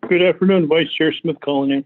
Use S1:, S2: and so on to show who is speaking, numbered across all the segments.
S1: Good afternoon, Vice Chair Smith calling in.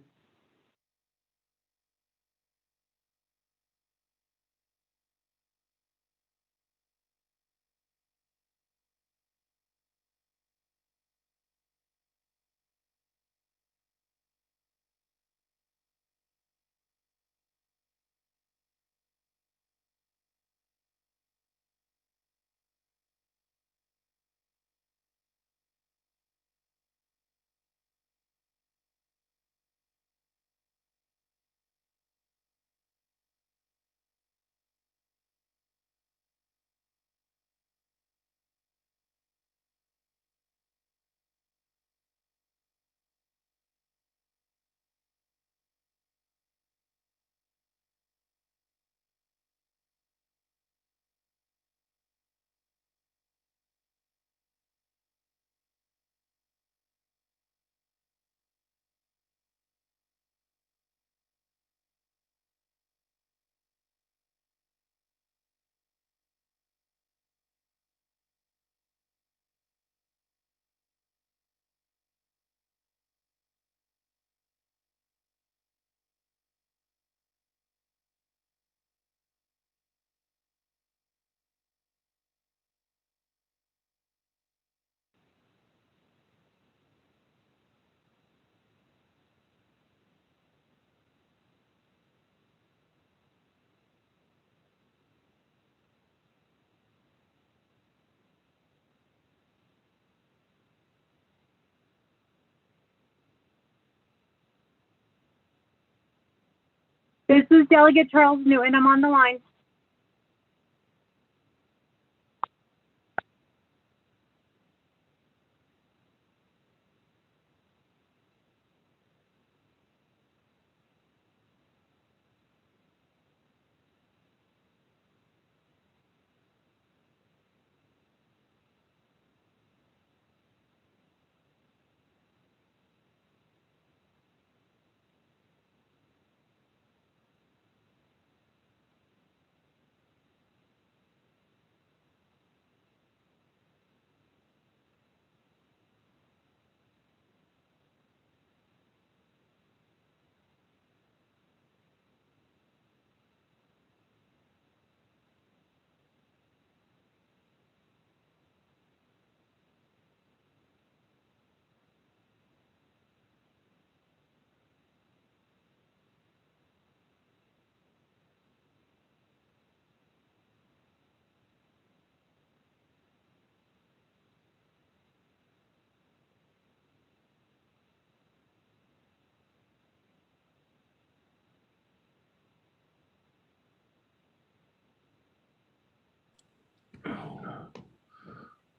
S2: This is Delegate Charles Newton. I'm on the line.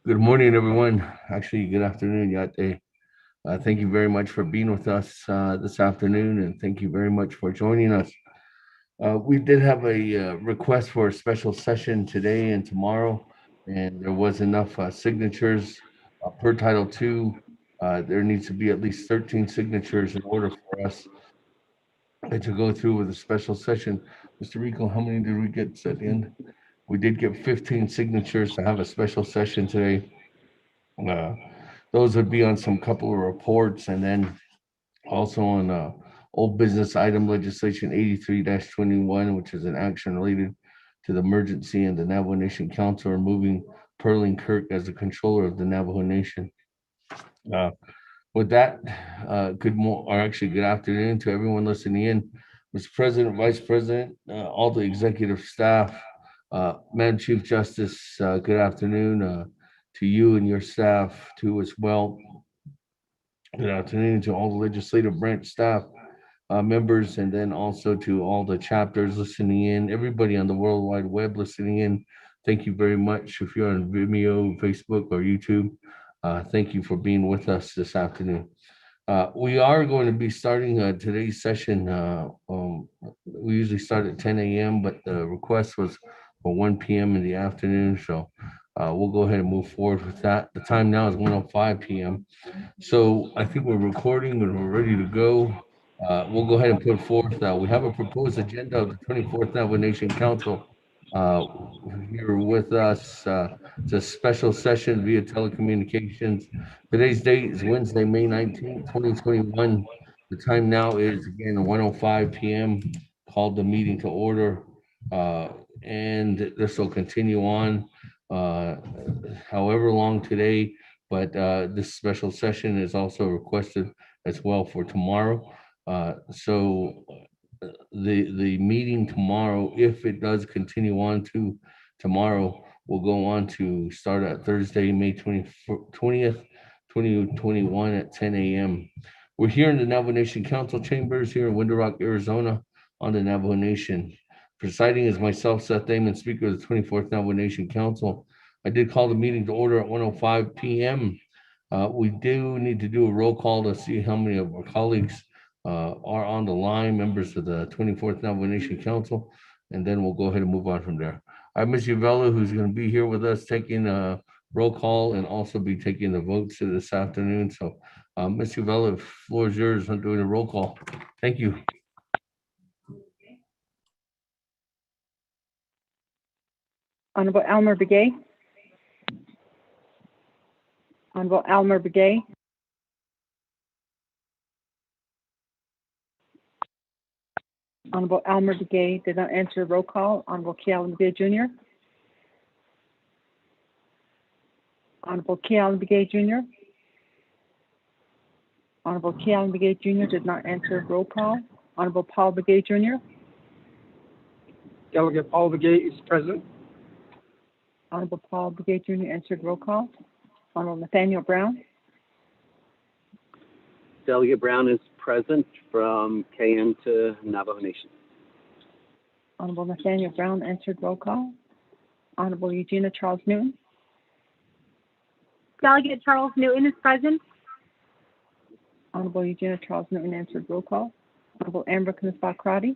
S3: Good morning, everyone. Actually, good afternoon, Yate. Thank you very much for being with us this afternoon, and thank you very much for joining us. We did have a request for a special session today and tomorrow, and there was enough signatures per Title II. There needs to be at least 13 signatures in order for us to go through with a special session. Mr. Rico, how many did we get at the end? We did get 15 signatures to have a special session today. Uh, those would be on some couple of reports and then also on old business item legislation 83-21, which is an action related to the emergency and the Navajo Nation Council removing Perlin Kirk as the controller of the Navajo Nation. Uh, with that, good afternoon to everyone listening in. Mr. President, Vice President, all the executive staff, Madam Chief Justice, good afternoon to you and your staff too as well. Good afternoon to all the legislative branch staff members, and then also to all the chapters listening in, everybody on the World Wide Web listening in. Thank you very much. If you're on Vimeo, Facebook, or YouTube, thank you for being with us this afternoon. We are going to be starting today's session. We usually start at 10 a.m., but the request was for 1 p.m. in the afternoon. So we'll go ahead and move forward with that. The time now is 1:05 p.m. So I think we're recording and we're ready to go. We'll go ahead and put forth. We have a proposed agenda of the 24th Navajo Nation Council uh, here with us. It's a special session via telecommunications. Today's date is Wednesday, May 19th, 2021. The time now is again 1:05 p.m. Called the meeting to order. Uh, and this will continue on uh, however long today, but this special session is also requested as well for tomorrow. So the meeting tomorrow, if it does continue on to tomorrow, will go on to start at Thursday, May 20th, 2021 at 10 a.m. We're here in the Navajo Nation Council Chambers here in Window Rock, Arizona on the Navajo Nation. Presiding is myself, Seth Damon, Speaker of the 24th Navajo Nation Council. I did call the meeting to order at 1:05 p.m. We do need to do a roll call to see how many of our colleagues are on the line, members of the 24th Navajo Nation Council, and then we'll go ahead and move on from there. I have Ms. Uvella, who's going to be here with us taking a roll call and also be taking the votes this afternoon. So, Ms. Uvella, the floor is yours. I'm doing a roll call. Thank you.
S2: Honorable Elmer Begay. Honorable Elmer Begay. Honorable Elmer Begay did not answer roll call. Honorable Kealan Begay Jr. Honorable Kealan Begay Jr. Honorable Kealan Begay Jr. did not answer roll call. Honorable Paul Begay Jr.
S4: Delegate Paul Begay is present.
S2: Honorable Paul Begay Jr. answered roll call. Honorable Nathaniel Brown.
S5: Delegate Brown is present from KN to Navajo Nation.
S2: Honorable Nathaniel Brown answered roll call. Honorable Eugenia Charles Newton.
S6: Delegate Charles Newton is present.
S2: Honorable Eugenia Charles Newton answered roll call. Honorable Amber Knisba-Crotty.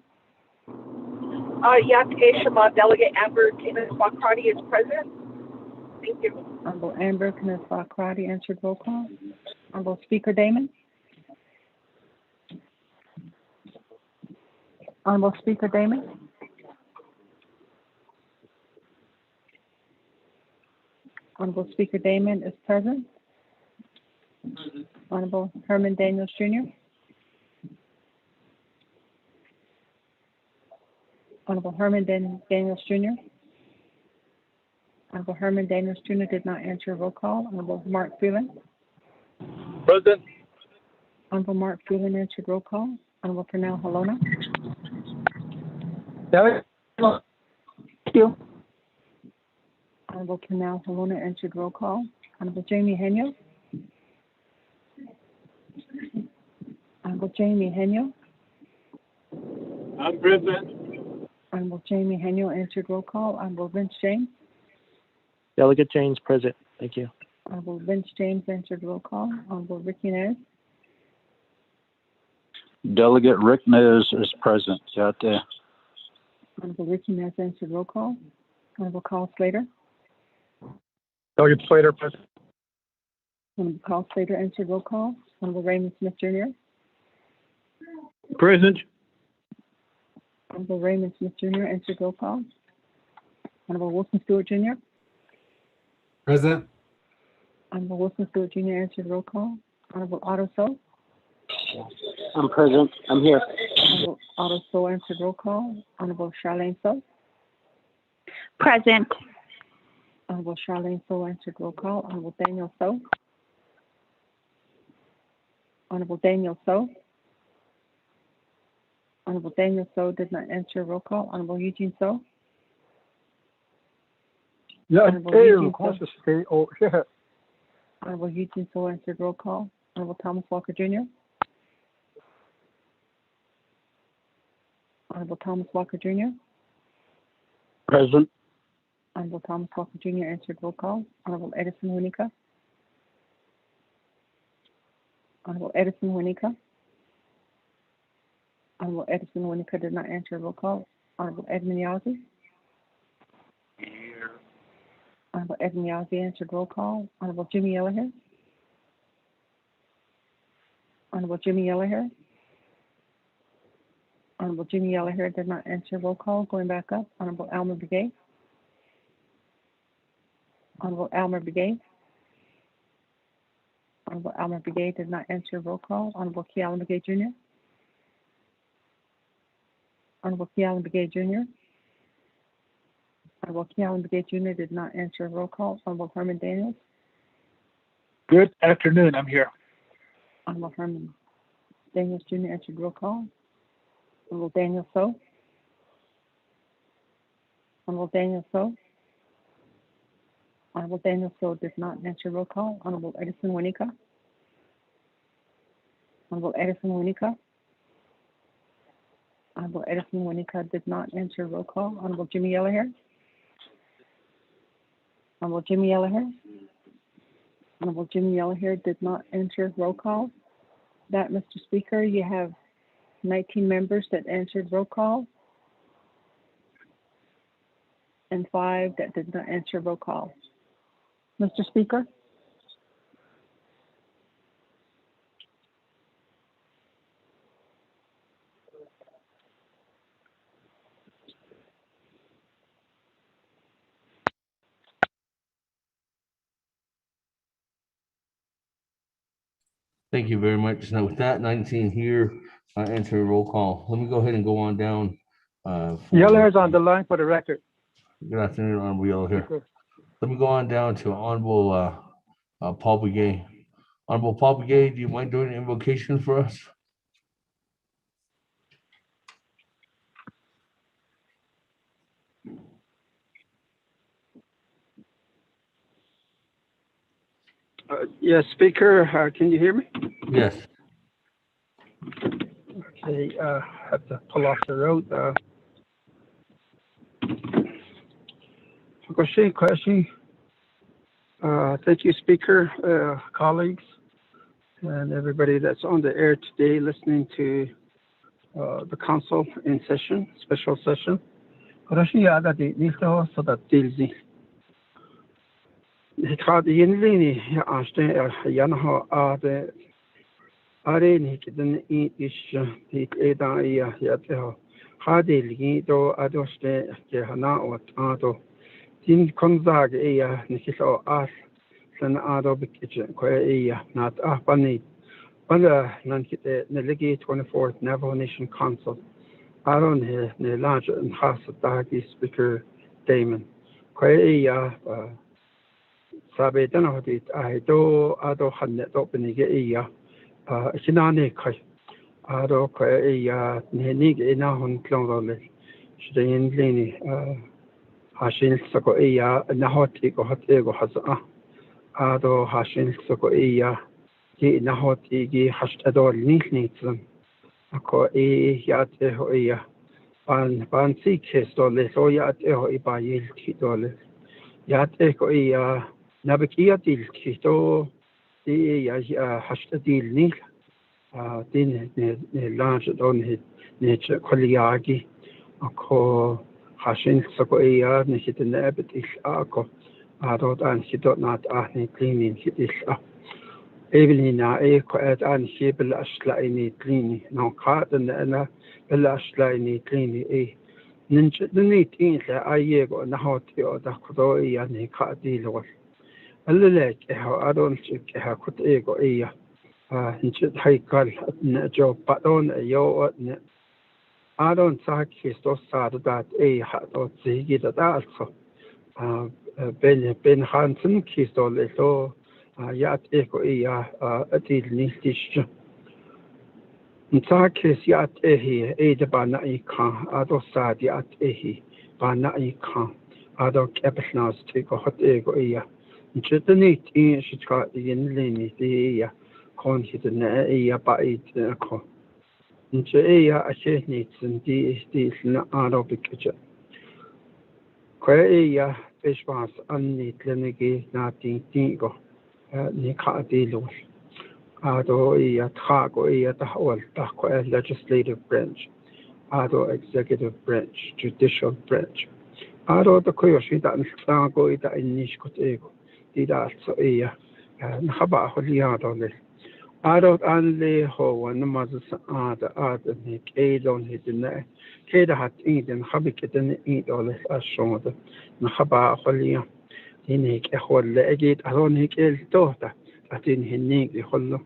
S7: Yes, Shema, Delegate Amber Knisba-Crotty is present. Thank you.
S2: Honorable Amber Knisba-Crotty answered roll call. Honorable Speaker Damon. Honorable Speaker Damon. Honorable Speaker Damon is present. Honorable Herman Daniels Jr. Honorable Herman Daniels Jr. Honorable Herman Daniels Jr. did not answer roll call. Honorable Mark Phelan.
S1: Present.
S2: Honorable Mark Phelan answered roll call. Honorable Pernell Halona.
S4: Delegate,
S2: Thank you. Honorable Pernell Halona answered roll call. Honorable Jamie Henyo. Honorable Jamie Henyo.
S1: I'm present.
S2: Honorable Jamie Henyo answered roll call. Honorable Vince James.
S8: Delegate James present. Thank you.
S2: Honorable Vince James answered roll call. Honorable Ricky Nez.
S9: Delegate Rick Nez is present. Got there.
S2: Honorable Ricky Nez answered roll call. Honorable Carl Slater.
S4: Delegate Slater present.
S2: Honorable Carl Slater answered roll call. Honorable Raymond Smith Jr.
S1: Present.
S2: Honorable Raymond Smith Jr. answered roll call. Honorable Wilson Stewart Jr.
S8: Present.
S2: Honorable Wilson Stewart Jr. answered roll call. Honorable Otto So.
S5: I'm present. I'm here.
S2: Honorable Otto So answered roll call. Honorable Charlene So.
S6: Present.
S2: Honorable Charlene So answered roll call. Honorable Daniel So. Honorable Daniel So. Honorable Daniel So did not answer roll call. Honorable Eugene So.
S4: Yeah,
S2: Honorable
S4: hey,
S2: Eugene
S4: request
S2: So.
S4: to stay. Oh, yeah.
S2: Honorable Eugene So answered roll call. Honorable Thomas Walker Jr. Honorable Thomas Walker Jr.
S9: Present.
S2: Honorable Thomas Walker Jr. answered roll call. Honorable Edison Winika. Honorable Edison Winika. Honorable Edison Winika did not answer roll call. Honorable Edmund Yazzie.
S5: Here.
S2: Honorable Edmund Yazzie answered roll call. Honorable Jimmy Yellowhair. Honorable Jimmy Yellowhair. Honorable Jimmy Yellowhair did not answer roll call. Going back up. Honorable Elmer Begay. Honorable Almer Begay. Honorable Almer Begay did not answer. Roll call. Honorable Key Allen Begay Jr. Honorable Key Allen Begay Jr. Honorable Key Allen Begay Jr. did not answer. Roll call. Honorable Herman Daniels.
S4: Good afternoon. I'm here.
S2: Honorable Herman Daniels Jr. answered. Roll call. Honorable Daniel So. Honorable Daniel So. Honorable Daniel So did not answer. Roll call. Honorable Edison Winika. Honorable Edison Winika. Honorable Edison Winika did not answer. Roll call. Honorable Jimmy Yellowhair. Honorable Jimmy Yellowhair. Honorable Jimmy Yellowhair did not answer. Roll call. That, Mr. Speaker, you have 19 members that answered roll call and 5 that did not answer roll call. Mr. Speaker?
S3: Thank you very much. Now with that, 19 here, answer roll call. Let me go ahead and go on down.
S4: Yellowhair's on the line for the record.
S3: Good afternoon, Honorable Yellowhair. Let me go on down to Honorable Paul Begay. Honorable Paul Begay, do you mind doing an invocation for us?
S4: Yes, Speaker, can you hear me?
S3: Yes.
S4: Okay, have to pull off the road. Question. Thank you, Speaker, colleagues, and everybody that's on the air today listening to the council in session, special session. Had inlini aansteen Yanaho aade areni kiden ish dit eda iya yateho hade ligi do adoste ke hana ot ado tin konzag iya nikilo as san ado bikje ko iya nat pani bala nan kite neligi 24th Navajo Nation Council aron he ne large and has dagi Speaker Damon ko iya sabe dana hodit do ado hanne do benige iya sinane kai ado ko iya nenig ina hon klongole shdein lini hashin sako iya na hoti ko hote go hasa ado hashin sako iya ki na hoti gi hashtado nitsen ko yate ho iya ban si kestole so yate ho ibayil kidole yate ko iya Nabakia deal kito the hashta deal nil din ne large on hit nature koliagi ako hashin sako iya ne hit ne ebit is ako adot an hitot not ahni cleaning hit is evelina ko at an shibel ashla ini cleaning no card and na bel ashla ini cleaning ninja the neat in la ayego na hot yo da kodo iya ne ka deal اللي أدون شيء كت إيجو إيه نشد هيكل نجو بدون يو أدون ساكي ستو سادات إيه هادو زيجي دالسو بين خانسن كيستو لسو يات إيجو إيه أديل نيستيش نساكي يات إيه دبانا إيكان أدو ساد يات إيه بانا إيكان أدو كابسناس تيجو هت إيجو إيه Jitnit in Chicago in Lini, the Conhit na Ea Bait Co. Nchea a Chenits and D. Arabic kitchen. Quea Fishwas Unneat Lenigi Natin Tingo, Nika Delos. Ado Ea Tago Ea the whole Taco legislative branch, Ado executive branch, judicial branch. Ado the Koyoshi that Sango ita in Nishkot Ego. Dida so iya nakaba holiya dole adot anle ho wan mazas ad ne kedon hidne keda hat iden habiketen idole ashonde nakaba holiya هنيك أخول أجيد أرونيك التوتا أتين هنيك يخلو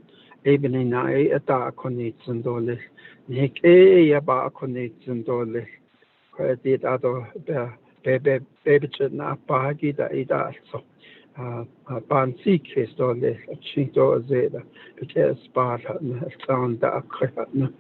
S4: ابني ناي أتا كونيت سندولس نيك يبا كونيت سندولس كديت أدو بيبتشنا باقي دا إيدا ألسو بانسي كريستولس أتشيتو زيدا بكيس بارها نهستان دا أكرهنا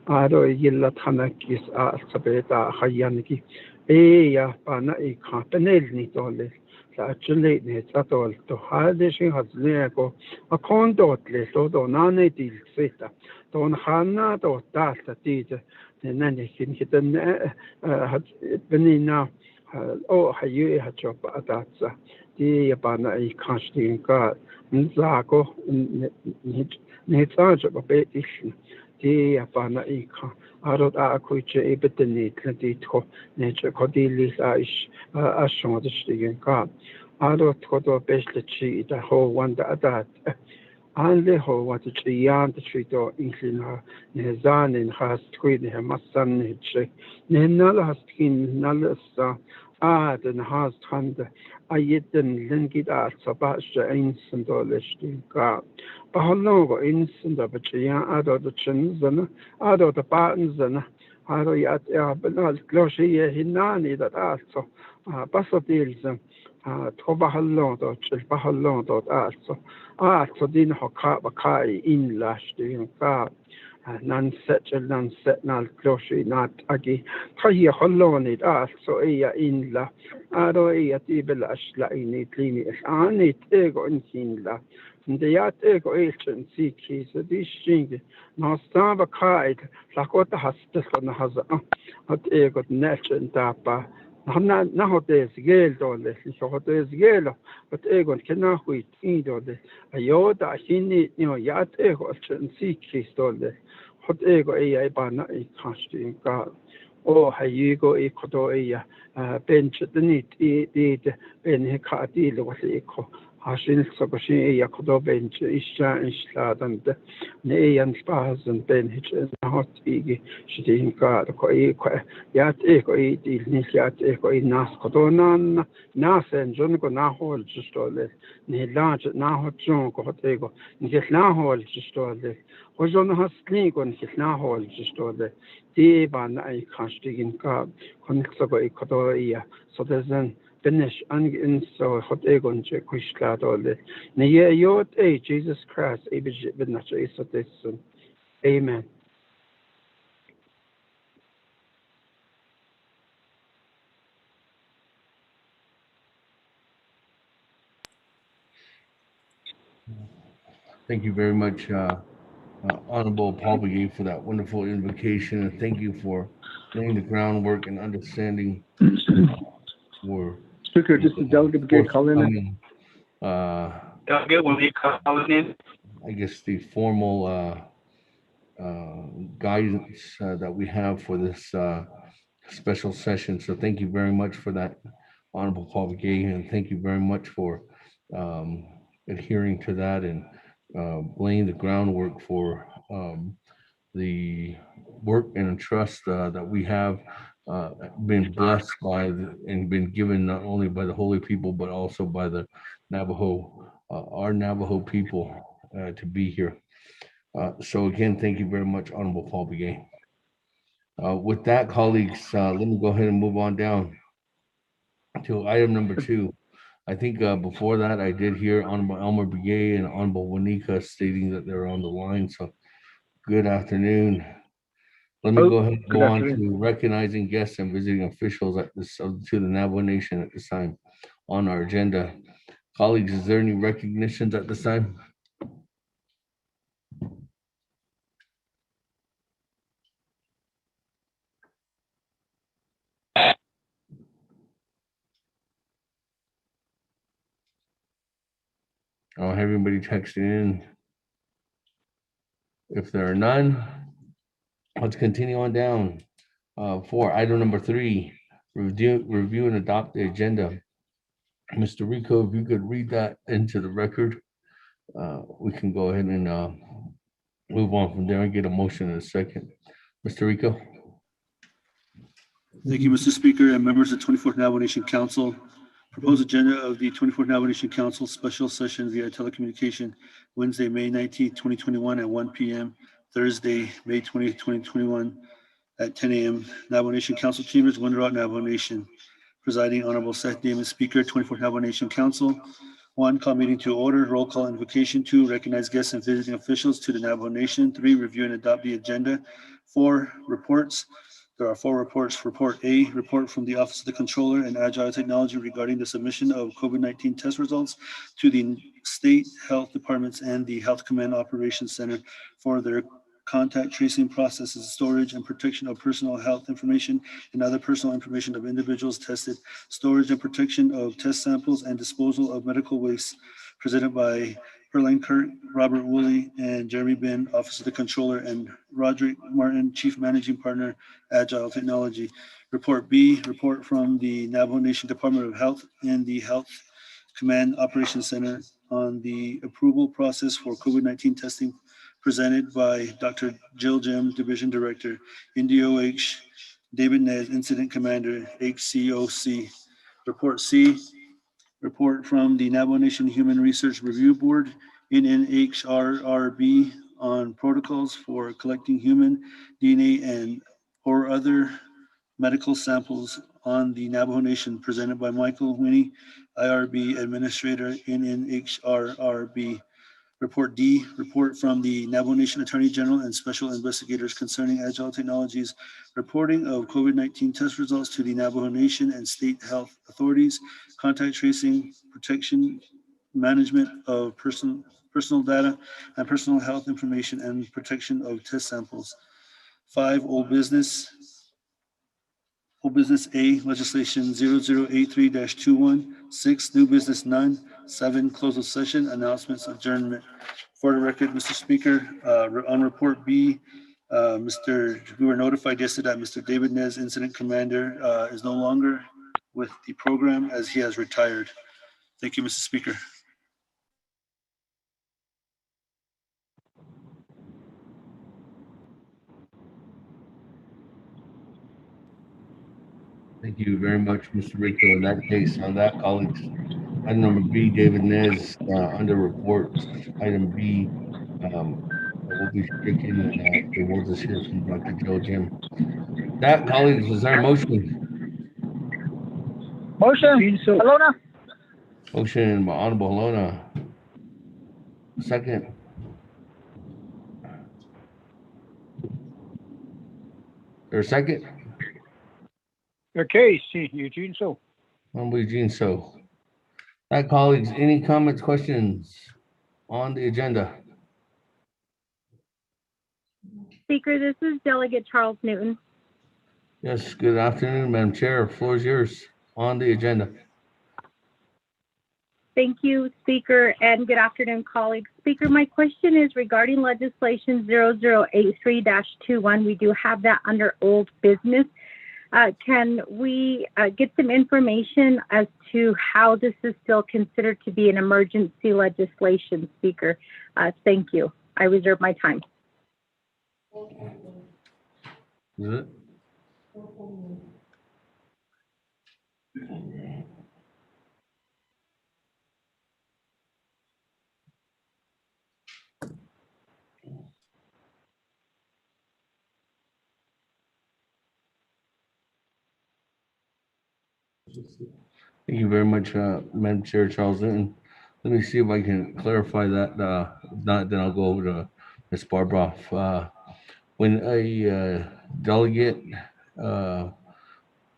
S4: أدو يلا تنكيس ألسبيتا خيانكي يا بانا إيكا بنيلني دولس actually it's all to hade sin hazlego a kondotle so do nane til seta don hanna do data tide nane kin hiten hat benina o hayu ha job adatsa di bana I kasting ka nzago ne tsaja be ish di bana I ka arot a kuche ibetni tletitho neche kodilis aish ashon dishtigen ka arot kodo beslechi da ho wanda adat anle ho wat chiyan de trito inklina ne zanin has twin he masan ne che ne nal has kin nalsa den has hand ayeten lengit at sabach ein sindolishtin ka bahalogo in sinda bechiyan adot de chinzana adot de patenzana ado yat benal gloshi hinani dat also pasodilzam tobahallon do chilbahallon do also din hoka bakai in lashtin ka nan set nal gloshi nat agi tahi holloni also iya in la ado iya tibel ashla ini klini ani tego in la de yat ego elchen siki so distingue no stava kaid la kota hastes na haza at ego nechen tapa na hotes gel dole so hotes gelo at ego kena huit in dole ayoda hini no yat ego chen siki dole hot ego ai bana I kasti ka o hayigo I kodo ya bench denit I ben he ka di lo ko Hashin Sokoshi Yakodo bench Isha Ishladand Nayan Spas and Ben Hitch and Hot Igi Shitting God Yat Eko Idil Nishat Eko Nas Kodonan Nas and Jonko Nahol Justole Nilanch Nahot Jonko Hotego Nikit Nahol Justole Hojon has Klingon Hit Nahol Justole Divan I Kastigin God Konixogo Ikodoia so there's an finish and so hot egon che kushladole ne yot Jesus Christ ibij bidnacha isotesun amen.
S3: Thank you very much, Honorable Paul Begay, for that wonderful invocation, and thank you for laying the groundwork and understanding for
S10: Speaker, this is Delegate Begay calling in.
S5: Delegate, will you call in?
S3: I guess the formal guidance that we have for this special session. So thank you very much for that, Honorable Paul Begay, and thank you very much for adhering to that and laying the groundwork for the work and trust that we have been blessed by and been given not only by the holy people, but also by the Navajo, our Navajo people to be here. So again, thank you very much, Honorable Paul Begay. With that, colleagues, let me go ahead and move on down to item number 2. I think before that, I did hear Honorable Elmer Begay and Honorable Wanika stating that they're on the line. So good afternoon. Let me go ahead and go on to recognizing guests and visiting officials at this to the Navajo Nation at this time on our agenda. Colleagues, is there any recognitions at this time? I'll have everybody texting in. If there are none, let's continue on down. For item number 3, review and adopt the agenda. Mr. Rico, if you could read that into the record, we can go ahead and move on from there and get a motion in a second. Mr. Rico.
S11: Thank you, Mr. Speaker and members of the 24th Navajo Nation Council. Proposed agenda of the 24th Navajo Nation Council Special Session via telecommunication, Wednesday, May 19th, 2021 at 1 p.m., Thursday, May 20th, 2021 at 10 a.m. Navajo Nation Council Chambers, Window Rock, Navajo Nation. Presiding Honorable Seth Damon, Speaker, 24th Navajo Nation Council. 1, call meeting to order. Roll call invocation. 2, recognize guests and visiting officials to the Navajo Nation. 3, review and adopt the agenda. 4, reports. There are 4 reports. Report A, report from the Office of the Controller and Agile Technology regarding the submission of COVID-19 test results to the state health departments and the Health Command Operations Center for their contact tracing processes, storage and protection of personal health information and other personal information of individuals tested, storage and protection of test samples, and disposal of medical waste, presented by Perline Kirk, Robert Woolley, and Jeremy Ben, Office of the Controller, and Roderick Martin, Chief Managing Partner, Agile Technology. Report B, report from the Navajo Nation Department of Health and the Health Command Operations Center on the approval process for COVID-19 testing, presented by Dr. Jill Jim, Division Director, NDOH, David Nez, Incident Commander, HCOC. Report C, report from the Navajo Nation Human Research Review Board, NNHRRB, on protocols for collecting human DNA and or other medical samples on the Navajo Nation, presented by Michael Winnie, IRB Administrator, NNHRRB. Report D, report from the Navajo Nation Attorney General and Special Investigators concerning Agile Technologies, reporting of COVID-19 test results to the Navajo Nation and state health authorities, contact tracing, protection, management of personal data and personal health information, and protection of test samples. 5, old business. Old business A, legislation 0083-21. 6, new business none. 7, close of session, announcements, adjournment. For the record, Mr. Speaker, on report B, we were notified yesterday that Mr. David Nez, Incident Commander, is no longer with the program as he has retired. Thank you, Mr. Speaker.
S3: Thank you very much, Mr. Rico. In that case, on that, colleagues, item number B, David Nez, under reports, item B, will be stricken, and we'll just hear from Dr. Joe Jim. That, colleagues, is our motion.
S10: Motion, Alona.
S3: Motion by Honorable Alona. Second. Or second?
S10: Okay, Eugene So.
S3: Honorable Eugene So. That, colleagues, any comments, questions on the agenda?
S6: Speaker, this is Delegate Charles Newton.
S3: Yes, good afternoon, Madam Chair. Floor is yours on the agenda.
S6: Thank you, Speaker, and good afternoon, colleagues. Speaker, my question is regarding legislation 0083-21. We do have that under old business. Can we get some information as to how this is still considered to be an emergency legislation, Speaker? Thank you. I reserve my time.
S3: Is it? Thank you very much, Madam Chair Charles Newton. Let me see if I can clarify that. If not, then I'll go over to Ms. Barbroff. When a delegate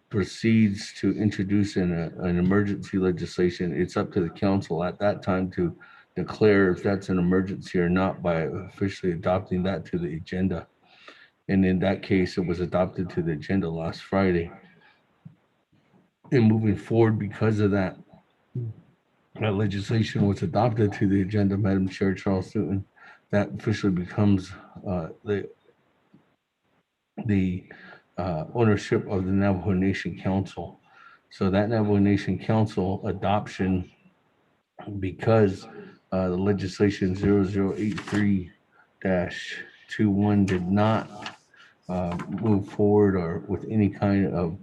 S3: proceeds to introduce an emergency legislation, it's up to the council at that time to declare if that's an emergency or not by officially adopting that to the agenda. And in that case, it was adopted to the agenda last Friday. And moving forward, because of that, that legislation was adopted to the agenda, Madam Chair Charles Newton, that officially becomes the ownership of the Navajo Nation Council. So that Navajo Nation Council adoption, because the legislation 0083-21 did not move forward or with any kind of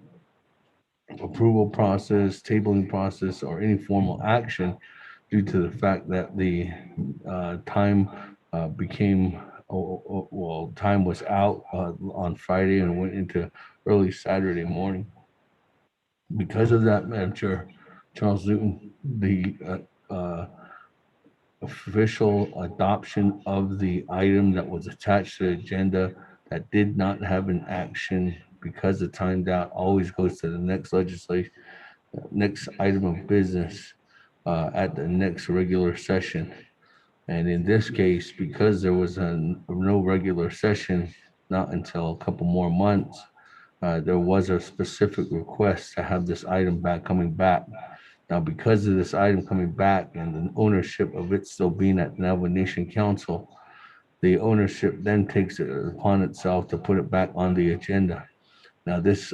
S3: approval process, tabling process, or any formal action due to the fact that the time became, well, time was out on Friday and went into early Saturday morning. Because of that, Madam Chair, Charles Newton, the official adoption of the item that was attached to the agenda that did not have an action because of timed out always goes to the next legislation, next item of business at the next regular session. And in this case, because there was no regular session, not until a couple more months, there was a specific request to have this item coming back. Now, because of this item coming back and the ownership of it still being at Navajo Nation Council, the ownership then takes it upon itself to put it back on the agenda. Now, this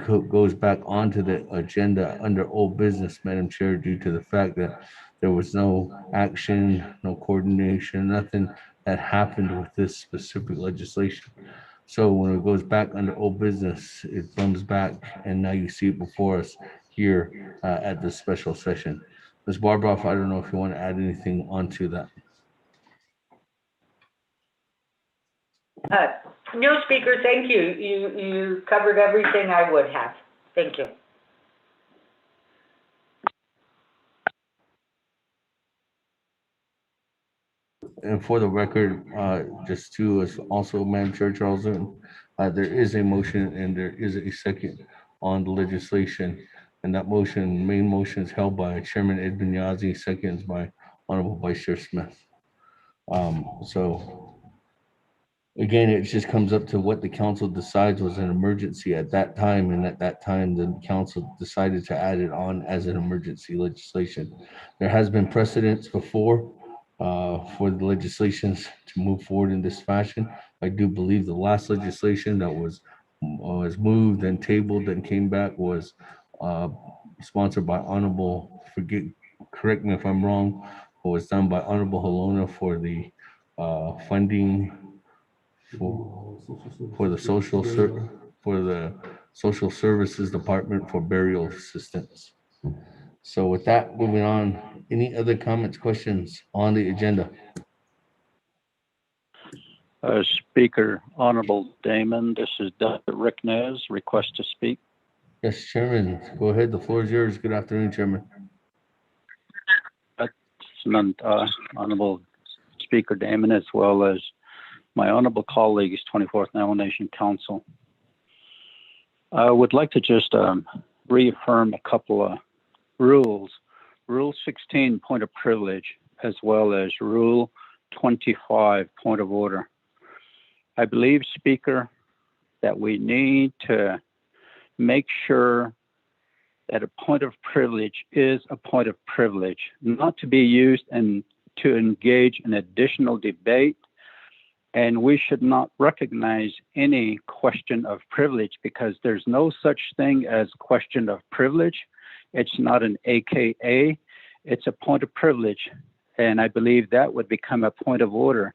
S3: goes back onto the agenda under old business, Madam Chair, due to the fact that there was no action, no coordination, nothing that happened with this specific legislation. So when it goes back under old business, it comes back, and now you see it before us here at this special session. Ms. Barbroff, I don't know if you want to add anything onto that.
S12: No, Speaker, thank you. You covered everything I would have. Thank you.
S3: And for the record, just to also, Madam Chair, Charles Newton, there is a motion and there is a second on the legislation. And that motion, main motion is held by Chairman Ed Benyazi, seconds by Honorable Vice Chair Smith. So again, it just comes up to what the council decides was an emergency at that time. And at that time, the council decided to add it on as an emergency legislation. There has been precedents before for the legislations to move forward in this fashion. I do believe the last legislation that was moved and tabled and came back was sponsored by Honorable, correct me if I'm wrong, was done by Honorable Halona for the funding for the social services department for burial assistance. So with that, moving on, any other comments, questions on the agenda?
S9: Speaker, Honorable Damon, this is Dr. Rick Nez, request to speak.
S3: Yes, Chairman, go ahead. The floor is yours. Good afternoon, Chairman.
S9: Honorable Speaker Damon, as well as my honorable colleagues, 24th Navajo Nation Council. I would like to just reaffirm a couple of rules. Rule 16, point of privilege, as well as Rule 25, point of order. I believe, Speaker, that we need to make sure that a point of privilege is a point of privilege, not to be used and to engage in additional debate. And we should not recognize any question of privilege because there's no such thing as question of privilege. It's not an AKA, it's a point of privilege. And I believe that would become a point of order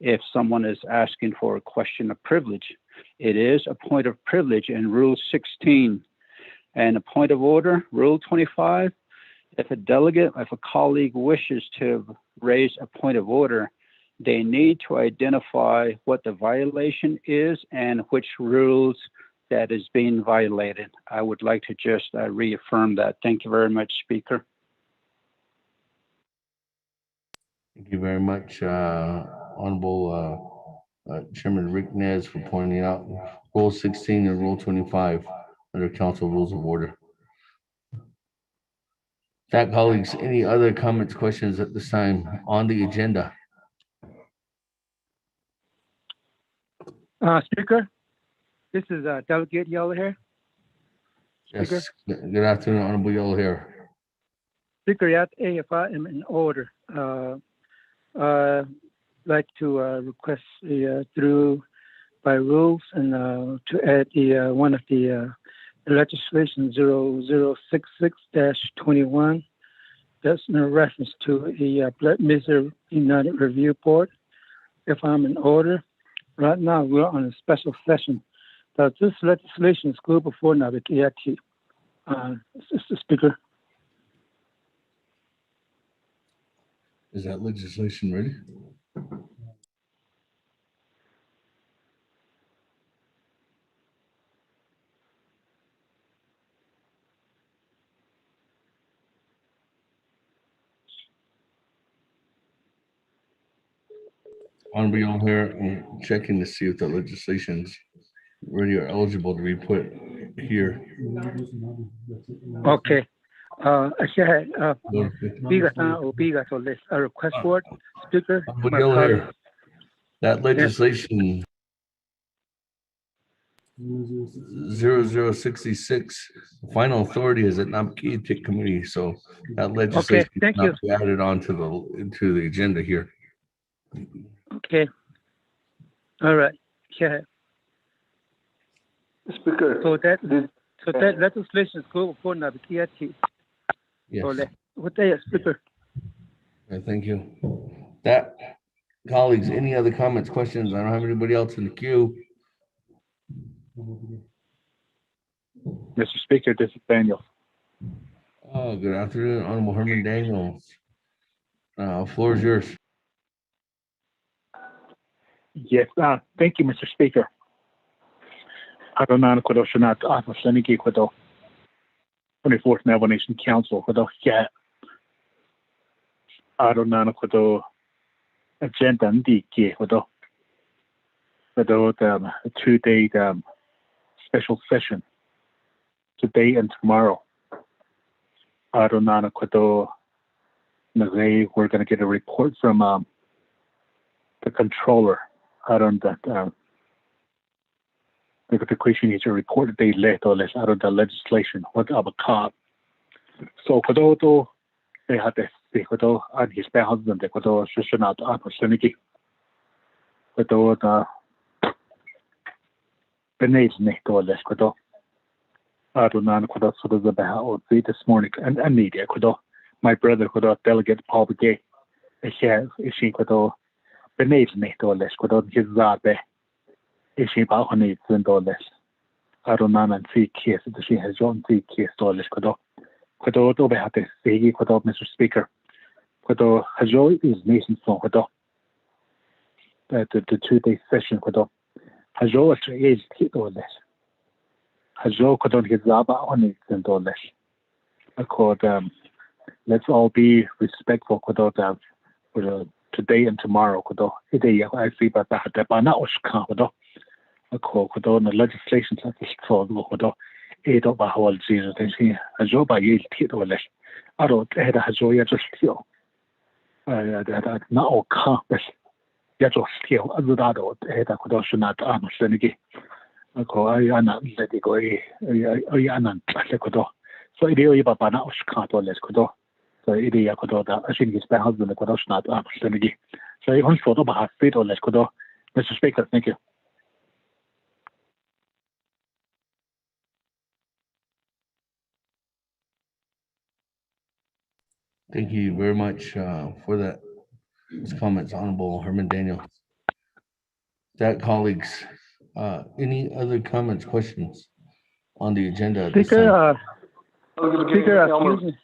S9: if someone is asking for a question of privilege. It is a point of privilege in Rule 16. And a point of order, Rule 25, if a colleague wishes to raise a point of order, they need to identify what the violation is and which rules that is being violated. I would like to just reaffirm that. Thank you very much, Speaker.
S3: Thank you very much, Honorable Chairman Rick Nez, for pointing out Rule 16 and Rule 25 under Council Rules of Order. That, colleagues, any other comments, questions at this time on the agenda?
S10: Speaker, this is Delegate Yellow Hair.
S3: Yes, good afternoon, Honorable Yellow Hair.
S10: Speaker, if I am in order, I'd like to request through by rules and to add one of the legislation 0066-21. That's in reference to the Blood Misery United Review Board. If I'm in order, right now we're on a special session. Does this legislation go before Navigati? Mr. Speaker.
S3: Is that legislation ready? Honorable Young here, I'm checking to see if the legislation's ready or eligible to be put here.
S10: Okay. Biga o biga so list a request for it. Speaker.
S3: Honorable Young here, that legislation 0066, final authority is at Napkitik Committee, so that legislation
S10: thank
S3: not
S10: you.
S3: be added onto the agenda here.
S10: Okay. All right. Yeah.
S11: Speaker.
S10: So that legislation is go for Navigati.
S3: Yes.
S10: So what day, Speaker?
S3: Okay, thank you. That, colleagues, any other comments, questions? I don't have anybody else in the queue.
S13: Mr. Speaker, this is Daniel.
S3: Oh, good afternoon, Honorable Herman Daniels. Floor is yours.
S13: Yes, thank you, Mr. Speaker. Adonana Kodo Shanat Atmasaniki Kodo 24th Navajo Nation Council Kodo Kat Adonana Kodo Agenda Ndiki Kodo the 2-day special session today and tomorrow. Adonana Kodo Nagay, we're going to get a report from the controller. Adon that the question is a report they let or less out of the legislation. What about cop? So Kodo they had this Kodo and his husband the Kodo session out opportunity. Kodo the nation or less Kodo. Adonana Kodo so the about this morning and media Kodo. My brother Kodo delegate Paul Begay. She Kodo the nation or less Kodo his zabe. She about $100. Adonana and 3 case that she has on 3 case dollars Kodo. Kodo do be had to say Kodo Mr. Speaker. Kodo Hajo is nation song Kodo. The 2-day session Kodo. Hajo at age $8. Hajo Kodo his zaba $100. Kodo let's all be respectful Kodo for today and tomorrow Kodo. Today I see but that bana oshka Kodo. Kodo the legislation that is called Kodo. Edo ba hawal Jesus they Hajo ba yil $8. Aro tehda Hajo ya just feel. That na o campus. Ya just feel azudado tehda Kodo shunat senigi. I ana let it go. I ana Kodo. So idio iba bana oshka $8 Kodo. So idio Kodo da I think his husband Kodo shunat senigi. So I want to ba $8 Kodo. Mr. Speaker, thank you.
S3: Thank you very much for that. Those comments, Honorable Herman Daniel. That, colleagues, any other comments, questions on the agenda at this time?
S10: Speaker, excuse me.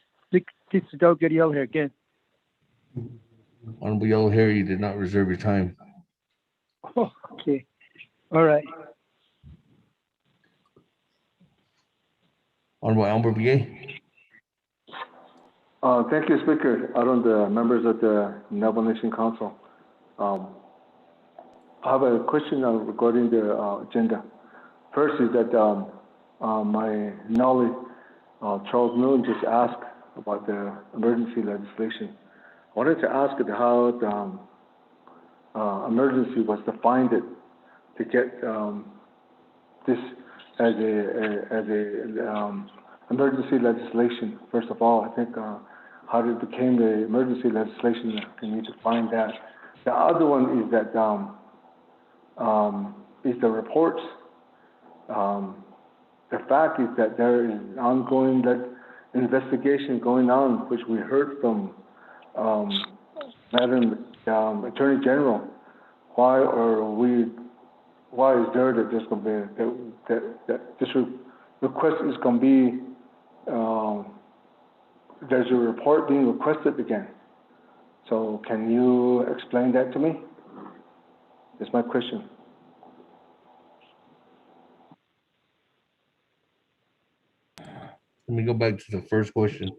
S10: This is Doug Yell here again.
S3: Honorable Yellow Hair, you did not reserve your time.
S10: Oh, okay. All right.
S3: Honorable Albert Begay.
S14: Thank you, Speaker. Out on the members of the Navajo Nation Council. I have a question regarding the agenda. First is that my knowledge, Charles Moon just asked about the emergency legislation. I wanted to ask how the emergency was defined to get this as a emergency legislation. First of all, I think how it became the emergency legislation, we need to find that. The other one is that is the reports. The fact is that there is ongoing investigation going on, which we heard from Madam Attorney General. Why is there that there's going to be that this request is going to be there's a report being requested again. So can you explain that to me? That's my question.
S3: Let me go back to the first question.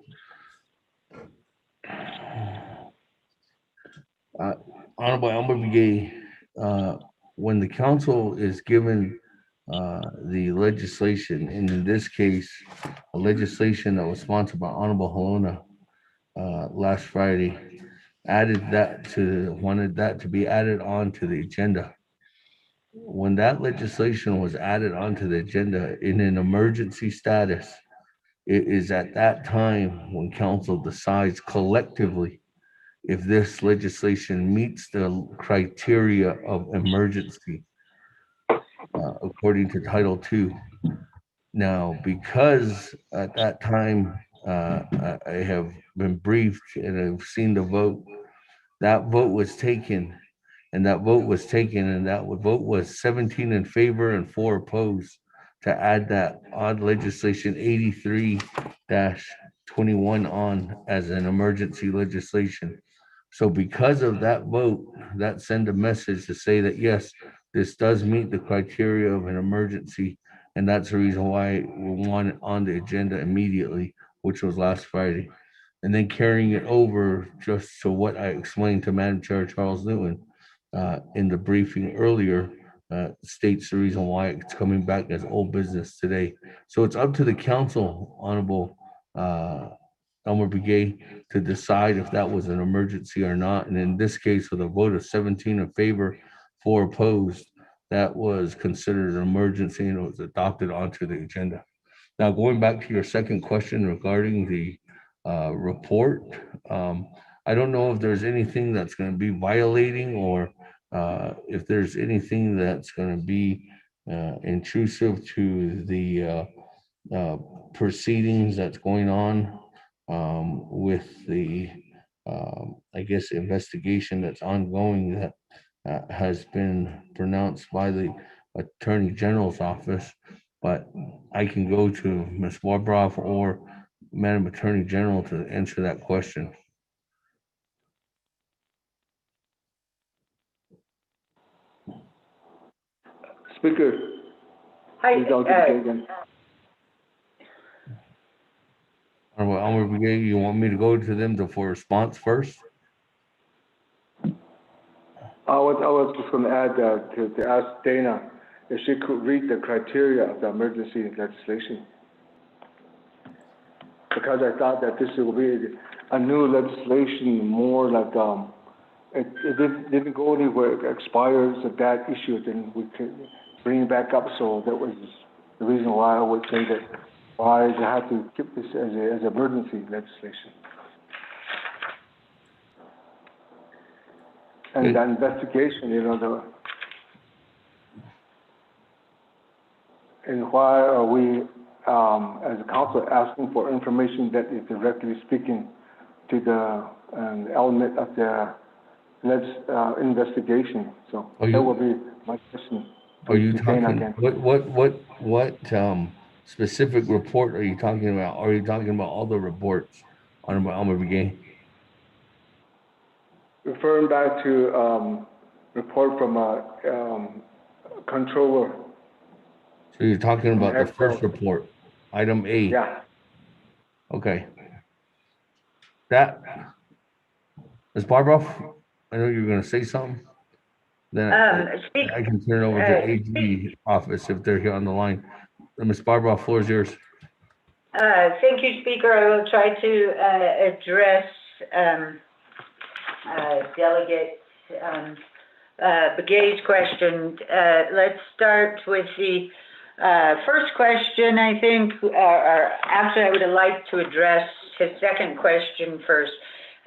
S3: Honorable Elmer Begay, when the council is given the legislation, and in this case, a legislation that was sponsored by Honorable Halona last Friday, wanted that to be added on to the agenda. When that legislation was added onto the agenda in an emergency status, it is at that time when council decides collectively if this legislation meets the criteria of emergency according to Title II. Now, because at that time I have been briefed and I've seen the vote, that vote was taken, and that vote was 17 in favor and 4 opposed to add that odd legislation 83-21 on as an emergency legislation. So because of that vote, that sent a message to say that, yes, this does meet the criteria of an emergency. And that's the reason why we want it on the agenda immediately, which was last Friday. And then carrying it over just to what I explained to Madam Chair Charles Newton in the briefing earlier, states the reason why it's coming back as old business today. So it's up to the council, Honorable Elmer Begay, to decide if that was an emergency or not. And in this case, with a vote of 17 in favor, 4 opposed, that was considered an emergency and it was adopted onto the agenda. Now, going back to your second question regarding the report, I don't know if there's anything that's going to be violating or if there's anything that's going to be intrusive to the proceedings that's going on with the, I guess, investigation that's ongoing that has been pronounced by the Attorney General's office. But I can go to Ms. Warbroff or Madam Attorney General to answer that question.
S14: Speaker.
S12: Hi.
S3: Honorable Elmer Begay, you want me to go to them for response first?
S14: I was just going to add to ask Dana if she could read the criteria of the emergency legislation. Because I thought that this will be a new legislation, more like it didn't go anywhere, it expires at that issue, then we can bring it back up. So that was the reason why I would say that why they have to keep this as emergency legislation. And the investigation, and why are we, as a council, asking for information that is directly speaking to the element of the investigation? So that would be my question.
S3: Are you talking, what specific report are you talking about? Are you talking about all the reports, Honorable Elmer Begay?
S14: Referring back to report from a controller.
S3: So you're talking about the first report, item A?
S14: Yeah.
S3: Okay. That, Ms. Barbroff, I know you're going to say something. Then I can turn it over to AG office if they're here on the line. Ms. Barbroff, floor is yours.
S12: Thank you, Speaker. I will try to address Delegate Begay's question. Let's start with the first question, I think, or actually I would like to address his second question first.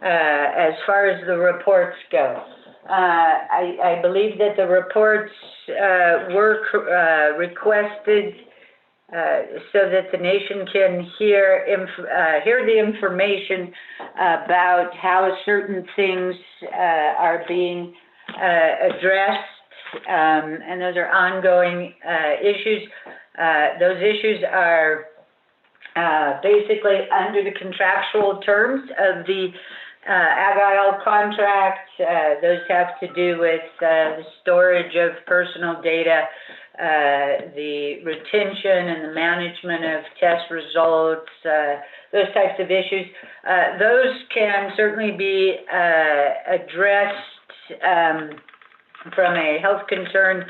S12: As far as the reports go, I believe that the reports were requested so that the nation can hear the information about how certain things are being addressed, and those are ongoing issues. Those issues are basically under the contractual terms of the Agile contract. Those have to do with the storage of personal data, the retention and the management of test results, those types of issues. Those can certainly be addressed from a health concern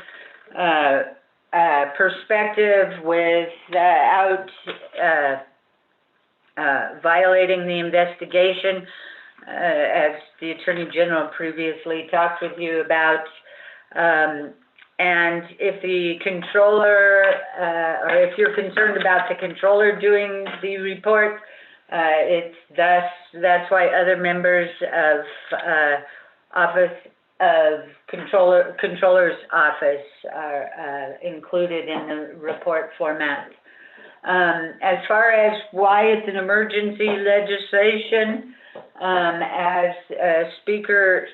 S12: perspective without violating the investigation, as the Attorney General previously talked with you about. And if the controller, or if you're concerned about the controller doing the report, that's why other members of Office of Controller's Office are included in the report format. As far as why it's an emergency legislation, as Speaker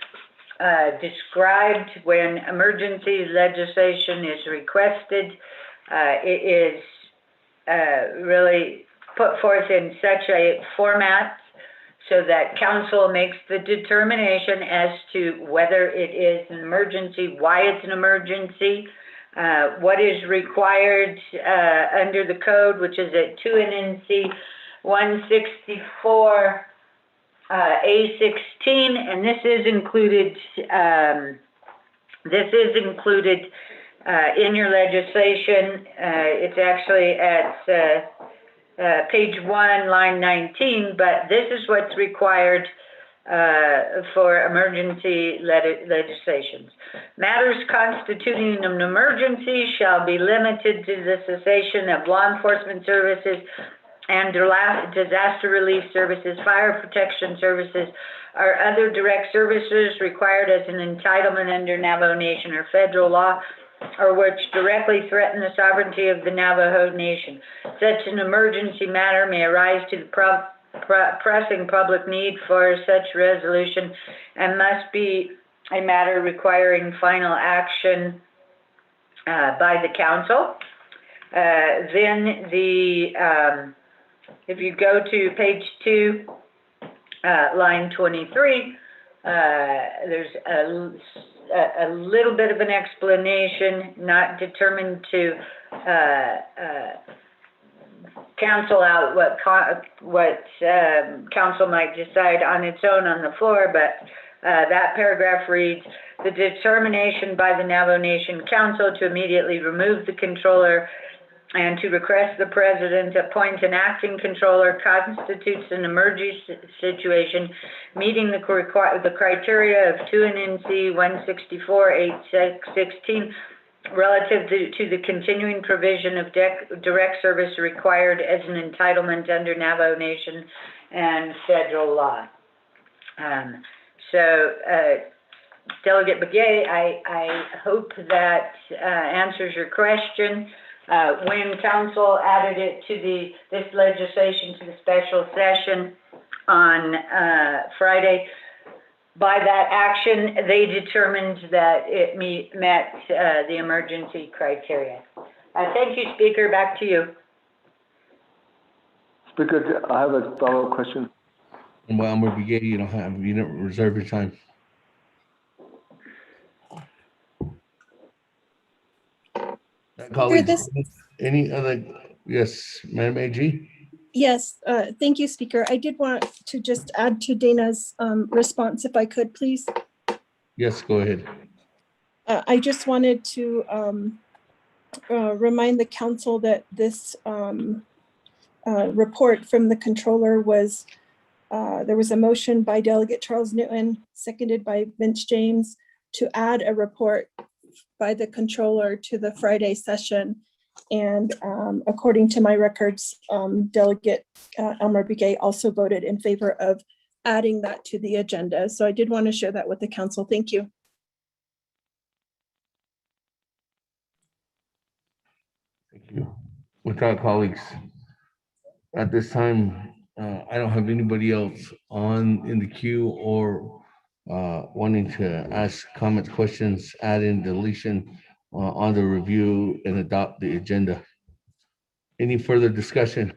S12: described, when emergency legislation is requested, it is really put forth in such a format so that council makes the determination as to whether it is an emergency, why it's an emergency, what is required under the code, which is at 2 NNC 164 A16, and this is included. In your legislation. It's actually at page 1, line 19, but this is what's required for emergency legislations. Matters constituting an emergency shall be limited to the cessation of law enforcement services and disaster relief services, fire protection services, or other direct services required as an entitlement under Navajo Nation or federal law, or which directly threaten the sovereignty of the Navajo Nation. Such an emergency matter may arise to the pressing public need for such resolution and must be a matter requiring final action by the council. Then if you go to page 2, line 23, there's a little bit of an explanation, not determined to cancel out what council might decide on its own on the floor, but that paragraph reads, the determination by the Navajo Nation Council to immediately remove the controller and to request the president appoint an acting controller constitutes an emergency situation meeting the criteria of 2 NNC 164-816 relative to the continuing provision of direct service required as an entitlement under Navajo Nation and federal law. Delegate Begay, I hope that answers your question. When council added it to this legislation to the special session on Friday, by that action, they determined that it met the emergency criteria. Thank you, Speaker. Back to you.
S14: Speaker, I have a follow-up question.
S3: Well, I'm gonna be gay. You don't reserve your time. Colleagues, any other? Yes, Madam AG.
S15: Yes, thank you, Speaker. I did want to just add to Dana's response, if I could, please.
S3: Yes, go ahead.
S15: I just wanted to remind the council that this report from the controller was, there was a motion by Delegate Charles Newton, seconded by Vince James, to add a report by the controller to the Friday session. And according to my records, Delegate Elmer Begay also voted in favor of adding that to the agenda. So I did want to share that with the council. Thank you.
S3: Thank you. With our colleagues, at this time, I don't have anybody else in the queue or wanting to ask comments, questions, add in, deletion on the review and adopt the agenda. Any further discussion?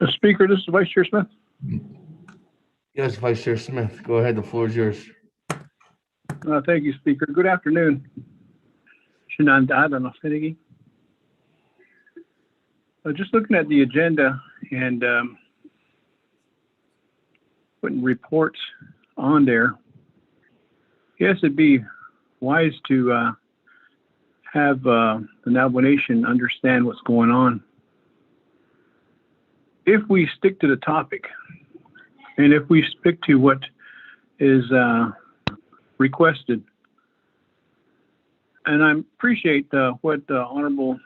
S10: Speaker, this is Vice Chair Smith.
S3: Yes, Vice Chair Smith, go ahead. The floor is yours.
S10: Thank you, Speaker. Good afternoon. Shinandada. Just looking at the agenda and putting reports on there, yes, it'd be wise to have the Navajo Nation understand what's going on. If we stick to the topic, and if we stick to what is requested, and I appreciate what Honorable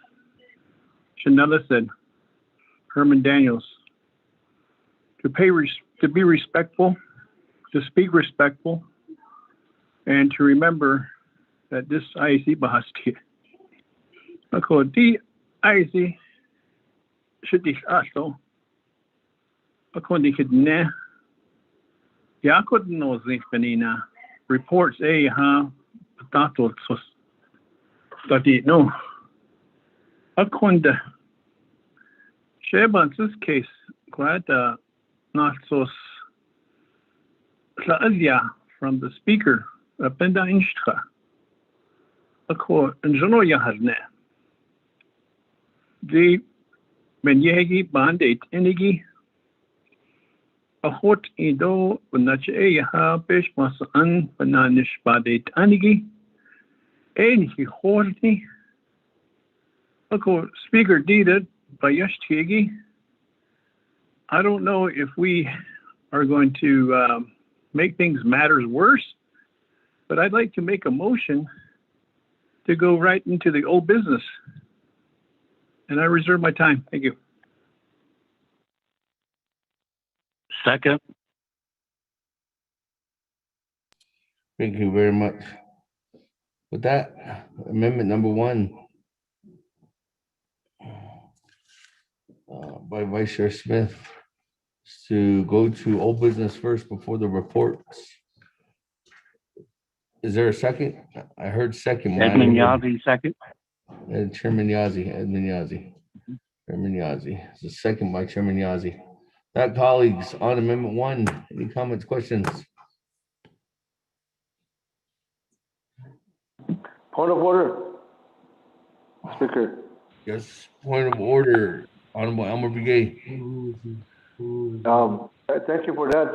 S10: Shanella said, Herman Daniels, to be respectful, to speak respectful, and to remember that this IC bahasti, ako di IC should be aso, ako di kidne, yakod no zinfanina reports patato sos, tadi no, akonda. Sheban's case, glad not so from the speaker, Penda Inshka. Ako, Njono Yahazne. The Benyegi Bandate Enigi. A hot Ido, Benache Yaha, Peshmas An, Bananish Badate Anigi. Enhi Horti. Ako, speaker did it. I don't know if we are going to make things matters worse, but I'd like to make a motion to go right into the old business. And I reserve my time. Thank you.
S8: Second.
S3: Thank you very much. With that, amendment number 1 by Vice Chair Smith to go to old business first before the reports. Is there a second? I heard second.
S8: Edmund Yazzie, second.
S3: Chairman Yazzie, Edmund Yazzie. Chairman Yazzie. It's a second by Chairman Yazzie. That, colleagues, on amendment 1, any comments, questions?
S14: Point of order, Speaker.
S3: Yes, point of order, Honorable Elmer Brigade.
S14: Thank you for that,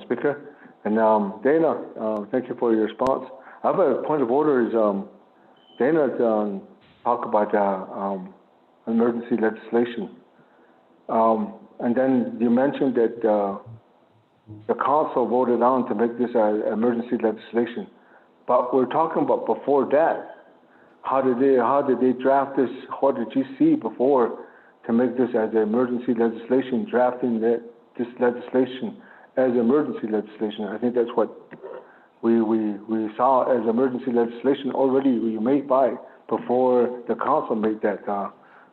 S14: Speaker. And Dana, thank you for your response. I have a point of order. Is Dana talk about emergency legislation, and then you mentioned that the council voted on to make this emergency legislation, but we're talking about before that. How did they draft this? What did you see before to make this as an emergency legislation, drafting this legislation as emergency legislation? I think that's what we saw as emergency legislation already made before the council made that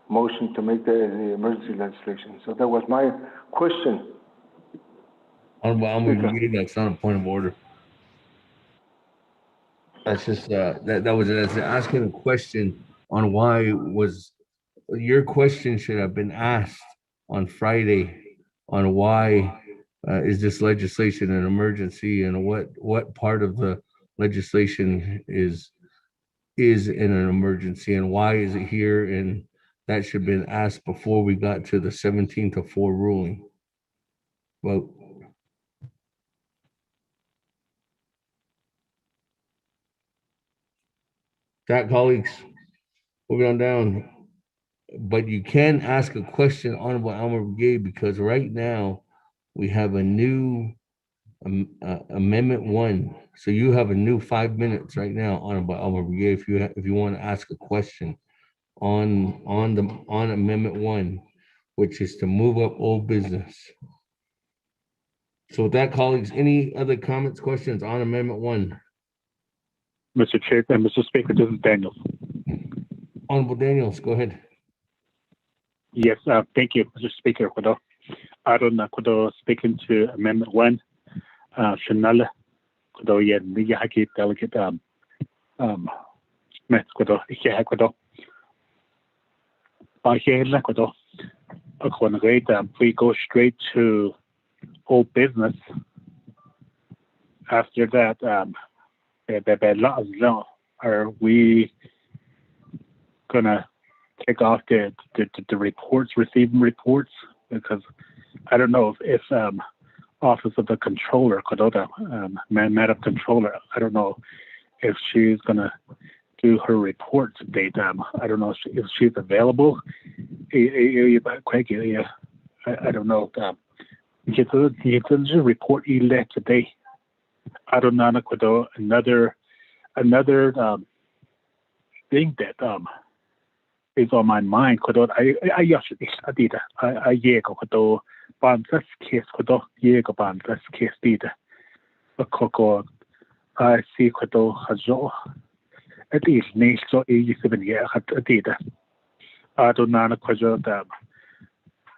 S14: motion to make that as the emergency legislation. So that was my question.
S3: Honorable Elmer Brigade, that's not a point of order. That's just that's asking a question on why was your question should have been asked on Friday on why is this legislation an emergency and what part of the legislation is in an emergency and why is it here, and that should have been asked before we got to the 17-4 ruling. Vote. That, colleagues, moving on down. But you can ask a question, Honorable Elmer Brigade, because right now we have a new amendment 1. So you have a new 5 minutes right now, Honorable Elmer Brigade, if you want to ask a question on amendment 1, which is to move up old business. So with that, colleagues, any other comments, questions on amendment 1?
S13: Mr. Chair and Mr. Speaker, this is Daniels.
S3: Honorable Daniels, go ahead.
S13: Yes, thank you, Mr. Speaker. I don't know, speaking to Amendment 1, Shanala, Niyaki Delegate Smith, we go straight to old business. After that, are we gonna take off the reports, receiving reports? Because I don't know if Office of the Controller, Madam Controller, I don't know if she's gonna do her reports date. I don't know if she's available. I don't know. You can just report today. I don't know. Another thing that is on my mind. I see at least next so 87 years I don't know.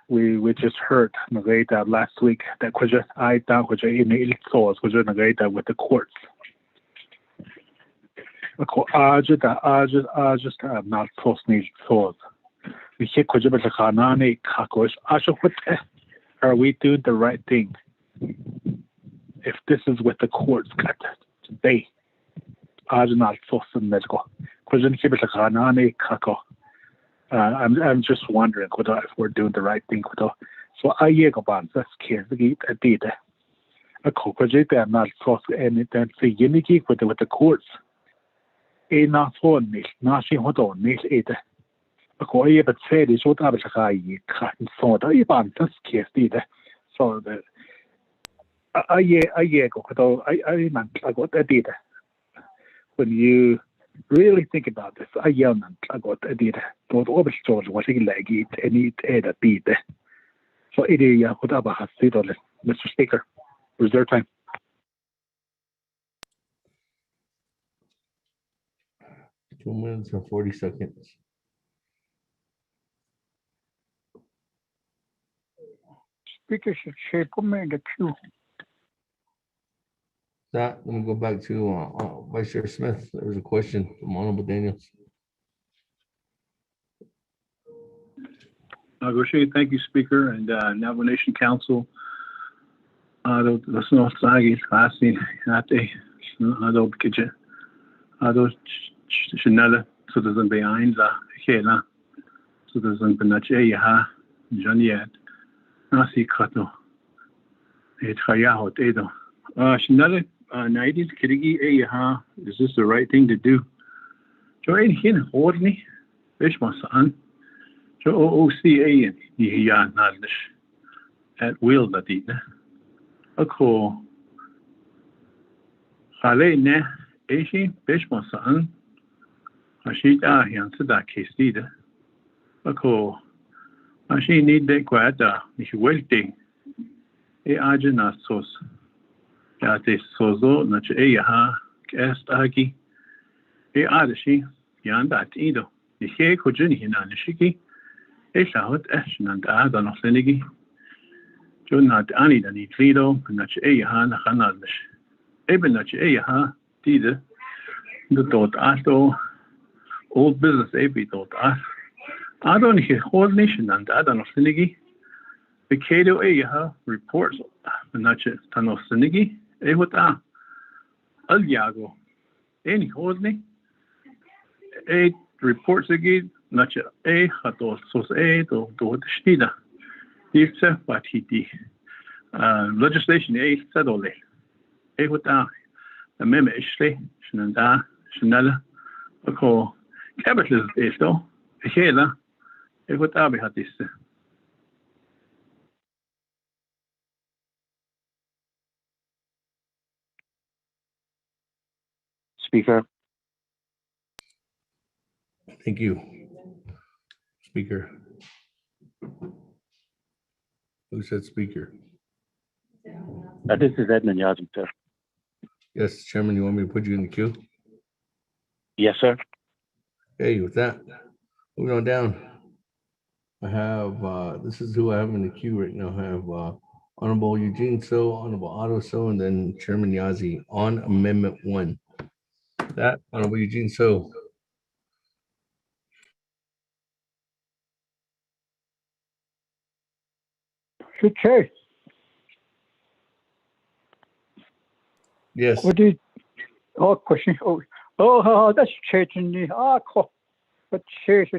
S13: We just heard last week that I down in the source with the courts. I just not close need source. We check are we doing the right thing? If this is what the courts got today, I'm not close to medical. I'm just wondering if we're doing the right thing. So I go on this case a did a project I'm not close and then see unique with the courts. A not phone me, not she hold on me either. A coy but said is what I was cut and saw the Iban this case did. So the I go I got a did. When you really think about this, I got a did. Don't always George was like it and it a did. So it is whatever has said on it. Mr. Speaker, reserve time.
S3: Two minutes and 40 seconds.
S10: Speaker should put me in the queue.
S3: That, let me go back to Vice Chair Smith. There was a question from Honorable Daniels.
S16: Thank you, Speaker, and Navajo Nation Council. The snow sagi classy at a kitchen. Chanel citizen behind the Hela citizen Benache Yaha Janiet Nasi Kato. It Hayahot Edo. Chanel 90s Kirigi Ayaha. Is this the right thing to do? Join hin Horney, Bishmasan. OCA and Yah Nadish at will that eat. A call Hale ne Ashi Bishmasan. Ashita answer that case either. A call Ashi need the quata, if you waiting. A agena sauce. Yate sozo, not Ayaha, cast agi. A adashi, Yanda Ido. The He Kojuni in Anishiki. Shahut and Adam of Senigi. Jonat Annie than Etrido, Nach Ayahan, Hanadish. Eben Nach Ayaha, Tide, the dot Asto, old business Abi dot As. I don't hear whole nation and Adam of Senigi. The Kato Ayaha reports Nach Tano Senigi, Ewata Al Yago. Any Hosni? 8 reports again. Not a hat or source aid or do the Stida. It's what he did. Legislation a said only. A what a meme ishley, Shananda, Shanella, a call capitalist is though. A hela, a what I had this.
S9: Speaker.
S3: Thank you. Speaker. Who said speaker?
S9: This is Edmund Yazim, sir.
S3: Yes, Chairman, you want me to put you in the queue?
S9: Yes, sir.
S3: Hey, with that, moving on down. I have, this is who I have in the queue right now. I have Honorable Eugene So, Honorable Otto So, and then Chairman Yazi on Amendment 1. That, Honorable Eugene So.
S10: Okay.
S3: Yes.
S10: What did? Oh, question. Oh, that's changing me. But change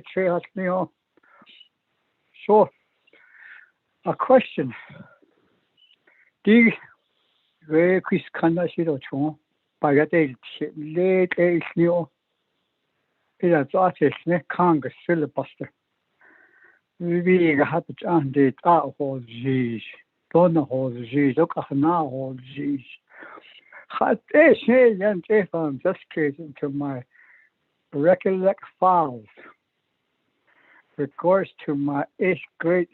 S10: me on. So, a question. The way Chris can I see the chong? By that day, late age new. It is artist, Congress filibuster. We have to undo out all these. Don't know all these. Look at now all these. Had this and if I'm just getting to my recollect files, regards to my 8th grade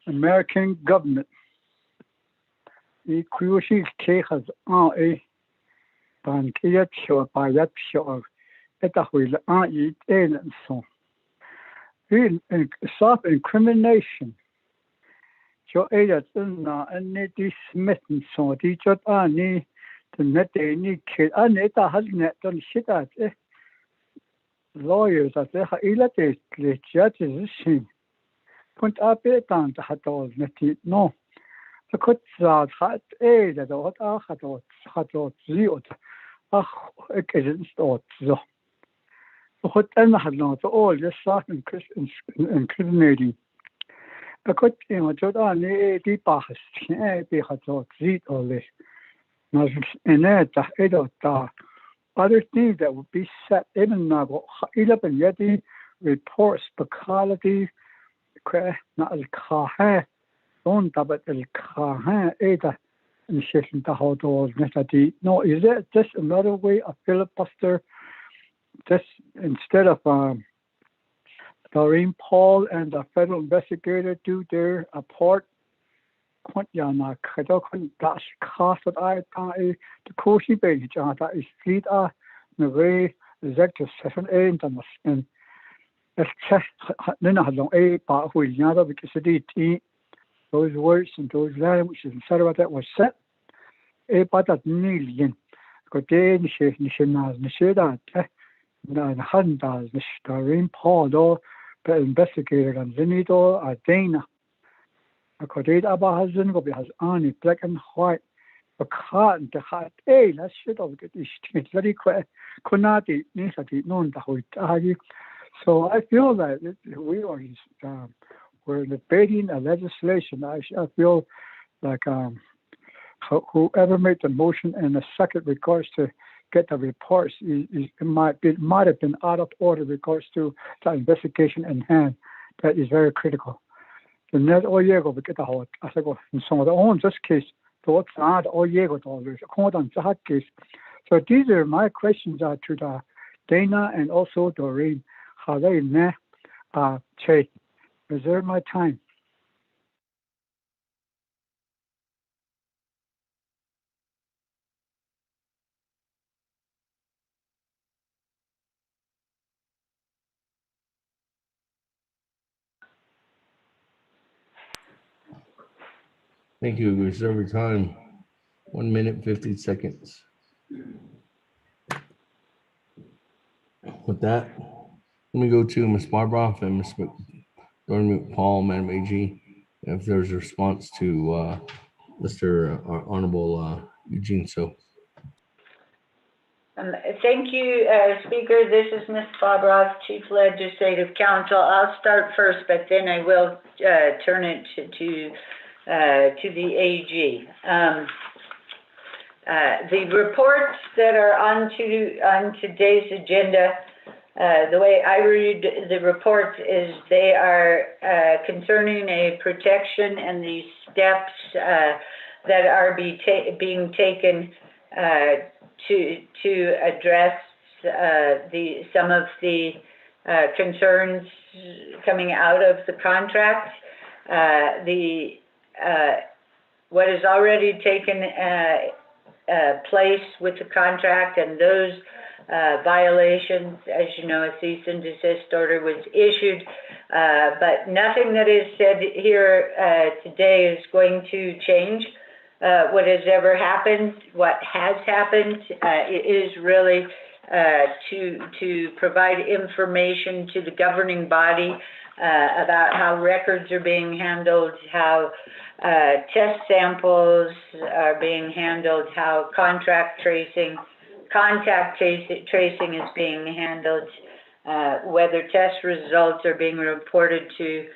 S10: American government. The crucial case has a bank pure by that pure. It will eat and so. Self incrimination. So it and it is smitten so the jot any the net any kid and it has net done shit at lawyers at the ilate judges point up it on the hat all net no. The could that had that what had zero against or so. What and had not all just self incriminating. I could jot on the bahas be had not read all this. And that other things that would be set even now 11 yeti reports quality not al kaha don't but al kaha either in shifting the whole doors no is it just another way of filibuster just instead of Doreen Paul and the federal investigator do their part. Quantjana Kadokan Dash Castle I the Koshi Bay Jata is fleet the way executive session and it's just Nina long a part who is not because it those words and those languages and that was set a part of million. Good day, Nishinas, Nishida, Handas, Doreen Paul, the investigator and Zenito are Dana. A codate about husband will be has only black and white. A cotton the heart, let's shit of this very quick. Konati, Nisati, known the whole. So I feel that we're debating a legislation. I feel like whoever made the motion and the second regards to get the reports, it might have been out of order regards to the investigation in hand. That is very critical. The net all year go get the whole. I said, in some of the own this case, thoughts not all year go dollars. According to that case. So these are my questions to the Dana and also Doreen. How they say reserve my time.
S3: Thank you. Reserve your time. 1 minute, 50 seconds. With that, let me go to Ms. Barbara and Ms. Paul, Madam AG, if there's a response to Mr. Honorable Eugene. So.
S12: Thank you, Speaker. This is Ms. Barbara, Chief Legislative Counsel. I'll start first, but then I will turn it to the AG. The reports that are on today's agenda, the way I read the reports is they are concerning a protection and the steps that are being taken to address some of the concerns coming out of the contract. What has already taken place with the contract and those violations, as you know, a cease and desist order was issued, but nothing that is said here today is going to change what has ever happened. What has happened is really to provide information to the governing body about how records are being handled, how test samples are being handled, how contact tracing is being handled, whether test results are being reported to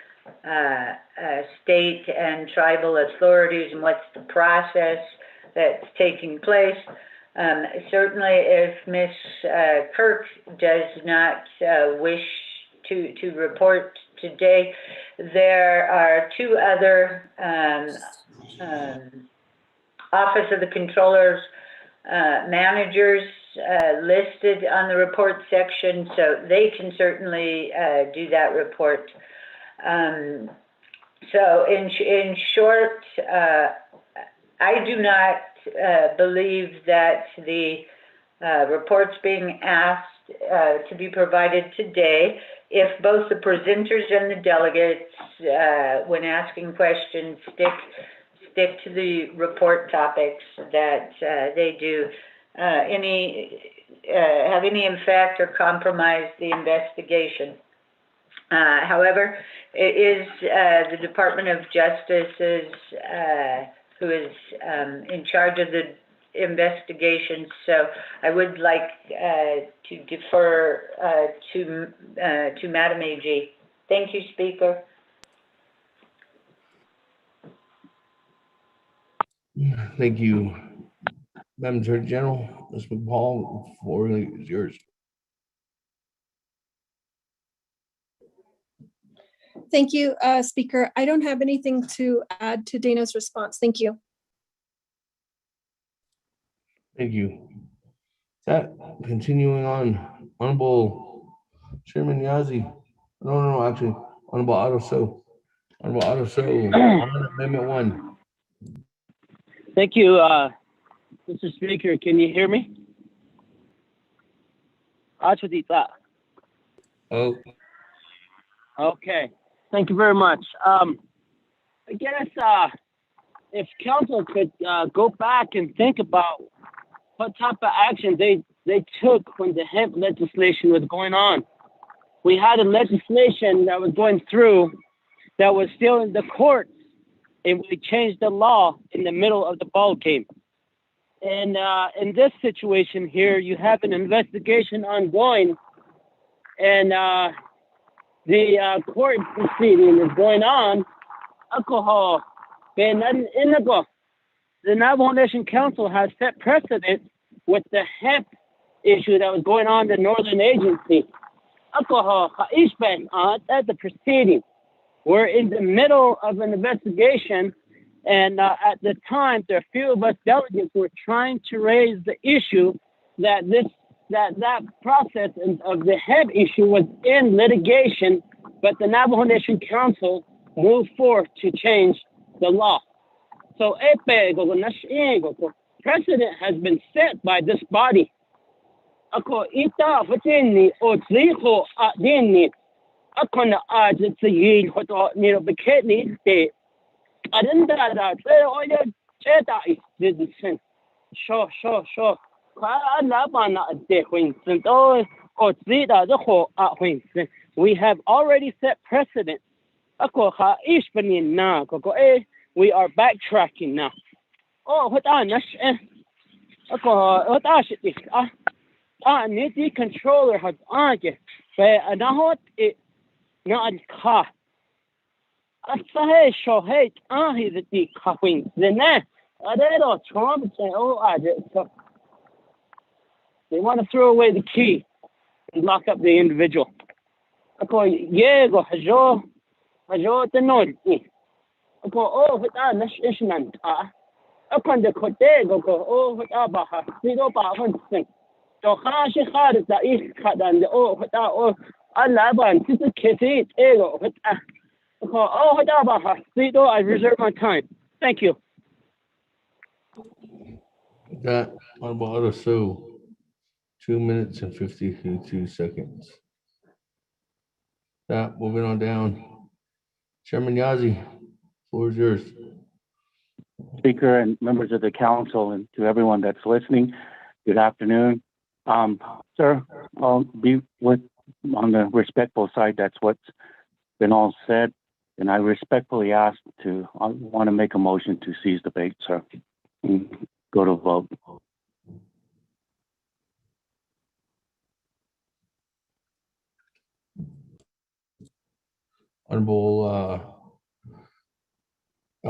S12: state and tribal authorities, and what's the process that's taking place. Certainly, if Ms. Kirk does not wish to report today, there are two other Office of the Controller's managers listed on the report section, so they can certainly do that report. So in short, I do not believe that the reports being asked to be provided today, if both the presenters and the delegates, when asking questions, stick to the report topics, that they do have any effect or compromise the investigation. However, it is the Department of Justice's who is in charge of the investigation, so I would like to defer to Madam AG. Thank you, Speaker.
S3: Thank you, Madam Attorney General. Ms. McPaul, the floor is yours.
S15: Thank you, Speaker. I don't have anything to add to Dana's response. Thank you.
S3: Thank you. That continuing on, Honorable Chairman Yazzie. No, actually, Honorable Otto on Amendment 1.
S17: Thank you, Mr. Speaker. Can you hear me?
S3: Oh.
S17: Okay. Thank you very much. I guess if council could go back and think about what type of action they took when the hemp legislation was going on. We had a legislation that was going through that was still in the courts, and we changed the law in the middle of the ball game. And in this situation here, you have an investigation ongoing, and the court proceeding is going on. Alcohol, the Navajo Nation Council has set precedent with the hemp issue that was going on in the Northern Agency. Alcohol, at the proceeding. We're in the middle of an investigation, and at the time, there are a few of us delegates were trying to raise the issue that that process of the hemp issue was in litigation, but the Navajo Nation Council moved forth to change the law. So precedent has been set by this body. Ako ita fatini o tsiho adini akona ajitsi hoto niro bekeni te adenda da oya cheta is sure we have already set precedent. We are backtracking now. Oh, what on? The controller has argued, but not it not car. I say, show hate, he's a deep coughing. The net, I don't Trump say, so they want to throw away the key and lock up the individual. I go, yeah, go, hajo, the noise. I go, what on, that's ishman. I can't go, what about her? We don't about one thing. So, she had it that is cut and I love and this is kitty, what about her? I reserve my time. Thank you.
S3: That Honorable Otto So, 2 minutes and 52 seconds. That moving on down. Chairman Yazzie, floor is yours.
S8: Speaker and members of the council, and to everyone that's listening, good afternoon. Sir, I'll be on the respectful side. That's what's been all said, and I respectfully I want to make a motion to cease debate, sir. And go to vote.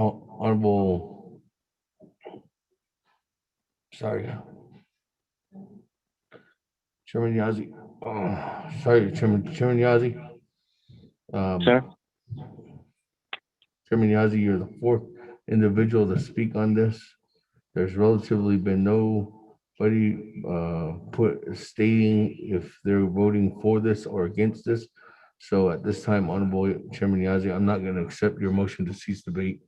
S3: Honorable, sorry, Chairman Yazzie. Sorry, Chairman Yazzie.
S8: Sir?
S3: Chairman Yazzie, you're the fourth individual to speak on this. There's relatively been nobody stating if they're voting for this or against this. So at this time, Honorable Chairman Yazzie, I'm not going to accept your motion to cease debate.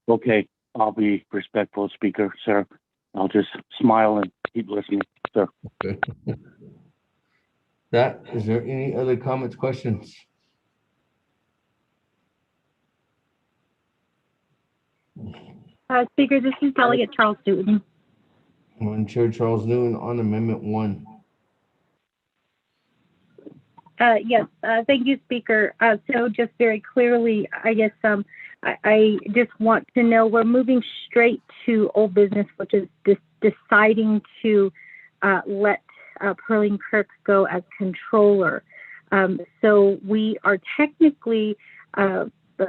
S8: Okay, I'll be respectful, Speaker, sir. I'll just smile and keep listening, sir.
S3: Okay. Is there any other comments, questions?
S6: Speaker, this is Delegate Charles Newton.
S3: Chair Charles Newton on Amendment 1.
S6: Yes, thank you, Speaker. So just very clearly, I guess I just want to know, we're moving straight to old business, which is deciding to let Pearline Kirk go as controller. So we are technically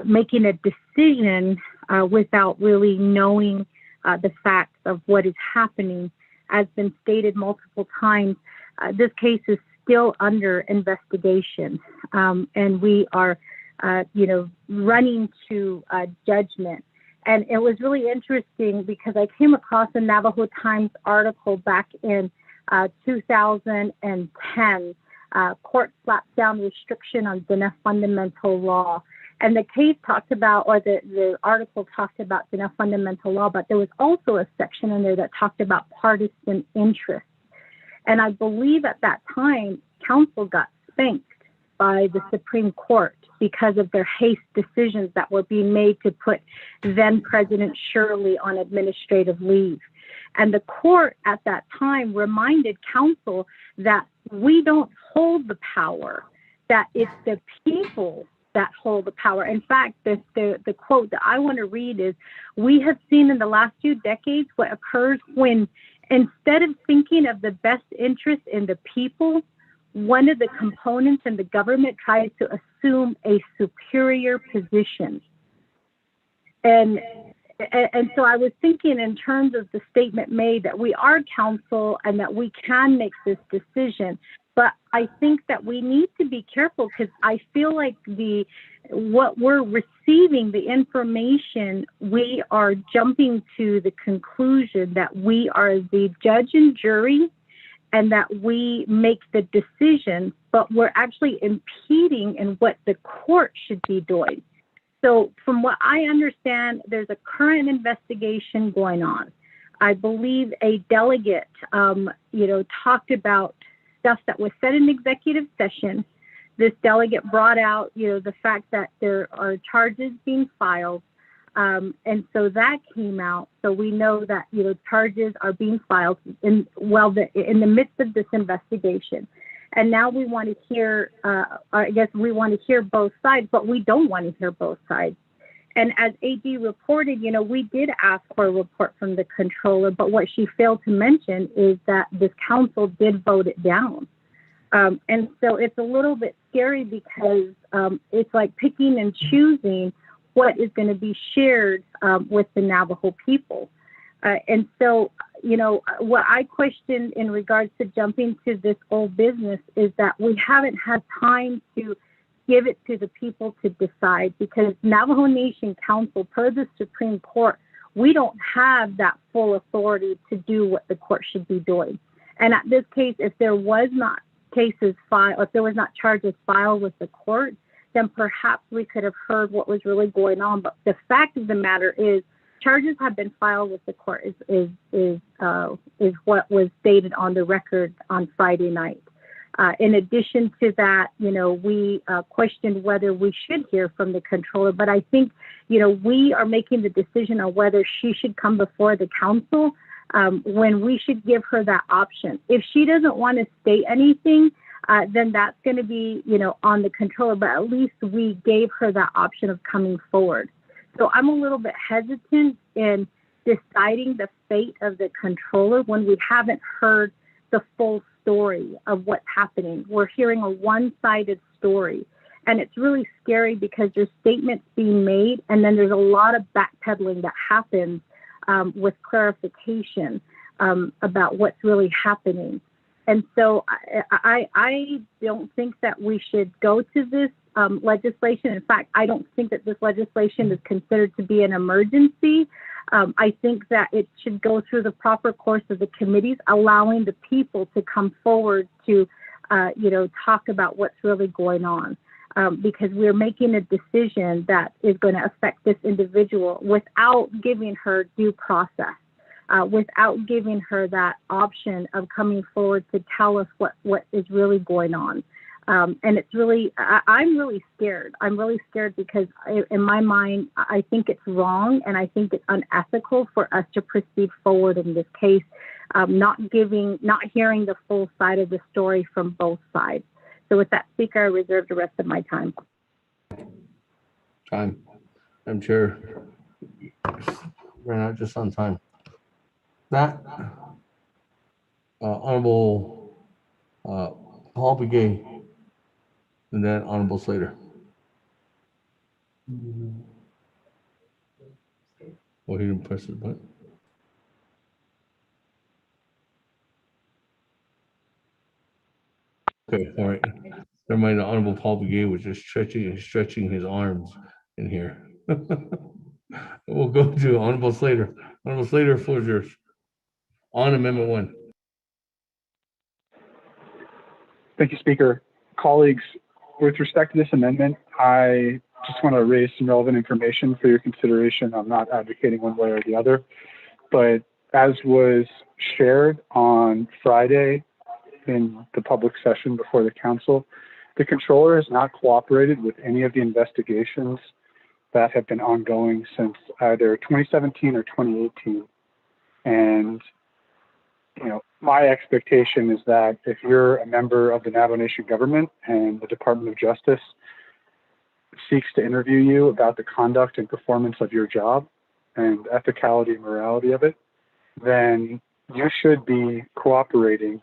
S6: making a decision without really knowing the facts of what is happening. As been stated multiple times, this case is still under investigation, and we are, running to judgment. And it was really interesting because I came across a Navajo Times article back in 2010. Court slapped down restriction on Dina fundamental law. And the case talked about, or the article talked about Dina fundamental law, but there was also a section in there that talked about partisan interest. And I believe at that time, counsel got spanked by the Supreme Court because of their haste decisions that were being made to put then President Shirley on administrative leave. And the court at that time reminded counsel that we don't hold the power, that it's the people that hold the power. In fact, the quote that I want to read is, we have seen in the last few decades what occurs when, instead of thinking of the best interest in the people, one of the components in the government tries to assume a superior position. And so I was thinking in terms of the statement made that we are counsel and that we can make this decision. But I think that we need to be careful, because I feel like what we're receiving, the information, we are jumping to the conclusion that we are the judge and jury and that we make the decision, but we're actually impeding in what the court should be doing. So from what I understand, there's a current investigation going on. I believe a delegate, talked about stuff that was said in executive session. This delegate brought out, the fact that there are charges being filed. And so that came out. So we know that, charges are being filed in the midst of this investigation. And now we want to hear, we want to hear both sides, but we don't want to hear both sides. And as AG reported, we did ask for a report from the controller, but what she failed to mention is that this council did vote it down. And so it's a little bit scary because it's like picking and choosing what is going to be shared with the Navajo people. And so, what I question in regards to jumping to this old business is that we haven't had time to give it to the people to decide, because Navajo Nation Council, per the Supreme Court, we don't have that full authority to do what the court should be doing. And at this case, if there was not cases filed, if there was not charges filed with the court, then perhaps we could have heard what was really going on. But the fact of the matter is, charges have been filed with the court is what was stated on the record on Friday night. In addition to that, we questioned whether we should hear from the controller, but I think, we are making the decision on whether she should come before the council when we should give her that option. If she doesn't want to state anything, then that's going to be, on the controller. But at least we gave her that option of coming forward. So I'm a little bit hesitant in deciding the fate of the controller when we haven't heard the full story of what's happening. We're hearing a one-sided story. And it's really scary because there's statements being made, and then there's a lot of backpedaling that happens with clarification about what's really happening. And so I don't think that we should go to this legislation. In fact, I don't think that this legislation is considered to be an emergency. I think that it should go through the proper course of the committees, allowing the people to come forward to, talk about what's really going on. Because we're making a decision that is going to affect this individual without giving her due process, without giving her that option of coming forward to tell us what is really going on. And it's really, I'm really scared. I'm really scared because in my mind, I think it's wrong and I think it's unethical for us to proceed forward in this case, not hearing the full side of the story from both sides. So with that, Speaker, I reserve the rest of my time.
S3: I'm sure ran out just on time. That Honorable Paul Begay, and then Honorable Slater. Oh, he didn't press the button. Okay, all right. Never mind, the Honorable Paul Begay was just stretching his arms in here. We'll go to Honorable Slater. Honorable Slater, floor is yours. On Amendment 1.
S13: Thank you, Speaker. Colleagues, with respect to this amendment, I just want to raise some relevant information for your consideration. I'm not advocating one way or the other, but as was shared on Friday in the public session before the council, the controller has not cooperated with any of the investigations that have been ongoing since either 2017 or 2018. And, my expectation is that if you're a member of the Navajo Nation government and the Department of Justice seeks to interview you about the conduct and performance of your job and ethicality and morality of it, then you should be cooperating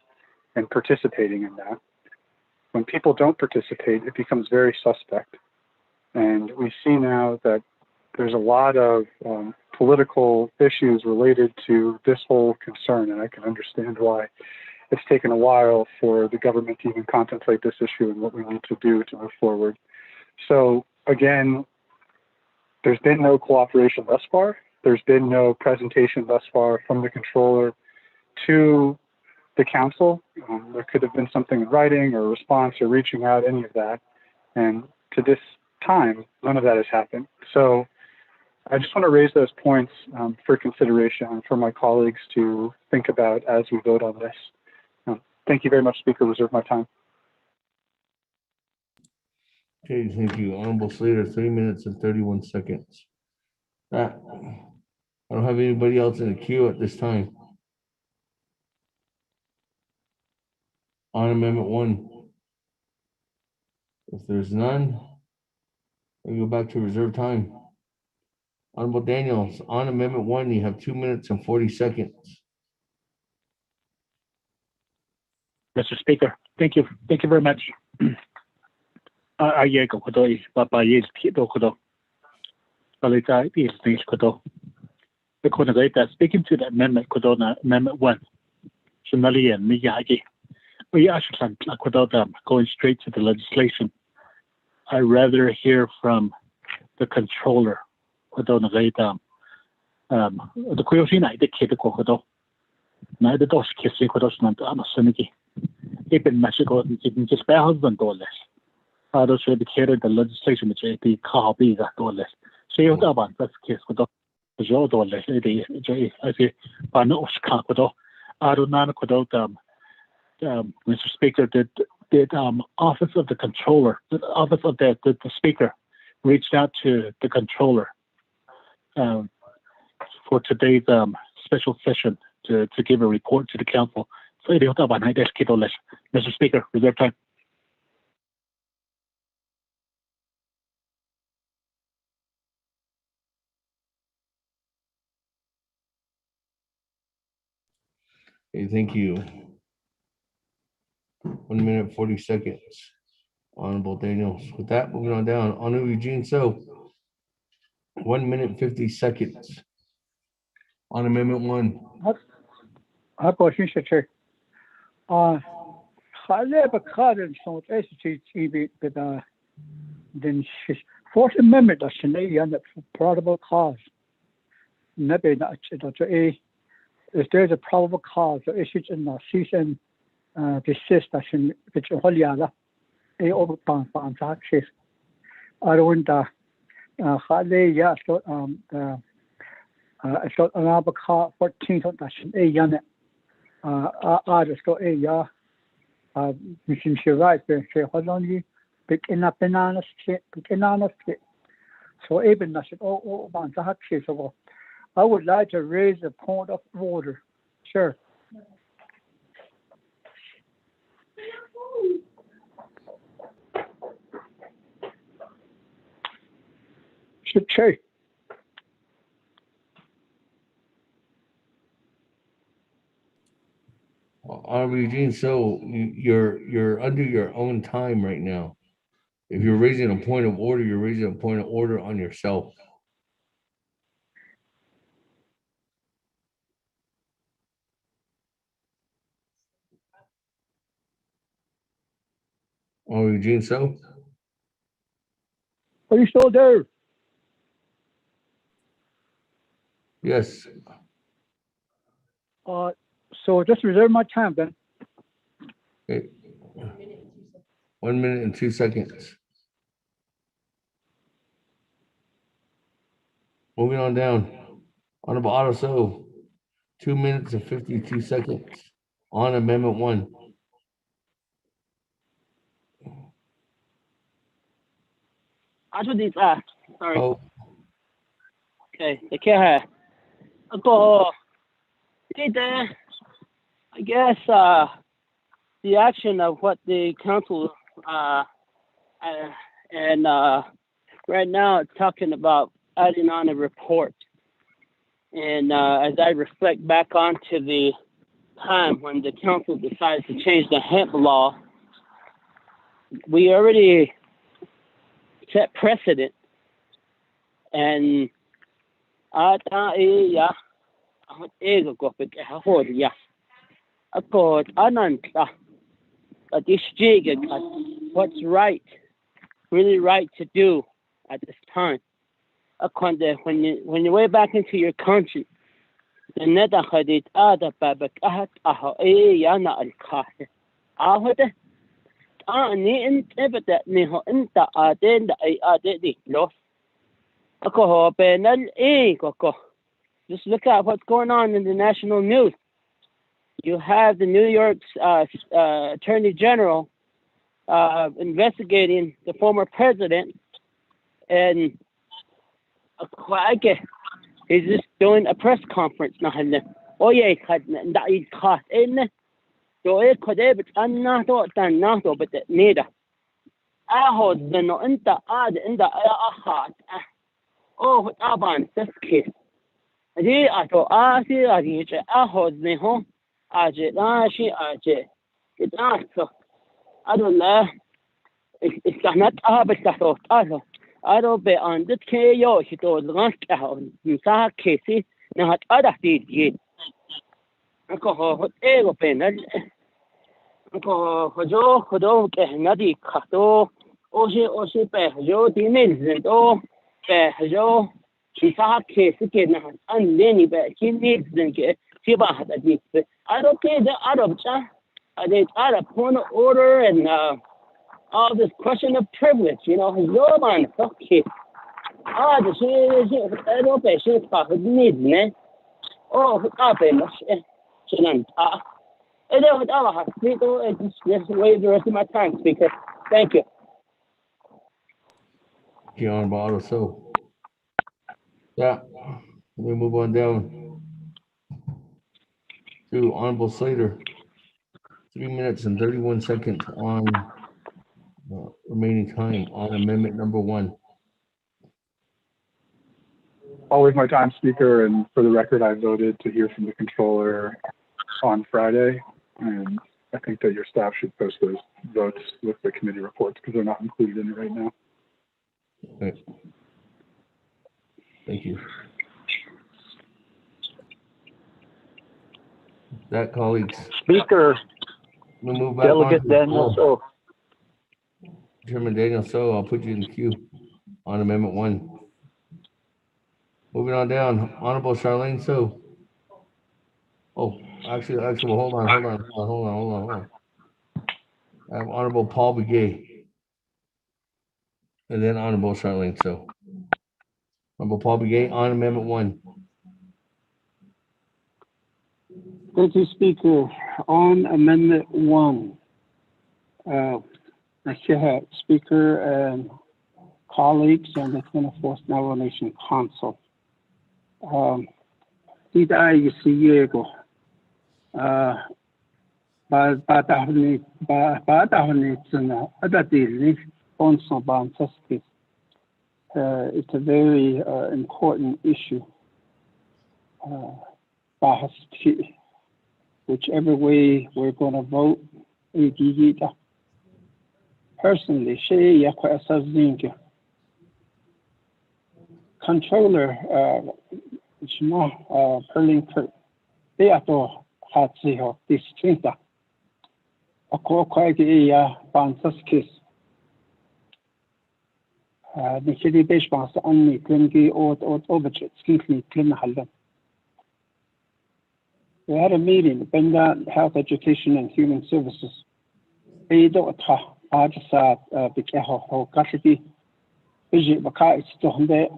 S13: and participating in that. When people don't participate, it becomes very suspect. And we see now that there's a lot of political issues related to this whole concern, and I can understand why it's taken a while for the government to even contemplate this issue and what we need to do to move forward. So again, there's been no cooperation thus far. There's been no presentation thus far from the controller to the council. There could have been something in writing or a response or reaching out, any of that. And to this time, none of that has happened. So I just want to raise those points for consideration and for my colleagues to think about as we vote on this. Thank you very much, Speaker. Reserve my time.
S3: Okay, thank you. Honorable Slater, 3 minutes and 31 seconds. I don't have anybody else in the queue at this time. On Amendment 1. If there's none, we go back to reserve time. Honorable Daniels, on Amendment 1, you have 2 minutes and 40 seconds.
S13: Mr. Speaker, thank you very much. Speaking to the amendment, Amendment 1, we actually going straight to the legislation. I rather hear from the controller. The Queen I did kid the Kokodo. Neither does kissing Kodosman to Amasuniki. Even Mexico, even just by husband or less. I don't should be carried the legislation which the car be that or less. So you have one, that's kiss with the Joe or less. I say, but no Skakodo. I don't know Mr. Speaker, did Office of the Controller, the Office of the Speaker reached out to the controller for today's special session to give a report to the council. So Mr. Speaker, reserve time.
S3: Okay, thank you. 1 minute, 40 seconds. Honorable Daniels. With that, moving on down. Honorable Eugene So. 1 minute, 50 seconds. On Amendment 1.
S10: Then Fourth Amendment that's an A and probable cause. Maybe not A. If there's a probable cause, the issues in the season desist that's in which Holiada A over Bansaxis. I don't Hale, yeah, so I thought another car 14 that's an A unit. I just got A, yeah. Mission she right there, say, hold on you. Picking up bananas, so even I said, oh, so I would like to raise a point of order. Sure. Sure.
S3: Eugene, so you're under your own time right now. If you're raising a point of order, you're raising a point of order on yourself. Eugene, so?
S10: Are you still there?
S3: Yes.
S10: So just reserve my time then.
S3: Okay. 1 minute and 2 seconds. Moving on down. Honorable Otto So, 2 minutes and 52 seconds on Amendment 1.
S17: Sorry.
S3: Oh.
S17: Okay, take care. I guess the action of what the council and right now it's talking about adding on a report. And as I reflect back onto the time when the council decided to change the hemp law, we already set precedent. And what's right, really right to do at this time. When you way back into your country, the neta hadit ada babak ahat aho yana al kahte. Ahote ni in ebata ni ho inta aden da ade di los. Ako penal koko. Just look at what's going on in the national news. You have the New York's Attorney General investigating the former president, and he's just doing a press conference. I don't be on the KO. He told the last out. You saw Casey. Now, other did yet. I go what ego pen. I go for Joe, Kodo, Nadi, Kato, Oshi, Joe, the Mills, oh, Joe. She saw Casey again, and then he needs them get Tiba at this. I don't care the other cha. I did out of point of order and all this question of privilege, his job on okay. I don't pay shit for need, man. Oh, I pay much. And I don't have people and just wait the rest of my time, Speaker. Thank you.
S3: Honorable Otto So. Yeah, we move on down to Honorable Slater. 3 minutes and 31 seconds on remaining time on Amendment number 1.
S13: Always my time, Speaker, and for the record, I voted to hear from the controller
S18: on Friday, and I think that your staff should post those votes with the committee reports because they're not included in it right now.
S3: Okay. Thank you. That, colleagues.
S9: Speaker,
S3: We'll move back
S9: Delegate
S3: on
S9: Daniel So.
S3: Chairman Daniel So, I'll put you in the queue on Amendment 1. Moving on down, Honorable Charlene So. Oh, actually, well, hold on. I have Honorable Paul Begay. And then Honorable Charlene So. Honorable Paul Begay on Amendment 1.
S10: Thank you, Speaker. On Amendment 1, Speaker and colleagues on the 24th Navajo Nation Council. Did I see you? It's a very important issue. Whichever way we're going to vote, personally, Controller Perlin Kurt, they are to have this trinta. A call quite a Bansas kiss. The city base boss only Klingy or overjet, Skinkly Klin Hallam. We had a meeting, Benda Health Education and Human Services. Edo Ata, Ajasa, Bikeho, Cassidy, Visit Baka, Stohunde,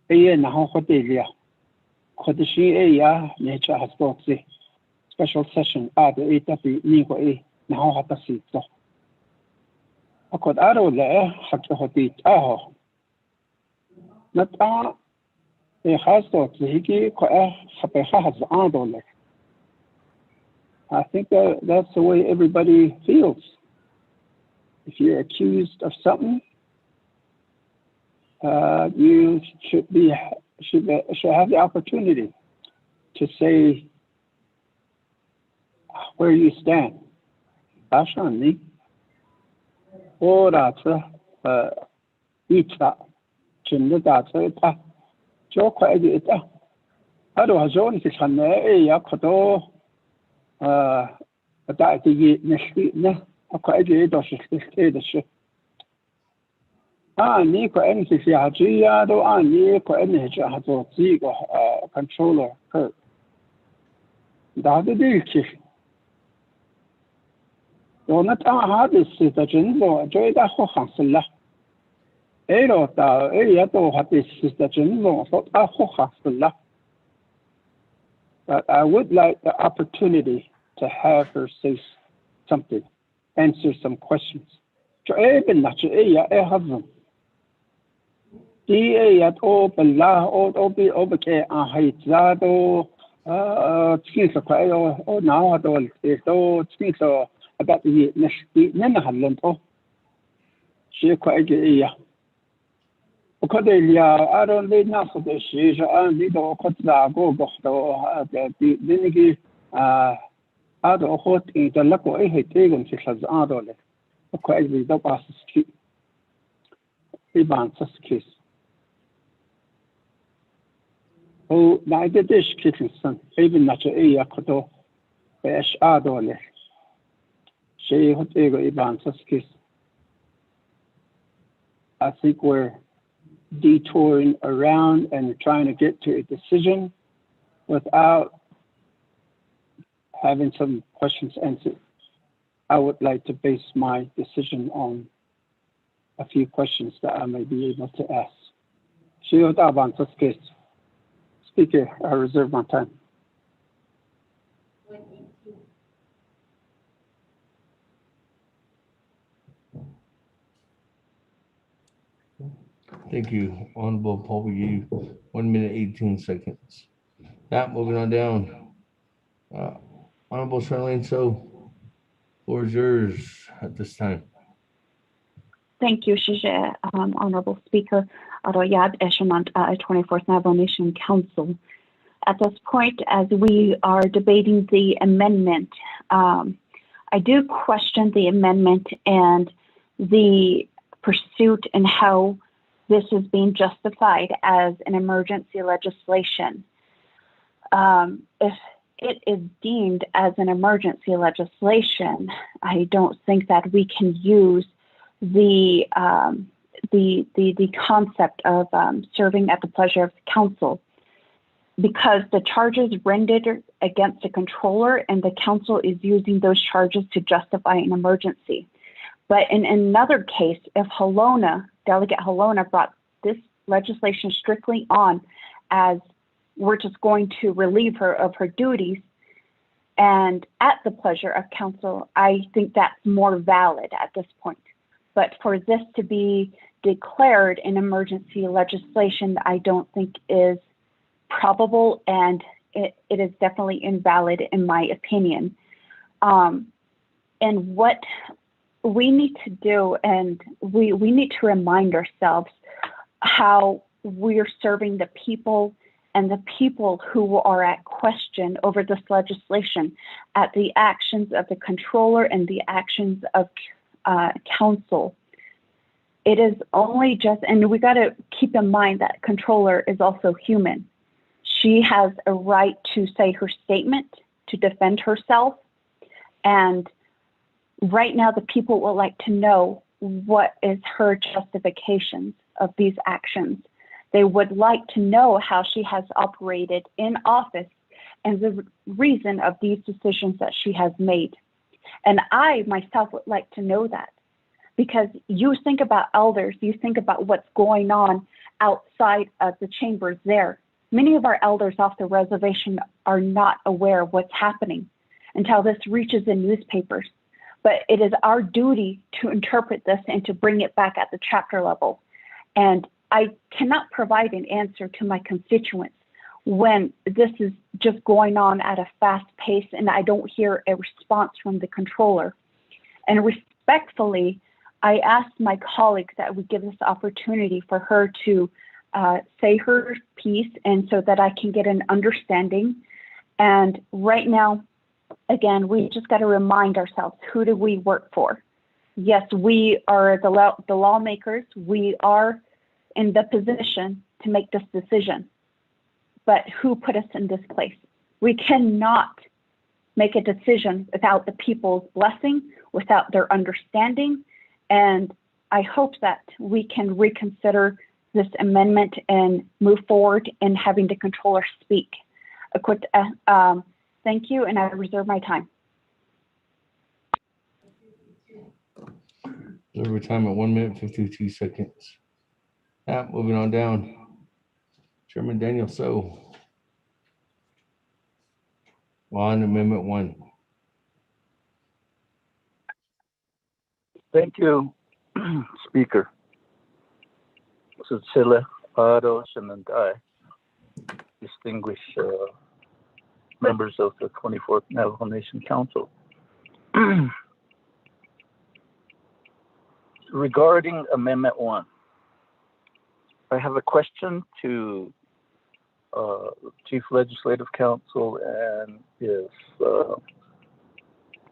S10: Aya Naho Hodelia. Kodashi Aya, Nature has brought the special session at the 8 Nigo A, Naho Hatasi. I could arrow there, Hakahoti Aho. Not a has got the Hiki, has Ardole. I think that's the way everybody feels. If you're accused of something, you should have the opportunity to say where you stand. Ashani, or that's Ita, Chinda, Joko Edita. Otherwise, only can Yakoto. That the next week, a quite a dosh the ship. Nico anything, Giado, Nico energy has a Zigo controller. That the deal, chief. Don't not hard is the general, joy that Hohansella. Erota, Eriato had this is the general, thought a Hohansella. But I would like the opportunity to have her say something, answer some questions. So even not a husband. At all Bella or Obeke Haitzado, skins of or now at all is all skins about the Nenahaland. Oh, she quite a I don't need enough of this. She's a little go the Dinigi out of hot in the Laco Tagon, she has Adole. Quite the Dobas street. Iban's kiss. Oh, neither dish kitten son, even not a Koto, Bash Adole. She hot ego Iban's kiss. I think we're detouring around and trying to get to a decision without having some questions answered. I would like to base my decision on a few questions that I may be able to ask. Speaker, I reserve my time.
S3: Thank you, Honorable Paul. We gave you 1 minute, 18 seconds. That, moving on down. Honorable Charlene So, floor is yours at this time.
S19: Thank you, Shije, Honorable Speaker. Aroyad Eshimant, 24th Navajo Nation Council. at this point, as we are debating the amendment, I do question the amendment and the pursuit and how this is being justified as an emergency legislation. If it is deemed as an emergency legislation, I don't think that we can use the concept of serving at the pleasure of the council, because the charges rendered against the controller and the council is using those charges to justify an emergency. But in another case, if Delegate Halona brought this legislation strictly on as we're just going to relieve her of her duties and at the pleasure of council, I think that's more valid at this point. But for this to be declared an emergency legislation, I don't think is probable, and it is definitely invalid in my opinion. And what we need to do, and we need to remind ourselves how we're serving the people and the people who are at question over this legislation at the actions of the controller and the actions of council. It is only just, and we got to keep in mind that controller is also human. She has a right to say her statement, to defend herself. And right now, the people would like to know what is her justifications of these actions. They would like to know how she has operated in office and the reason of these decisions that she has made. And I myself would like to know that, because you think about elders, you think about what's going on outside of the chambers there. Many of our elders off the reservation are not aware of what's happening until this reaches the newspapers. But it is our duty to interpret this and to bring it back at the chapter level. And I cannot provide an answer to my constituents when this is just going on at a fast pace and I don't hear a response from the controller. And respectfully, I asked my colleagues that we give this opportunity for her to say her piece, and so that I can get an understanding. And right now, again, we just got to remind ourselves, who do we work for? Yes, we are the lawmakers. We are in the position to make this decision. But who put us in this place? We cannot make a decision without the people's blessing, without their understanding. And I hope that we can reconsider this amendment and move forward in having the controller speak. A quick thank you, and I reserve my time.
S3: Reserve time at 1 minute, 52 seconds. Moving on down. Chairman Daniel So. On Amendment 1.
S9: Thank you, Speaker. Cecilia, Ados, and I, distinguished members of the 24th Navajo Nation Council. Regarding Amendment 1, I have a question to Chief Legislative Counsel and if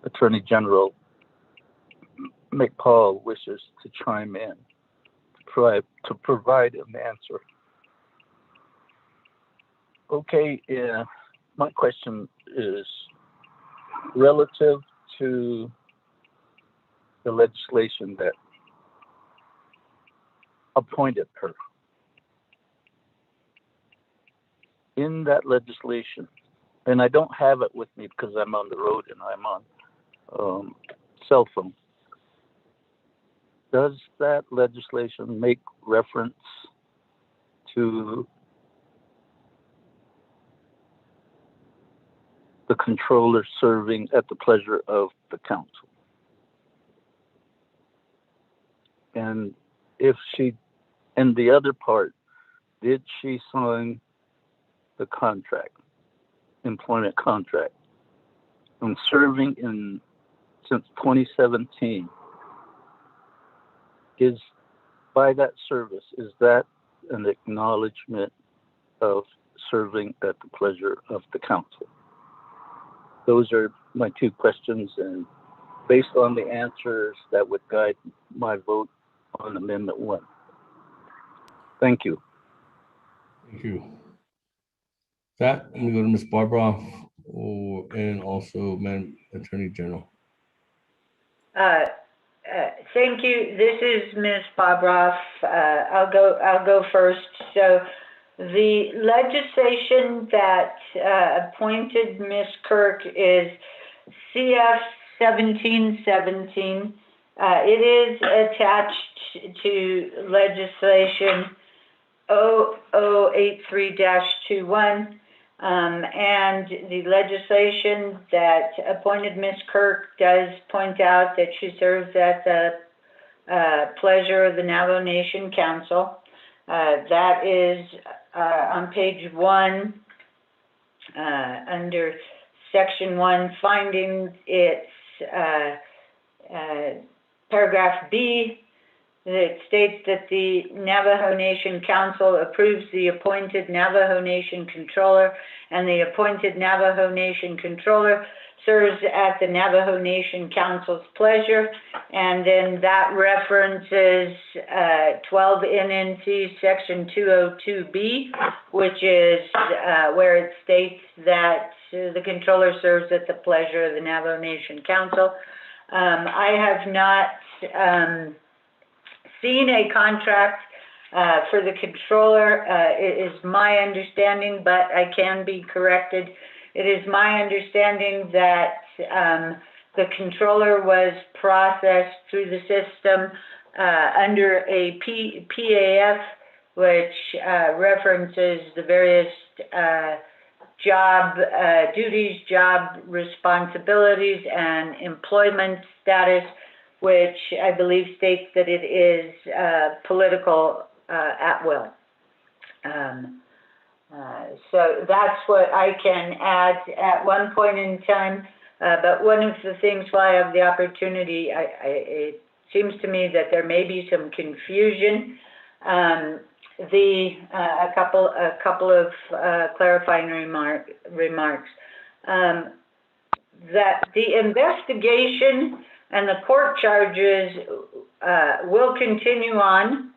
S9: Attorney General McPaul wishes to chime in to provide an answer. Okay, my question is relative to the legislation that appointed her. In that legislation, and I don't have it with me because I'm on the road and I'm on cell phone. Does that legislation make reference to the controller serving at the pleasure of the council? And if she, and the other part, did she sign the contract, employment contract? I'm serving since 2017. Is by that service, is that an acknowledgement of
S20: serving at the pleasure of the council? Those are my two questions, and based on the answers, that would guide my vote on Amendment 1. Thank you.
S3: Thank you. That, I'm gonna go to Ms. Barbara and also Madam Attorney General.
S12: Thank you. This is Ms. Bobroff. I'll go first. So the legislation that appointed Ms. Kirk is CF 1717. It is attached to legislation 0083-21. And the legislation that appointed Ms. Kirk does point out that she serves at the pleasure of the Navajo Nation Council. That is on page 1 under section 1 findings. It's paragraph B. It states that the Navajo Nation Council approves the appointed Navajo Nation Controller, and the appointed Navajo Nation Controller serves at the Navajo Nation Council's pleasure. And then that references 12 NNC section 202B, which is where it states that the Controller serves at the pleasure of the Navajo Nation Council. I have not seen a contract for the controller. It is my understanding, but I can be corrected. It is my understanding that the controller was processed through the system under a PAF, which references the various job duties, job responsibilities, and employment status, which I believe states that it is political at will. So that's what I can add at one point in time. But one of the things, while I have the opportunity, it seems to me that there may be some confusion. A couple of clarifying remarks. That the investigation and the court charges will continue on,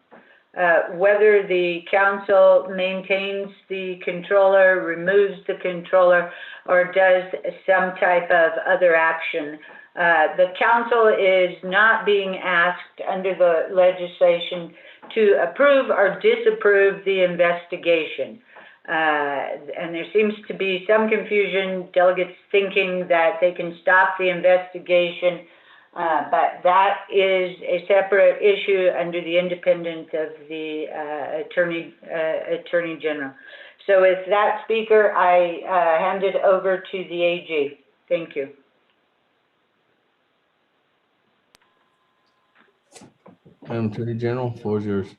S12: whether the council maintains the controller, removes the controller, or does some type of other action. The council is not being asked under the legislation to approve or disapprove the investigation. And there seems to be some confusion, delegates thinking that they can stop the investigation, but that is a separate issue under the independence of the Attorney General. So with that, Speaker, I hand it over to the AG. Thank you.
S3: Madam Attorney General, floor is yours.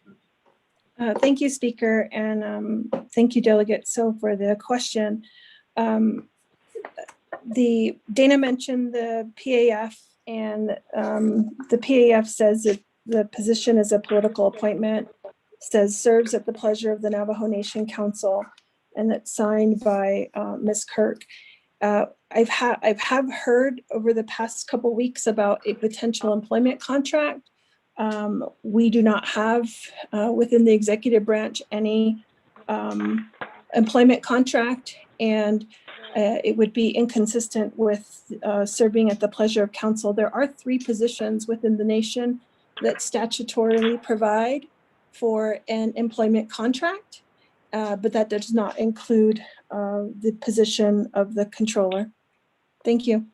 S15: Thank you, Speaker, and thank you, Delegate So, for the question. Dana mentioned the PAF, and the PAF says that the position is a political appointment, says serves at the pleasure of the Navajo Nation Council, and that's signed by Ms. Kirk. I've heard over the past couple of weeks about a potential employment contract. We do not have within the executive branch any employment contract, and it would be inconsistent with serving at the pleasure of council. There are 3 positions within the nation that statutorily provide for an employment contract, but that does not include the position of the controller. Thank you.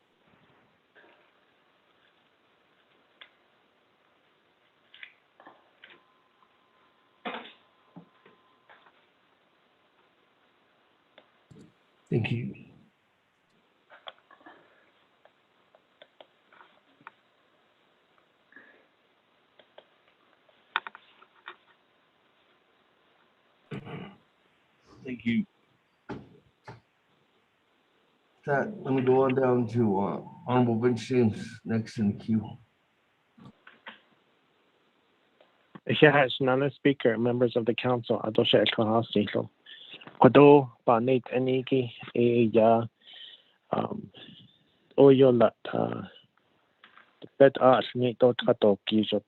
S3: Thank you. Thank you. That, let me go on down to Honorable Vince James next in the queue.
S21: Yes, Nana Speaker, members of the council, Kodo Banit Aniki ya Oyolat bet as ni to trato kiso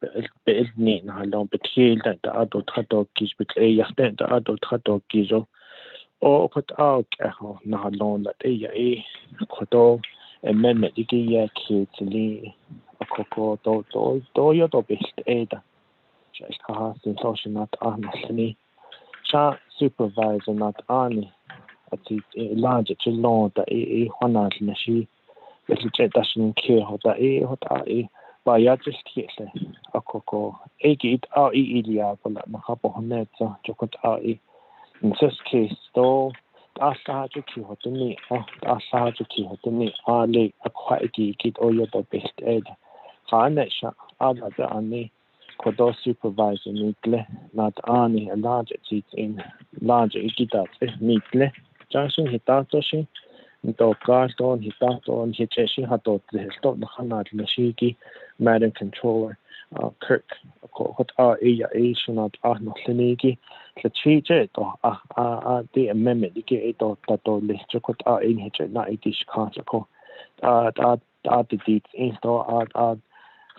S21: be ni na long betil that the adult trato kis bet ya the adult trato kiso o kot out na long that kodo amendment iki ya kitli akoko to yo to best ada just ha sin social not honestly cha supervisor not on at the large to long that hona na shi little doesn't care how that ba ya just kese akoko git out ilia but na hapo honet so jokot out in this case though asa ju ki hotni asa ju ki hotni ale akwa git oyo the best ed khana sha ada the ani kodo supervisor nitle not ani a large in large ikitat nitle jansun hitato shi to Gaston, Hitaton, Hicheshi, Hatot, the Histot, the Hanat, Nashiki, Madam Controller, Kirk, Hot Asian at Arno Siniki, the Chiche, the amendment, the Gato, Tato, Listricot, in Hitch, not Itish Consequo, the deeds install,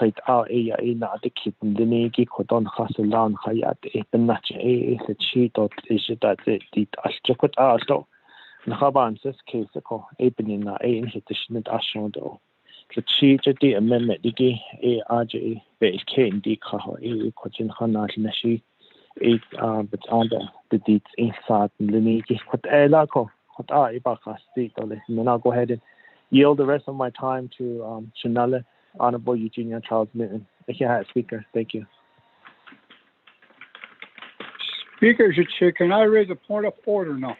S21: Kait not the kid, the Niki, Coton Hasalan, Hayat, Epenach, the cheat or is it that the Astricot Arto. Nahaban says case ko opening na in hitishnet ashondo the chi amendment digi aj be ken di ka ko chin khana nashi but on the deeds inside the niki but ela ko hot ba ka sti to let I'll go ahead and yield the rest of my time to Chanala Honorable Eugenia Charles Newton. Speaker, thank you.
S18: Speaker, can I raise a point of order now?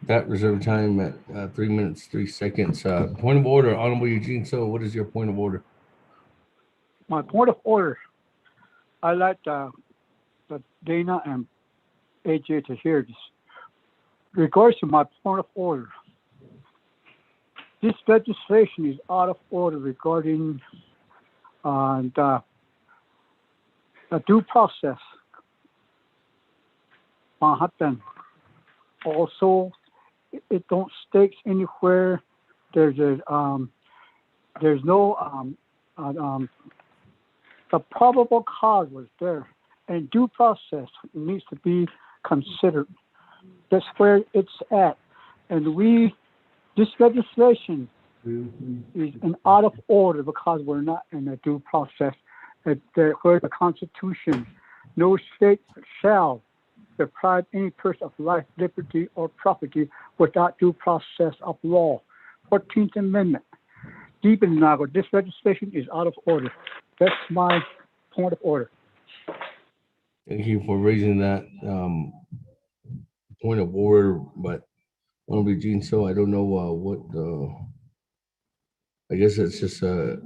S3: That reserved time at 3 minutes, 3 seconds. Point of order, Honorable Eugene. So what is your point of order?
S18: My point of order, I'd like Dana and AJ to hear this. Regards to my point of order, this legislation is out of order regarding the due process. Manhattan. Also, it don't state anywhere. There's no the probable cause was there, and due process needs to be considered. That's where it's at, and this legislation is an out of order because we're not in a due process. Where the Constitution, no state shall deprive any person of life, liberty, or property without due process of law. 14th Amendment. Deep in Nago, this legislation is out of order. That's my point of order.
S3: Thank you for raising that point of order, but Honorable Gene, so I don't know what I guess it's just a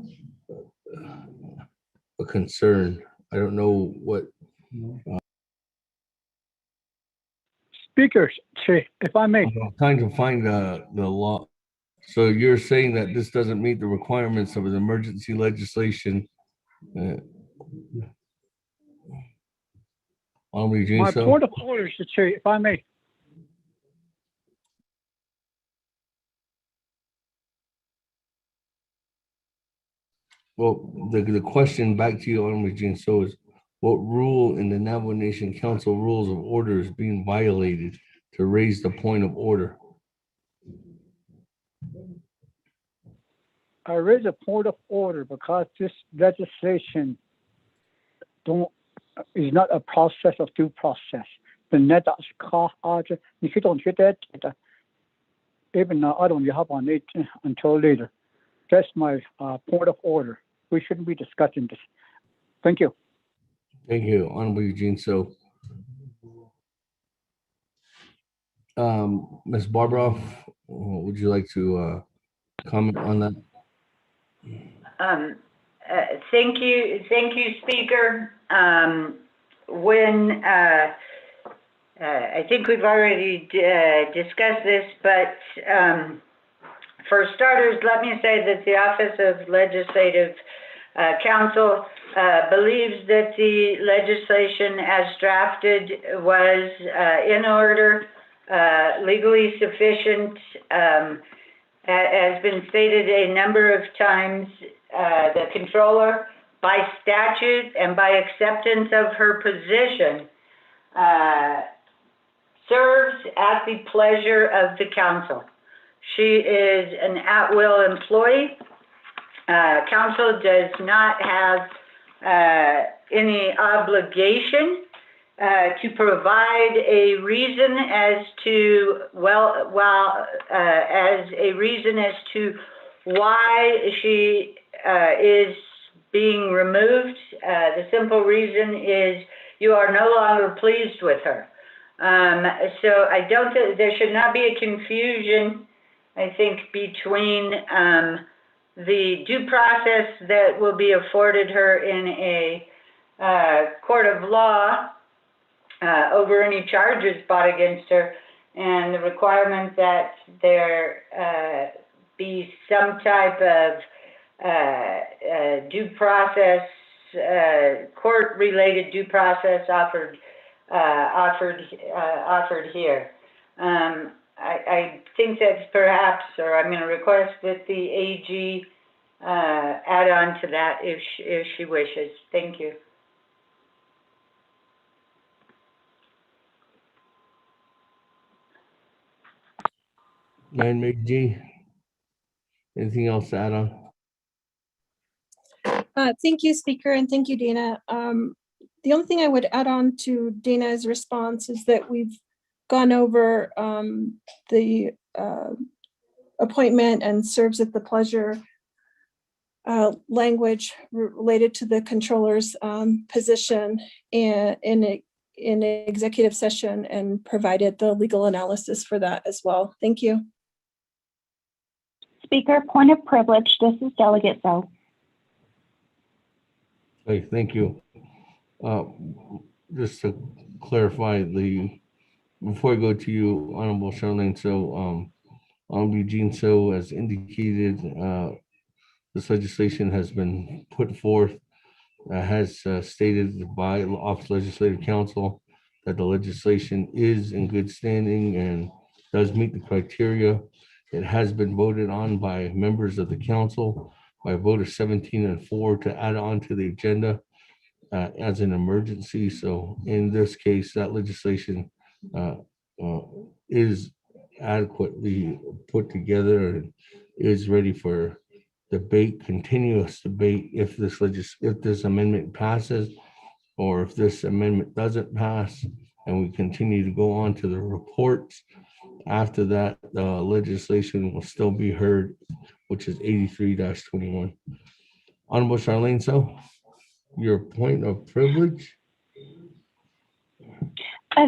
S3: concern. I don't know what.
S18: Speakers, if I may.
S3: I'm trying to find the law. So you're saying that this doesn't meet the requirements of an emergency legislation.
S18: My point of order, if I may.
S3: Well, the question back to you, Honorable Gene, so is what rule in the Navajo Nation Council Rules of Order is being violated to raise the point of order?
S18: I raise a point of order because this legislation is not a process of due process. The net if you don't get that, even now I don't have on it until later. That's my point of order. We shouldn't be discussing this. Thank you.
S3: Thank you, Honorable Eugene. So, Ms. Barbara, would you like to comment on that?
S12: Thank you, Speaker. I think we've already discussed this, but for starters, let me say that the Office of Legislative Council believes that the legislation as drafted was in order, legally sufficient. Has been stated a number of times, the controller, by statute and by acceptance of her position, serves at the pleasure of the council. She is an at-will employee. Council does not have any obligation to provide a reason as to why she is being removed. The simple reason is you are no longer pleased with her. So I don't think there should not be a confusion, I think, between the due process that will be afforded her in a court of law over any charges brought against her, and the requirement that there be some type of due process, court-related due process offered here. I think that's perhaps, or I'm going to request that the AG add on to that if she wishes. Thank you.
S3: Man, G, anything else to add on?
S15: Thank you, Speaker, and thank you, Dana. The only thing I would add on to Dana's response is that we've gone over the appointment and serves at the pleasure language related to the controller's position in an executive session, and provided the legal analysis for that as well. Thank you.
S19: Speaker, point of privilege. This is Delegate Zoe.
S3: Okay, thank you. Just to clarify, before I go to you, Honorable Charlene, so Honorable Eugene So, as indicated, this legislation has been put forth, has stated by Office Legislative Council that the legislation is in good standing and does meet the criteria. It has been voted on by members of the council by a vote of 17-4 to add on to the agenda as an emergency. So in this case, that legislation is adequately put together and is ready for debate, continuous debate, if this amendment passes, or if this amendment doesn't pass, and we continue to go on to the reports. After that, the legislation will still be heard, which is 83-21. Honorable Charlene, so your point of privilege.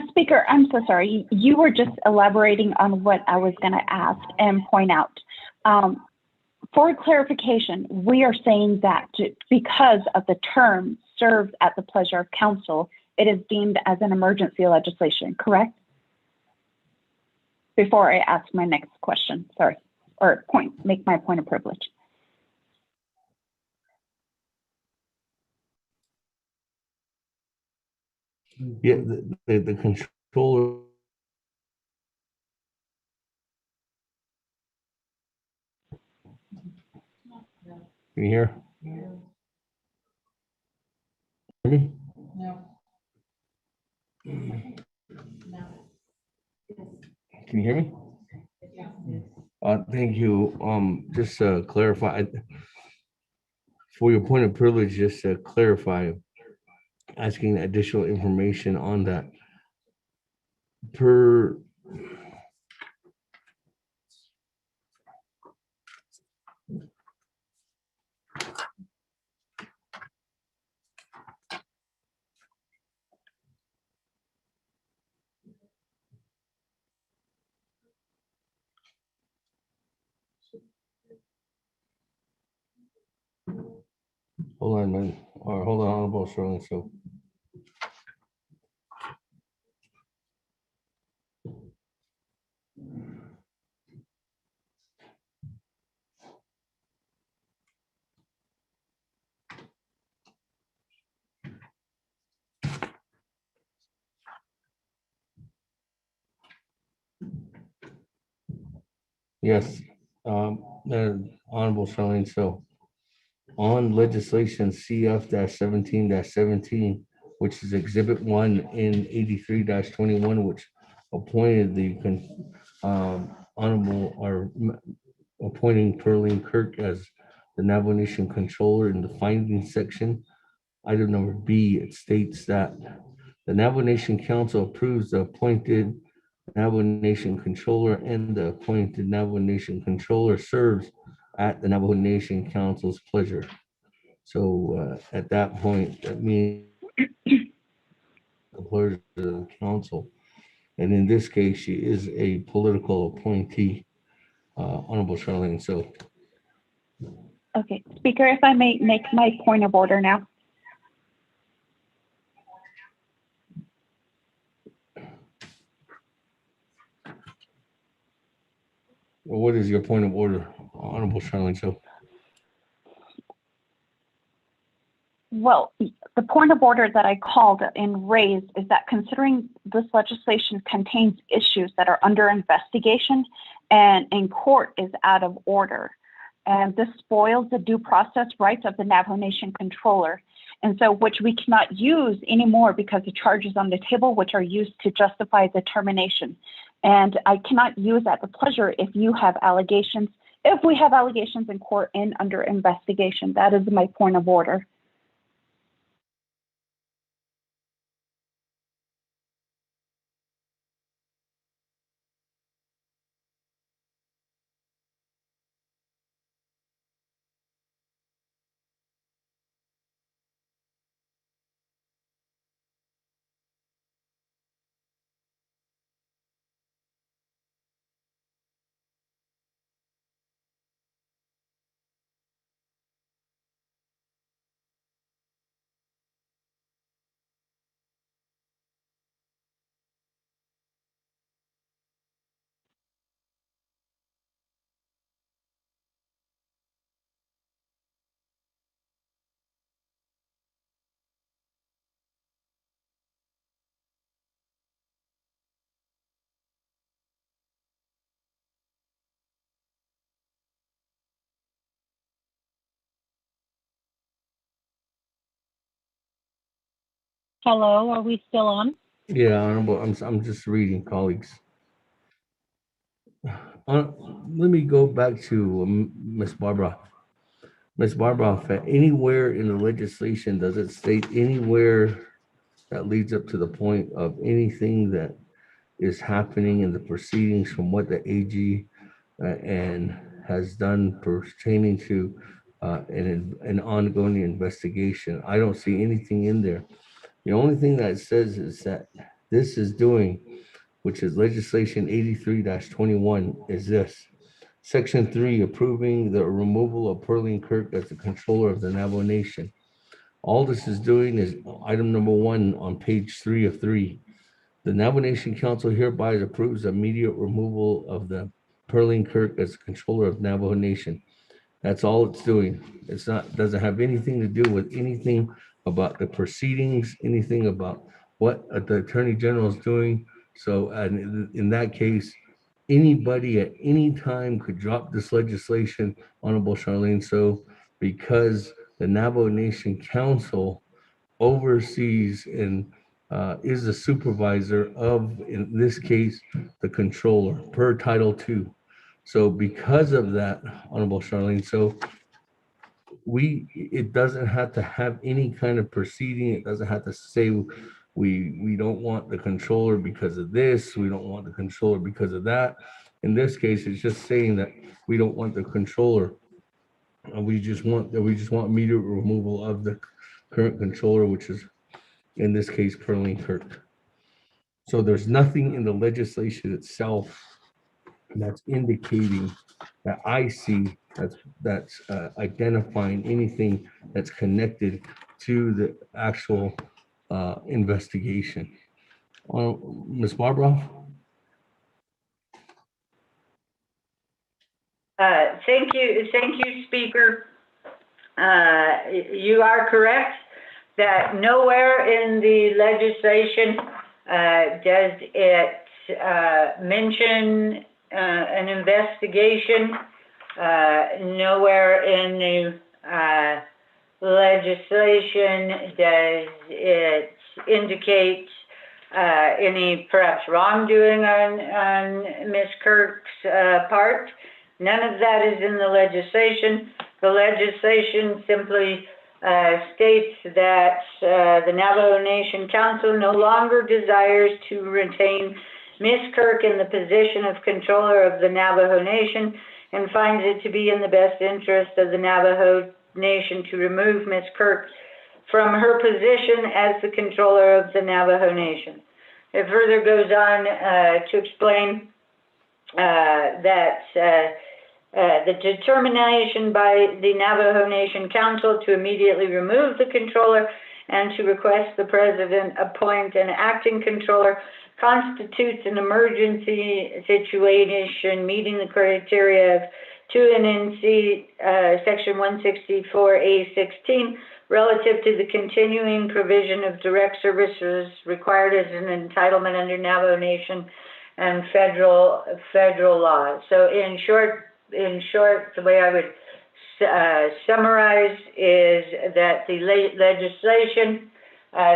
S19: Speaker, I'm so sorry. You were just elaborating on what I was going to ask and point out. For clarification, we are saying that because of the term served at the pleasure of council, it is deemed as an emergency legislation, correct? Before I ask my next question, sorry, or make my point of privilege.
S3: Yeah, the controller. Can you hear? Me? No. Can you hear me? Thank you. Just to clarify, for your point of privilege, just to clarify, asking additional information on that. Per hold on, man. Or hold on, Honorable Sterling. So Yes, Honorable Charlene, so on legislation CF-17-17, which is Exhibit 1 in 83-21, which appointed the Honorable or appointing Pearline Kirk as the Navajo Nation Controller in the findings section. Item number B, it states that the Navajo Nation Council approves the appointed Navajo Nation Controller, and the appointed Navajo Nation Controller serves at the Navajo Nation Council's pleasure. So at that point, that means the pleasure of the council. And in this case, she is a political appointee, Honorable Charlene. So
S19: Okay, Speaker, if I may make my point of order now.
S3: what is your point of order, Honorable Charlene? So
S19: Well, the point of order that I called and raised is that considering this legislation contains issues that are under investigation and in court is out of order, and this spoils the due process rights of the Navajo Nation Controller, and so which we cannot use anymore because the charges on the table which are used to justify the termination. And I cannot use at the pleasure if you have allegations, if we have allegations in court and under investigation. That is my point of order.
S6: Hello, are we still on?
S3: yeah, Honorable, I'm just reading, colleagues. Let me go back to Miss Barbara. Miss Barbara, anywhere in the legislation does it state anywhere that leads up to the point of anything that is happening in the proceedings from what the AG and has done pertaining to an ongoing investigation? I don't see anything in there. The only thing that it says is that this is doing, which is legislation 83-21, is this. Section 3, approving the removal of Pearline Kirk as the controller of the Navajo Nation. All this is doing is item number 1 on page 3 of 3. The Navajo Nation Council hereby approves the immediate removal of the Pearline Kirk as the controller of Navajo Nation. That's all it's doing. It's not, doesn't have anything to do with anything about the proceedings, anything about what the Attorney General is doing. So in that case, anybody at any time could drop this legislation, Honorable Charlene. So because the Navajo Nation Council oversees and is the supervisor of, in this case, the controller per Title II. So because of that, Honorable Charlene, so it doesn't have to have any kind of proceeding. It doesn't have to say we don't want the controller because of this. We don't want the controller because of that. In this case, it's just saying that we don't want the controller. We just want immediate removal of the current controller, which is in this case Pearline Kirk. So there's nothing in the legislation itself that's indicating that I see that's identifying anything that's connected to the actual investigation. Ms. Barbara?
S12: Thank you, Speaker. You are correct that nowhere in the legislation does it mention an investigation. Nowhere in the legislation does it indicate any perhaps wrongdoing on Ms. Kirk's part. None of that is in the legislation. The legislation simply states that the Navajo Nation Council no longer desires to retain Ms. Kirk in the position of controller of the Navajo Nation and finds it to be in the best interest of the Navajo Nation to remove Ms. Kirk from her position as the controller of the Navajo Nation. It further goes on to explain that the determination by the Navajo Nation Council to immediately remove the controller and to request the president appoint an acting controller constitutes an emergency situation meeting the criteria of 2 NNC section 164A16 relative to the continuing provision of direct services required as an entitlement under Navajo Nation and federal laws. So in short, the way I would summarize is that the legislation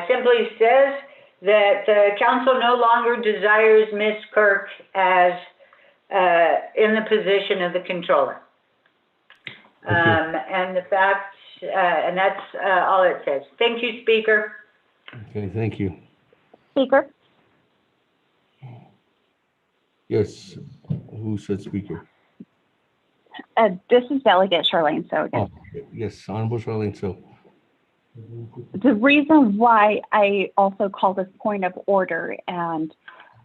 S12: simply says that the council no longer desires Ms. Kirk as in the position of the controller. And the fact, and that's all it says. Thank you, Speaker.
S3: Okay, thank you.
S19: Speaker?
S3: Yes, who said speaker?
S19: This is Delegate Charlene So again.
S3: Oh, yes, Honorable Charlene So.
S19: The reason why I also call this point of order and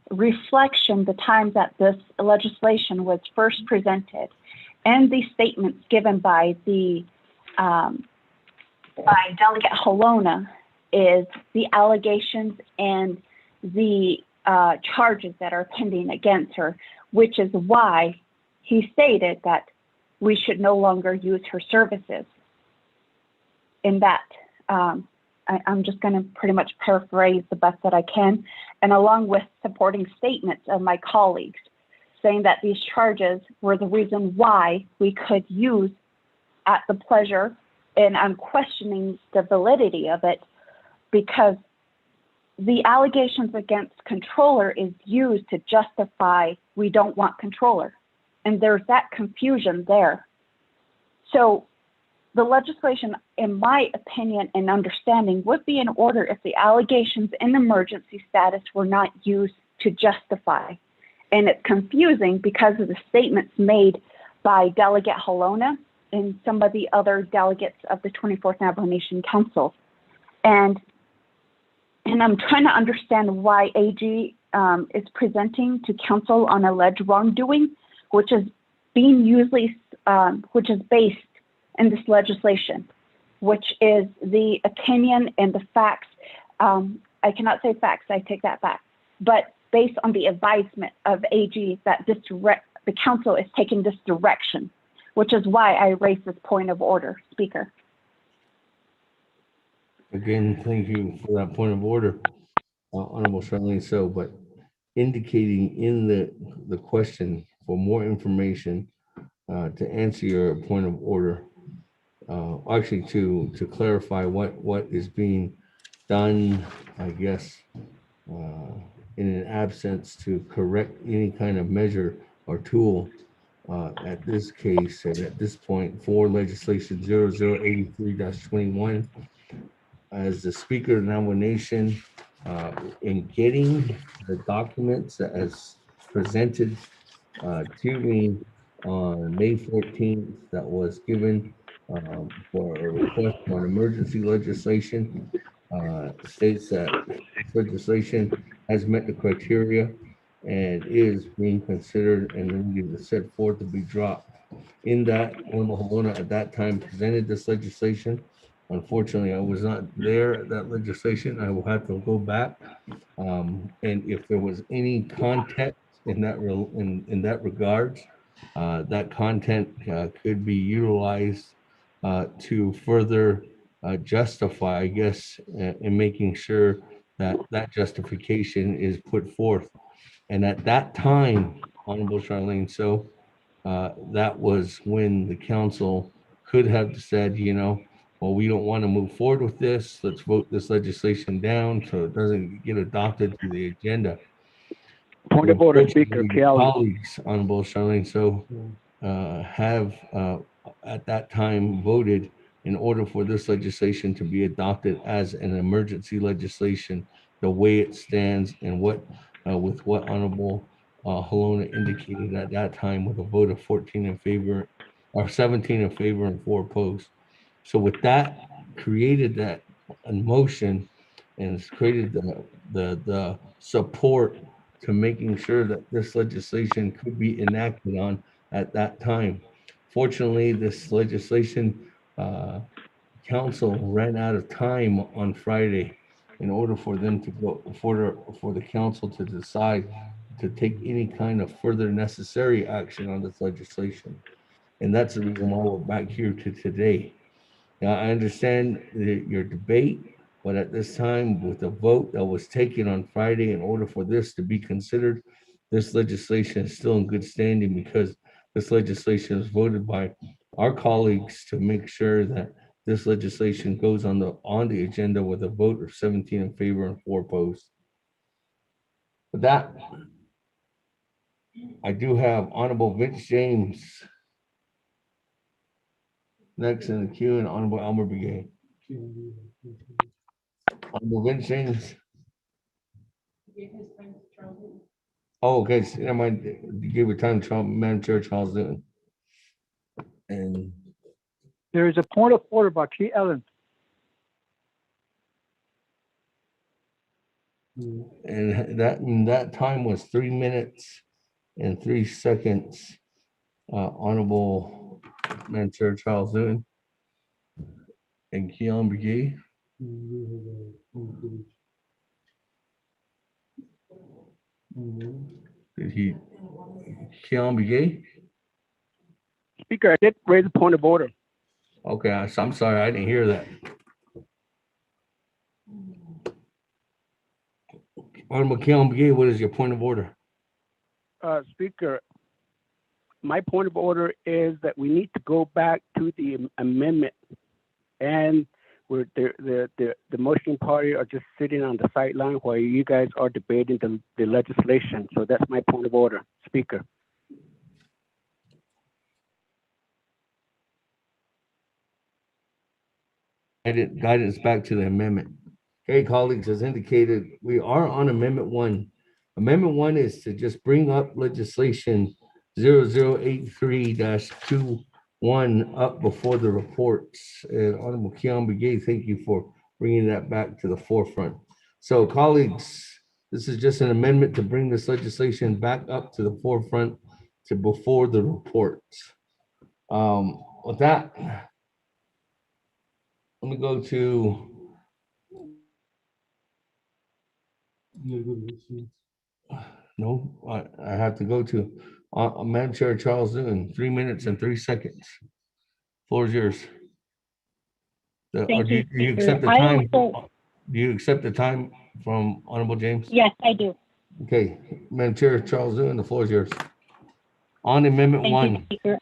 S19: reflection the time that this legislation was first presented and the statements given by the by Delegate Holona is the allegations and the charges that are pending against her, which is why he stated that we should no longer use her services. In that, I'm just going to pretty much paraphrase the best that I can, and along with supporting statements of my colleagues saying that these charges were the reason why we could use at the pleasure, and I'm questioning the validity of it because the allegations against controller is used to justify we don't want controller. And there's that confusion there. So the legislation, in my opinion and understanding, would be in order if the allegations in emergency status were not used to justify. And it's confusing because of the statements made by Delegate Holona and some of the other delegates of the 24th Navajo Nation Council. And I'm trying to understand why AG is presenting to council on alleged wrongdoing, which is being usually, which is based in this legislation, which is the opinion and the facts. I cannot say facts, I take that back, but based on the advisement of AG that this the council is taking this direction, which is why I raised this point of order, Speaker.
S3: Again, thank you for that point of order, Honorable Charlene So, but indicating in the question for more information to answer your point of order, actually to clarify what is being done, I guess, in an absence to correct any kind of measure or tool at this case and at this point for legislation 0083-21. As the Speaker of the Navajo Nation, in getting the documents as presented to me on May 14th that was given for a request for an emergency legislation, states that legislation has met the criteria and is being considered and then set forth to be dropped. In that, Honorable Holona at that time presented this legislation. Unfortunately, I was not there at that legislation. I will have to go back. And if there was any context in that regard, that content could be utilized to further justify, I guess, in making sure that that justification is put forth. And at that time, Honorable Charlene. So that was when the council could have said, well, we don't want to move forward with this. Let's vote this legislation down so it doesn't get adopted to the agenda.
S10: Point of order, Speaker Kelly.
S3: Colleagues, Honorable Charlene, so have at that time voted in order for this legislation to be adopted as an emergency legislation, the way it stands and what with what Honorable Halona indicated at that time with a vote of 14 in favor or 17 in favor and 4 opposed. So with that, created that motion and it's created the support to making sure that this legislation could be enacted on at that time. Fortunately, this legislation council ran out of time on Friday in order for them to go for the council to decide to take any kind of further necessary action on this legislation. And that's the reason why we're back here to today. Now, I understand your debate, but at this time, with the vote that was taken on Friday, in order for this to be considered, this legislation is still in good standing because this legislation is voted by our colleagues to make sure that this legislation goes on the agenda with a vote of 17 in favor and 4 opposed. With that, I do have Honorable Vince James next in the queue and Honorable Elmer Begay. Honorable Vince James. Oh, okay. So never mind. You gave your time to Madam Chair Charles Newton. And
S18: There is a point of order by Key Ellen.
S3: And that time was 3 minutes and 3 seconds. Honorable Madam Chair Charles Newton and Keon McGee. Did he? Keon McGee?
S10: Speaker, I did raise a point of order.
S3: Okay, I'm sorry, I didn't hear that. Honorable Keon McGee, what is your point of order?
S10: Speaker, my point of order is that we need to go back to the amendment, and where the motion party are just sitting on the sideline while you guys are debating the legislation. So that's my point of order, Speaker.
S3: Guidance back to the amendment. Okay, colleagues, as indicated, we are on Amendment 1. Amendment 1 is to just bring up legislation 0083-21 up before the reports. Honorable Keon Begay, thank you for bringing that back to the forefront. So, colleagues, this is just an amendment to bring this legislation back up to the forefront to before the reports. With that, let me go to no, I have to go to Madam Chair Charles Newton, 3 minutes and 3 seconds. Floor is yours. Do you accept the time? Do you accept the time from Honorable James?
S6: Yes, I do.
S3: Okay, Madam Chair Charles Newton, the floor is yours. On Amendment 1.
S6: Speaker.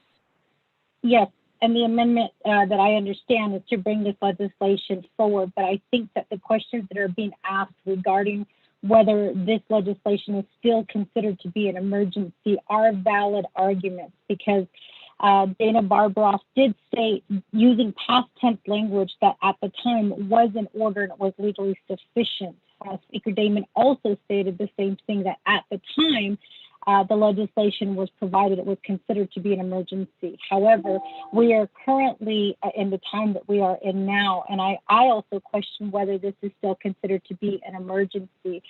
S6: Yes, and the amendment that I understand is to bring this legislation forward, but I think that the questions that are being asked regarding whether this legislation is still considered to be an emergency are valid arguments, because Dana Barbaroff did say, using past tense language, that at the time was an order and it was legally sufficient. Speaker Damon also stated the same thing, that at the time the legislation was provided, it was considered to be an emergency. However, we are currently in the time that we are in now, and I also question whether this is still considered to be an emergency.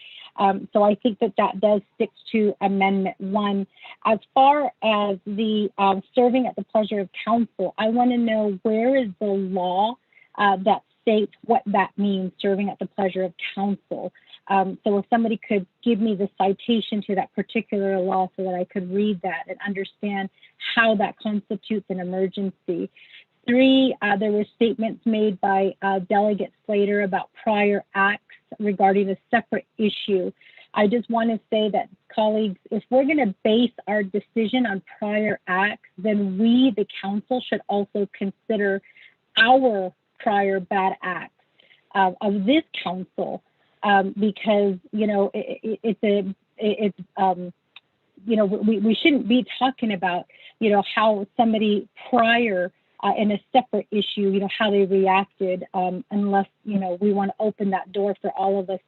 S6: So I think that does stick to Amendment 1. As far as the serving at the pleasure of council, I want to know, where is the law that states what that means, serving at the pleasure of council? So if somebody could give me the citation to that particular law so that I could read that and understand how that constitutes an emergency. 3, there were statements made by Delegate Slater about prior acts regarding a separate issue. I just want to say that, colleagues, if we're going to base our decision on prior acts, then we, the council, should also consider our prior bad acts of this council, because, you know, we shouldn't be talking about, you know, how somebody prior in a separate issue, you know, how they reacted, unless, you know, we want to open that door for all of us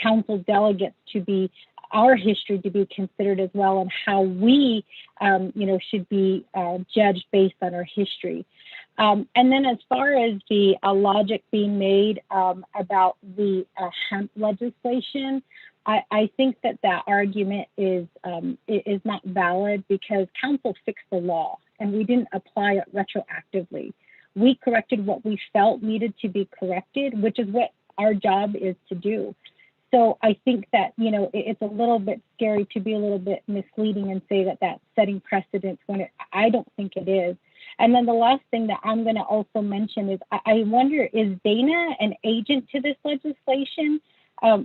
S6: council delegates to be, our history to be considered as well, and how we, you know, should be judged based on our history. And then as far as the logic being made about the hemp legislation, I think that argument is not valid, because council fixed the law and we didn't apply it retroactively. We corrected what we felt needed to be corrected, which is what our job is to do. So I think that, you know, it's a little bit scary to be a little bit misleading and say that that's setting precedents when I don't think it is. And then the last thing that I'm going to also mention is I wonder, is Dana an agent to this legislation?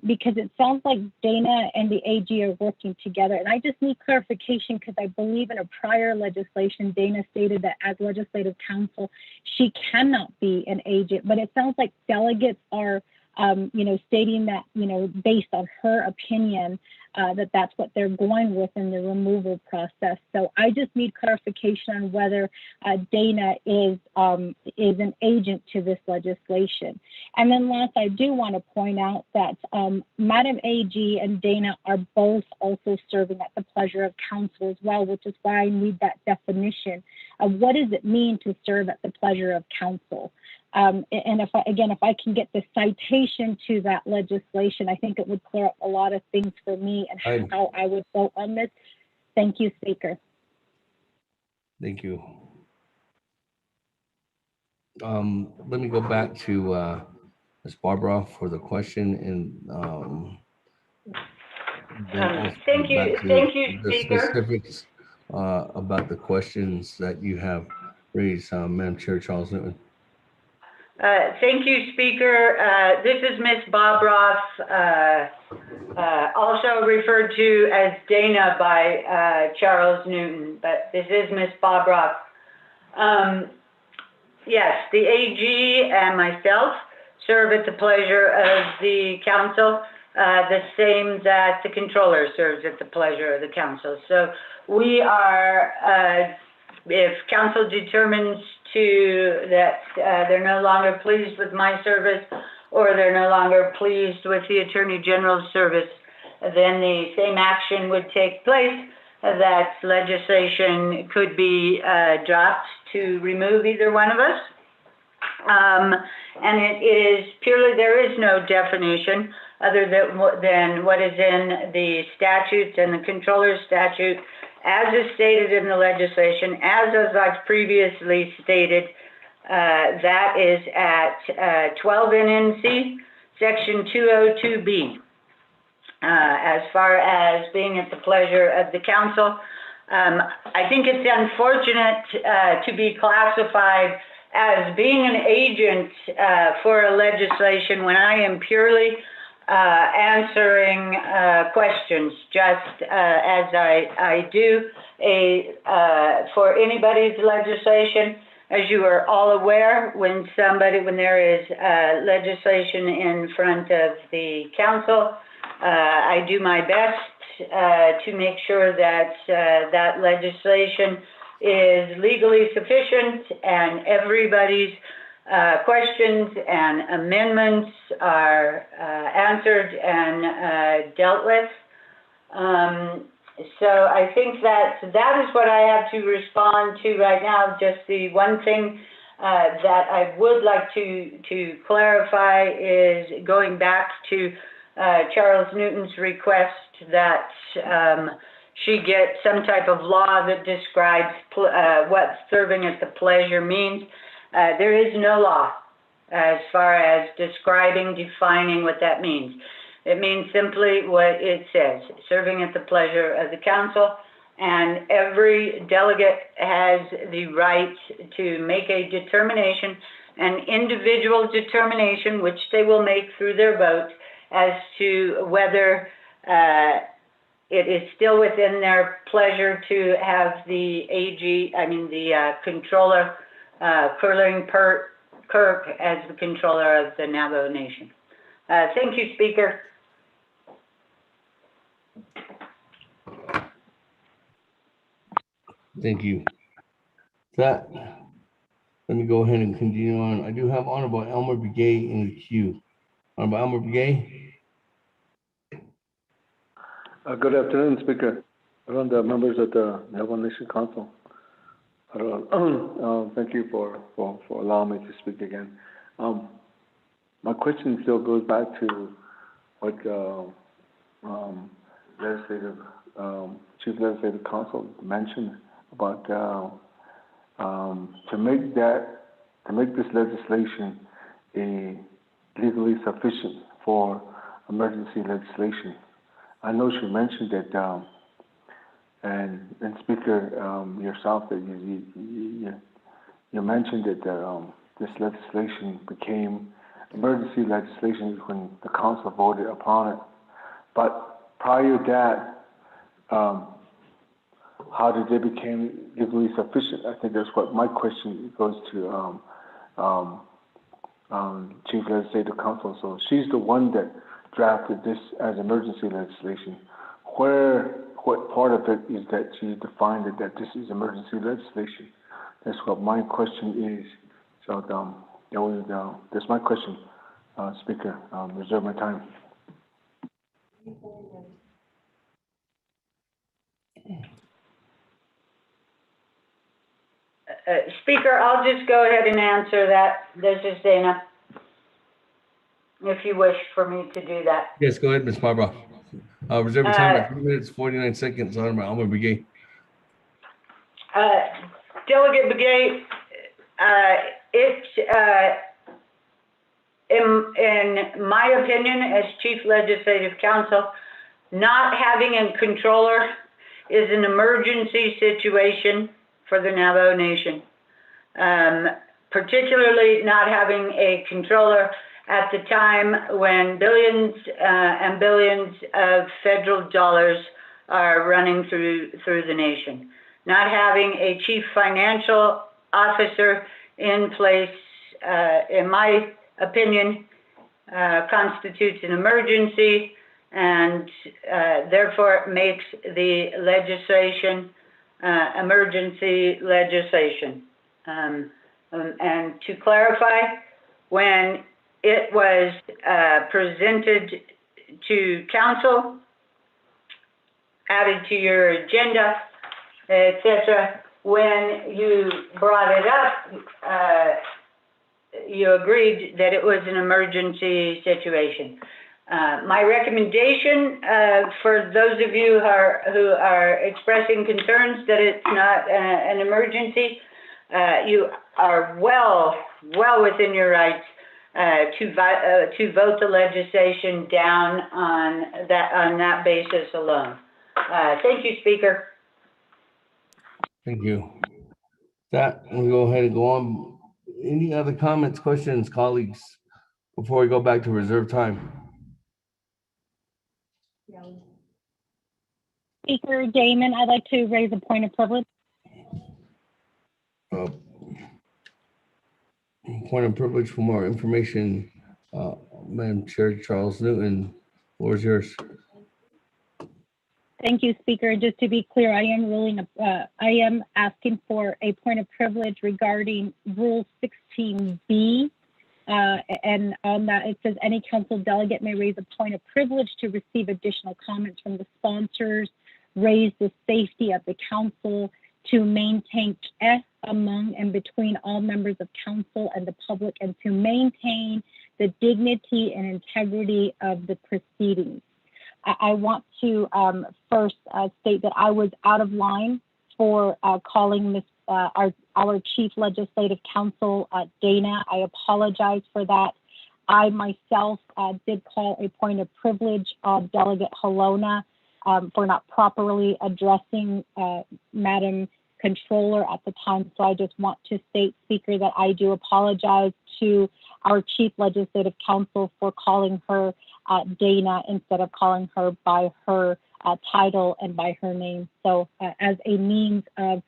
S6: Because it sounds like Dana and the AG are working together. And I just need clarification, because I believe in a prior legislation, Dana stated that as legislative counsel, she cannot be an agent. But it sounds like delegates are, you know, stating that, you know, based on her opinion, that that's what they're going with in the removal process. So I just need clarification on whether Dana is an agent to this legislation. And then last, I do want to point out that Madam AG and Dana are both also serving at the pleasure of council as well, which is why I need that definition of what does it mean to serve at the pleasure of council. And if I can get the citation to that legislation, I think it would clear up a lot of things for me and how I would vote on this. Thank you, Speaker.
S3: Thank you. Let me go back to Ms. Barbara for the question, and
S12: thank you,
S3: the
S12: Speaker.
S3: specifics about the questions that you have raised, Madam Chair Charles Newton.
S12: Thank you, Speaker. This is Ms. Bobroff, also referred to as Dana by Charles Newton, but this is Ms. Bobroff. Yes, the AG and myself serve at the pleasure of the council, the same that the controller serves at the pleasure of the council. So we are, if council determines that they're no longer pleased with my service, or they're no longer pleased with the Attorney General's service, then the same action would take place. That legislation could be dropped to remove either one of us. And it is purely, there is no definition other than what is in the statutes and the controller's statute, as is stated in the legislation, as I've previously stated, that is at 12 NNC, section 202B. As far as being at the pleasure of the council, I think it's unfortunate to be classified as being an agent for a legislation when I am purely answering questions, just as I do for anybody's legislation. As you are all aware, when there is legislation in front of the council, I do my best to make sure that that legislation is legally sufficient and everybody's questions and amendments are answered and dealt with. So I think that is what I have to respond to right now. Just the one thing that I would like to clarify is going back to Charles Newton's request that she get some type of law that describes what serving at the pleasure means. There is no law as far as defining what that means. It means simply what it says, serving at the pleasure of the council, and every delegate has the right to make a determination, an individual determination, which they will make through their vote, as to whether it is still within their pleasure to have the controller, Curling Kirk, as the controller of the Navajo Nation. Thank you, Speaker.
S3: Thank you. Let me go ahead and continue on. I do have Honorable Elmer Begay in the queue. Honorable Elmer Begay.
S14: Good afternoon, Speaker. And the members of the Navajo Nation Council. Thank you for allowing me to speak again. My question still goes back to what Chief Legislative Council mentioned about to make this legislation legally sufficient for emergency legislation. I know she mentioned that, and Speaker yourself, that you mentioned that this legislation became emergency legislation when the council voted upon it. But prior to that, how did they become legally sufficient? I think that's what my question goes to Chief Legislative Council. So she's the one that drafted this as emergency legislation. What part of it is that she defined it that this is emergency legislation? That's what my question is. So that's my question, Speaker. Reserve my time.
S12: Speaker, I'll just go ahead and answer that. This is Dana, if you wish for me to do that.
S3: Yes, go ahead, Ms. Barbara. Reserve your time at 3 minutes, 49 seconds. Honorable Elmer Begay.
S12: Delegate Begay, in my opinion, as Chief Legislative Counsel, not having a controller is an emergency situation for the Navajo Nation. Particularly not having a controller at the time when billions and billions of federal dollars are running through the nation. Not having a chief financial officer in place, in my opinion, constitutes an emergency, and therefore makes the legislation emergency legislation. And to clarify, when it was presented to council, added to your agenda, etc., when you brought it up, you agreed that it was an emergency situation. My recommendation for those of you who are expressing concerns that it's not an emergency, you are well within your rights to vote the legislation down on that basis alone. Thank you, Speaker.
S3: Thank you. That, we'll go ahead and go on. Any other comments, questions, colleagues, before we go back to reserve time?
S6: Speaker Damon, I'd like to raise a point of privilege.
S3: Point of privilege for more information. Madam Chair Charles Newton, the floor is yours.
S6: Thank you, Speaker. Just to be clear, I am asking for a point of privilege regarding Rule 16B. And on that, it says any council delegate may raise a point of privilege to receive additional comments from the sponsors, raise the safety of the council, to maintain trust among and between all members of council and the public, and to maintain the dignity and integrity of the proceedings. I want to first state that I was out of line for calling our Chief Legislative Counsel, Dana. I apologize for that. I myself did call a point of privilege of Delegate Halona for not properly addressing Madam Controller at the time. So I just want to state, Speaker, that I do apologize to our Chief Legislative Counsel for calling her Dana instead of calling her by her title and by her name. So as a means of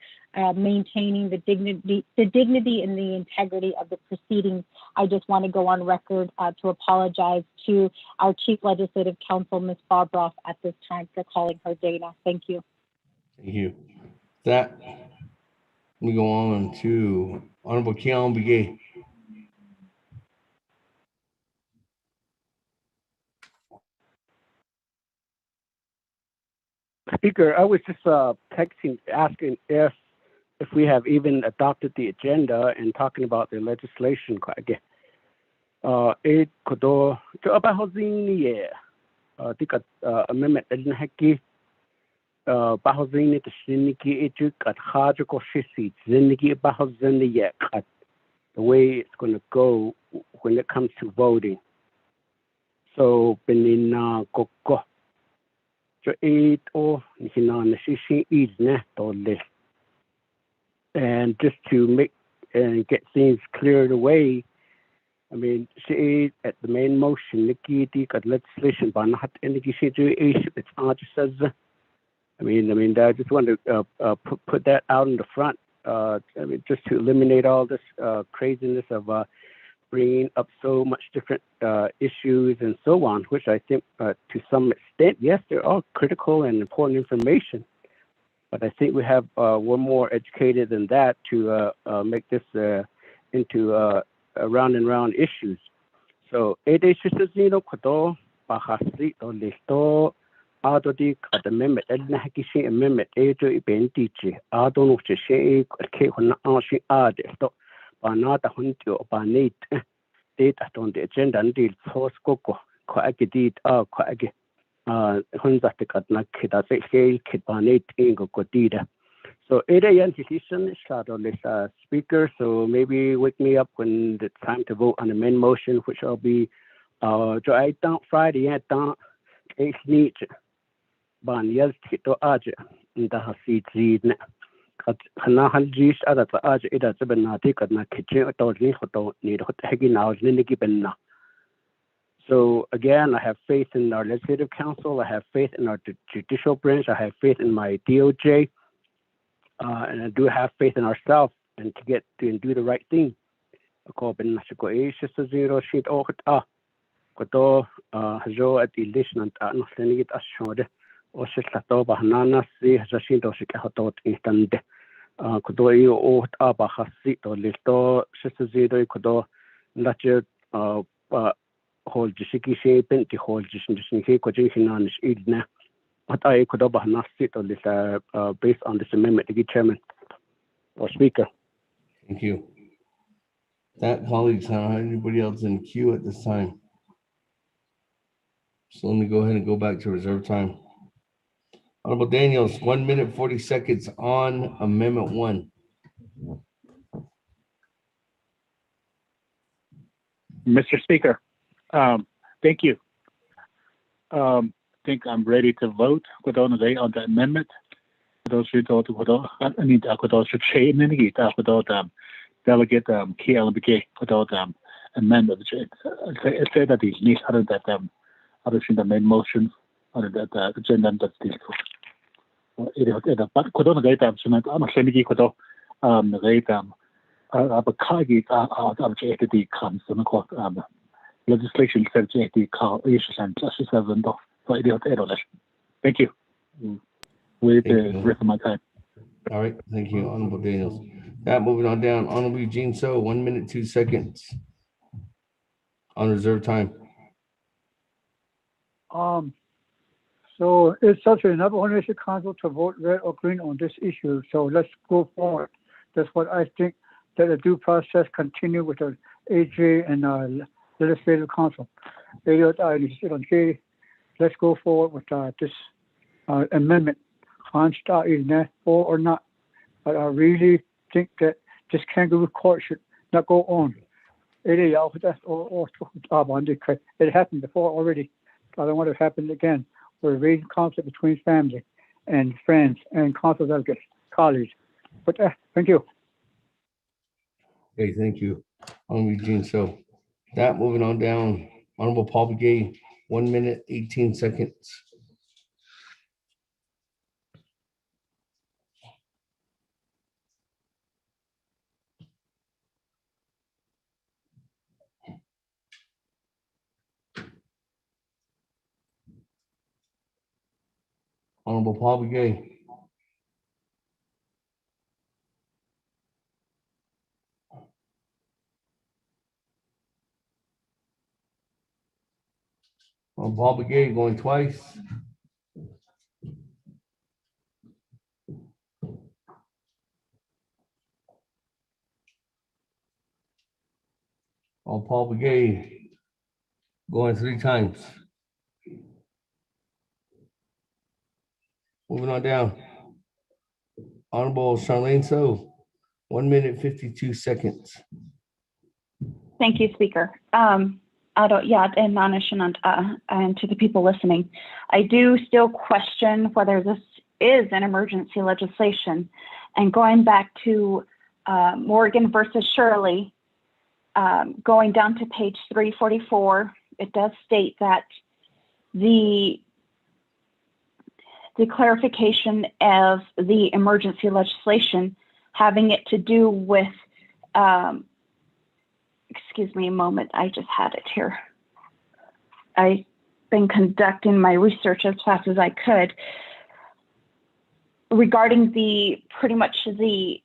S6: maintaining the dignity and the integrity of the proceedings, I just want to go on record to apologize to our Chief Legislative Counsel, Ms. Barbroff, at this time for calling her Dana. Thank you.
S3: Thank you. That we go on to Honorable Keon Begay.
S7: Speaker, I was just texting, asking if we have even adopted the agenda and talking about the legislation. It could do about housing tika amendment didn't haki housing it shiniki it kat haja ko shisi ziniki housing the way it's going to go when it comes to voting. So benina koko so eight or hina shishi is ne tole. And just to make and get things cleared away, I mean, she at the main motion, Nikki got legislation, but not any issue. It's not just says. I mean, I just want to put that out in the front. I mean, just to eliminate all this craziness of bringing up so much different issues and so on, which I think to some extent, yes, they're all critical and important information. But I think we're more educated than that to make this into round and round issues. So it is just kodo bahasi to listo adodi amendment ednahakishi amendment eto ibentichi adonu che ke hona anshi ade to banata huntio banit data on the agenda until source koko ko agidit ko ag hunzate katna kita se banit ingo kodida. So ADN decision is speaker. So maybe wake me up when it's time to vote on the main motion, which will be Friday at need ban yes to aja in the hasit read Hanahan Jish other aja it has been not taken a kitchen or need hanging out in. So again, I have faith in our legislative council, I have faith in our judicial branch, I have faith in my DOJ. And I do have faith in ourselves and to get to do the right thing. According to zero sheet or koto hajo at election and no senate as showed or shito banana see hashin to shika hot instant koto you or abahasi or listo zero koto nature hold jishiki shape and the whole jishin he could is idna. What I could have not sit on this based on this amendment to be chairman or speaker.
S3: Thank you. That colleagues, anybody else in queue at this time? So let me go ahead and go back to reserve time. Honorable Daniels, 1 minute 40 seconds on Amendment 1.
S13: Mr. Speaker, thank you. I think I'm ready to vote on the amendment. I need to change delegate KLBK amendment. It said that these needs other that other than the main motion other that agenda that's this. But could on the data I'm a semi kodo the data a kagi the comes and legislation says the car issues and justice seven. Thank you. With the rest of my time.
S3: All right, thank you, Honorable Daniels. Moving on down, Honorable Eugene So, 1 minute 2 seconds on reserve time.
S18: So it's such a Navajo Nation Council to vote red or green on this issue. So let's go forward. That's what I think, that the due process continue with the AJ and Legislative Council. Let's go forward with this amendment. Is that for or not? But I really think that this kangaroo court should not go on. It happened before already. I don't want it to happen again. We're raising conflict between family and friends and council delegates, colleagues. But thank you.
S3: Okay, thank you, Honorable Eugene So. Moving on down, Honorable Paul Begay, 1 minute, 18 seconds. Honorable Paul Begay. Honorable Paul Begay going twice. Honorable Paul Begay going 3 times. Moving on down. Honorable Charlene So, 1 minute, 52 seconds.
S19: Thank you, Speaker. And to the people listening, I do still question whether this is an emergency legislation. And going back to Morgan versus Shirley, going down to page 344, it does state that the clarification of the emergency legislation having it to do with, excuse me a moment, I just had it here. I've been conducting my research as fast as I could regarding pretty much the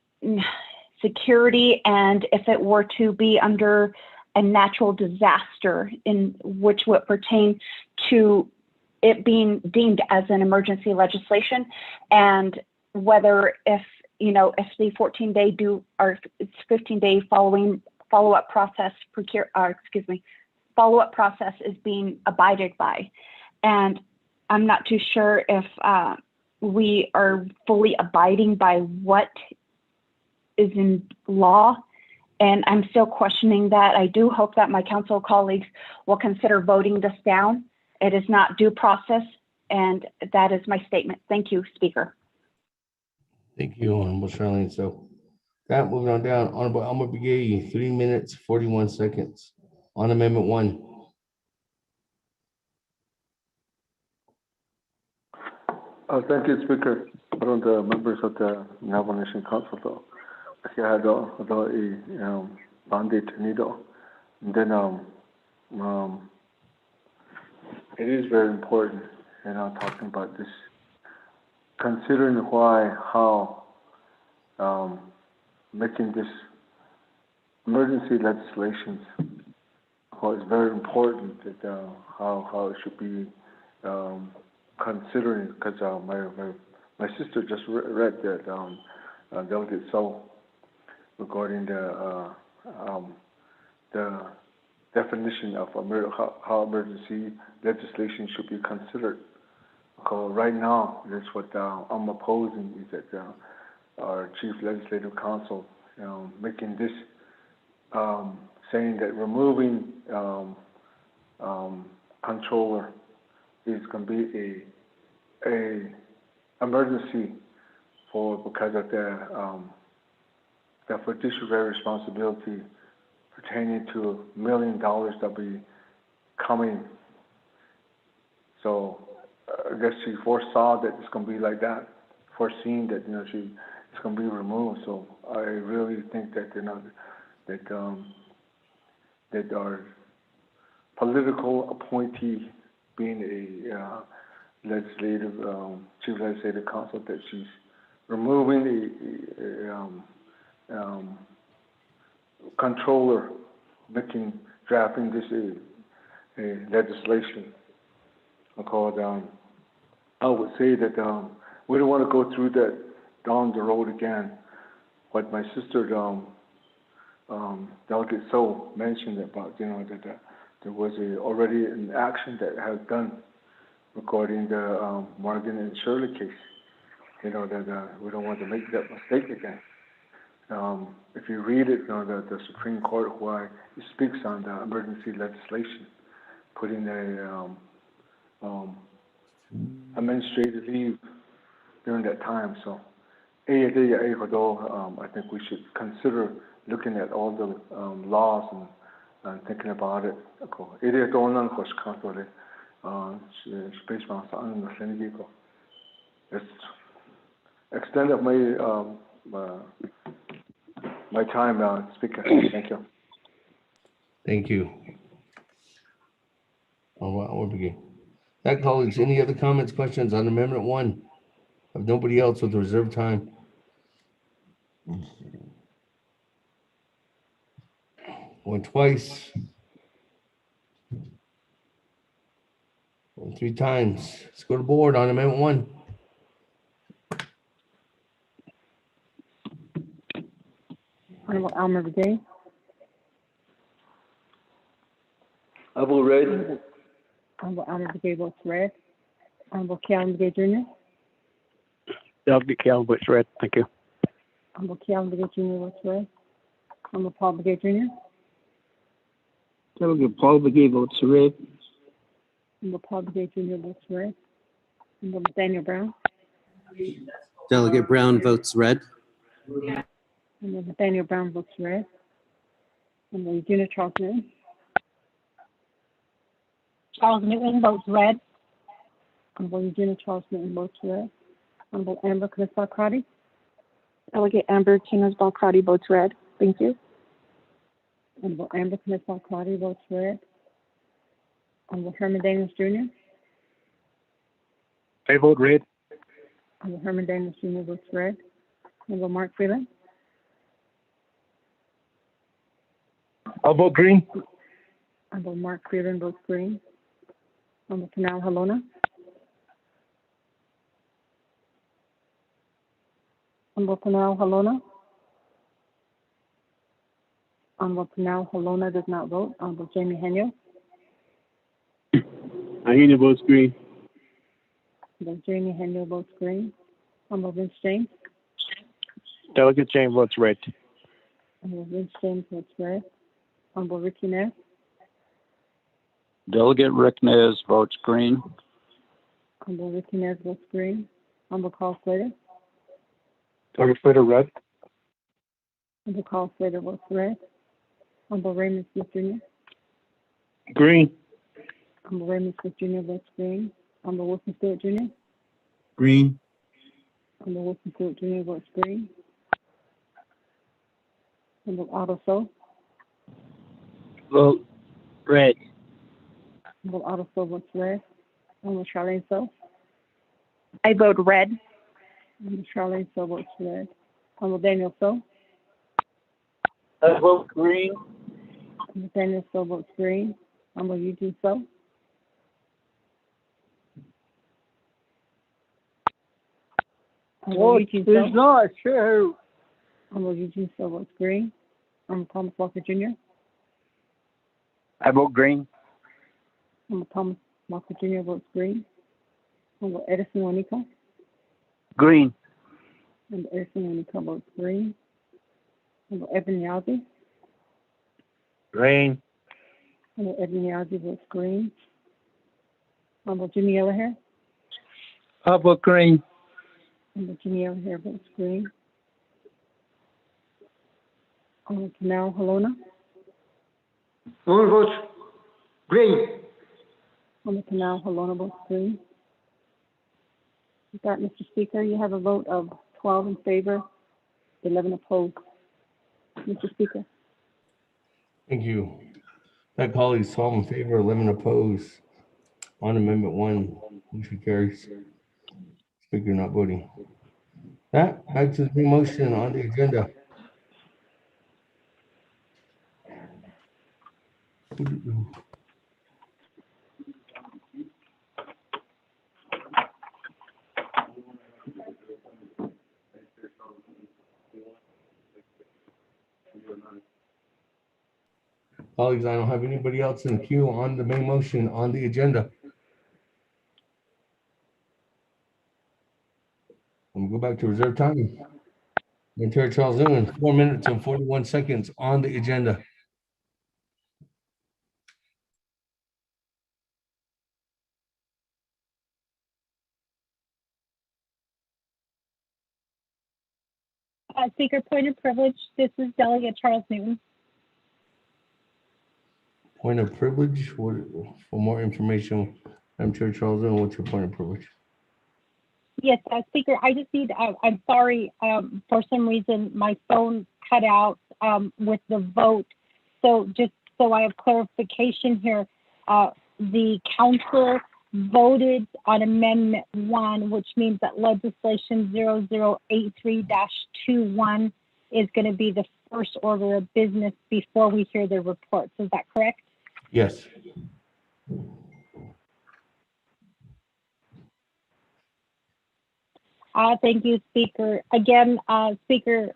S19: security, and if it were to be under a natural disaster, in which would pertain to it being deemed as an emergency legislation, and whether if the 15-day follow-up process is being abided by. And I'm not too sure if we are fully abiding by what is in law, and I'm still questioning that. I do hope that my council colleagues will consider voting this down. It is not due process, and that is my statement. Thank you, Speaker.
S3: Thank you, Honorable Charlene. So that moving on down, Honorable Elmer Begay, 3 minutes, 41 seconds on Amendment 1.
S14: Thank you, Speaker. From the members of the Navajo Nation Council, I had a mandate needle. And then it is very important, talking about this, considering how making this emergency legislation is very important, that how it should be considering, because my sister just read that Delegate So regarding the definition of how emergency legislation should be considered. Because right now, that's what I'm opposing, is that our Chief Legislative Council making this, saying that removing controller is going to be a emergency because of the fiduciary responsibility pertaining to $1 million that'll be coming. So I guess she foresaw that it's going to be like that, foreseen that it's going to be removed. So I really think that that our political appointee, being a legislative chief legislative council, that she's removing the controller, drafting this a legislation. Because I would say that we don't want to go through that down the road again. What my sister Delegate So mentioned about, that there was already an action that has done regarding the Morgan and Shirley case. That we don't want to make that mistake again. If you read it, the Supreme Court, why it speaks on the emergency legislation, putting the administrative leave during that time. So, I think we should consider looking at all the laws and thinking about it. Space Master and the Senegiko. It's extent of my time, Speaker. Thank you.
S3: Thank you. I'll begin. That, colleagues, any other comments, questions on Amendment 1? If nobody else with reserved time. Going twice. Going 3 times. Let's go to board on Amendment 1.
S2: Honorable Alma Brigade.
S14: I vote red.
S2: Honorable Alma Brigade votes red. Honorable Kealan Brigade Jr.
S7: Delegate Kealan votes red. Thank you.
S2: Honorable Kealan Brigade Jr. votes red. Honorable Paul Brigade Jr.
S4: Delegate Paul Brigade votes red.
S2: Honorable Paul Brigade Jr. votes red. Honorable Nathaniel Brown.
S5: Delegate Brown votes red.
S2: Honorable Nathaniel Brown votes red. Honorable Eugenia Charles Newton.
S6: Charles Newton votes red.
S2: Honorable Eugenia Charles Newton votes red. Honorable Amber Knisbar-Crotty.
S19: Delegate Amber Knisbar-Crotty votes red. Thank you.
S2: Honorable Amber Knisbar-Crotty votes red. Honorable Herman Daniels Jr.
S16: I vote red.
S2: Honorable Herman Daniels Jr. votes red. Honorable Mark Freeland.
S16: I'll vote green.
S2: Honorable Mark Freeland votes green. Honorable Tanal Halona. Honorable Tanal Halona. Honorable Tanal Halona does not vote. Honorable Jamie Henyo.
S16: Ahina votes green.
S2: Honorable Jamie Henyo votes green. Honorable Vince James.
S21: Delegate James votes red.
S2: Honorable Vince James votes red. Honorable Ricky Ness.
S9: Delegate Rick Nez votes green.
S2: Honorable Ricky Ness votes green. Honorable Carl Slater.
S16: Delegate Slater red.
S2: Honorable Carl Slater votes red. Honorable Raymond Smith Jr.
S16: Green.
S2: Honorable Raymond Smith Jr. votes green. Honorable Wilson Stewart Jr.
S16: Green.
S2: Honorable Wilson Stewart Jr. votes green. Honorable Otto So.
S17: Vote red.
S2: Honorable Otto So votes red. Honorable Charlene So.
S19: I vote red.
S2: Honorable Charlene So votes red. Honorable Daniel So.
S17: I vote green.
S2: Honorable Daniel So votes green. Honorable Eugene So.
S17: What is not sure.
S2: Honorable Eugene So votes green. Honorable Thomas Walker Jr.
S17: I vote green.
S2: Honorable Thomas Walker Jr. votes green. Honorable Edison Wanika.
S17: Green.
S2: Honorable Edison Wanika votes green. Honorable Evan Yazzie.
S21: Green.
S2: Honorable Evan Yazzie votes green. Honorable Jimmy Yellowhair.
S17: I vote green.
S2: Honorable Jimmy Yellowhair votes green. Honorable Tanal Halona.
S17: Who votes green?
S2: Honorable Tanal Halona votes green. With that, Mr. Speaker, you have a vote of 12 in favor, 11 opposed. Mr. Speaker.
S3: Thank you. That, colleagues, 12 in favor, 11 opposed. On Amendment 1, motion carries. Speaker not voting. That, back to the main motion on the agenda. Colleagues, I don't have anybody else in the queue on the main motion on the agenda. I'm gonna go back to reserve time. Chair Charles Newman, 4 minutes and 41 seconds on the agenda.
S6: Speaker, point of privilege. This is Delegate Charles Newton.
S3: Point of privilege, for more information, Madam Chair Charles, and what's your point of privilege?
S6: Yes, Speaker, I just need, I'm sorry, for some reason, my phone cut out with the vote. So just so I have clarification here, the council voted on Amendment 1, which means that legislation 0083-21 is going to be the first order of business before we hear the reports. Is that correct?
S3: Yes.
S6: Thank you, Speaker. Again, Speaker,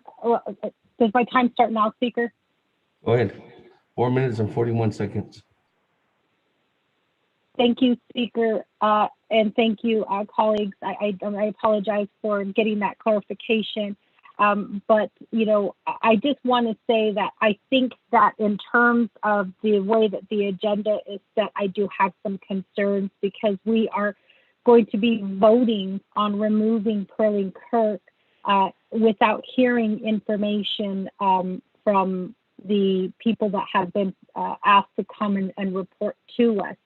S6: does my time start now, Speaker?
S3: Go ahead. 4 minutes and 41 seconds.
S6: Thank you, Speaker, and thank you, colleagues. I apologize for getting that clarification. But, you know, I just want to say that I think that in terms of the way that the agenda is set, I do have some concerns because we are going to be voting on removing Pearlie Kirk without hearing information from the people that have been asked to come and report to us.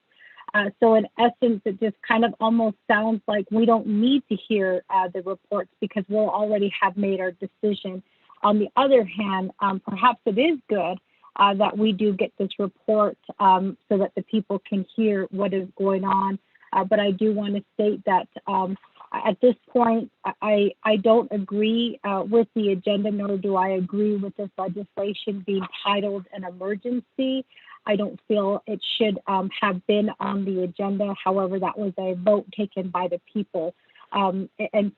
S6: So in essence, it just kind of almost sounds like we don't need to hear the reports because we'll already have made our decision. On the other hand, perhaps it is good that we do get this report so that the people can hear what is going on. But I do want to state that at this point, I don't agree with the agenda, nor do I agree with this legislation being titled an emergency. I don't feel it should have been on the agenda. However, that was a vote taken by the people. And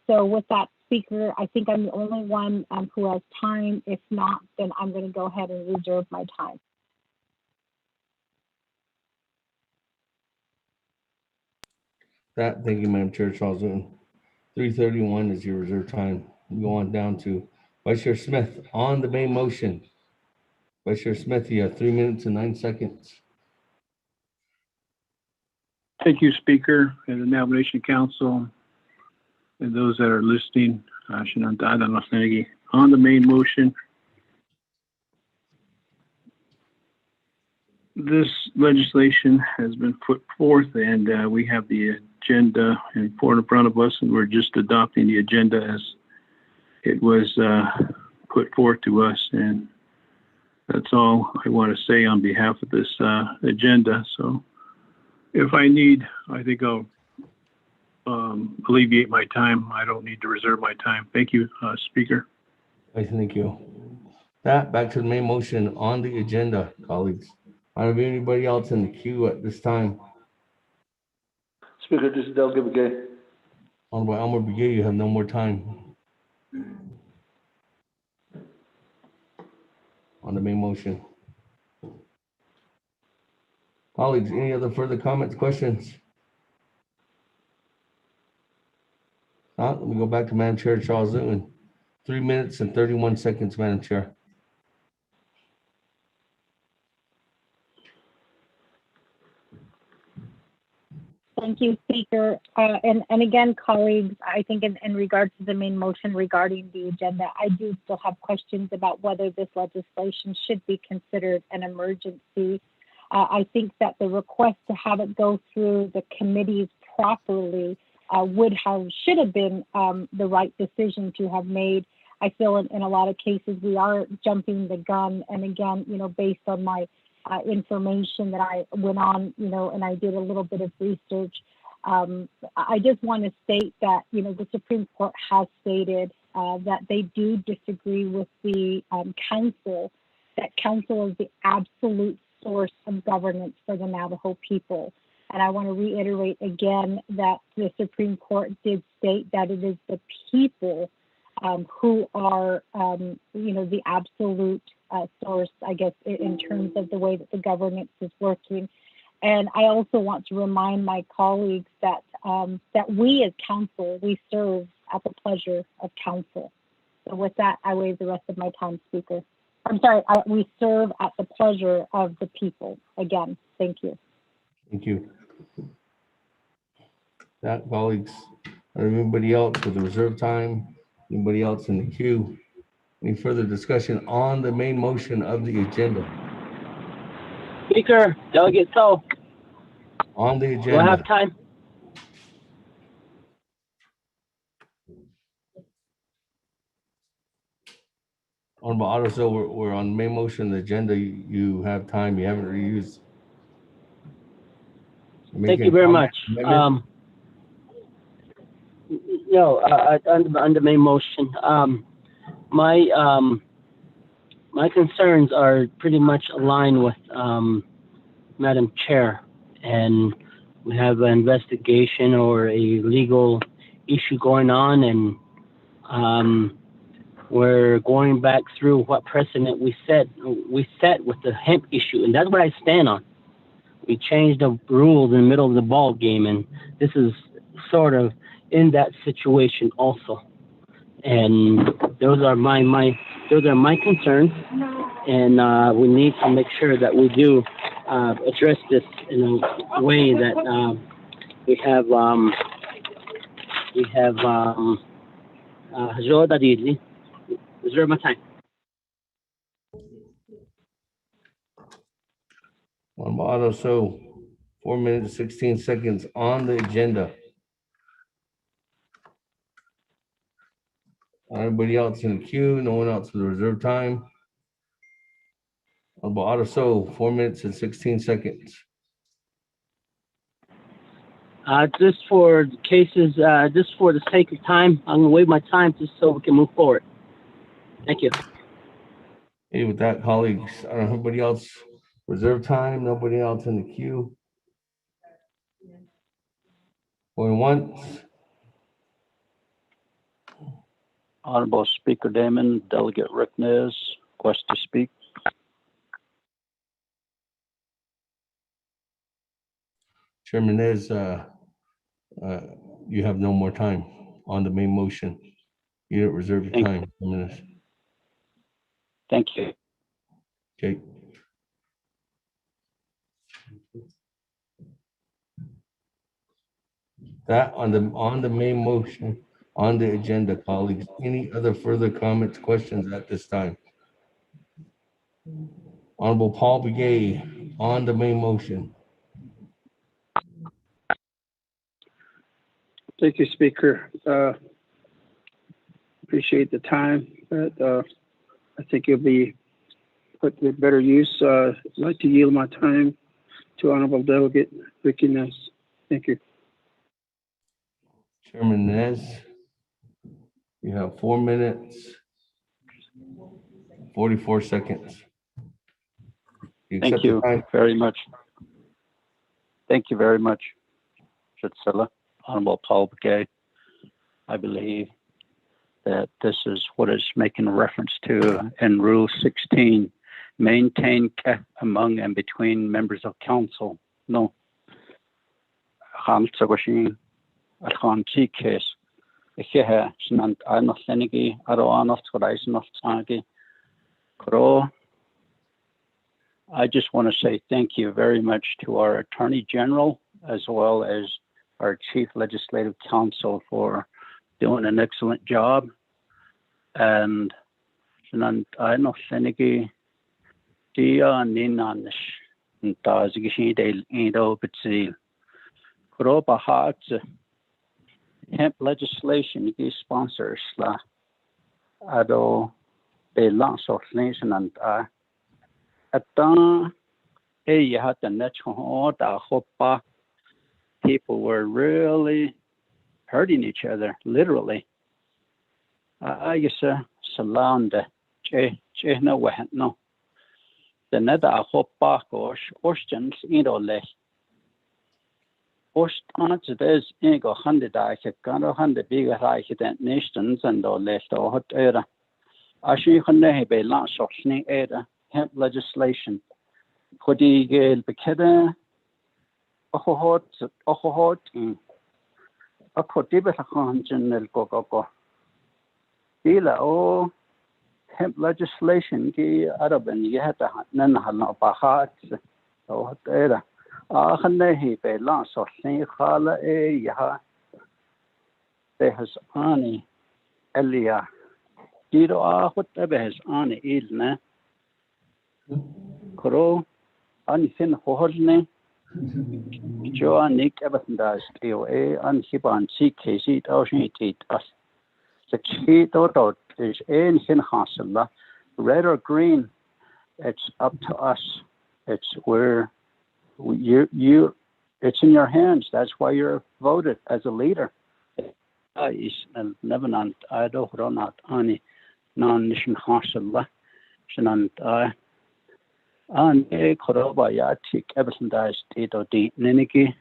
S6: so with that, Speaker, I think I'm the only one who has time. If not, then I'm going to go ahead and reserve my time.
S3: Thank you, Madam Chair Charles. 3:31 is your reserve time. We go on down to Vice Chair Smith on the main motion. Vice Chair Smith, you have 3 minutes and 9 seconds.
S16: Thank you, Speaker, and the Nomination Council, and those that are listening. On the main motion, this legislation has been put forth, and we have the agenda in front of us, and we're just adopting the agenda as it was put forth to us. And that's all I want to say on behalf of this agenda. So if I need, I think I'll alleviate my time. I don't need to reserve my time. Thank you, Speaker.
S3: Thank you. Back to the main motion on the agenda, colleagues. I don't have anybody else in the queue at this time.
S14: Speaker, this is Del Gibagay.
S3: Honorable Elmer Begay, you have no more time. On the main motion. Colleagues, any other further comments, questions? Let me go back to Madam Chair Charles Newton. 3 minutes and 31 seconds, Madam Chair.
S6: Thank you, Speaker. And again, colleagues, I think in regards to the main motion regarding the agenda, I do still have questions about whether this legislation should be considered an emergency. I think that the request to have it go through the committees properly should have been the right decision to have made. I feel in a lot of cases we are jumping the gun. And again, you know, based on my information that I went on, you know, and I did a little bit of research. I just want to state that, you know, the Supreme Court has stated that they do disagree with the council, that council is the absolute source of governance for the Navajo people. And I want to reiterate again that the Supreme Court did state that it is the people who are, you know, the absolute source, I guess, in terms of the way that the governance is working. And I also want to remind my colleagues that that we as council, we serve at the pleasure of council. So with that, I waive the rest of my time, Speaker. I'm sorry, we serve at the pleasure of the people. Again, thank you.
S3: Thank you. Colleagues, everybody else with the reserve time, anybody else in the queue? Any further discussion on the main motion of the agenda?
S17: Speaker, Delegate So.
S3: On the agenda.
S17: Do I have time?
S3: Honorable Otto, so we're on main motion, the agenda, you have time, you haven't reused.
S17: Thank you very much. No, under main motion, my concerns are pretty much aligned with Madam Chair, and we have an investigation or a legal issue going on, and we're going back through what precedent we set with the hemp issue, and that's what I stand on. We changed the rules in the middle of the ball game, and this is sort of in that situation also. And those are my concerns, and we need to make sure that we do address this in a way that we have reserve my time.
S3: Honorable Otto, so 4 minutes, 16 seconds on the agenda. Anybody else in the queue? No one else in the reserve time? Honorable Otto, so 4 minutes and 16 seconds.
S17: Just for cases, just for the sake of time, I'm gonna waive my time just so we can move forward. Thank you.
S3: Hey, with that, colleagues, I don't know, anybody else reserve time? Nobody else in the queue? Going once?
S9: Honorable Speaker Damon, Delegate Rickness, request to speak.
S3: Chairman Nez, you have no more time on the main motion. You didn't reserve your time.
S9: Thank you.
S3: Okay. That on the main motion on the agenda, colleagues. Any other further comments, questions at this time? Honorable Paul Begay on the main motion.
S4: Thank you, Speaker. Appreciate the time, but I think it'll be put to better use. I'd like to yield my time to Honorable Delegate Ricky Ness. Thank you.
S3: Chairman Nez, you have 4 minutes, 44 seconds.
S9: Thank you very much. Thank you very much, Chatsela. Honorable Paul Begay. I believe that this is what it's making reference to in Rule 16, maintain among and between members of council. No. Case. I just want to say thank you very much to our Attorney General as well as our Chief Legislative Counsel for doing an excellent job. And I know Senegi Dia Ninanish and Tazigishidale Indo Bitsil. Kuroba Hats hemp legislation sponsors la Ado a loss of nation and at you had the natural hopa. People were really hurting each other, literally. I guess surround no. The nether hopa gosh questions less. Post answer there's ego 100 I can 100 bigger than nations and all left or hot era. I should be lots of snake era hemp legislation. Could he get the kid? A could give it a conjunal go. Dila oh hemp legislation gi Arab and you had to none of hearts or hot era. He be lots of things. Hala yaha. There has Ani Elia. Diro whatever has Ani ilne. Kro Anifin Hohne. Joa Nick Evertondas TOA and Hiban CKC Ocean Tate us. The key dot is in Hasela. red or green, it's up to us. It's where you it's in your hands. That's why you're voted as a leader. Is Lebanon I don't run any non-nation hostile. And a Koroba Yatik everything that is Tito di Niniki,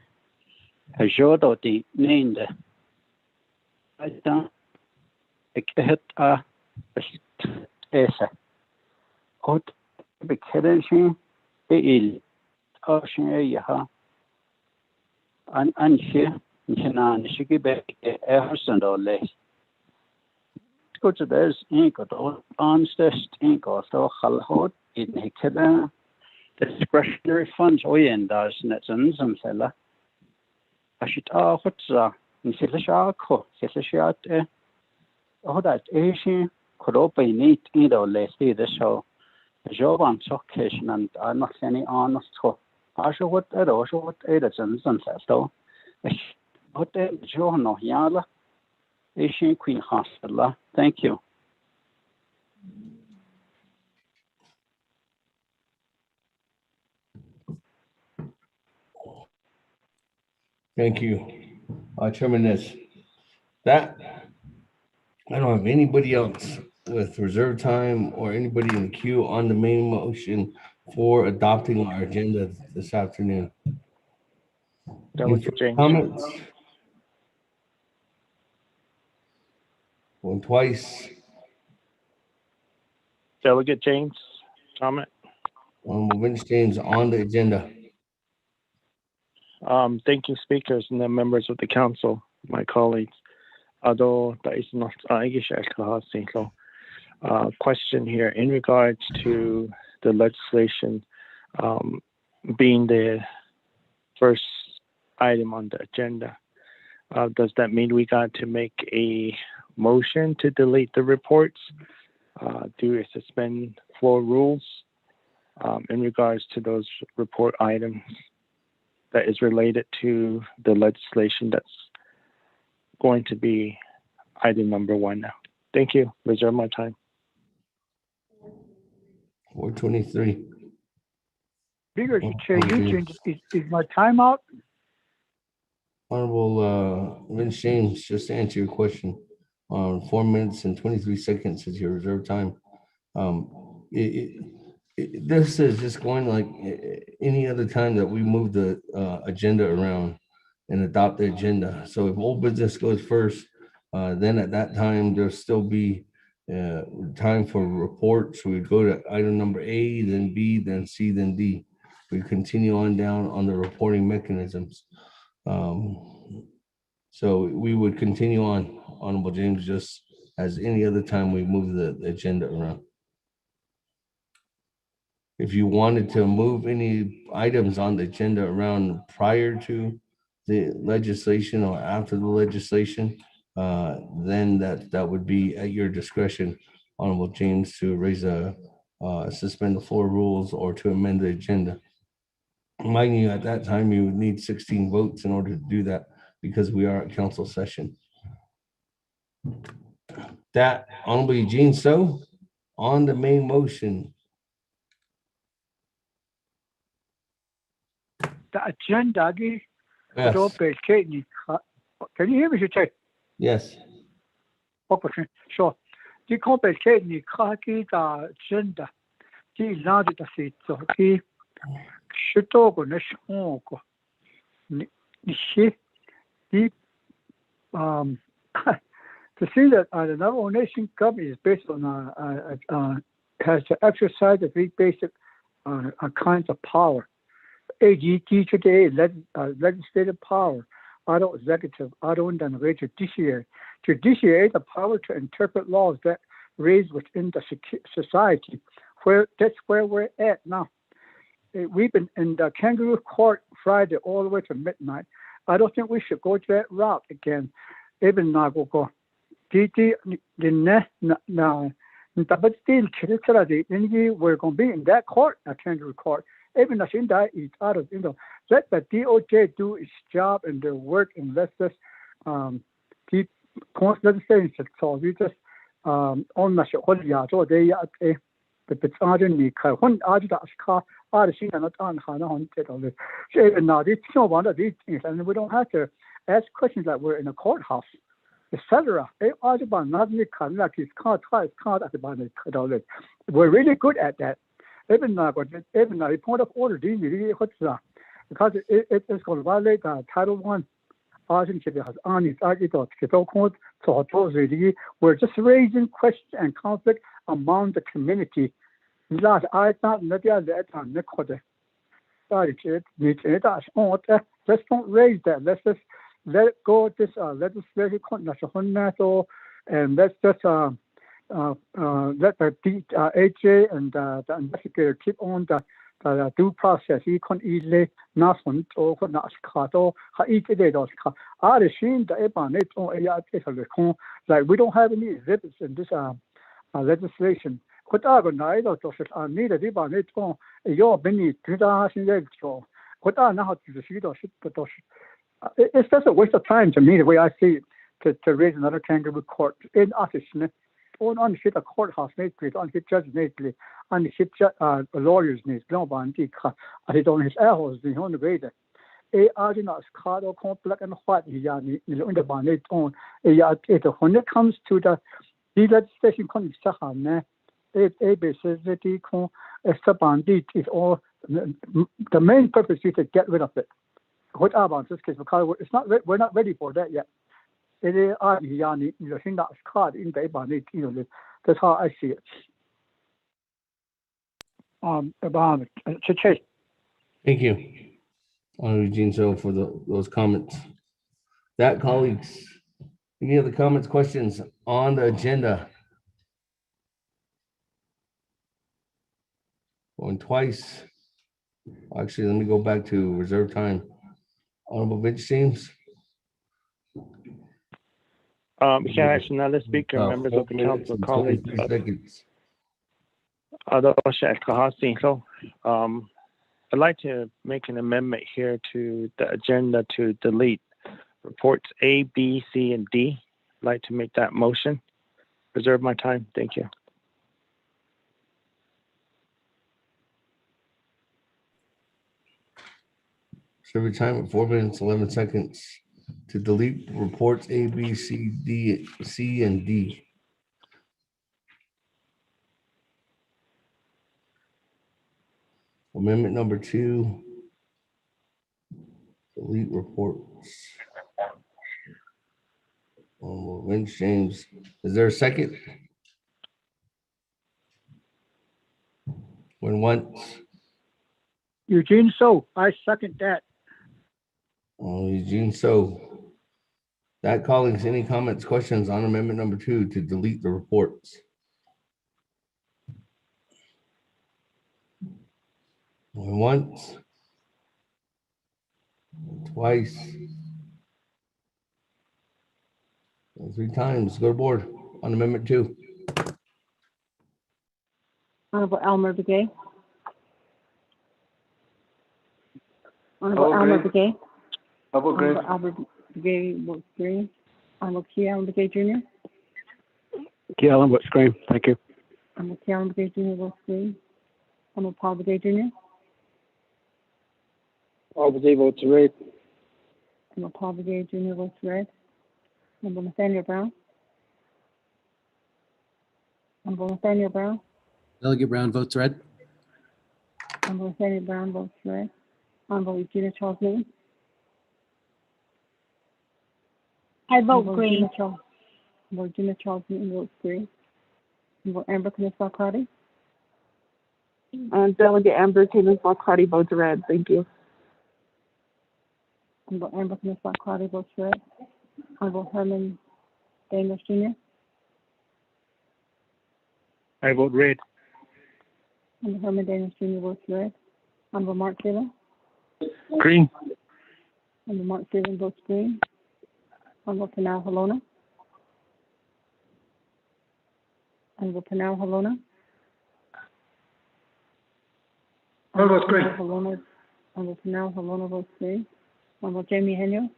S9: Hajodo di Ninde. I don't hit a Esa. Out be kidding, il ocean yaha. And here, Nishanan, she give back a person or less. Go to this ink or on this ink or so halhot in Hikada. Discretionary funds, and does netons and seller. I should what's in Silasharko, Silashat, that Asian could open neat either less either so. The job on occasion and I'm not any honest to. I should what I also what Edison and says though. What the Joe no Yala Asian Queen Hospital. Thank you.
S3: Thank you. Chairman Ness. That I don't have anybody else with reserve time or anybody in the queue on the main motion for adopting our agenda this afternoon.
S21: Delegate James.
S3: Comments? Going twice.
S21: Delegate James, comment.
S3: Vince James on the agenda.
S21: Thank you, speakers and the members of the council, my colleagues. Although that is not question here in regards to the legislation being the first item on the agenda. Does that mean we got to make a motion to delete the reports, do a suspend floor rules in regards to those report items that is related to the legislation that's going to be item number 1 now? Thank you. Reserve my time.
S3: 423.
S18: Bigger chair, is my time out?
S3: Honorable Vince James, just to answer your question, 4 minutes and 23 seconds is your reserve time. This is just going like any other time that we move the agenda around and adopt the agenda. So if old business goes first, then at that time there'll still be time for reports. We go to item number A, then B, then C, then D. We continue on down on the reporting mechanisms. So we would continue on, Honorable James, just as any other time we move the agenda around. If you wanted to move any items on the agenda around prior to the legislation or after the legislation, then that would be at your discretion, Honorable James, to raise suspend the floor rules or to amend the agenda. Mind you, at that time, you would need 16 votes in order to do that because we are at council session. That, Honorable Eugene So, on the main motion.
S18: The agenda,
S3: Yes.
S18: Can you hear me, Chair?
S3: Yes.
S18: Okay, sure. The complicated kaki the agenda. The large the seat so he should talk on the show. To see that the Navajo Nation government is based on has to exercise the three basic kinds of power. AGT today, legislative power, auto executive, auto and judiciary. Judiciary, the power to interpret laws that raised within the society. That's where we're at now. We've been in the kangaroo court Friday all the way to midnight. I don't think we should go to that route again. Even now, go. We're going to be in that court, a kangaroo court. Even the Shindai is out of, let the DOJ do its job and their work, and let's just keep legislation. So we just on the show, but Arjun Nika, one Arjun Ashka, Arjun not on Hana on it. Now, it's not one of these things, and we don't have to ask questions like we're in a courthouse, etc. Arjun, not Nika, like his card, at the bottom. We're really good at that. Even now, the point of order, because it's going to violate Title 1. We're just raising questions and conflict among the community. Let's don't raise that. Let's just let it go. This legislation and let's just let the AJ and the investigator keep on the due process. He can easily not on or not scatter. Each day does like we don't have any exhibits in this legislation. What are the night of the needed about it on your many 2000 what are now to the sheet or shit? It's just a waste of time to me, the way I see it, to raise another kangaroo court in office. On the shit a courthouse neatly, on the judge neatly, on the shit lawyers needs, no one I don't his errors, the only way that are not card or black and white, in the bonnet on when it comes to the legislation, is all the main purpose is to get rid of it. What about this case? Because it's not, we're not ready for that yet. That's how I see it.
S3: Thank you, Eugene, for those comments. That, colleagues, any other comments, questions on the agenda? Going twice. Actually, let me go back to reserve time. Honorable Vince James.
S21: National Speaker, members of the council, colleagues. I'd like to make an amendment here to the agenda to delete reports A, B, C, and D. I'd like to make that motion. Reserve my time. Thank you.
S3: Reserve your time at 4 minutes, 11 seconds to delete reports A, B, C, D, C, and D. Amendment number 2, delete reports. Vince James, is there a second? When once?
S18: Eugene, so I second that.
S3: Eugene, so that, colleagues, any comments, questions on amendment number 2 to delete the reports? Going once, twice, 3 times. Go to board on amendment 2.
S2: Honorable Elmer Begay. Honorable Elmer Begay. Honorable Albert Begay votes green. Honorable Key Allen Begay Jr.
S7: Key Allen votes green. Thank you.
S2: Honorable Key Allen Begay Jr. votes green. Honorable Paul Begay Jr.
S10: Paul Begay votes red.
S2: Honorable Paul Begay Jr. votes red. Honorable Nathaniel Brown. Honorable Nathaniel Brown.
S1: Delegate Brown votes red.
S2: Honorable Nathaniel Brown votes red. Honorable Regina Charles Newton.
S6: I vote green.
S2: Regina Charles Newton votes green. Honorable Amber Kniss-Valcarty.
S22: Delegate Amber Kniss-Valcarty votes red. Thank you.
S2: Honorable Amber Kniss-Valcarty votes red. Honorable Herman Daniels Jr.
S21: I vote red.
S2: Honorable Herman Daniels Jr. votes red. Honorable Mark Dillon.
S21: Green.
S2: Honorable Mark Dillon votes green. Honorable Panal Halona. Honorable Panal Halona.
S18: Honorable green.
S2: Honorable Panal Halona votes green. Honorable Jamie Henyo.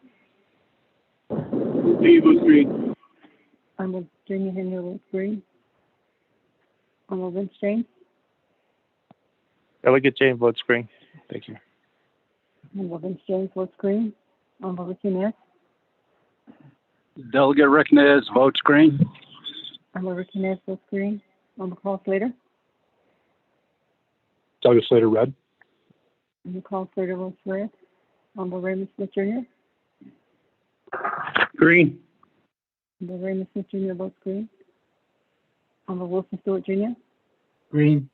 S21: D votes green.
S2: Honorable Jamie Henyo votes green. Honorable Vince James.
S21: Delegate James votes green. Thank you.
S2: Honorable Vince James votes green. Honorable Ricky Nez.
S9: Delegate Rick Nez votes green.
S2: Honorable Ricky Nez votes green. Honorable Carl Slater.
S8: Delegate Slater, red.
S2: Honorable Carl Slater votes red. Honorable Raymond Smith Jr.
S8: Green.
S2: Honorable Raymond Smith Jr. votes green. Honorable Wilson Stewart Jr.
S8: Green.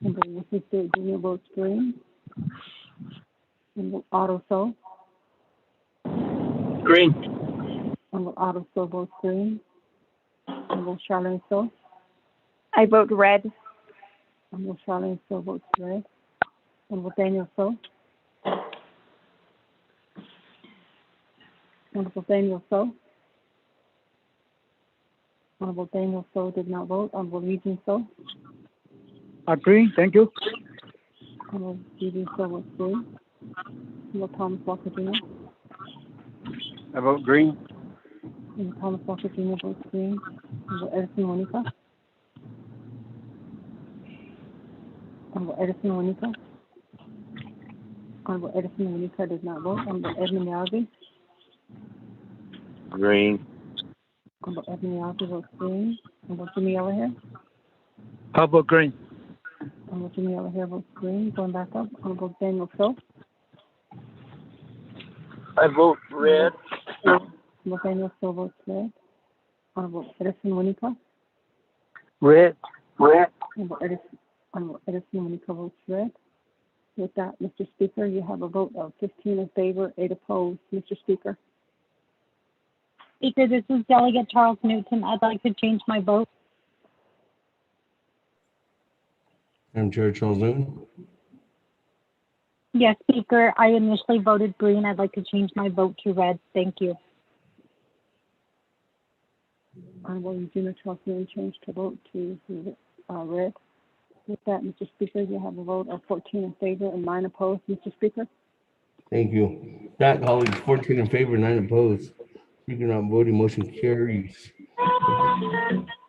S2: Honorable Wilson Stewart Jr. votes green. Honorable Otto So.
S8: Green.
S2: Honorable Otto So votes green. Honorable Charlene So.
S19: I vote red.
S2: Honorable Charlene So votes red. Honorable Daniel So. Honorable Daniel So. Honorable Daniel So did not vote. Honorable Eugene So.
S18: Green, thank you.
S2: Honorable Eugene So votes green. Honorable Thomas Walker Jr.
S7: I vote green.
S2: Honorable Thomas Walker Jr. votes green. Honorable Edison Monica. Honorable Edison Monica. Honorable Edison Monica did not vote. Honorable Edmund Yagi.
S21: Green.
S2: Honorable Edmund Yagi votes green. Honorable Jimmy Yellowhair.
S10: I vote green.
S2: Honorable Jimmy Yellowhair votes green. Going back up. Honorable Daniel So.
S20: I vote red.
S2: Honorable Daniel So votes red. Honorable Edison Monica.
S10: Red.
S2: Honorable Edison Monica votes red. With that, Mr. Speaker, you have a vote of 15 in favor, 8 opposed. Mr. Speaker.
S6: Speaker, this is Delegate Charles Newton. I'd like to change my vote.
S3: Madam Chair Charles Newton.
S6: Yes, Speaker, I initially voted green. I'd like to change my vote to red. Thank you.
S2: Honorable Eugenia Charles Newton changed her vote to red. With that, Mr. Speaker, you have a vote of 14 in favor and 9 opposed. Mr. Speaker.
S3: Thank you. That, colleagues, 14 in favor, 9 opposed. Speaker not voting, motion carries.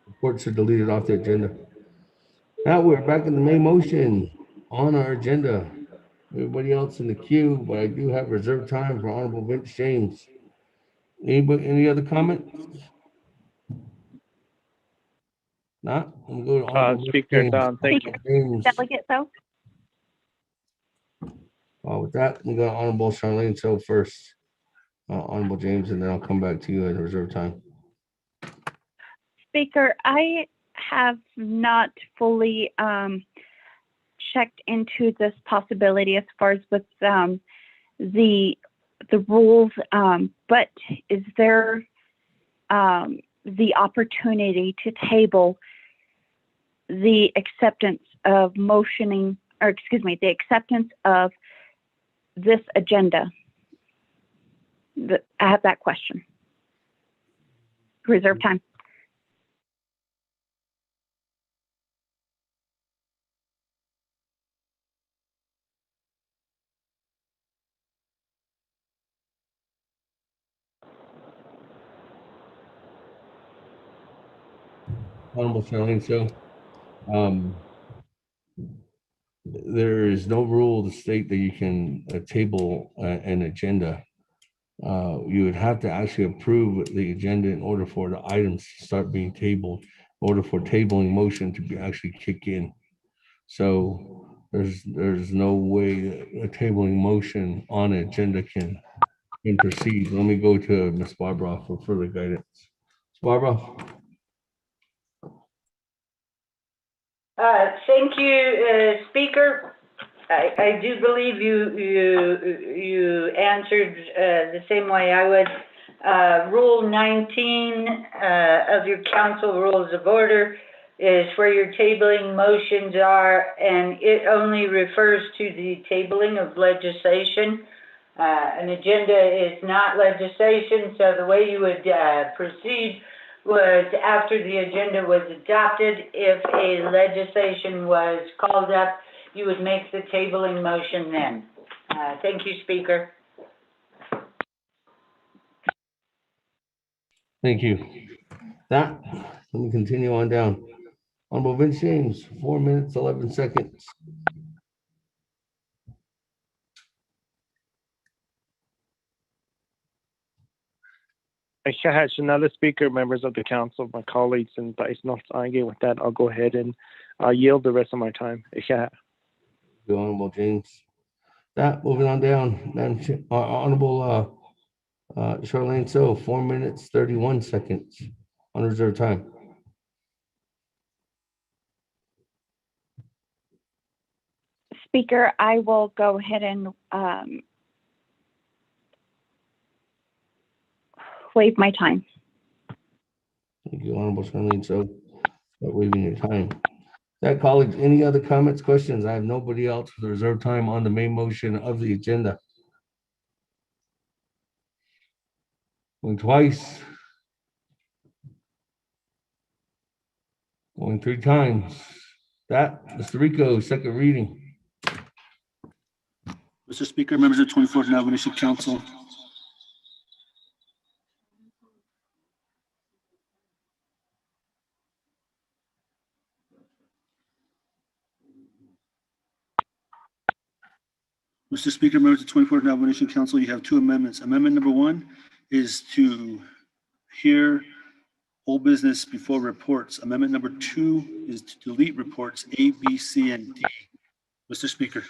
S3: Reports are deleted off the agenda. Now we're back in the main motion on our agenda. Everybody else in the queue, but I do have reserved time for Honorable Vince James. Anybody, any other comments? Not? I'm going to go to Honorable
S21: Speaker,
S3: James.
S21: done. Thank you.
S3: James.
S19: Delegate So.
S3: With that, we got Honorable Charlene So first. Honorable James, and then I'll come back to you in reserve time.
S19: Speaker, I have not fully checked into this possibility as far as with the rules, but is there the opportunity to table the acceptance of motioning, or excuse me, the acceptance of this agenda? I have that question. Reserve time.
S3: Honorable Charlene So. There is no rule to state that you can table an agenda. You would have to actually approve the agenda in order for the items to start being tabled, in order for tabling motion to be actually kick in. So there's no way that a tabling motion on an agenda can proceed. Let me go to Ms. Barbara for further guidance. Ms. Barbara.
S12: Thank you, Speaker. I do believe you answered the same way I would. Rule 19 of your council rules of order is where your tabling motions are, and it only refers to the tabling of legislation. An agenda is not legislation, so the way you would proceed was after the agenda was adopted, if a legislation was called up, you would make the tabling motion then. Thank you, Speaker.
S3: Thank you. Let me continue on down. Honorable Vince James, 4 minutes, 11 seconds.
S21: Has another speaker, members of the council, my colleagues, and but it's not angry with that. I'll go ahead and yield the rest of my time.
S3: The Honorable James. That moving on down, Madam Honorable Charlene, so 4 minutes 31 seconds on reserve time.
S19: Speaker, I will go ahead and waive my time.
S3: Thank you, Honorable Charlene. So, waiving your time. That, colleagues, any other comments, questions? I have nobody else for the reserve time on the main motion of the agenda. Going twice. Going 3 times. That, Mr. Rico, second reading.
S11: Mr. Speaker, members of the 24th Navajo Nation Council. Mr. Speaker, members of the 24th Navajo Nation Council, you have 2 amendments. Amendment number 1 is to hear old business before reports. Amendment number 2 is to delete reports A, B, C, and D. Mr. Speaker.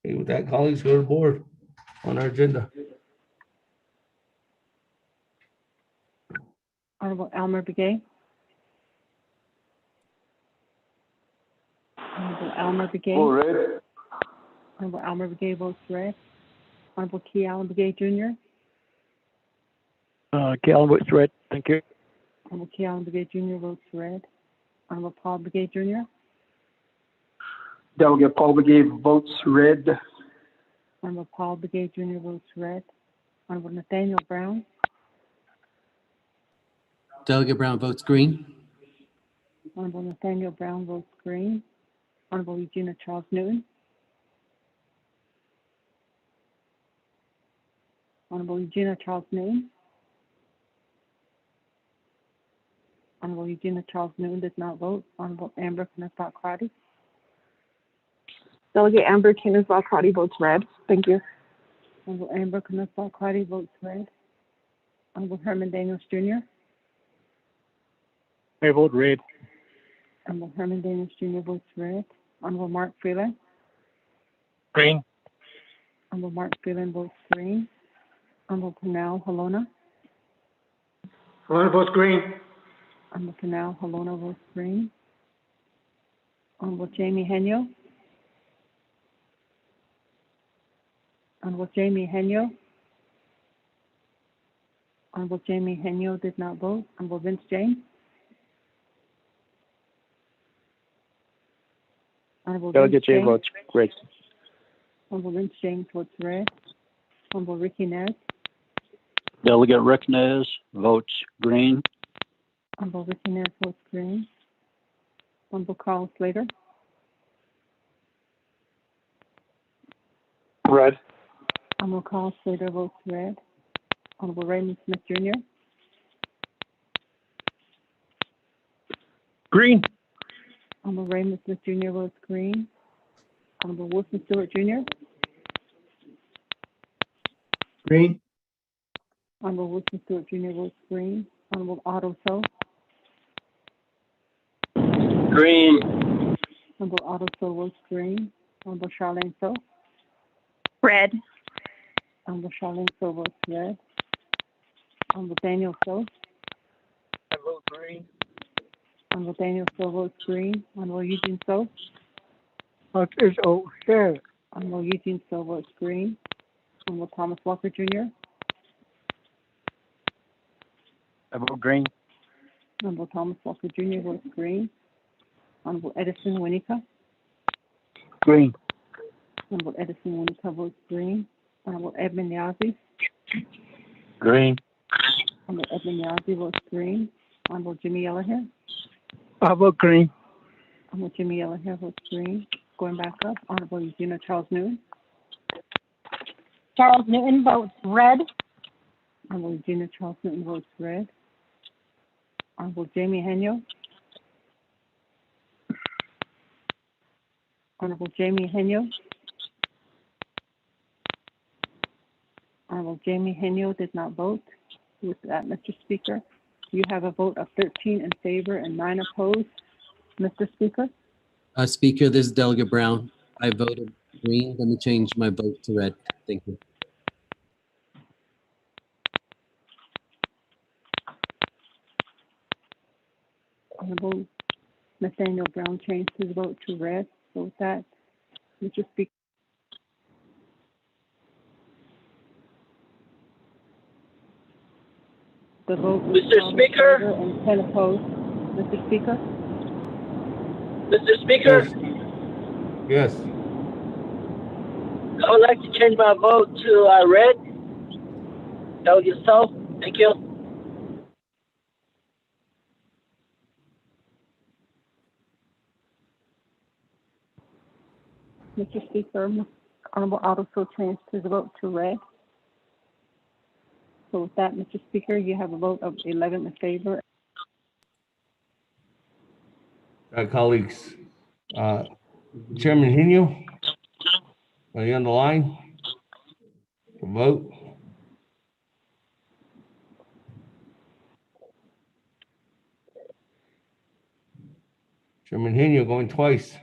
S3: Okay, with that, colleagues, go to the board on our agenda.
S2: Honorable Elmer Begay. Honorable Elmer Begay.
S14: Vote red.
S2: Honorable Elmer Begay votes red. Honorable Key Allen Begay Jr.
S21: Key Allen votes red. Thank you.
S2: Honorable Key Allen Begay Jr. votes red. Honorable Paul Begay Jr.
S4: Delegate Paul Begay votes red.
S2: Honorable Paul Begay Jr. votes red. Honorable Nathaniel Brown.
S1: Delegate Brown votes green.
S2: Honorable Nathaniel Brown votes green. Honorable Regina Charles Newton. Honorable Regina Charles Newton. Honorable Regina Charles Newton does not vote. Honorable Amber Knathot-Crotty.
S22: Delegate Amber Kenneth-Crotty votes red. Thank you.
S2: Honorable Amber Knathot-Crotty votes red. Honorable Herman Daniels Jr.
S21: I vote red.
S2: Honorable Herman Daniels Jr. votes red. Honorable Mark Freeland.
S21: Green.
S2: Honorable Mark Freeland votes green. Honorable Panal Halona.
S4: Halona votes green.
S2: Honorable Panal Halona votes green. Honorable Jamie Henyo. Honorable Jamie Henyo. Honorable Jamie Henyo did not vote. Honorable Vince James. Honorable
S21: Delegate James votes red.
S2: Honorable Vince James votes red. Honorable Ricky Nez.
S9: Delegate Rick Nez votes green.
S2: Honorable Ricky Nez votes green. Honorable Carl Slater.
S8: Red.
S2: Honorable Carl Slater votes red. Honorable Raymond Smith Jr.
S21: Green.
S2: Honorable Raymond Smith Jr. votes green. Honorable Wilson Stewart Jr.
S8: Green.
S2: Honorable Wilson Stewart Jr. votes green. Honorable Otto So.
S9: Green.
S2: Honorable Otto So votes green. Honorable Charlene So.
S19: Red.
S2: Honorable Charlene So votes red. Honorable Daniel So.
S21: I vote green.
S2: Honorable Daniel So votes green. Honorable Eugene So.
S18: It's okay.
S2: Honorable Eugene So votes green. Honorable Thomas Walker Jr.
S21: I vote green.
S2: Honorable Thomas Walker Jr. votes green. Honorable Edison Winika.
S21: Green.
S2: Honorable Edison Winika votes green. Honorable Edmund Yazzie.
S21: Green.
S2: Honorable Edmund Yazzie votes green. Honorable Jimmy Yellowhair.
S18: I vote green.
S2: Honorable Jimmy Yellowhair votes green. Going back up, Honorable Regina Charles Newton.
S6: Charles Newton votes red.
S2: Honorable Regina Charles Newton votes red. Honorable Jamie Henyo. Honorable Jamie Henyo. Honorable Jamie Henio did not vote. With that, Mr. Speaker, you have a vote of 13 in favor and 9 opposed. Mr. Speaker,
S1: Speaker, this is Delegate Brown. I voted green. Let me change my vote to red. Thank you.
S2: Honorable Nathaniel Brown changed his vote to red. So with that, Mr. Speaker. The vote was
S17: Mr. Speaker?
S2: And 10 opposed. Mr. Speaker?
S17: Mr. Speaker,
S3: Yes.
S17: I would like to change my vote to red. Delegate Stowe, thank you.
S2: Mr. Speaker, Honorable Otto changed his vote to red. So with that, Mr. Speaker, you have a vote of 11 in favor.
S3: Colleagues, Chairman Henio, are you on the line to vote? Chairman Henio going twice.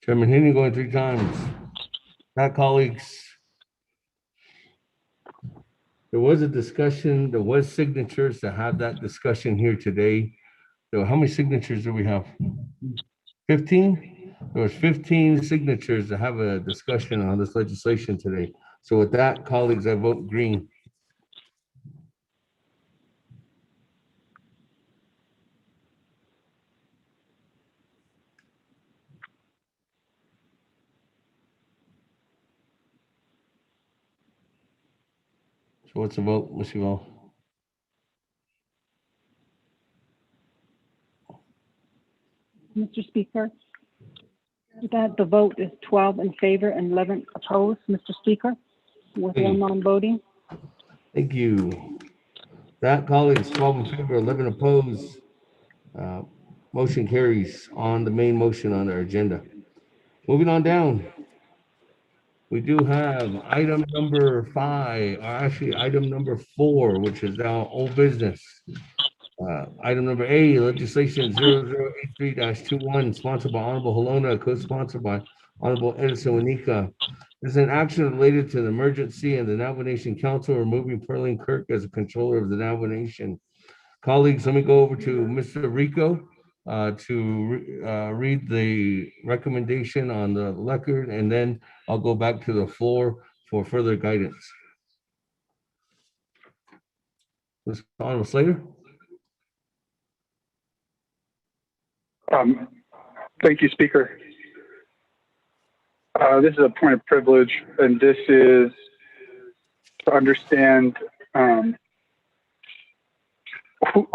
S3: Chairman Henry going 3 times. Now, colleagues, there was a discussion, there was signatures to have that discussion here today. So how many signatures do we have? 15? There was 15 signatures to have a discussion on this legislation today. So with that, colleagues, I vote green. So what's the vote, Ms. Yvonne?
S2: Mr. Speaker, with that, the vote is 12 in favor and 11 opposed. Mr. Speaker, with one non-voting.
S3: Thank you. That, colleagues, 12 in favor, 11 opposed. Motion carries on the main motion on our agenda. Moving on down. We do have item number 5, or actually item number 4, which is now old business. Item number A, legislation 0083-21, sponsored by Honorable Halona, co-sponsored by Honorable Edison Wanika. This is an action related to the emergency and the Navajo Nation Council removing Pearline Kirk as a controller of the Navajo Nation. Colleagues, let me go over to Mr. Rico to read the recommendation on the record, and then I'll go back to the floor for further guidance. Mr. Honorable Slater.
S8: Thank you, Speaker. This is a point of privilege, and this is to understand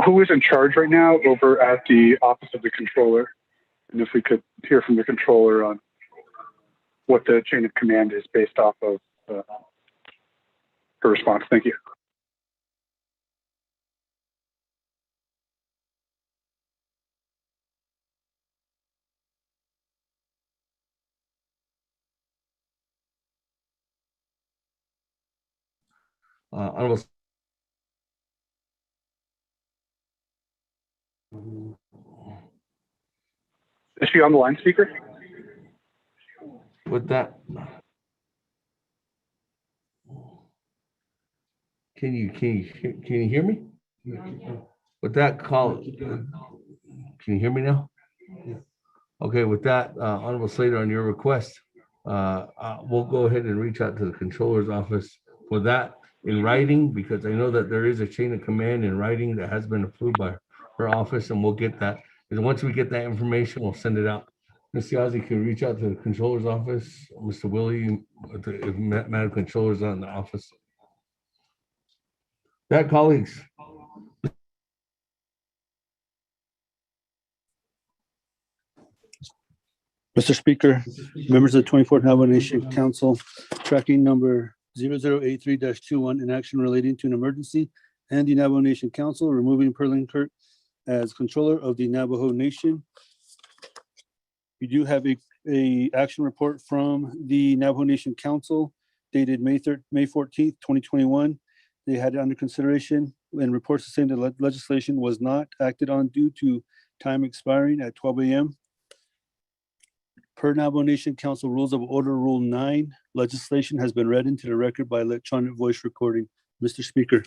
S8: who is in charge right now over at the Office of the Controller, and if we could hear from the Controller on what the chain of command is based off of her response. Thank you.
S3: Honorable.
S8: Is she on the line, Speaker?
S3: With that, can you hear me? With that call, can you hear me now? Okay, with that, Honorable Slater, on your request, we'll go ahead and reach out to the Controller's office for that in writing, because I know that there is a chain of command in writing that has been approved by her office, and we'll get that. And once we get that information, we'll send it out. Ms. Yazzie can reach out to the Controller's office. Mr. Willie, if Madam Controller's not in the office. That, colleagues.
S13: Mr. Speaker, members of the 24th Navajo Nation Council, tracking number 0083-21, an action relating to an emergency, and the Navajo Nation Council removing Pearline Kirk as Controller of the Navajo Nation. We do have a action report from the Navajo Nation Council dated May 14th, 2021. They had it under consideration and reports saying the legislation was not acted on due to time expiring at 12 a.m. Per Navajo Nation Council Rules of Order Rule 9, legislation has been read into the record by electronic voice recording. Mr. Speaker.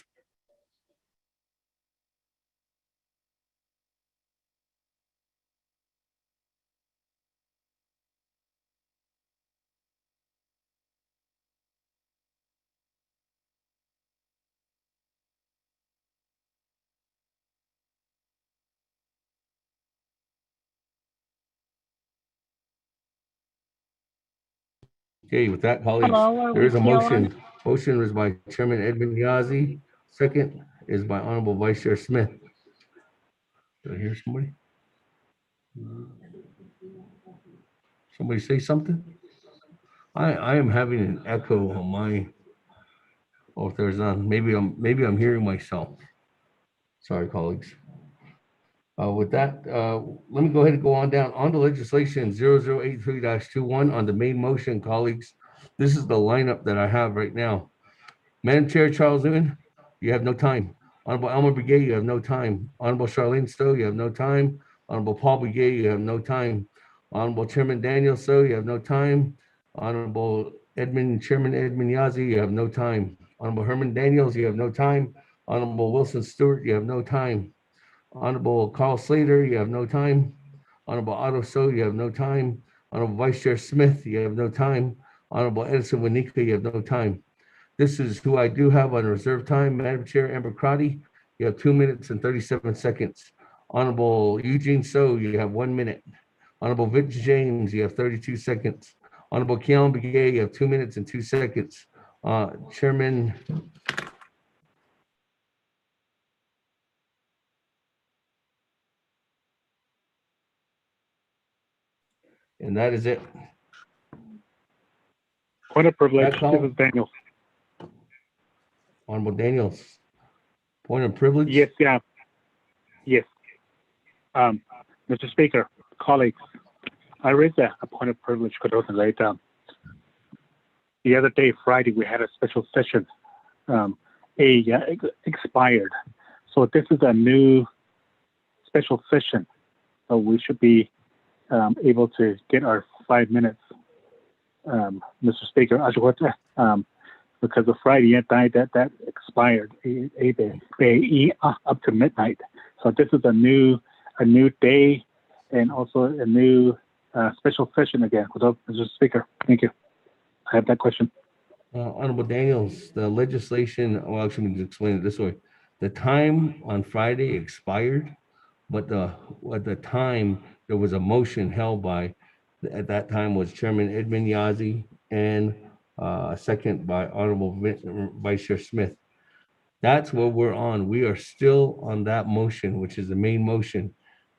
S3: Okay, with that, colleagues,
S6: Hello, are
S3: there
S6: we
S3: is a
S6: still on?
S3: motion. Motion is by Chairman Edmund Yazzie. Second is by Honorable Vice Chair Smith. Do I hear somebody? Somebody say something? I am having an echo on my, oh, if there's none, maybe I'm hearing myself. Sorry, colleagues. With that, let me go ahead and go on down on the legislation 0083-21 on the main motion, colleagues. This is the lineup that I have right now. Madam Chair Charles Newton, you have no time. Honorable Elmer Begay, you have no time. Honorable Charlene Stowe, you have no time. Honorable Paul Begay, you have no time. Honorable Chairman Daniel Stowe, you have no time. Honorable Chairman Edmund Yazzie, you have no time. Honorable Herman Daniels, you have no time. Honorable Wilson Stewart, you have no time. Honorable Carl Slater, you have no time. Honorable Otto So, you have no time. Honorable Vice Chair Smith, you have no time. Honorable Edison Wanika, you have no time. This is who I do have on reserve time. Madam Chair Amber Crotty, you have 2 minutes and 37 seconds. Honorable Eugene So, you have 1 minute. Honorable Vince James, you have 32 seconds. Honorable Keon Begay, you have 2 minutes and 2 seconds. Chairman. And that is it.
S8: Point of privilege. This is Daniels.
S3: Honorable Daniels. Point of privilege?
S8: Yes, yeah. Yes. Mr. Speaker, colleagues, I raised a point of privilege later. The other day, Friday, we had a special session. Expired. So this is a new special session. So we should be able to get our 5 minutes, Mr. Speaker. Because the Friday night that expired, up to midnight. So this is a new day and also a new special session again. Mr. Speaker, thank you. I have that question.
S3: Honorable Daniels, the legislation, well, actually, let me explain it this way. The time on Friday expired, but at the time, there was a motion held by, at that time was Chairman Edmund Yazzie and second by Honorable Vice Chair Smith. That's what we're on. We are still on that motion, which is the main motion.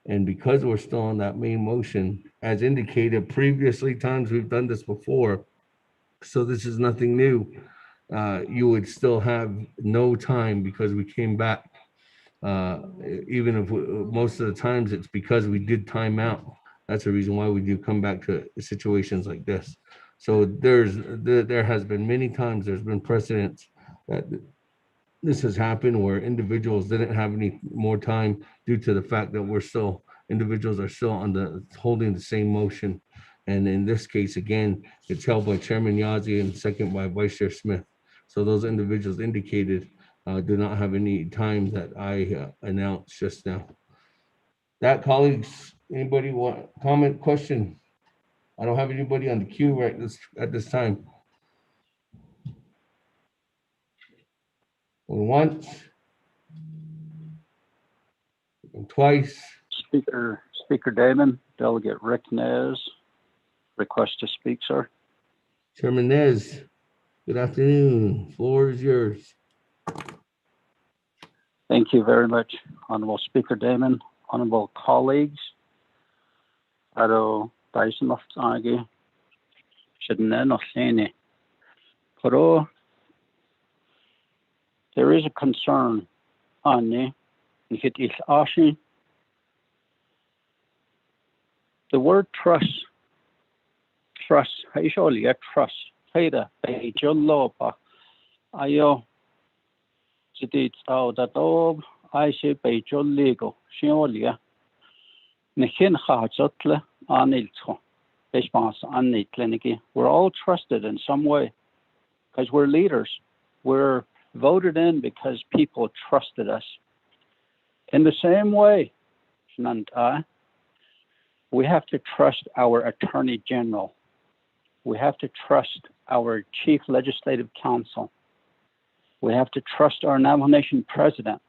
S3: And because we're still on that main motion, as indicated previously times we've done this before, so this is nothing new. You would still have no time because we came back. Even if most of the times it's because we did time out. That's the reason why we do come back to situations like this. So there has been many times there's been precedents that this has happened where individuals didn't have any more time due to the fact that individuals are still holding the same motion. And in this case, again, it's held by Chairman Yazzie and second by Vice Chair Smith. So those individuals indicated do not have any time that I announced just now. That, colleagues, anybody want comment, question? I don't have anybody on the queue at this time. Once, and twice.
S9: Speaker Damon, Delegate Rick Nez, request to speak, sir.
S3: Chairman Nez, good afternoon. Floor is yours.
S9: Thank you very much, Honorable Speaker Damon, honorable colleagues. Aro Dyson Agi, Shadnen of Sani. Pero there is a concern on me. It is Ashi, The word trust, hay surely a trust. Hey, the Jolopa, Ayo, City out that all I say by Joligo, Shiolia, Nechin Hajotle, Anilto, Bishmas, Anit Clinicky. We're all trusted in some way because we're leaders. We're voted in because people trusted us. In the same way, we have to trust our Attorney General. We have to trust our Chief Legislative Counsel. We have to trust our Navajo Nation President,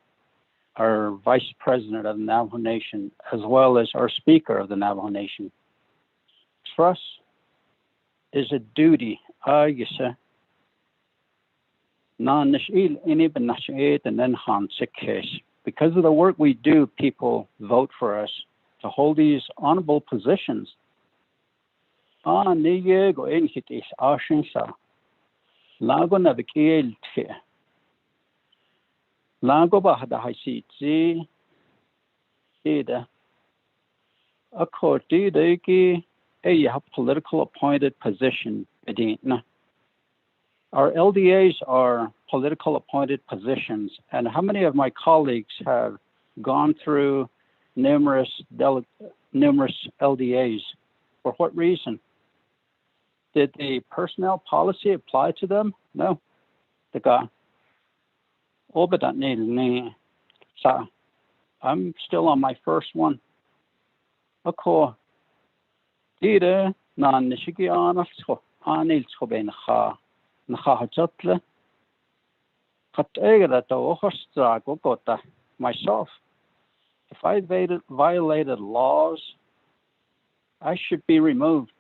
S9: our Vice President of the Navajo Nation, as well as our Speaker of the Navajo Nation. Trust is a duty. Because of the work we do, people vote for us to hold these honorable positions. Lago navigated Lago Bahada Haisi Dida According a political appointed position. Our LDAs are political appointed positions, and how many of my colleagues have gone through numerous LDAs? For what reason? Did the personnel policy apply to them? No. The guy. I'm still on my first one. Okay. Dide na nishigi anil choben ha nahajatle. Myself. If I violated laws, I should be removed.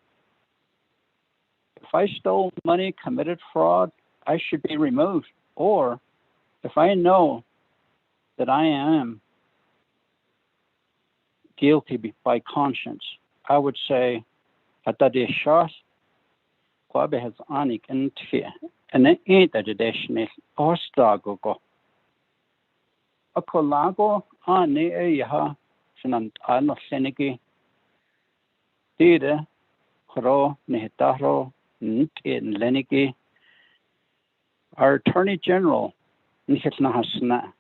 S9: If I stole money, committed fraud, I should be removed. Or if I know that I am guilty by conscience, I would say, Atadishas, Quabe has anik and fear, and then ain't a traditional Ostago. A colago, Ane Yaha, Shanant Alno Seneki, Dide, Horo, Nehetaro, Nit in Leniki, our Attorney General, Nihitnahasna,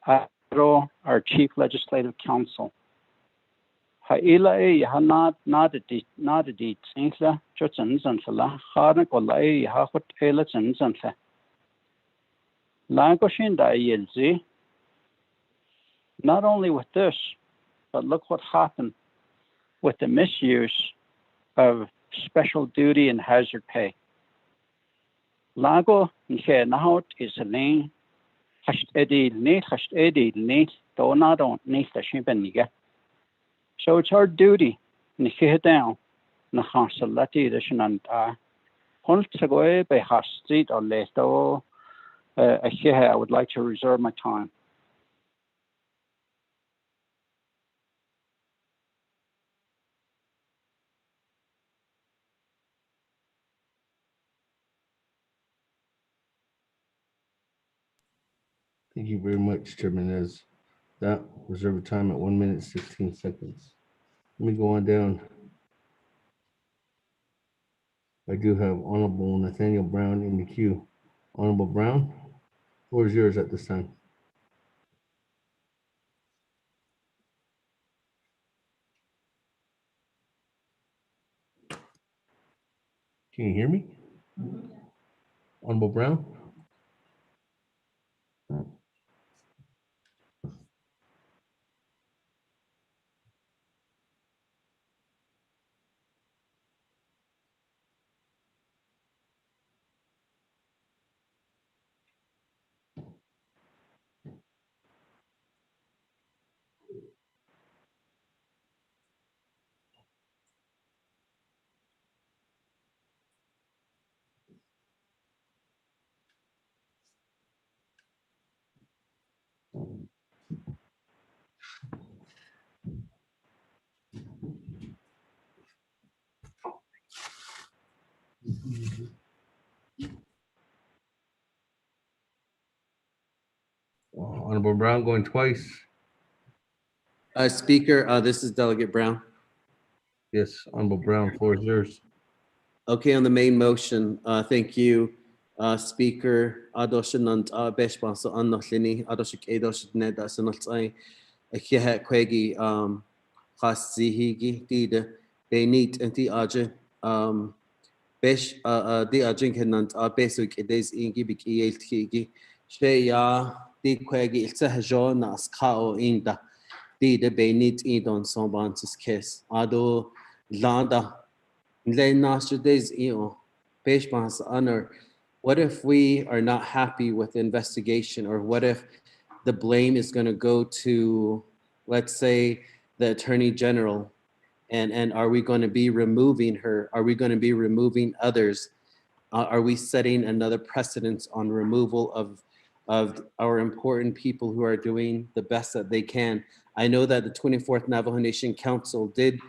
S9: our Chief Legislative Counsel. Haila yaha not a deed, Sinkla, Chutzans and Fala, Harnak or Lai Hahut Elets and Zanfa. Langoshinda Yelzi. Not only with this, but look what happened with the misuse of special duty and hazard pay. Lago Nke Nahot is a lane, Hasht Edil Nate, Donado, Nate the Shimpaniga. So it's our duty, Nikhe down, Nahasalati the Shananta, Holtsagoe by Hastrit or Leto. I would like to reserve my time.
S3: Thank you very much, Chairman. As that reserved time at 1 minute, 16 seconds. Let me go on down. I do have Honorable Nathaniel Brown in the queue. Honorable Brown, the floor is yours at this time. Can you hear me? Honorable Brown? Honorable Brown going twice.
S1: Speaker, this is Delegate Brown.
S3: Yes, Honorable Brown, floor is yours.
S1: Okay, on the main motion, thank you, Speaker. Adoshanant Beshbasa Anohlini, Adoshik Edosh Neda Sanaltai, Akiha Quegi, Hasihigi, Dida, Benit, and the Aja, Besh, the Ajinkanant, Besuk, Edes Ingi, Biki Eltigi, Sheya, the Quegi, Ilsahajon, Askao Inda, Dida Benit Edon Sombantis Kiss, Ado Landa. Honor. What if we are not happy with the investigation, or what if the blame is going to go to, let's say, the Attorney General, and are we going to be removing her? Are we going to be removing others? Are we setting another precedence on removal of our important people who are doing the best that they can? I know that the 24th Navajo Nation Council did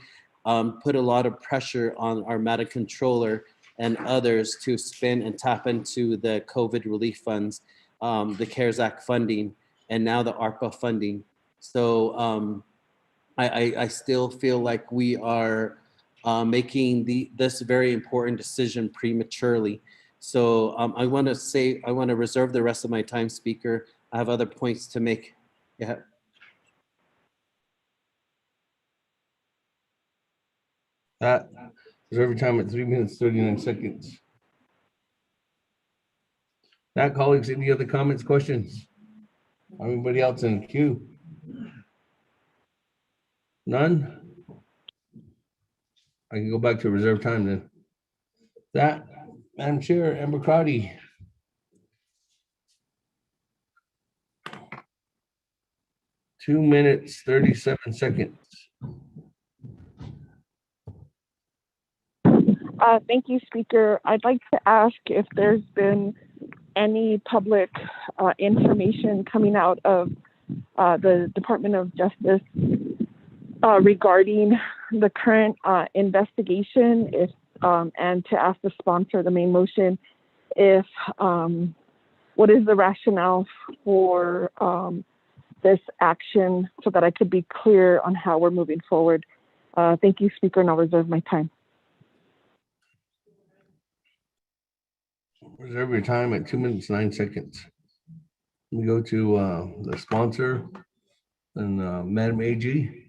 S1: put a lot of pressure on our MATA controller and others to spend and tap into the COVID relief funds, the CARES Act funding, and now the ARPA funding. So I still feel like we are making this very important decision prematurely. So I want to reserve the rest of my time, Speaker. I have other points to make. Yeah.
S3: That is every time at 3 minutes, 39 seconds. That, colleagues, any other comments, questions? Anybody else in the queue? None? I can go back to reserve time then. That, Madam Chair, Amber Crowdy. Two minutes, 37 seconds.
S22: Thank you, Speaker. I'd like to ask if there's been any public information coming out of the Department of Justice regarding the current investigation, if and to ask the sponsor of the main motion if what is the rationale for this action, so that I could be clear on how we're moving forward. Thank you, Speaker, and I'll reserve my time.
S3: Reserve your time at 2 minutes, 9 seconds. We go to the sponsor and Madam AG.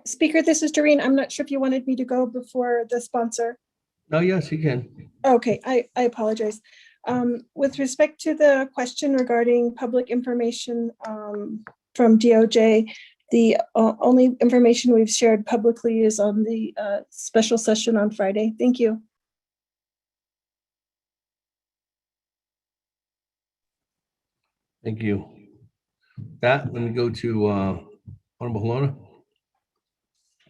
S5: Speaker, this is Doreen. I'm not sure if you wanted me to go before the sponsor.
S3: Oh, yes, you can.
S5: Okay, I apologize. With respect to the question regarding public information from DOJ, the only information we've shared publicly is on the special session on Friday. Thank you.
S3: Thank you. That, let me go to Honorable Helena,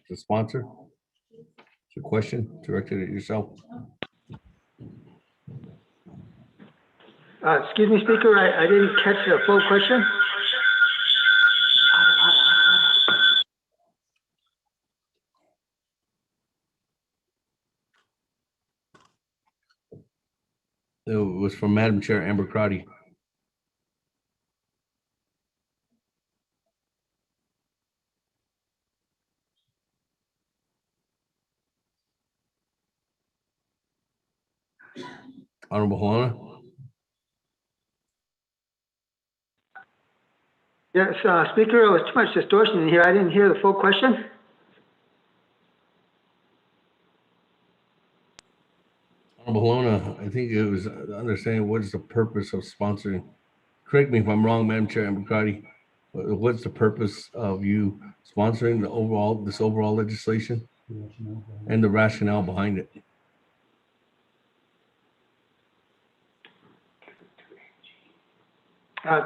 S3: the sponsor. It's a question directed at yourself.
S4: Excuse me, Speaker, I didn't catch the full question.
S3: It was from Madam Chair Amber Crowdy. Honorable Helena.
S4: Yes, Speaker, there was too much distortion in here. I didn't hear the full question.
S3: Honorable Helena, I think it was understanding what is the purpose of sponsoring. Correct me if I'm wrong, Madam Chair Amber Crowdy. What's the purpose of you sponsoring this overall legislation and the rationale behind it?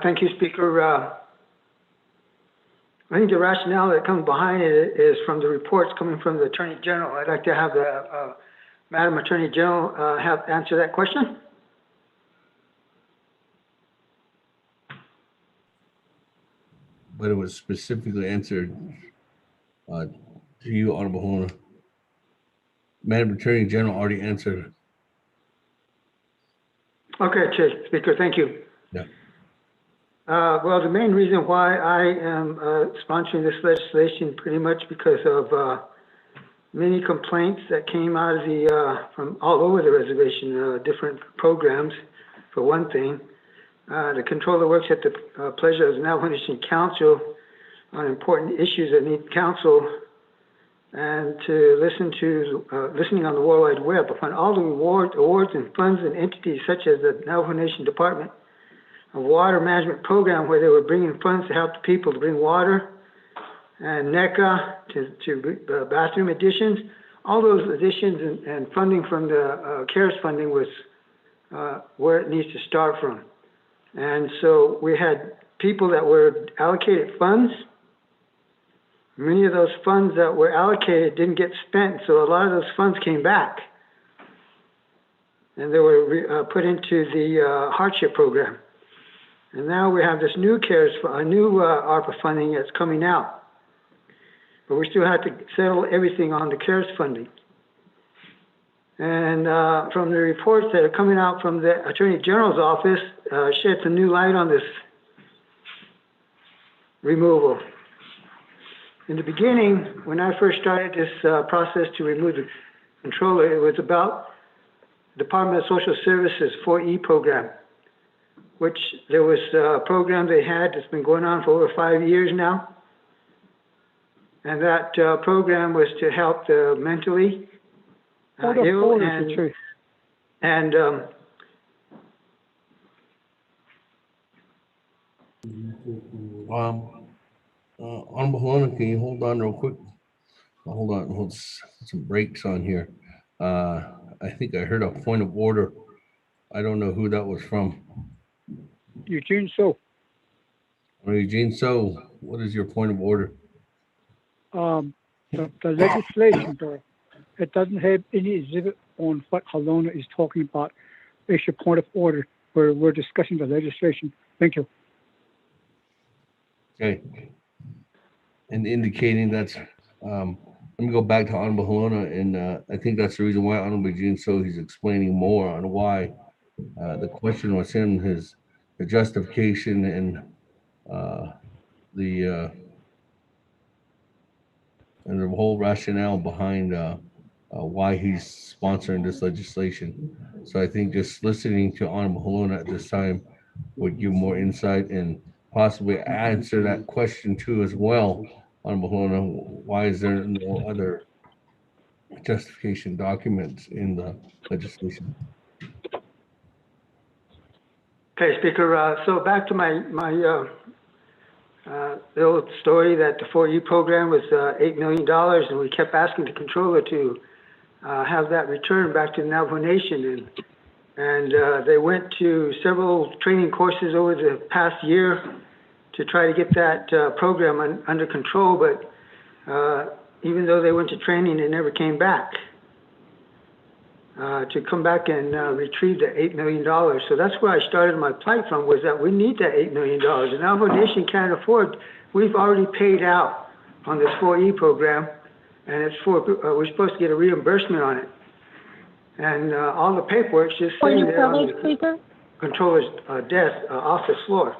S4: Thank you, Speaker. I think the rationale that comes behind it is from the reports coming from the Attorney General. I'd like to have the Madam Attorney General answer that question.
S3: But it was specifically answered to you, Honorable Helena. Madam Attorney General already answered.
S4: Okay, Chair, Speaker, thank you.
S3: Yeah.
S4: Well, the main reason why I am sponsoring this legislation pretty much because of many complaints that came out of from all over the reservation, different programs, for one thing. The controller works at the pleasure of the Navajo Nation Council on important issues that need counsel, and to listening on the World Wide Web upon all the awards and funds and entities such as the Navajo Nation Department of Water Management Program, where they were bringing funds to help the people to bring water, and NECA to bathroom additions. All those additions and funding from the CARES funding was where it needs to start from. And so we had people that were allocated funds. Many of those funds that were allocated didn't get spent, so a lot of those funds came back. And they were put into the hardship program. And now we have this new ARPA funding that's coming out. But we still have to settle everything on the CARES funding. And from the reports that are coming out from the Attorney General's office, sheds a new light on this removal. In the beginning, when I first started this process to remove the controller, it was about Department of Social Services 4E program, which there was a program they had that's been going on for over 5 years now. And that program was to help the mentally ill and
S3: Honorable Helena, can you hold on real quick? Hold on, hold some brakes on here. I think I heard a point of order. I don't know who that was from.
S18: Eugene So.
S3: Eugene So, what is your point of order?
S18: The legislation, though, it doesn't have any exhibit on what Helena is talking about. It's your point of order where we're discussing the legislation. Thank you.
S3: Okay. And indicating that's, let me go back to Honorable Helena, and I think that's the reason why Honorable Eugene So he's explaining more on why the question was him, the justification and the whole rationale behind why he's sponsoring this legislation. So I think just listening to Honorable Helena at this time would give more insight and possibly answer that question too as well. Honorable Helena, why is there no other justification documents in the legislation?
S4: Okay, Speaker. So back to my the old story that the 4U program was $8 million, and we kept asking the controller to have that returned back to the Navajo Nation. And they went to several training courses over the past year to try to get that program under control, but even though they went to training, they never came back to come back and retrieve the $8 million. So that's where I started my plight from, was that we need that $8 million. The Navajo Nation can't afford. We've already paid out on this 4E program, and it's we're supposed to get a reimbursement on it. And all the paperwork's just sitting there on the controller's desk, office floor.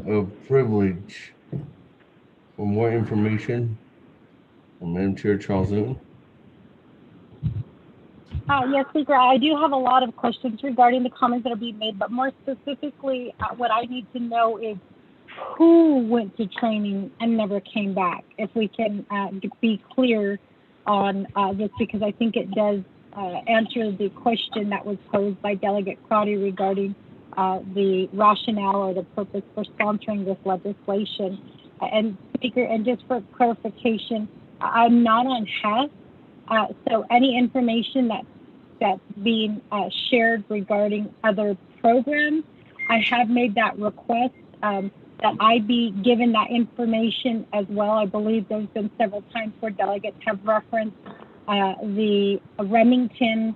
S3: A privilege. For more information, Madam Chair Charles Newton.
S6: Yes, Speaker, I do have a lot of questions regarding the comments that are being made, but more specifically, what I need to know is who went to training and never came back. If we can be clear on this, because I think it does answer the question that was posed by Delegate Crowdy regarding the rationale or the purpose for sponsoring this legislation. And Speaker, and just for clarification, I'm not on HAS, so any information that's being shared regarding other programs, I have made that request that I be given that information as well. I believe there's been several times where delegates have referenced the Remington,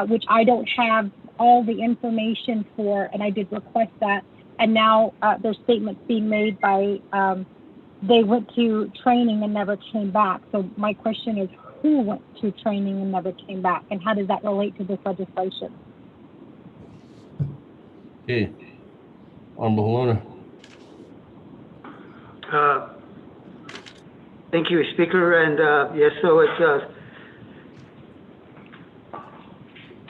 S6: which I don't have all the information for, and I did request that. And now there's statements being made by they went to training and never came back. So my question is, who went to training and never came back, and how does that relate to this legislation?
S3: Okay. Honorable Halona.
S4: Thank you, Speaker. And yes, so it's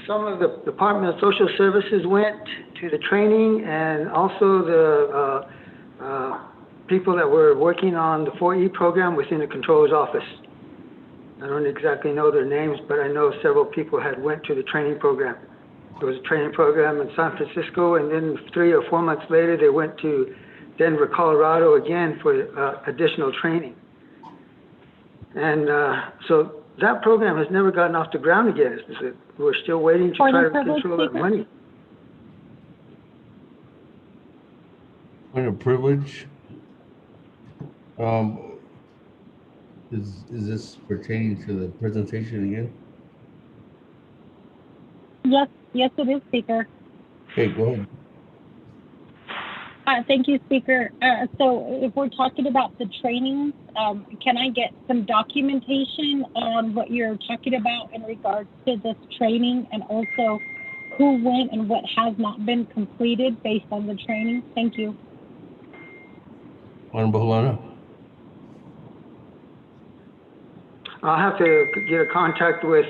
S4: some of the Department of Social Services went to the training, and also the people that were working on the 4E program within the controller's office. I don't exactly know their names, but I know several people had went to the training program. There was a training program in San Francisco, and then 3 or 4 months later, they went to Denver, Colorado again for additional training. And so that program has never gotten off the ground again. We're still waiting to try to control that money.
S3: Point of privilege. Is this pertaining to the presentation again?
S6: Yes, it is, Speaker.
S3: Okay, go ahead.
S6: Thank you, Speaker. So if we're talking about the trainings, can I get some documentation on what you're talking about in regards to this training, and also who went and what has not been completed based on the training? Thank you.
S3: Honorable Halona.
S4: I'll have to get a contact with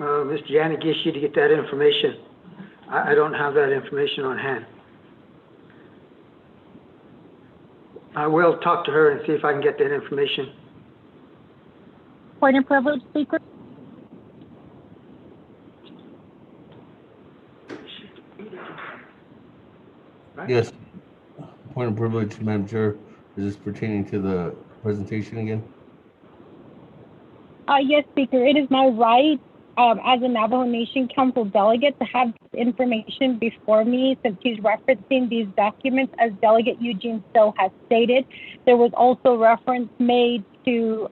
S4: Ms. Janet Gishi to get that information. I don't have that information on hand. I will talk to her and see if I can get that information.
S6: Point of privilege, Speaker.
S3: Yes. Point of privilege, Madam Chair. Is this pertaining to the presentation again?
S6: Yes, Speaker. It is my right as a Navajo Nation Council delegate to have this information before me, since he's referencing these documents. As Delegate Eugene Stowe has stated, there was also reference made to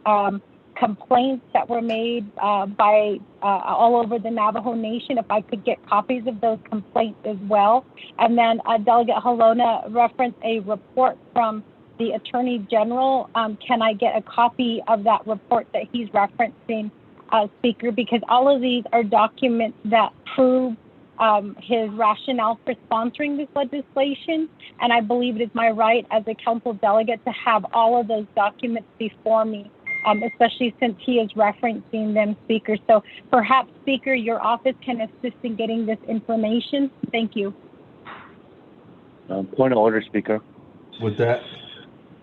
S6: complaints that were made by all over the Navajo Nation. If I could get copies of those complaints as well. And then Delegate Halona referenced a report from the Attorney General. Can I get a copy of that report that he's referencing, Speaker? Because all of these are documents that prove his rationale for sponsoring this legislation. And I believe it is my right as a council delegate to have all of those documents before me, especially since he is referencing them, Speaker. So perhaps, Speaker, your office can assist in getting this information. Thank you.
S21: Point of order, Speaker.
S3: With that,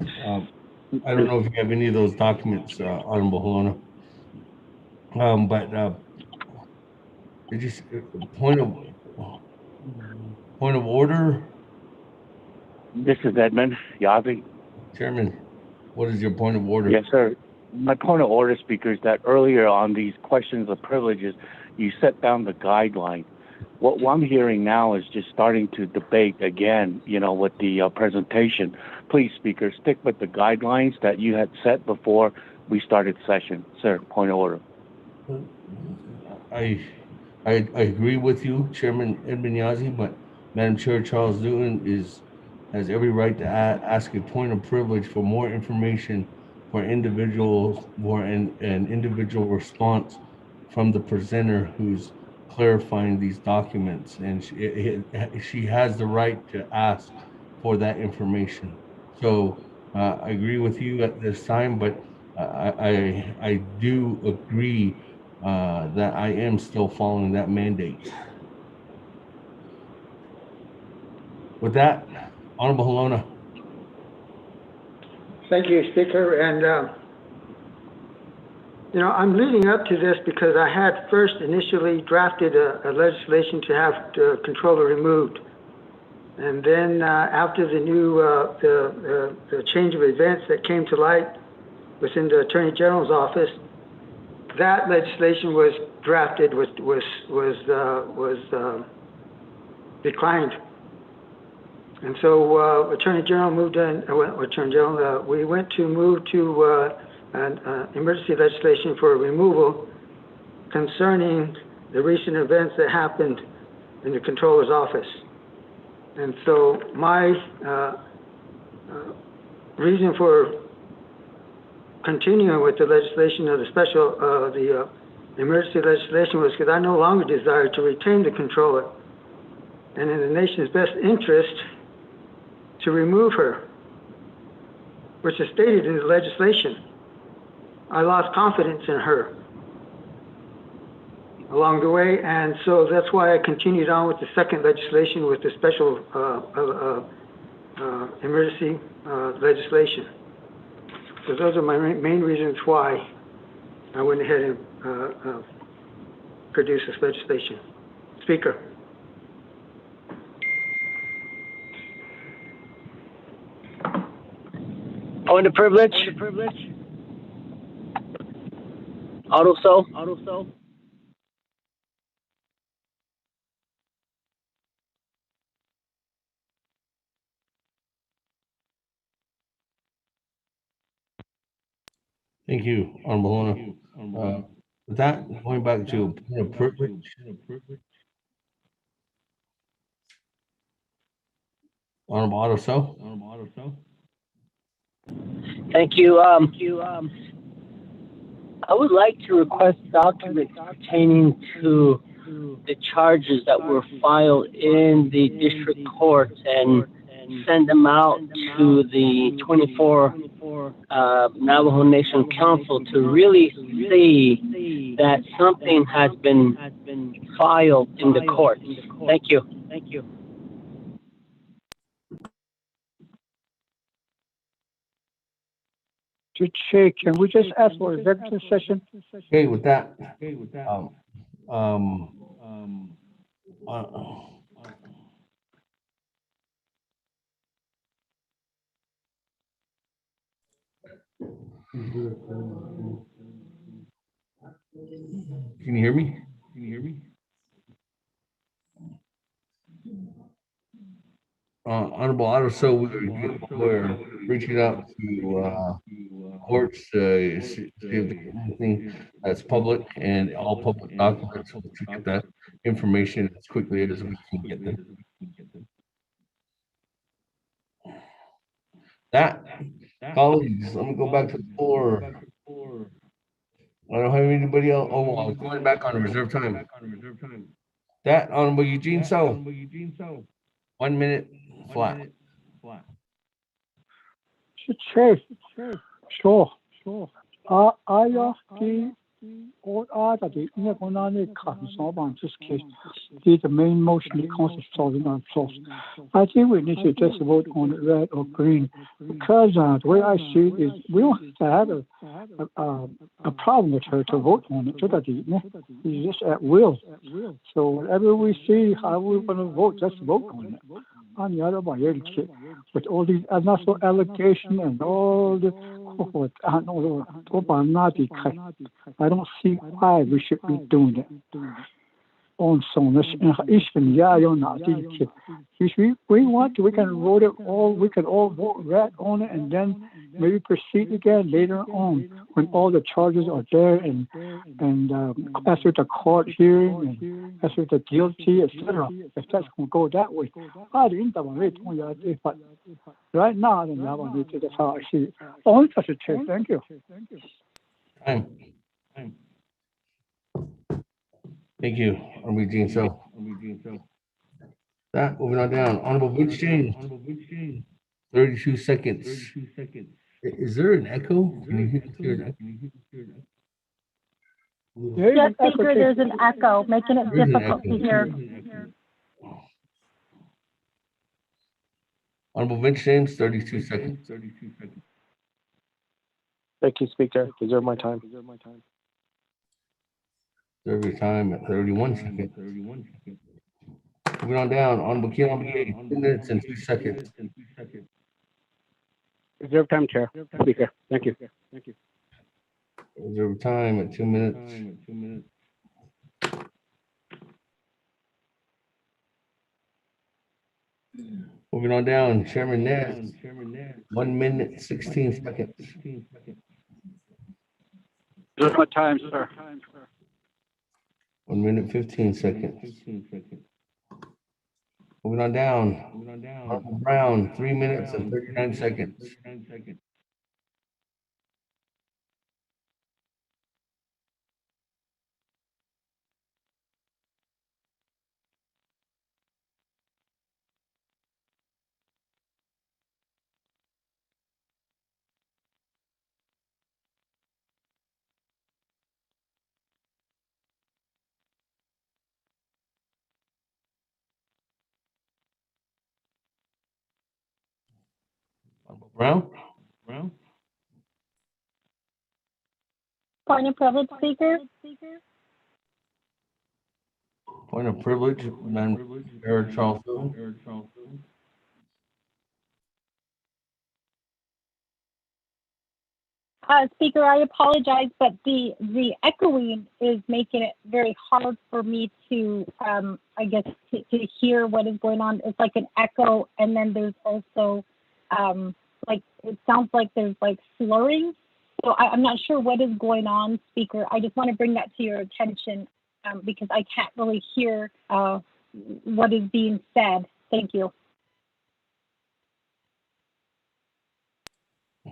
S3: I don't know if you have any of those documents, Honorable Halona. But did you point of order?
S21: This is Edmund Yavi.
S3: Chairman, what is your point of order?
S21: Yes, sir. My point of order, Speaker, is that earlier on these questions of privileges, you set down the guideline. What I'm hearing now is just starting to debate again, with the presentation. Please, Speaker, stick with the guidelines that you had set before we started session. Sir, point of order.
S3: I agree with you, Chairman Edmund Yazi, but Madam Chair Charles Newton has every right to ask a point of privilege for more information for individuals, or an individual response from the presenter who's clarifying these documents, and she has the right to ask for that information. So I agree with you at this time, but I do agree that I am still following that mandate. With that, Honorable Halona.
S4: Thank you, Speaker. And, I'm leading up to this because I had first initially drafted a legislation to have the controller removed. And then after the new, the change of events that came to light within the Attorney General's office, that legislation was drafted, was declined. And so Attorney General moved in, Attorney General, we went to move to an emergency legislation for removal concerning the recent events that happened in the controller's office. And so my reason for continuing with the legislation of the special, the emergency legislation was because I no longer desire to retain the controller, and in the nation's best interest to remove her, which is stated in the legislation. I lost confidence in her along the way, and so that's why I continued on with the second legislation with the special emergency legislation. So those are my main reasons why I went ahead and produced this legislation. Speaker.
S17: On the privilege. Also.
S3: Thank you, Honorable Lona. With that, going back to privilege. Honorable Otto.
S17: Thank you. I would like to request documents pertaining to the charges that were filed in the district court and send them out to the 24 Navajo Nation Council to really see that something has been filed in the court. Thank you.
S18: Chair, can we just ask for executive session?
S3: Okay, with that. Can you hear me? Honorable Otto, so we're reaching out to courts to see if there's anything that's public and all public documents to get that information as quickly as we can get them. That, colleagues, let me go back to the floor. I don't have anybody else. Oh, I was going back on reserve time. That, Honorable Eugene So. 1 minute flat.
S18: Chair, sure. Or other the just case the main motion the council solving on close. I think we need to just vote on red or green because the way I see it is we don't have a problem with her to vote on it. It's just at will. So whatever we see, how we're going to vote, just vote on it. On the other one, with all these unnecessary allocation and all the I don't see why we should be doing it. On some if we want to, we can vote it all. We can all vote red on it, and then maybe proceed again later on when all the charges are there, and after the court hearing and after the guilty, etc. If that's going to go that way, but right now, that's how I see it. Only such a chair. Thank you.
S3: Thank you, Honorable Eugene So. That, moving on down. Honorable Vince James. 32 seconds. Is there an echo? Can you hear an echo?
S6: Yes, Speaker, there's an echo, making it difficult to hear.
S3: Honorable Vince James, 32 seconds.
S21: Thank you, Speaker. Reserve my time.
S3: Reserve your time at 31 seconds. Moving on down. Honorable Keelan McGee, 2 minutes and 2 seconds.
S7: Reserve time, Chair. Speaker. Thank you.
S3: Reserve time at 2 minutes. Moving on down, Chairman Nez, 1 minute, 16 seconds.
S7: Reserve my time, sir.
S3: 1 minute, 15 seconds. Moving on down, Honorable Brown, 3 minutes and 39 seconds. Brown?
S6: Point of privilege, Speaker.
S3: Point of privilege, Madam Chair Charles Newton.
S6: Speaker, I apologize, but the echoing is making it very hard for me to, I guess, to hear what is going on. It's like an echo, and then there's also, like, it sounds like there's like slurring. So I'm not sure what is going on, Speaker. I just want to bring that to your attention because I can't really hear what is being said. Thank you.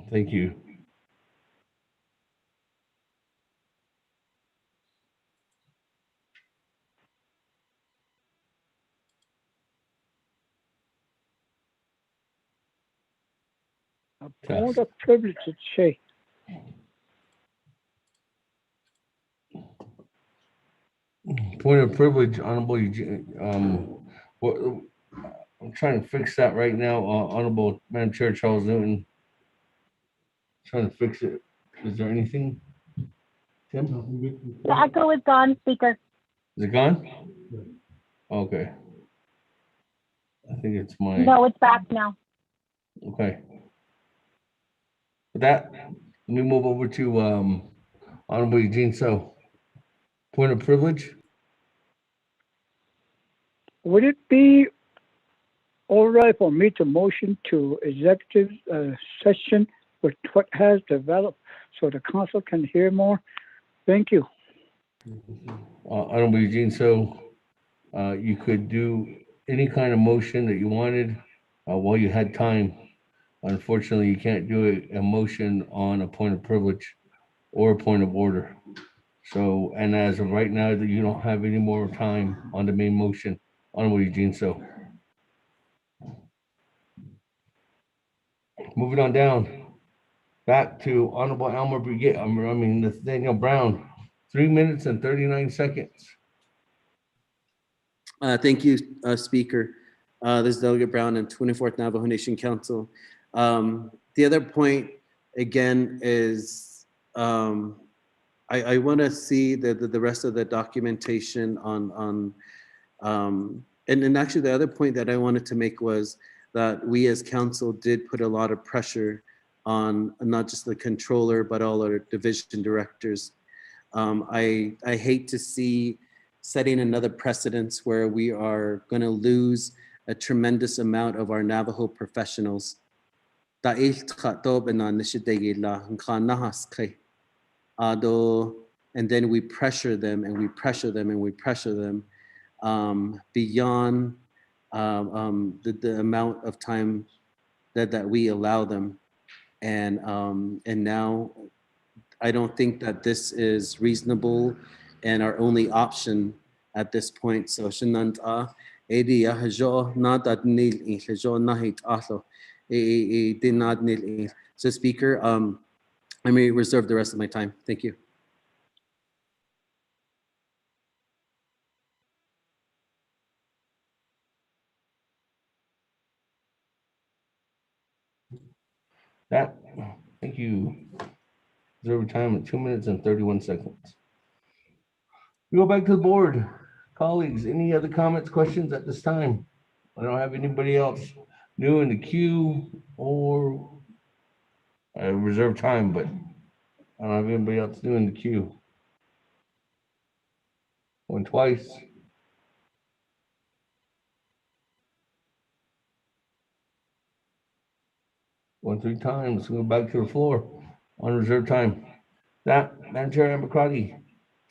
S3: Thank you.
S18: Point of privilege, Shay.
S3: Point of privilege, Honorable Eugene. What, I'm trying to fix that right now, Honorable Madam Chair Charles Newton. Trying to fix it. Is there anything? Tim?
S6: The echo is gone, Speaker.
S3: Is it gone? Okay. I think it's my.
S6: No, it's back now.
S3: Okay. With that, let me move over to Honorable Eugene. So, point of privilege.
S18: Would it be all right for me to motion to executive session with what has developed so the council can hear more? Thank you.
S3: Honorable Eugene, so you could do any kind of motion that you wanted while you had time. Unfortunately, you can't do a motion on a point of privilege or a point of order. So, and as of right now, that you don't have any more time on the main motion, Honorable Eugene. So, moving on down, back to Honorable Elmer Brigade. Nathaniel Brown, 3 minutes and 39 seconds.
S1: Thank you, Speaker. This is Delegate Brown and 24th Navajo Nation Council. The other point, again, is I want to see the rest of the documentation on and actually the other point that I wanted to make was that we as council did put a lot of pressure on not just the controller, but all our division directors. I hate to see setting another precedence where we are going to lose a tremendous amount of our Navajo professionals. And then we pressure them and we pressure them and we pressure them beyond the amount of time that we allow them. And now I don't think that this is reasonable and our only option at this point. So so Speaker, I may reserve the rest of my time. Thank you.
S3: Thank you. Reserve time at 2 minutes and 31 seconds. We go back to the board. Colleagues, any other comments, questions at this time? I don't have anybody else new in the queue or reserve time, but I don't have anybody else new in the queue. Going twice. Going 3 times. Go back to the floor on reserve time. That, Madam Chair Abacati,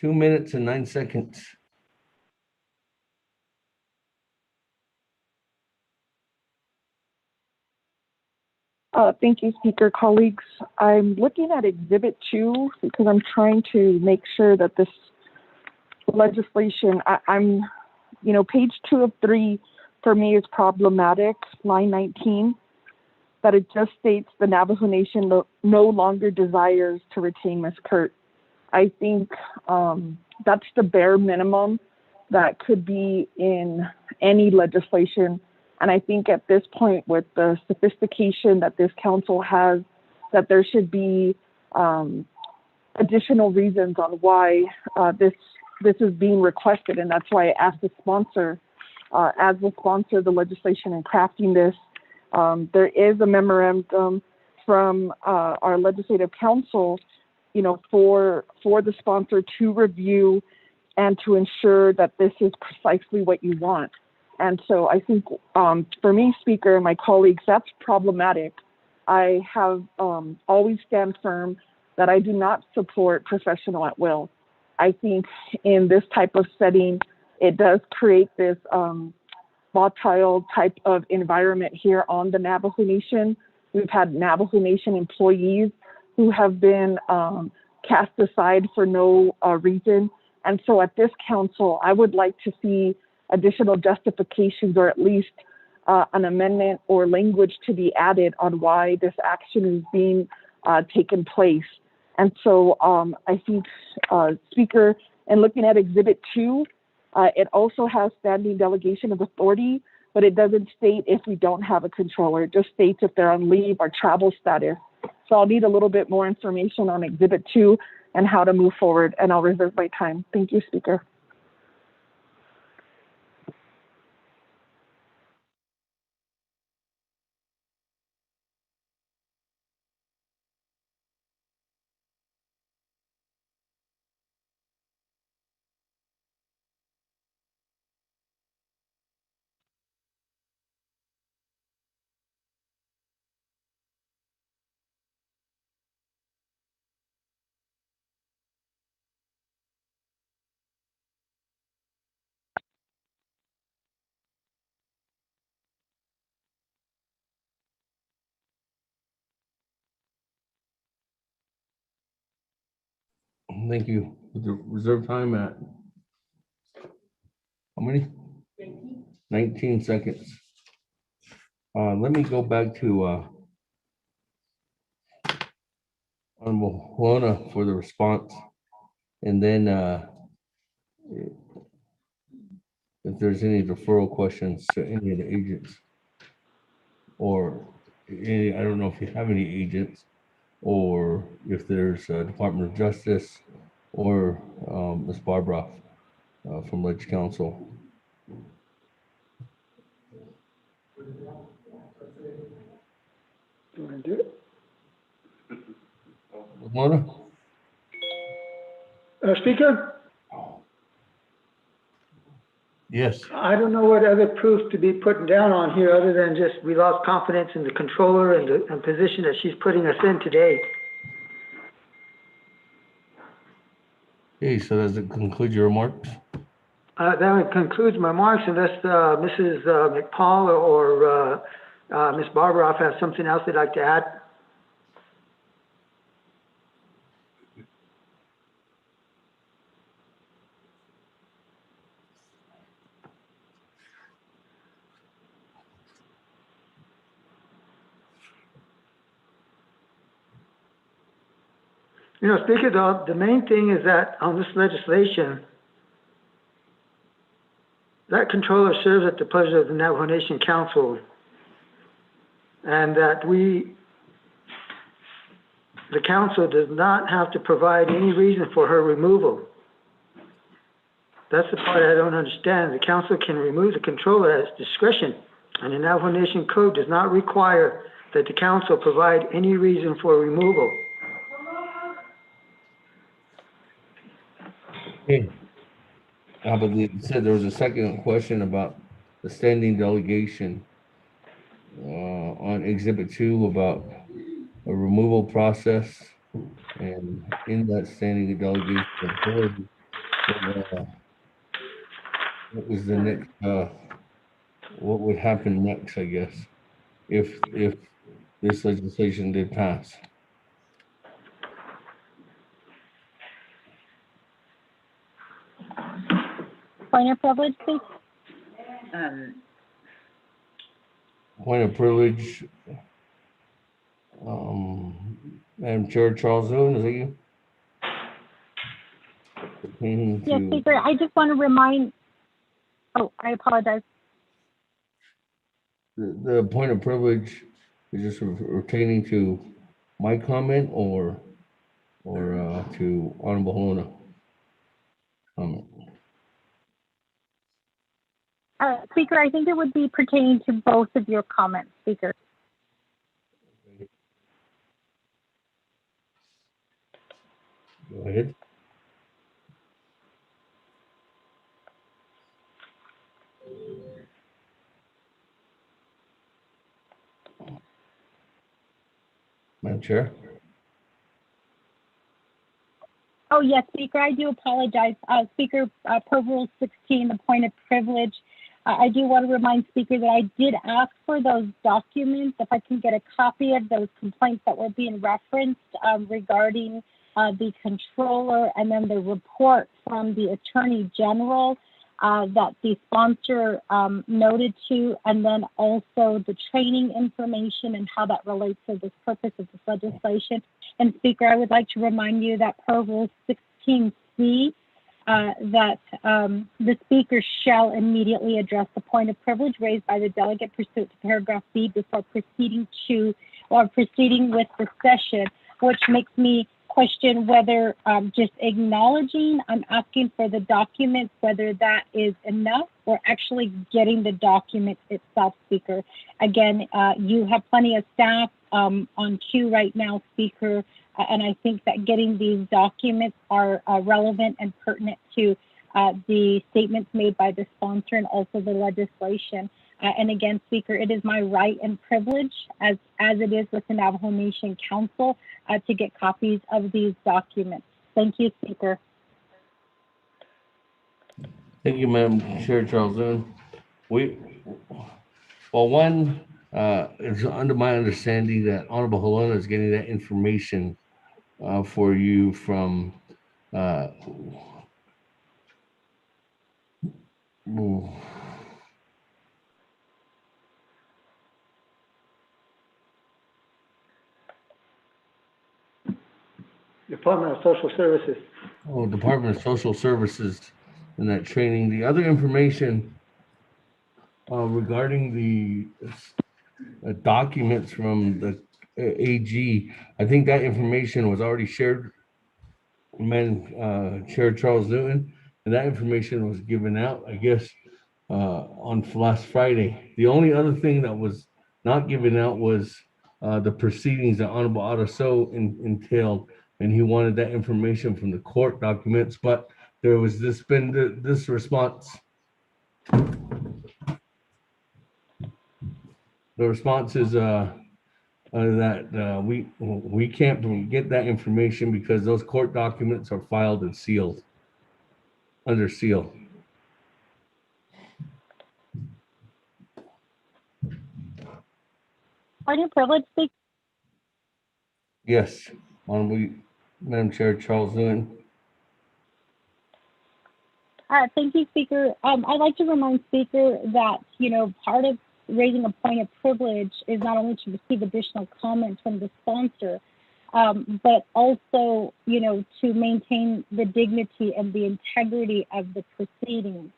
S3: 2 minutes and 9 seconds.
S22: Thank you, Speaker. Colleagues, I'm looking at Exhibit 2 because I'm trying to make sure that this legislation, I'm, page 2 of 3 for me is problematic, line 19, that it just states the Navajo Nation no longer desires to retain Ms. Kurt. I think that's the bare minimum that could be in any legislation And I think at this point, with the sophistication that this council has, that there should be additional reasons on why this is being requested. And that's why I asked the sponsor, as the sponsor of the legislation and crafting this, there is a memorandum from our legislative council, for the sponsor to review and to ensure that this is precisely what you want. And so I think for me, Speaker, and my colleagues, that's problematic. I have always stand firm that I do not support professional at will. I think in this type of setting, it does create this volatile type of environment here on the Navajo Nation. We've had Navajo Nation employees who have been cast aside for no reason. And so at this council, I would like to see additional justifications, or at least an amendment or language to be added on why this action is being taken place. And so I think, Speaker, in looking at Exhibit 2, it also has standing delegation of authority, but it doesn't state if we don't have a controller. It just states if they're on leave or travel status. So I'll need a little bit more information on Exhibit 2 and how to move forward, and I'll reserve my time. Thank you, Speaker.
S3: Thank you. With the reserve time at how many? 19 seconds. Let me go back to Honorable Juana for the response. And then if there's any deferral questions to any of the agents, or any, I don't know if you have any agents, or if there's Department of Justice or Ms. Barbara from Ledge Council.
S4: You want to do it?
S3: Juana?
S18: Speaker,
S3: Yes.
S18: I don't know what other proof to be putting down on here other than just we lost confidence in the controller and the position that she's putting us in today.
S3: Okay, so does it conclude your remarks?
S18: That concludes my remarks, unless Mrs. McPaul or Ms. Barbaroff has something else they'd like to add. Speaker, the main thing is that on this legislation, that controller serves at the pleasure of the Navajo Nation Council, and that the council does not have to provide any reason for her removal. That's the part I don't understand. The council can remove the controller at its discretion, and the Navajo Nation Code does not require that the council provide any reason for removal.
S3: Okay. But you said there was a second question about the standing delegation on Exhibit 2 about a removal process, and in that standing delegation authority, what was the next? What would happen next? I guess if this legislation did pass.
S6: Point of privilege, please.
S3: Point of privilege. Madam Chair Charles Owen, is that you?
S6: Yes, Speaker, I just want to remind, oh, I apologize.
S3: the point of privilege is just pertaining to my comment or to Honorable Helena comment.
S6: Speaker, I think it would be pertaining to both of your comments, Speaker.
S3: Go ahead. Madam Chair.
S6: Oh, yes, Speaker, I do apologize. Speaker, per Rule 16, the point of privilege, I do want to remind Speaker that I did ask for those documents, if I can get a copy of those complaints that were being referenced regarding the controller, and then the report from the Attorney General that the sponsor noted to, and then also the training information and how that relates to the purpose of this legislation. And Speaker, I would like to remind you that per Rule 16C, that the Speaker shall immediately address the point of privilege raised by the delegate pursuant to paragraph B before proceeding with the session, which makes me question whether just acknowledging I'm asking for the documents, whether that is enough, or actually getting the document itself, Speaker. Again, you have plenty of staff on queue right now, Speaker, and I think that getting these documents are relevant and pertinent to the statements made by the sponsor and also the legislation. And again, Speaker, it is my right and privilege, as it is with the Navajo Nation Council, to get copies of these documents. Thank you, Speaker.
S3: Thank you, Madam Chair Charles Lewin. It's under my understanding that Honorable Helena is getting that information for you from
S18: Department of Social Services.
S3: Oh, Department of Social Services and that training. The other information regarding the documents from the AG, I think that information was already shared, Madam Chair Charles Newton, and that information was given out, I guess, on last Friday. The only other thing that was not given out was the proceedings that Honorable Otto entailed, and he wanted that information from the court documents, but there was this response. The response is that we can't get that information because those court documents are filed and sealed, under seal.
S6: Point of privilege, Speaker.
S3: Yes, Madam Chair Charles Lewin.
S6: Thank you, Speaker. I'd like to remind Speaker that, part of raising a point of privilege is not only to receive additional comments from the sponsor, but also, to maintain the dignity and the integrity of the proceedings.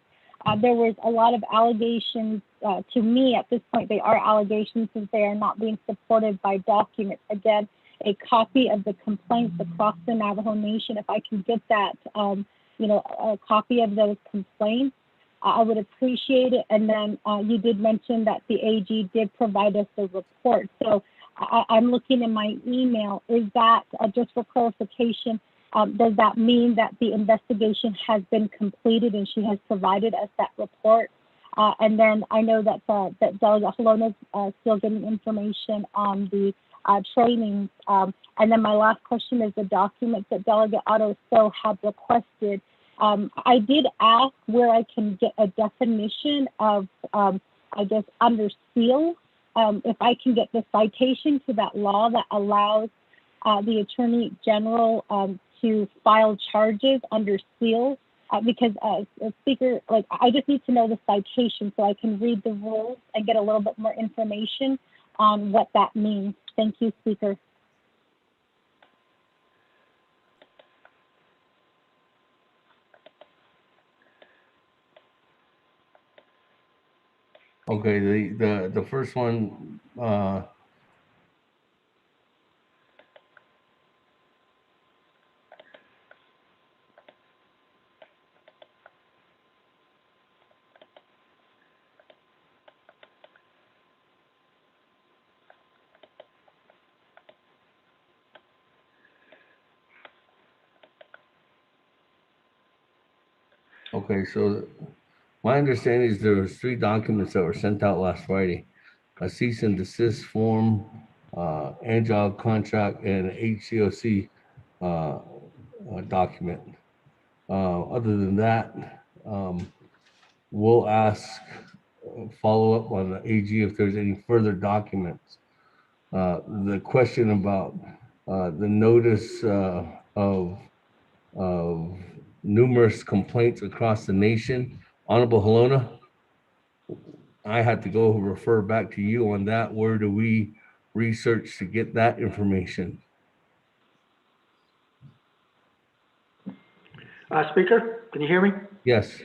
S6: There was a lot of allegations, to me at this point, they are allegations since they are not being supported by documents. Again, a copy of the complaints across the Navajo Nation, if I can get that, a copy of those complaints, I would appreciate it. And then you did mention that the AG did provide us a report. So I'm looking in my email. Is that, just for clarification, does that mean that the investigation has been completed and she has provided us that report? And then I know that, that Delegate Helena is still getting information on the trainings. And then my last question is the documents that Delegate Otto still had requested. I did ask where I can get a definition of, I guess, under seal. If I can get the citation to that law that allows the Attorney General to file charges under seal, because Speaker, I just need to know the citation so I can read the rules and get a little bit more information on what that means. Thank you, Speaker.
S3: Okay, the first one, okay, so my understanding is there was 3 documents that were sent out last Friday. A cease and desist form, agile contract, and HCOC document. Other than that, we'll ask follow up on the AG if there's any further documents. The question about the notice of numerous complaints across the nation, Honorable Halona, I had to go refer back to you on that. Where do we research to get that information?
S15: Speaker, can you hear me?
S3: Yes.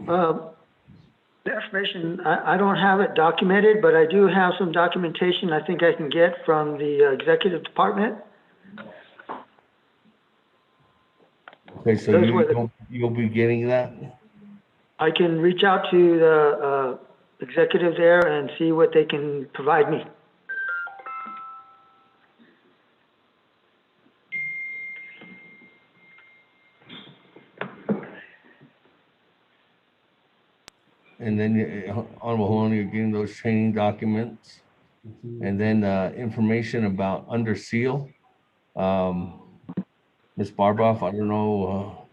S15: The information, I don't have it documented, but I do have some documentation I think I can get from the executive department.
S3: Okay, so you'll be getting that?
S15: I can reach out to the executive there and see what they can provide me.
S3: And then Honorable Halona, you're getting those training documents. And then information about under seal. Ms. Barboff, I don't know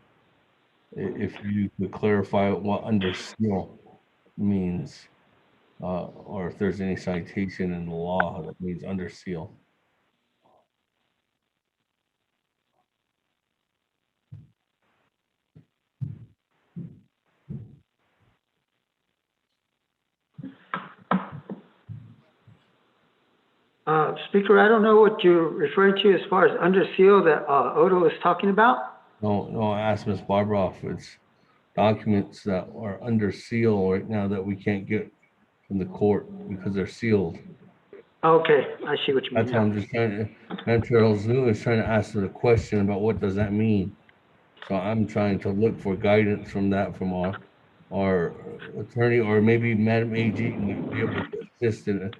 S3: if you could clarify what under seal means, or if there's any citation in the law that means under seal.
S15: Speaker, I don't know what you're referring to as far as under seal that Odo is talking about.
S3: No, I asked Ms. Barboff. It's documents that are under seal right now that we can't get from the court because they're sealed.
S15: Okay, I see what you mean.
S3: That's why I'm just trying to, Madam Charles New is trying to ask her the question about what does that mean? So I'm trying to look for guidance from that from our attorney, or maybe Madam AG might be able to assist in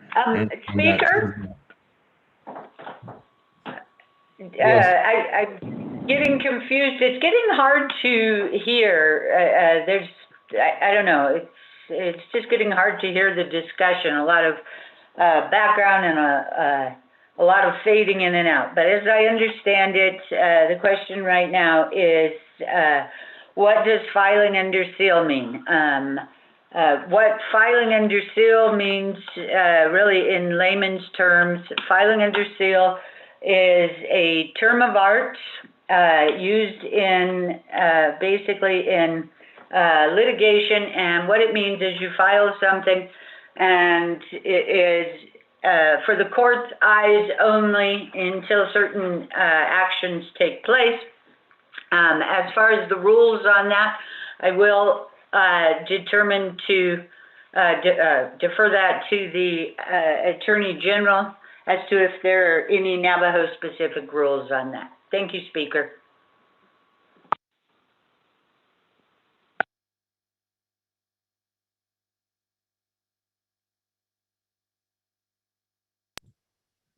S12: Speaker?
S3: Yes.
S12: I'm getting confused. It's getting hard to hear. I don't know. It's just getting hard to hear the discussion. A lot of background and a lot of fading in and out. But as I understand it, the question right now is, what does filing under seal mean? What filing under seal means, really in layman's terms, filing under seal is a term of art used in basically in litigation, and what it means is you file something and it is for the court's eyes only until certain actions take place. As far as the rules on that, I will determine to defer that to the Attorney General as to if there are any Navajo-specific rules on that. Thank you, Speaker.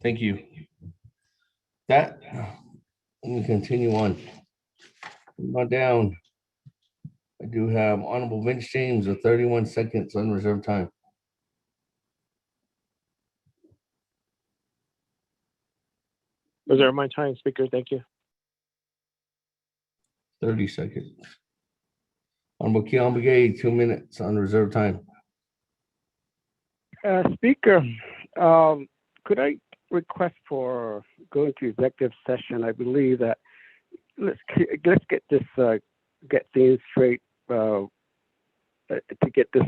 S3: Thank you. Let me continue on. Down. I do have Honorable Vince James with 31 seconds unreserved time.
S21: Reserve my time, Speaker. Thank you.
S3: 30 seconds. Honorable Keon Begay, 2 minutes unreserved time.
S7: Speaker, could I request for going to executive session? I believe that let's get this get things straight to get this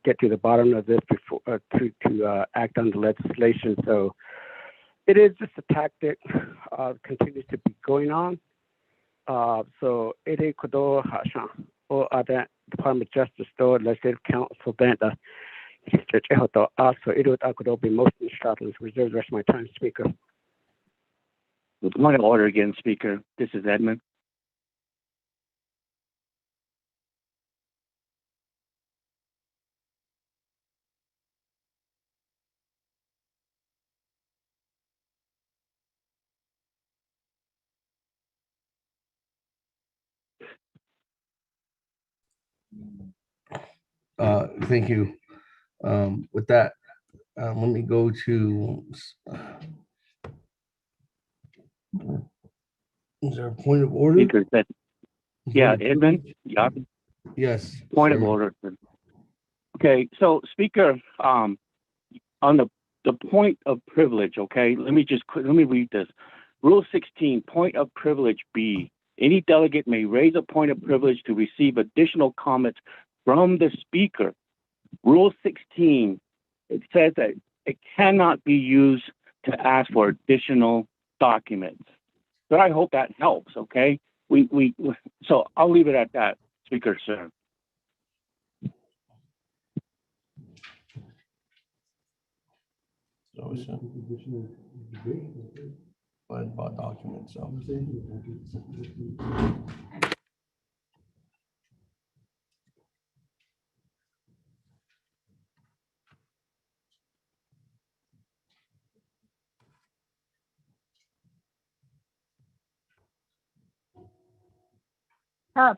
S7: get to the bottom of this before to act on the legislation. So it is just a tactic continues to be going on. So it is kodo hashan or other Department of Justice or Legislative Council Banda. Also, it would be most instructions. Reserve the rest of my time, Speaker.
S21: Point of order again, Speaker. This is Edmund.
S3: Thank you. With that, let me go to. Is there a point of order?
S21: Speaker said, yeah, Edmund. Yeah.
S3: Yes.
S21: Point of order. Okay, so Speaker, on the point of privilege, okay, let me read this. Rule 16, point of privilege B. Any delegate may raise a point of privilege to receive additional comments from the speaker. Rule 16, it says that it cannot be used to ask for additional documents. So I hope that helps, okay? So I'll leave it at that, Speaker, sir.
S3: About documents. So.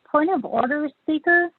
S6: Point of order, Speaker.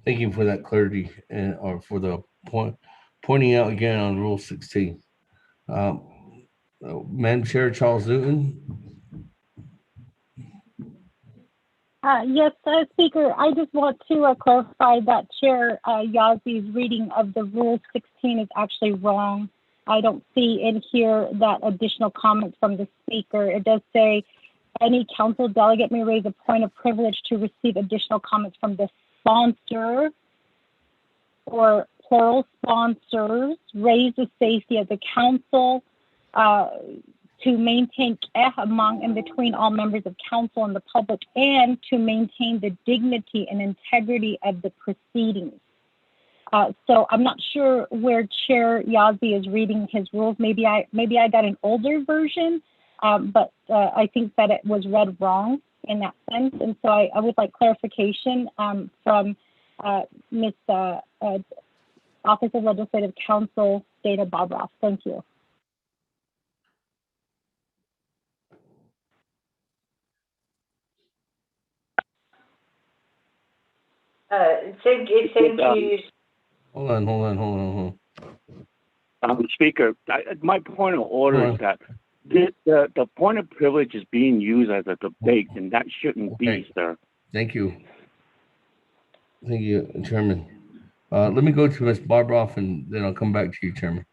S3: Thank you for that clarity and or for the pointing out again on Rule 16. Madam Chair Charles Newton.
S6: Yes, Speaker, I just want to clarify that Chair Yazzi's reading of the Rule 16 is actually wrong. I don't see in here that additional comments from the Speaker. It does say any council delegate may raise a point of privilege to receive additional comments from the sponsor or plural sponsors, raise the safety of the council, to maintain among and between all members of council and the public, and to maintain the dignity and integrity of the proceedings. So I'm not sure where Chair Yazzie is reading his rules. Maybe I got an older version, but I think that it was read wrong in that sense. And so I would like clarification from Ms. Office of Legislative Counsel, Dana Bobroff. Thank you.
S12: Thank you.
S3: Hold on.
S21: Speaker, my point of order is that the point of privilege is being used as a debate, and that shouldn't be, sir.
S3: Thank you. Thank you, Chairman. Let me go to Ms. Barbroff, and then I'll come back to you, Chairman.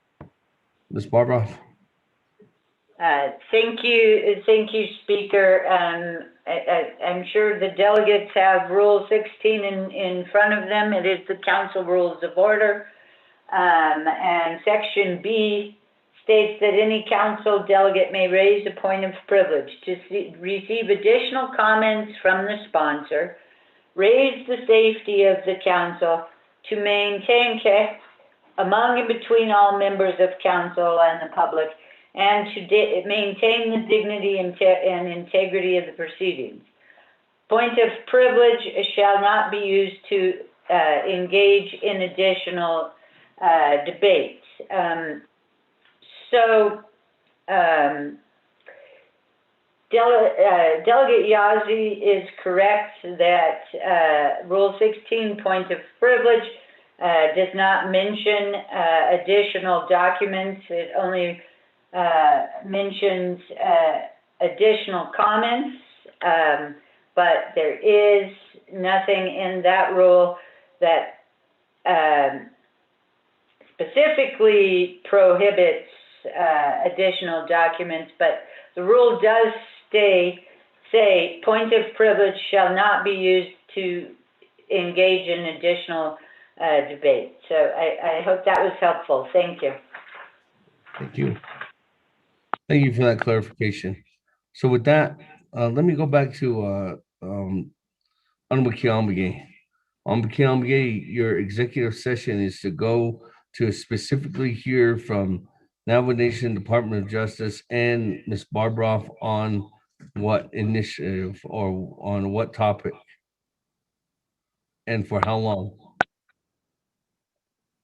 S3: Ms. Barbroff.
S12: Thank you, Speaker. I'm sure the delegates have Rule 16 in front of them. It is the Council Rules of Order. And Section B states that any council delegate may raise a point of privilege to receive additional comments from the sponsor, raise the safety of the council, to maintain among and between all members of council and the public, and to maintain the dignity and integrity of the proceedings. Point of privilege shall not be used to engage in additional debates. Delegate Yazzie is correct that Rule 16, point of privilege, does not mention additional documents. It only mentions additional comments, but there is nothing in that rule that specifically prohibits additional documents, but the rule does say points of privilege shall not be used to engage in additional debate. So I hope that was helpful. Thank you.
S3: Thank you. Thank you for that clarification. So with that, let me go back to Honorable Kiambage. Honorable Kiambage, your executive session is to go to specifically hear from Navajo Nation Department of Justice and Ms. Barbroff on what initiative or on what topic and for how long?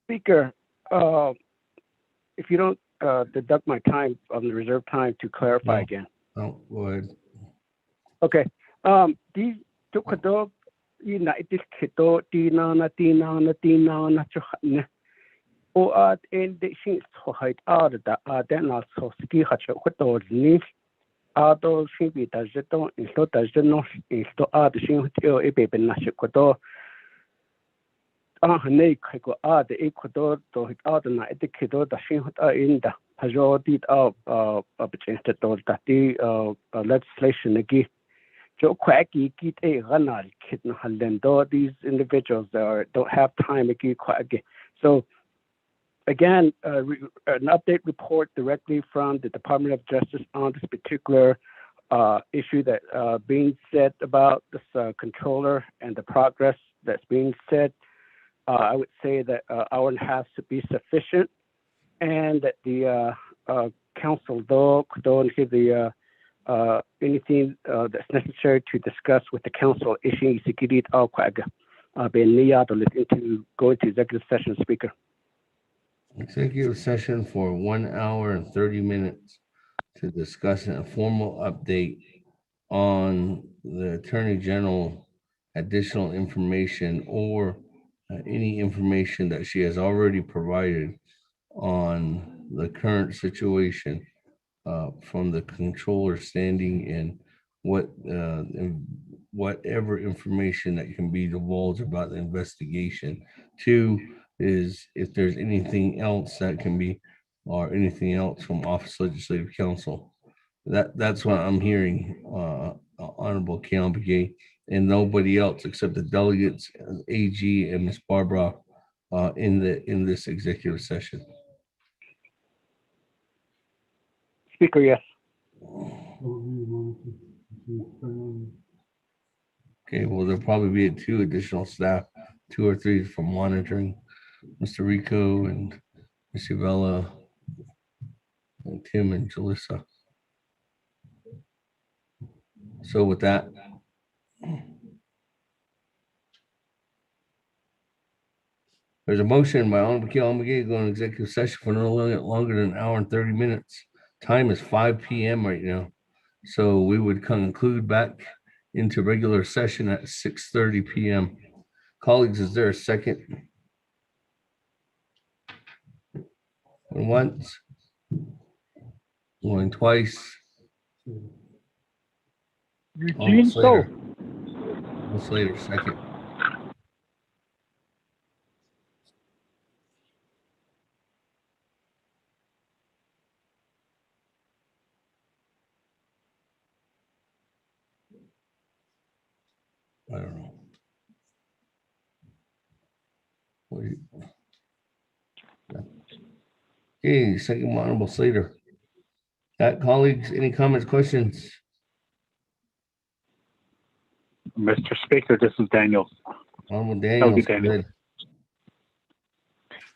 S7: Speaker, if you don't deduct my time on the reserved time to clarify again.
S3: Oh, go ahead.
S7: Okay. These tukado United Kito Dinana Chuhane. O at in the sheets to hide out that then also ski hatch with those leaves. Ado should be does it don't instead does the no instead of the shin to a baby nashikodo. Ne Kiko the Ecuador to hit out the night the kiddo the shin in the Hajo did of change the door that the legislation again. Joe Quacky get a runner kid Halendo. These individuals don't have time again quacky. So again, an update report directly from the Department of Justice on this particular issue that being said about this controller and the progress that's being said. I would say that hour and a half should be sufficient, and that the council don't give the anything that's necessary to discuss with the council issuing security to go into executive session, Speaker.
S3: Executive session for 1 hour and 30 minutes to discuss a formal update on the Attorney General additional information or any information that she has already provided on the current situation from the controller standing and whatever information that can be divulged about the investigation. 2 is if there's anything else that can be, or anything else from Office Legislative Counsel. That's what I'm hearing, Honorable Kiambage, and nobody else except the delegates, AG and Ms. Barbara, in this executive session.
S7: Speaker, yes.
S3: Okay, well, there'll probably be 2 additional staff, 2 or 3 for monitoring, Mr. Rico and Ms. Ivella and Tim and Jalissa. So with that, there's a motion by Honorable Kiambage going to executive session for no longer than an hour and 30 minutes. Time is 5 p.m. right now. So we would conclude back into regular session at 6:30 p.m. Colleagues, is there a second? Going once, going twice.
S18: Eugene So.
S3: Almost later, second. I don't know. Okay, second Honorable Slater. Got colleagues, any comments, questions?
S8: Mr. Speaker, this is Daniel.
S3: Honorable Daniel.
S8: Daniel.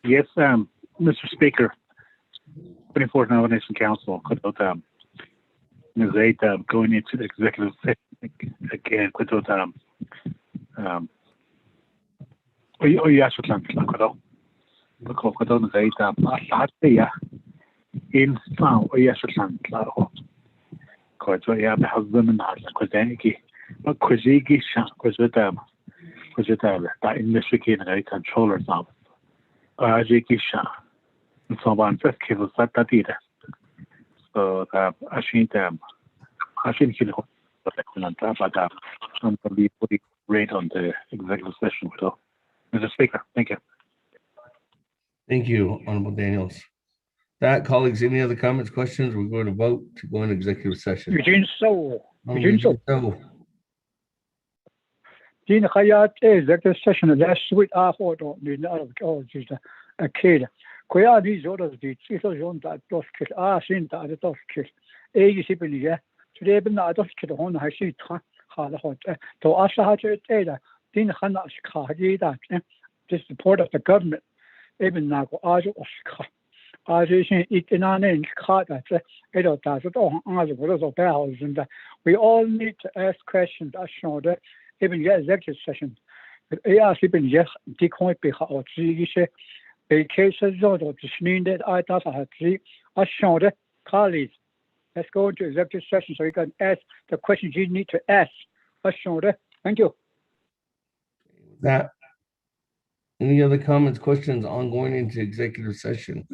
S8: Yes, Mr. Speaker, 24th Navajo Nation Council, Ms. 8, going into the executive session again, controller's office. Ajikisha. So one first cable sat that either. So I think kill but I'm going to be putting rate on the executive session. So, Mr. Speaker, thank you.
S3: Thank you, Honorable Daniels. That, colleagues, any other comments, questions? We're going to vote to go into executive session.
S18: Eugene So.
S3: So.
S18: Gene Hayat executive session last week after just a kid. Quia these orders the Tito John that dos kid seen that dos kid. Sibili, today been not dos kid on I see hard hot. To us Ada, Dean Hannah Kaji that the support of the government. Even now, Ajo Oscar. Ajo it in our name, card that Edo does it all as well as bells, and we all need to ask questions as shown. Even your executive session. ARC been yes, decoy be how the cases of the that I thought I had three as shown. Colleagues, let's go into executive session so you can ask the questions you need to ask as shown. Thank you.
S3: That. Any other comments, questions on going into executive session?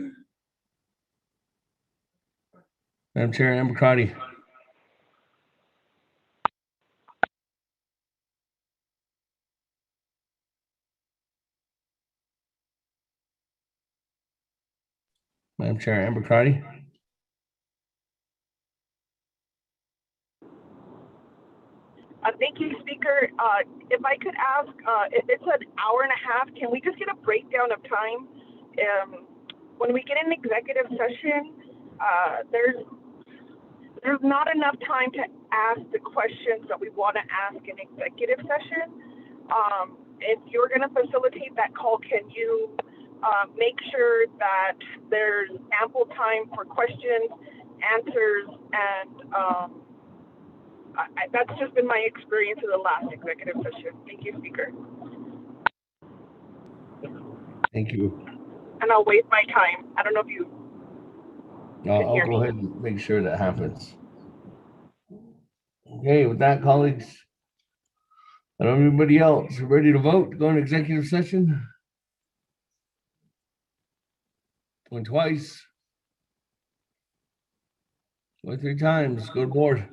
S3: Madam Chair, Amber Crotty. Madam Chair, Amber Crotty.
S22: Thank you, Speaker. If I could ask, if it's an hour and a half, can we just get a breakdown of time? When we get in executive session, there's not enough time to ask the questions that we want to ask in executive session. If you're going to facilitate that call, can you make sure that there's ample time for questions, answers, and that's just been my experience in the last executive session. Thank you, Speaker.
S3: Thank you.
S22: And I'll waste my time. I don't know if you
S3: I'll go ahead and make sure that happens. Okay, with that, colleagues, and everybody else ready to vote to go into executive session? Going twice. 23 times. Go to board.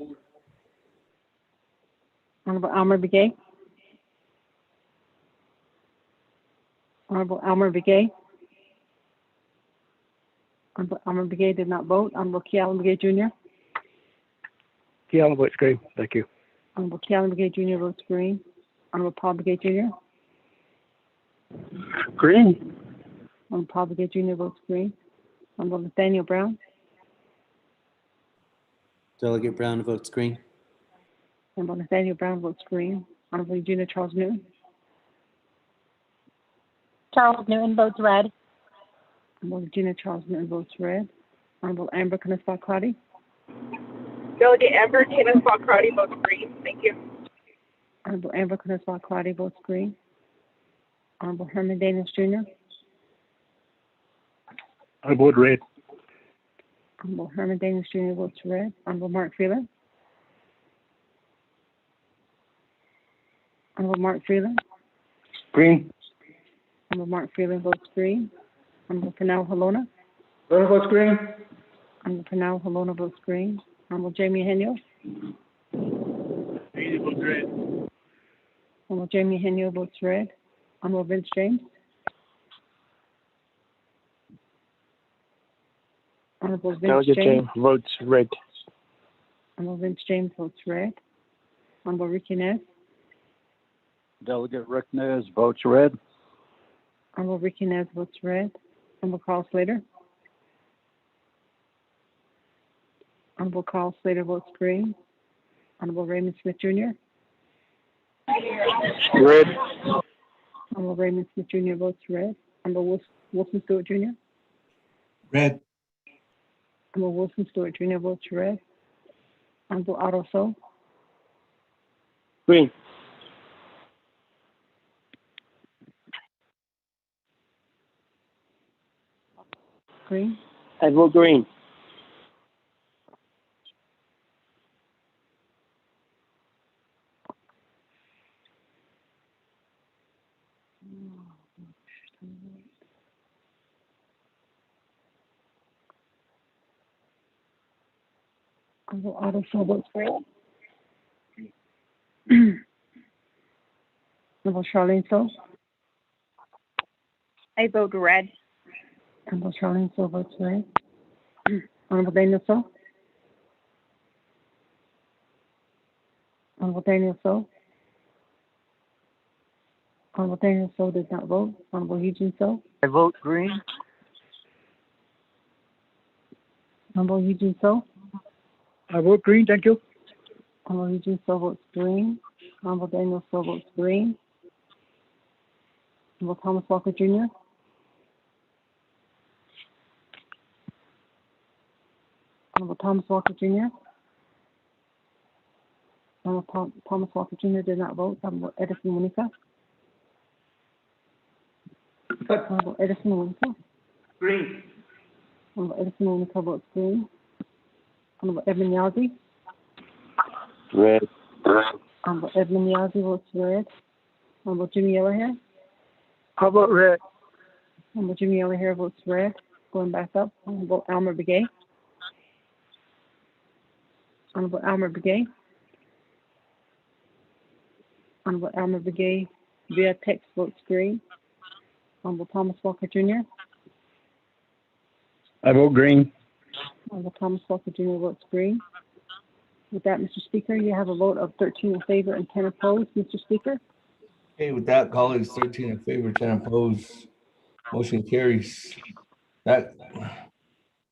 S2: Honorable Elmer Begay. Honorable Elmer Begay. Honorable Elmer Begay did not vote. Honorable Kealan Begay Jr.
S7: Kealan votes green. Thank you.
S2: Honorable Kealan Begay Jr. votes green. Honorable Paul Begay Jr.
S7: Green.
S2: Honorable Paul Begay Jr. votes green. Honorable Nathaniel Brown.
S1: Delegate Brown votes green.
S2: Honorable Nathaniel Brown votes green. Honorable Eugenia Charles Newton.
S6: Charles Newton votes red.
S2: Honorable Eugenia Charles Newton votes red. Honorable Amber Knaspah Crotty.
S22: Delegate Amber Knaspah Crotty votes green. Thank you.
S2: Honorable Amber Knaspah Crotty votes green. Honorable Herman Daniels Jr.
S8: I vote red.
S2: Honorable Herman Daniels Jr. votes red. Honorable Mark Freeland. Honorable Mark Freeland.
S7: Green.
S2: Honorable Mark Freeland votes green. Honorable Pernell Halona.
S7: Halona votes green.
S2: Honorable Pernell Halona votes green. Honorable Jamie Henio.
S8: Jamie votes red.
S2: Honorable Jamie Henio votes red. Honorable Vince James. Honorable Vince
S21: Delegate
S2: James.
S21: votes red.
S2: Honorable Vince James votes red. Honorable Ricky Nez.
S9: Delegate Rick Nez votes red.
S2: Honorable Ricky Nez votes red. Honorable Carl Slater. Honorable Carl Slater votes green. Honorable Raymond Smith Jr.
S21: Red.
S2: Honorable Raymond Smith Jr. votes red. Honorable Wilson Stewart Jr.
S13: Red.
S2: Honorable Wilson Stewart Jr. votes red. Honorable Otto So.
S21: Green.
S2: Green.
S17: I vote green.
S2: Honorable Otto Shaw votes red. Honorable Charlene So.
S19: I vote red.
S2: Honorable Charlene So votes red. Honorable Daniel So. Honorable Daniel So. Honorable Daniel So does not vote. Honorable Eugene So.
S10: I vote green.
S2: Honorable Eugene So.
S10: I vote green, thank you.
S2: Honorable Eugene So votes green. Honorable Daniel So votes green. Honorable Thomas Walker Jr. Honorable Thomas Walker Jr. Honorable Thomas Walker Jr. did not vote. Honorable Edison Monica. Honorable Edison Monica.
S10: Green.
S2: Honorable Edison Monica votes green. Honorable Edmund Yazzie.
S21: Red.
S2: Honorable Edmund Yazzie votes red. Honorable Jimmy Yellowhair.
S10: I vote red.
S2: Honorable Jimmy Yellowhair votes red. Going back up. Honorable Almer Begay. Honorable Almer Begay. Honorable Almer Begay via text votes green. Honorable Thomas Walker Jr.
S10: I vote green.
S2: Honorable Thomas Walker Jr. votes green. With that, Mr. Speaker, you have a vote of 13 in favor and 10 opposed. Mr. Speaker?
S3: Okay, with that, colleagues, 13 in favor, 10 opposed. Motion carries. That,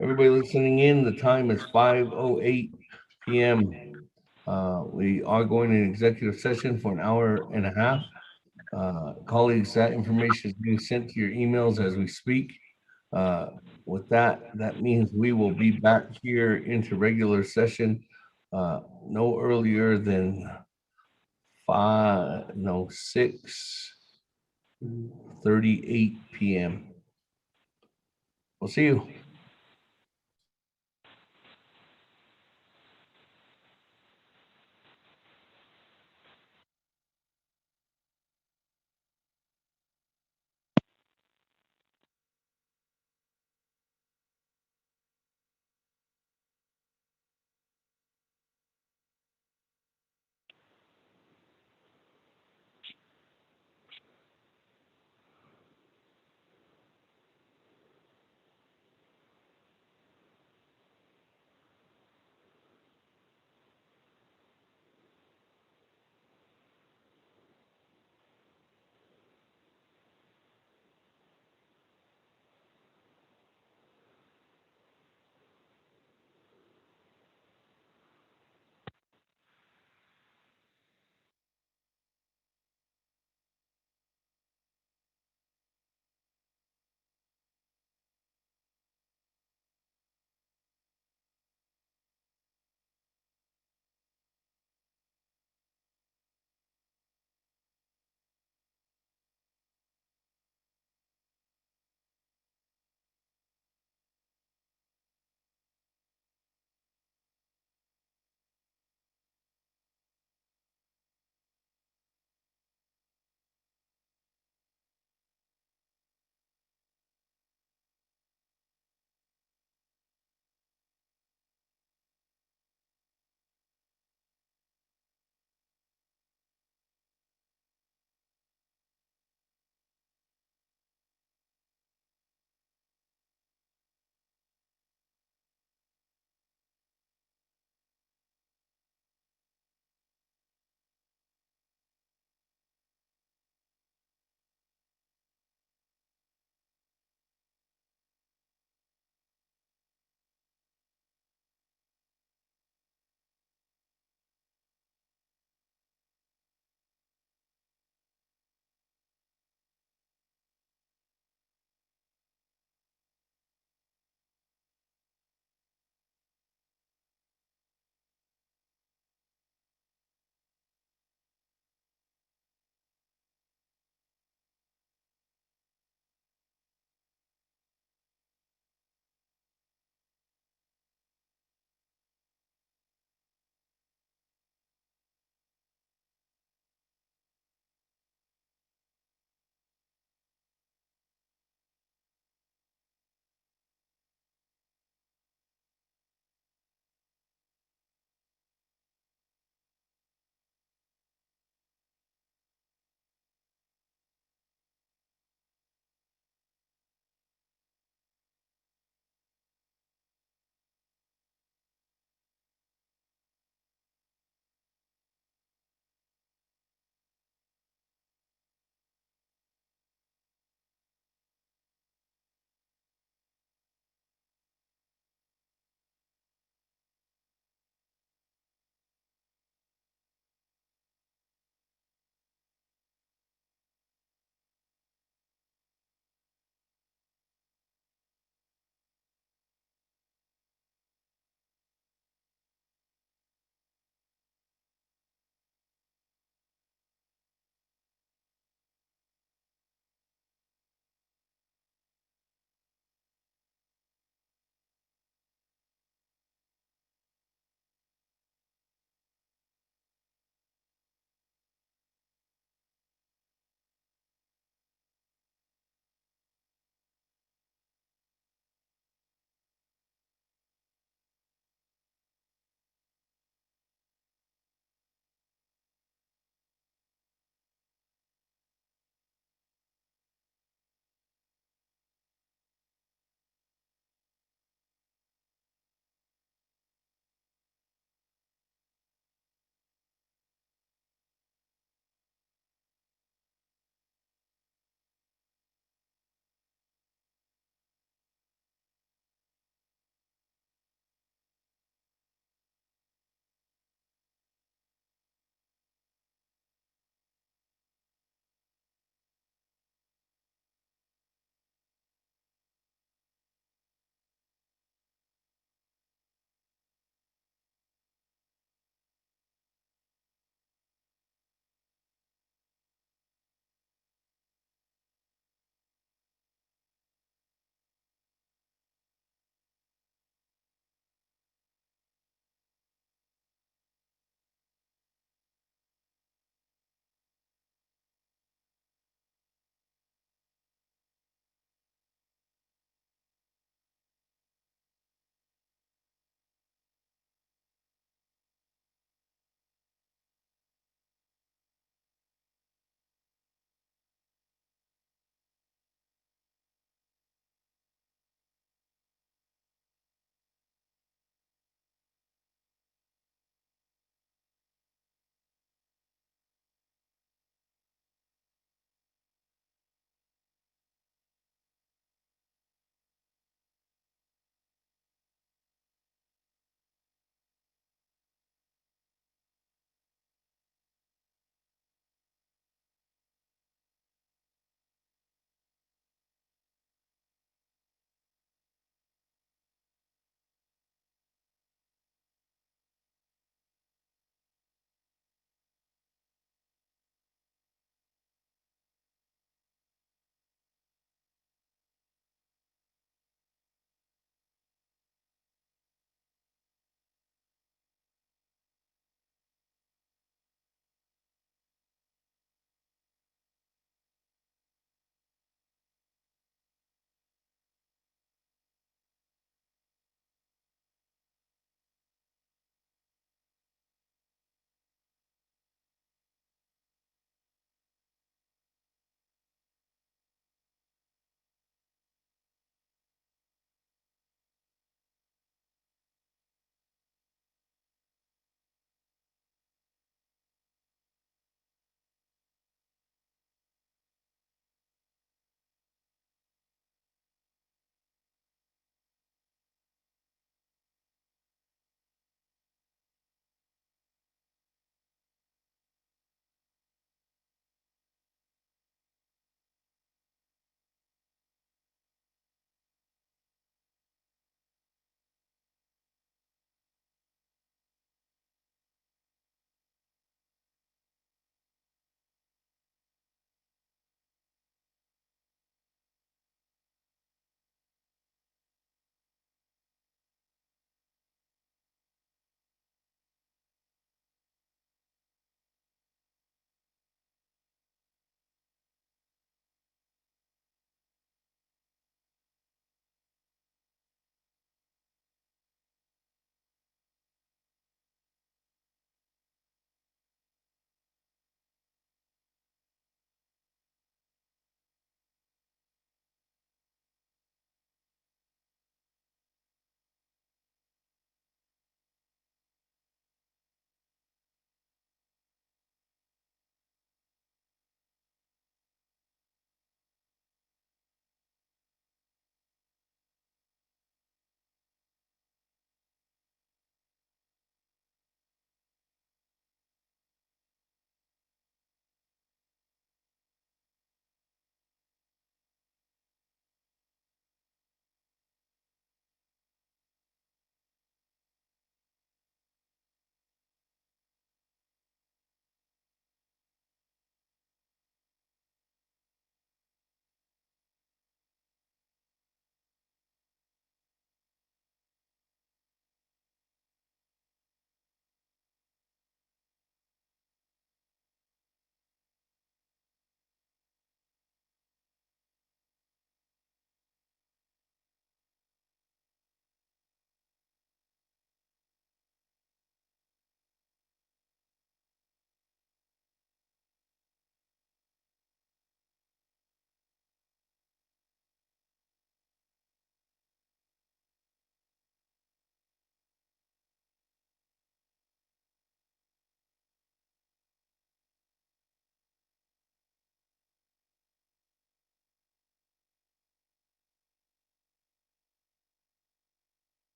S3: everybody listening in, the time is 5:08 p.m. We are going in executive session for an hour and a half. Colleagues, that information is being sent to your emails as we speak. With that, that means we will be back here into regular session no earlier than 6:38 p.m. We'll see you.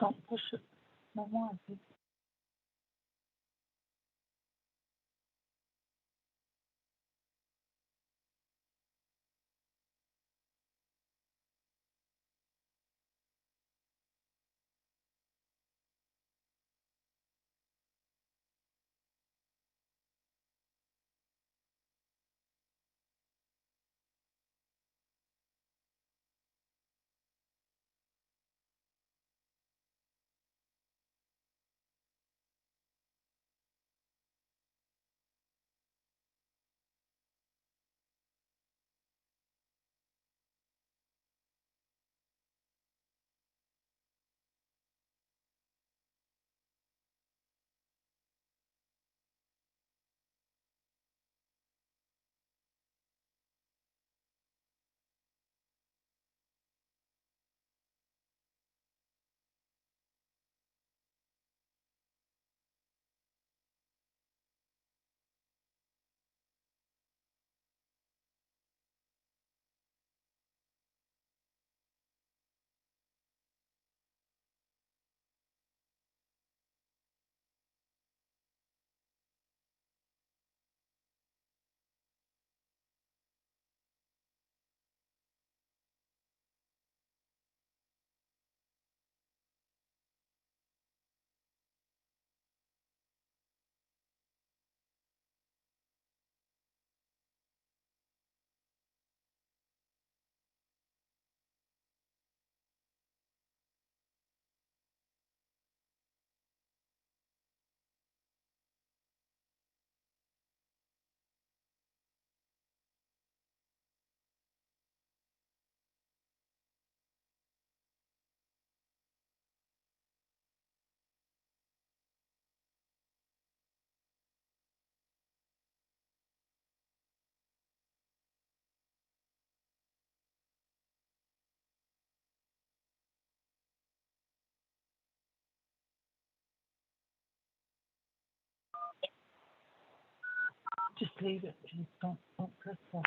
S16: Don't push it. No more. Just leave it. Just don't press that.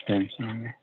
S9: Okay, sorry.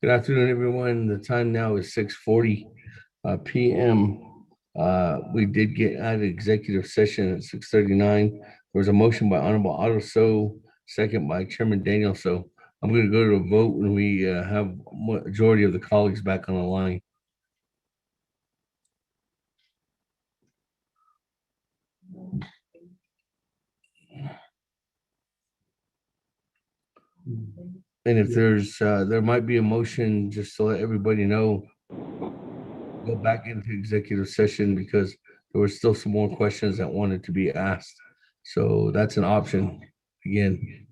S3: Good afternoon, everyone. The time now is 6:40 p.m. We did get out of executive session at 6:39. There was a motion by Honorable Otto So, second by Chairman Daniel So. I'm going to go to a vote when we have majority of the colleagues back on the line. And if there's, there might be a motion just to let everybody know, go back into executive session because there were still some more questions that wanted to be asked. So that's an option again.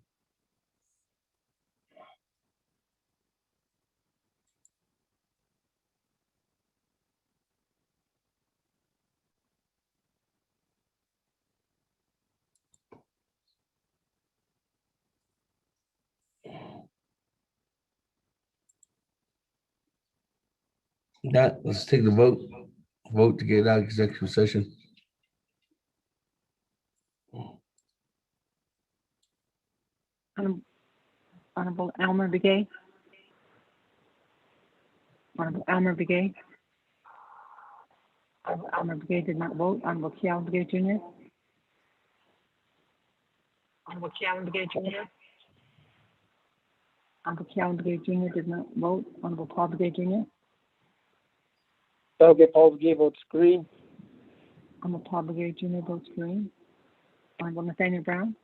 S3: That, let's take the vote. Vote to get out of executive session.
S2: Honorable Elmer Begay. Honorable Elmer Begay. Honorable Elmer Begay did not vote. Honorable Kial Begay Jr. Honorable Kial Begay Jr. Honorable Kial Begay Jr. did not vote. Honorable Paul Begay Jr.
S17: Delegate Paul Begay votes green.
S2: Honorable Paul Begay Jr. votes green. Honorable Nathaniel Brown.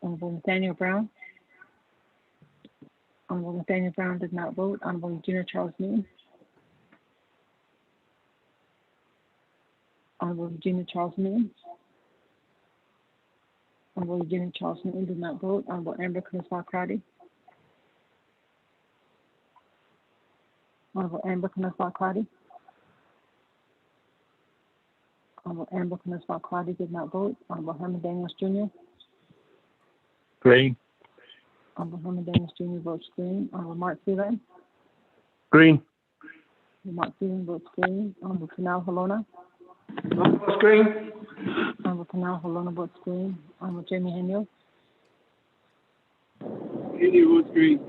S2: Honorable Nathaniel Brown. Honorable Nathaniel Brown did not vote. Honorable Eugenia Charles Newton. Honorable Eugenia Charles Newton. Honorable Eugenia Charles Newton did not vote. Honorable Amber Knassar Crowdy. Honorable Amber Knassar Crowdy. Honorable Amber Knassar Crowdy did not vote. Honorable Herman Daniels Jr.
S21: Green.
S2: Honorable Herman Daniels Jr. votes green. Honorable Mark Phelan.
S21: Green.
S2: Mark Phelan votes green. Honorable Canal Halona.
S15: Votes green.
S2: Honorable Canal Halona votes green. Honorable Jamie Henio.
S21: Henio votes green.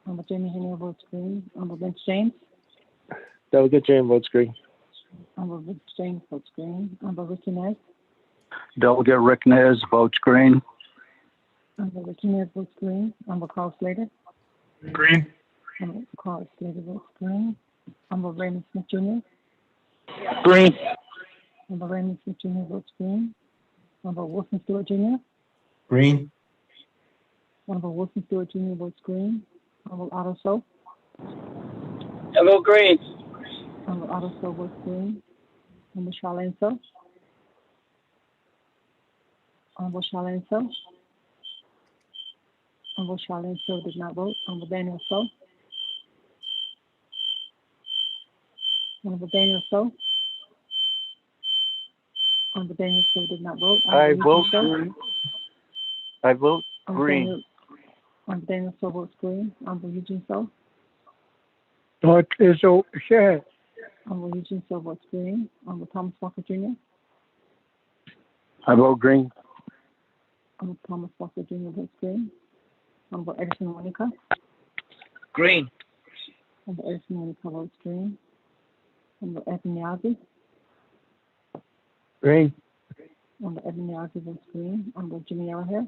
S2: Honorable Jamie Henio votes green. Honorable Vince James.
S21: Delegate James votes green.
S2: Honorable Vince James votes green. Honorable Ricky Nez.
S9: Delegate Rick Nez votes green.
S2: Honorable Ricky Nez votes green. Honorable Carl Slater.
S21: Green.
S2: Honorable Carl Slater votes green. Honorable Raymond Smith Jr.
S21: Green.
S2: Honorable Raymond Smith Jr. votes green. Honorable Wilson Stewart Jr.
S21: Green.
S2: Honorable Wilson Stewart Jr. votes green. Honorable Otto So.
S17: I vote green.
S2: Honorable Otto So votes green. Honorable Charlene So. Honorable Charlene So. Honorable Charlene So did not vote. Honorable Daniel So. Honorable Daniel So. Honorable Daniel So did not vote.
S21: I vote
S2: So.
S21: green. I vote green.
S2: Honorable Daniel So votes green. Honorable Eugene So.
S18: What is okay?
S2: Honorable Eugene So votes green. Honorable Thomas Walker Jr.
S21: I vote green.
S2: Honorable Thomas Walker Jr. votes green. Honorable Edison Monica.
S21: Green.
S2: Honorable Edison Monica votes green. Honorable Evan Niazi.
S21: Green.
S2: Honorable Evan Niazi votes green. Honorable Jimmy Yellowhair.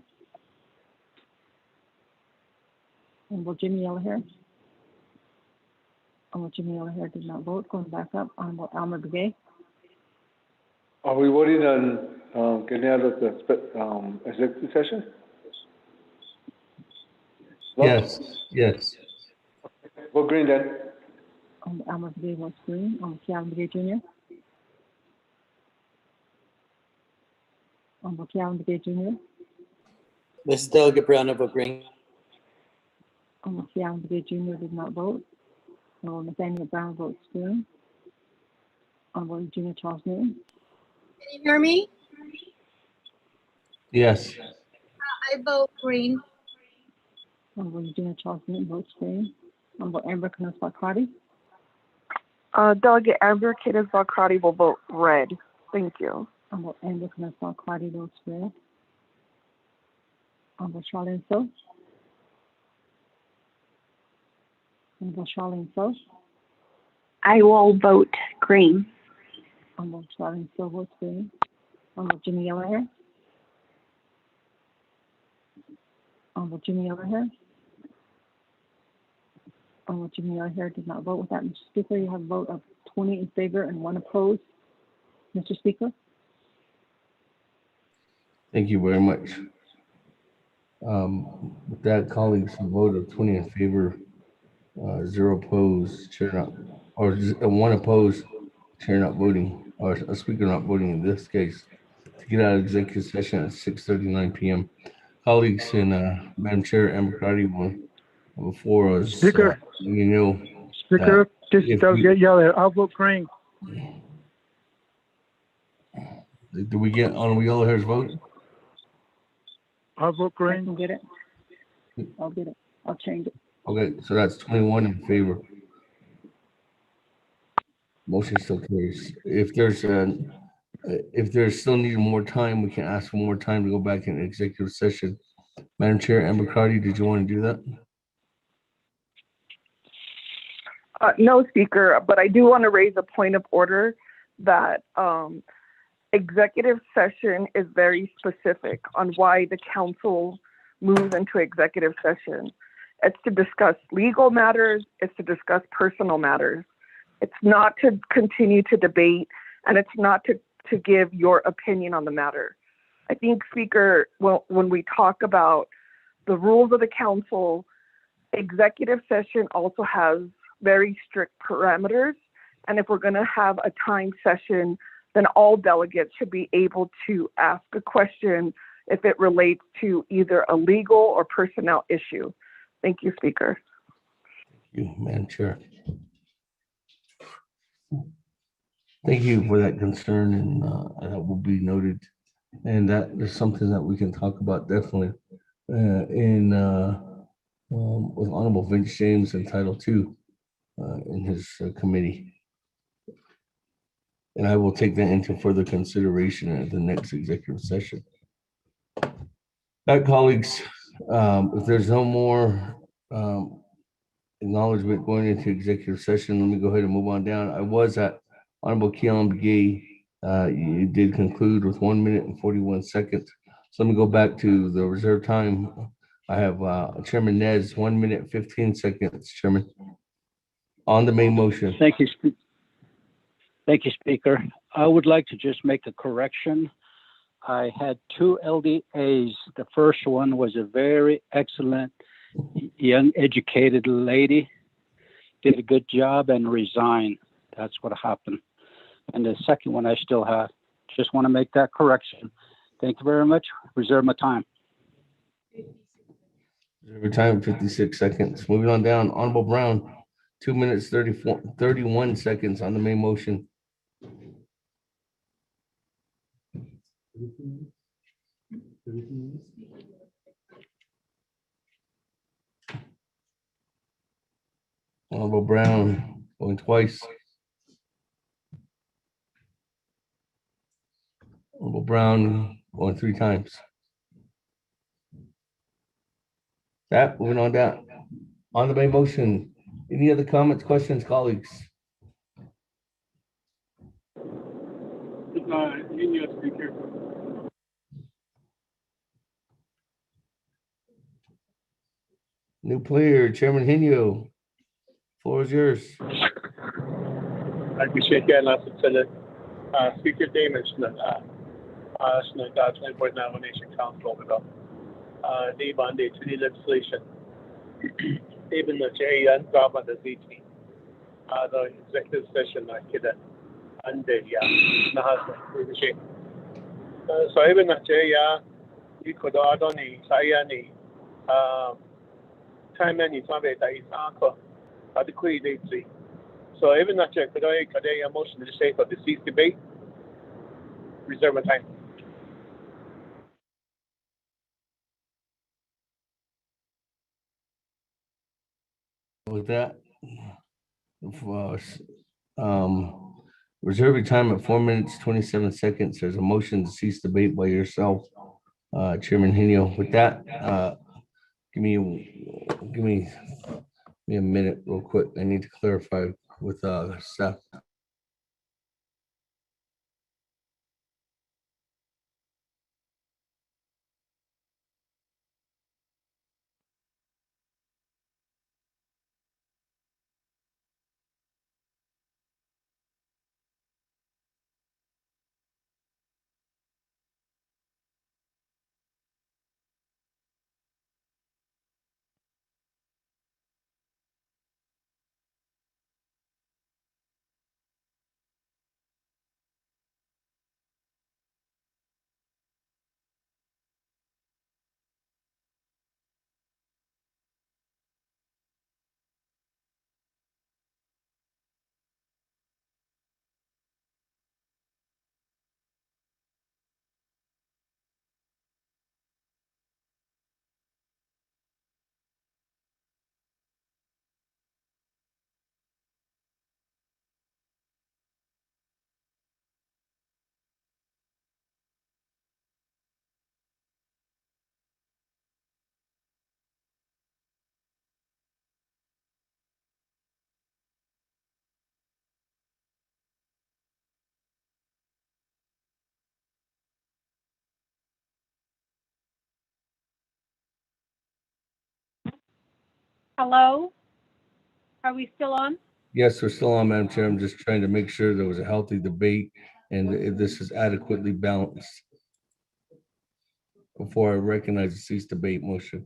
S2: Honorable Jimmy Yellowhair. Honorable Jimmy Yellowhair did not vote. Going back up, Honorable Elmer Begay.
S14: Are we voting on getting out of the executive session?
S3: Yes, yes.
S14: Vote green then.
S2: Honorable Elmer Begay votes green. Honorable Kealan Begay Jr. Honorable Kealan Begay Jr.
S1: Ms. Delegate Brown, I vote green.
S2: Honorable Kealan Begay Jr. did not vote. Honorable Nathaniel Brown votes green. Honorable Eugenia Charles Newton.
S11: Can you hear me?
S3: Yes.
S11: I vote green.
S2: Honorable Eugenia Charles Newton votes green. Honorable Amber Knassar Crowdy.
S22: Delegate Amber Knassar Crowdy will vote red. Thank you.
S2: Honorable Amber Knassar Crowdy votes red. Honorable Charlene So. Honorable Charlene So.
S19: I will vote green.
S2: Honorable Charlene So votes green. Honorable Jimmy Yellowhair. Honorable Jimmy Yellowhair. Honorable Jimmy Yellowhair did not vote. With that, Mr. Speaker, you have a vote of 20 in favor and 1 opposed. Mr. Speaker.
S3: Thank you very much. With that, colleagues, a vote of 20 in favor, 0 opposed, chair not, or 1 opposed, chair not voting, or a speaker not voting in this case, to get out of executive session at 6:39 p.m. Colleagues and Madam Chair Amber Cardi before us,
S10: Speaker.
S3: you know,
S10: Speaker, this is Delegate Yeller. I'll vote green.
S3: do we get on Yellowhair's vote?
S10: I'll vote
S2: I
S10: green.
S2: can get it. I'll get it. I'll change it.
S3: Okay, so that's 21 in favor. Motion still carries. If there's still needed more time, we can ask for more time to go back in executive session. Madam Chair, Amber Cardi, did you want to do that?
S22: No, Speaker, but I do want to raise a point of order that executive session is very specific on why the council moves into executive session. It's to discuss legal matters, it's to discuss personal matters. It's not to continue to debate, and it's not to give your opinion on the matter. I think, Speaker, when we talk about the rules of the council, executive session also has very strict parameters. And if we're going to have a timed session, then all delegates should be able to ask a question if it relates to either a legal or personnel issue. Thank you, Speaker.
S3: Thank you, Madam Chair. Thank you for that concern, and that will be noted. And that is something that we can talk about definitely with Honorable Vince James in Title II in his committee. And I will take that into further consideration at the next executive session. That, colleagues, if there's no more acknowledgement going into executive session, let me go ahead and move on down. I was at Honorable Keon Begay. You did conclude with 1 minute and 41 seconds. So let me go back to the reserve time. I have Chairman Nez, 1 minute, 15 seconds, Chairman. On the main motion.
S9: Thank you, Speaker. I would like to just make a correction. I had 2 LDAs. The first one was a very excellent, young, educated lady, did a good job and resigned. That's what happened. And the second one I still have. Just want to make that correction. Thank you very much. Reserve my time.
S3: Reserve your time, 56 seconds. Moving on down, Honorable Brown, 2 minutes, 31 seconds on the main motion. Honorable Brown going twice. Honorable Brown going 3 times. That, moving on down. On the main motion, any other comments, questions, colleagues?
S8: Speaker.
S3: New player, Chairman Henio. Floor is yours.
S8: I appreciate that. Speaker Damon, 24th Nomination Council, the Monday to the legislation. Even the JN government is eating the executive session like that. And so even the JN, you could add on the Sayani time and it's not that is uncle. So even that check, could I motion to say for the cease debate? Reserve my time.
S3: With that, reserving time at 4 minutes, 27 seconds. There's a motion to cease debate by yourself, Chairman Henio. With that, give me me a minute real quick. I need to clarify with staff.
S6: Hello? Are we still on?
S3: Yes, we're still on, Madam Chair. I'm just trying to make sure there was a healthy debate and this is adequately balanced before I recognize the cease debate motion.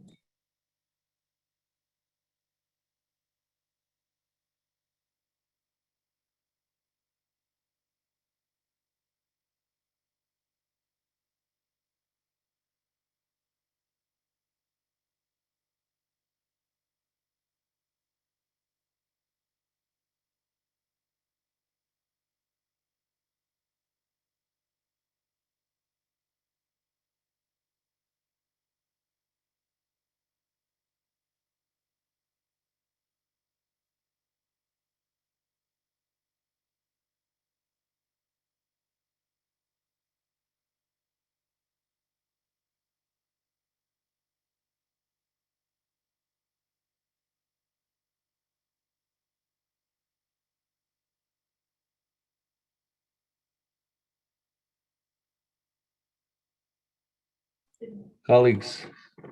S3: Colleagues,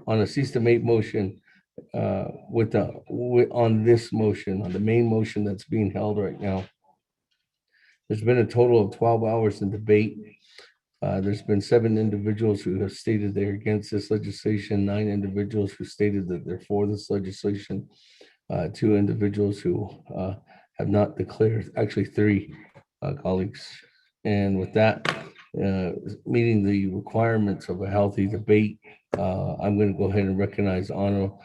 S3: on a cease debate motion, on this motion, on the main motion that's being held right now, there's been a total of 12 hours in debate. There's been 7 individuals who have stated they're against this legislation, 9 individuals who stated that they're for this legislation, 2 individuals who have not declared, actually 3 colleagues. And with that, meeting the requirements of a healthy debate, I'm going to go ahead and recognize Honorable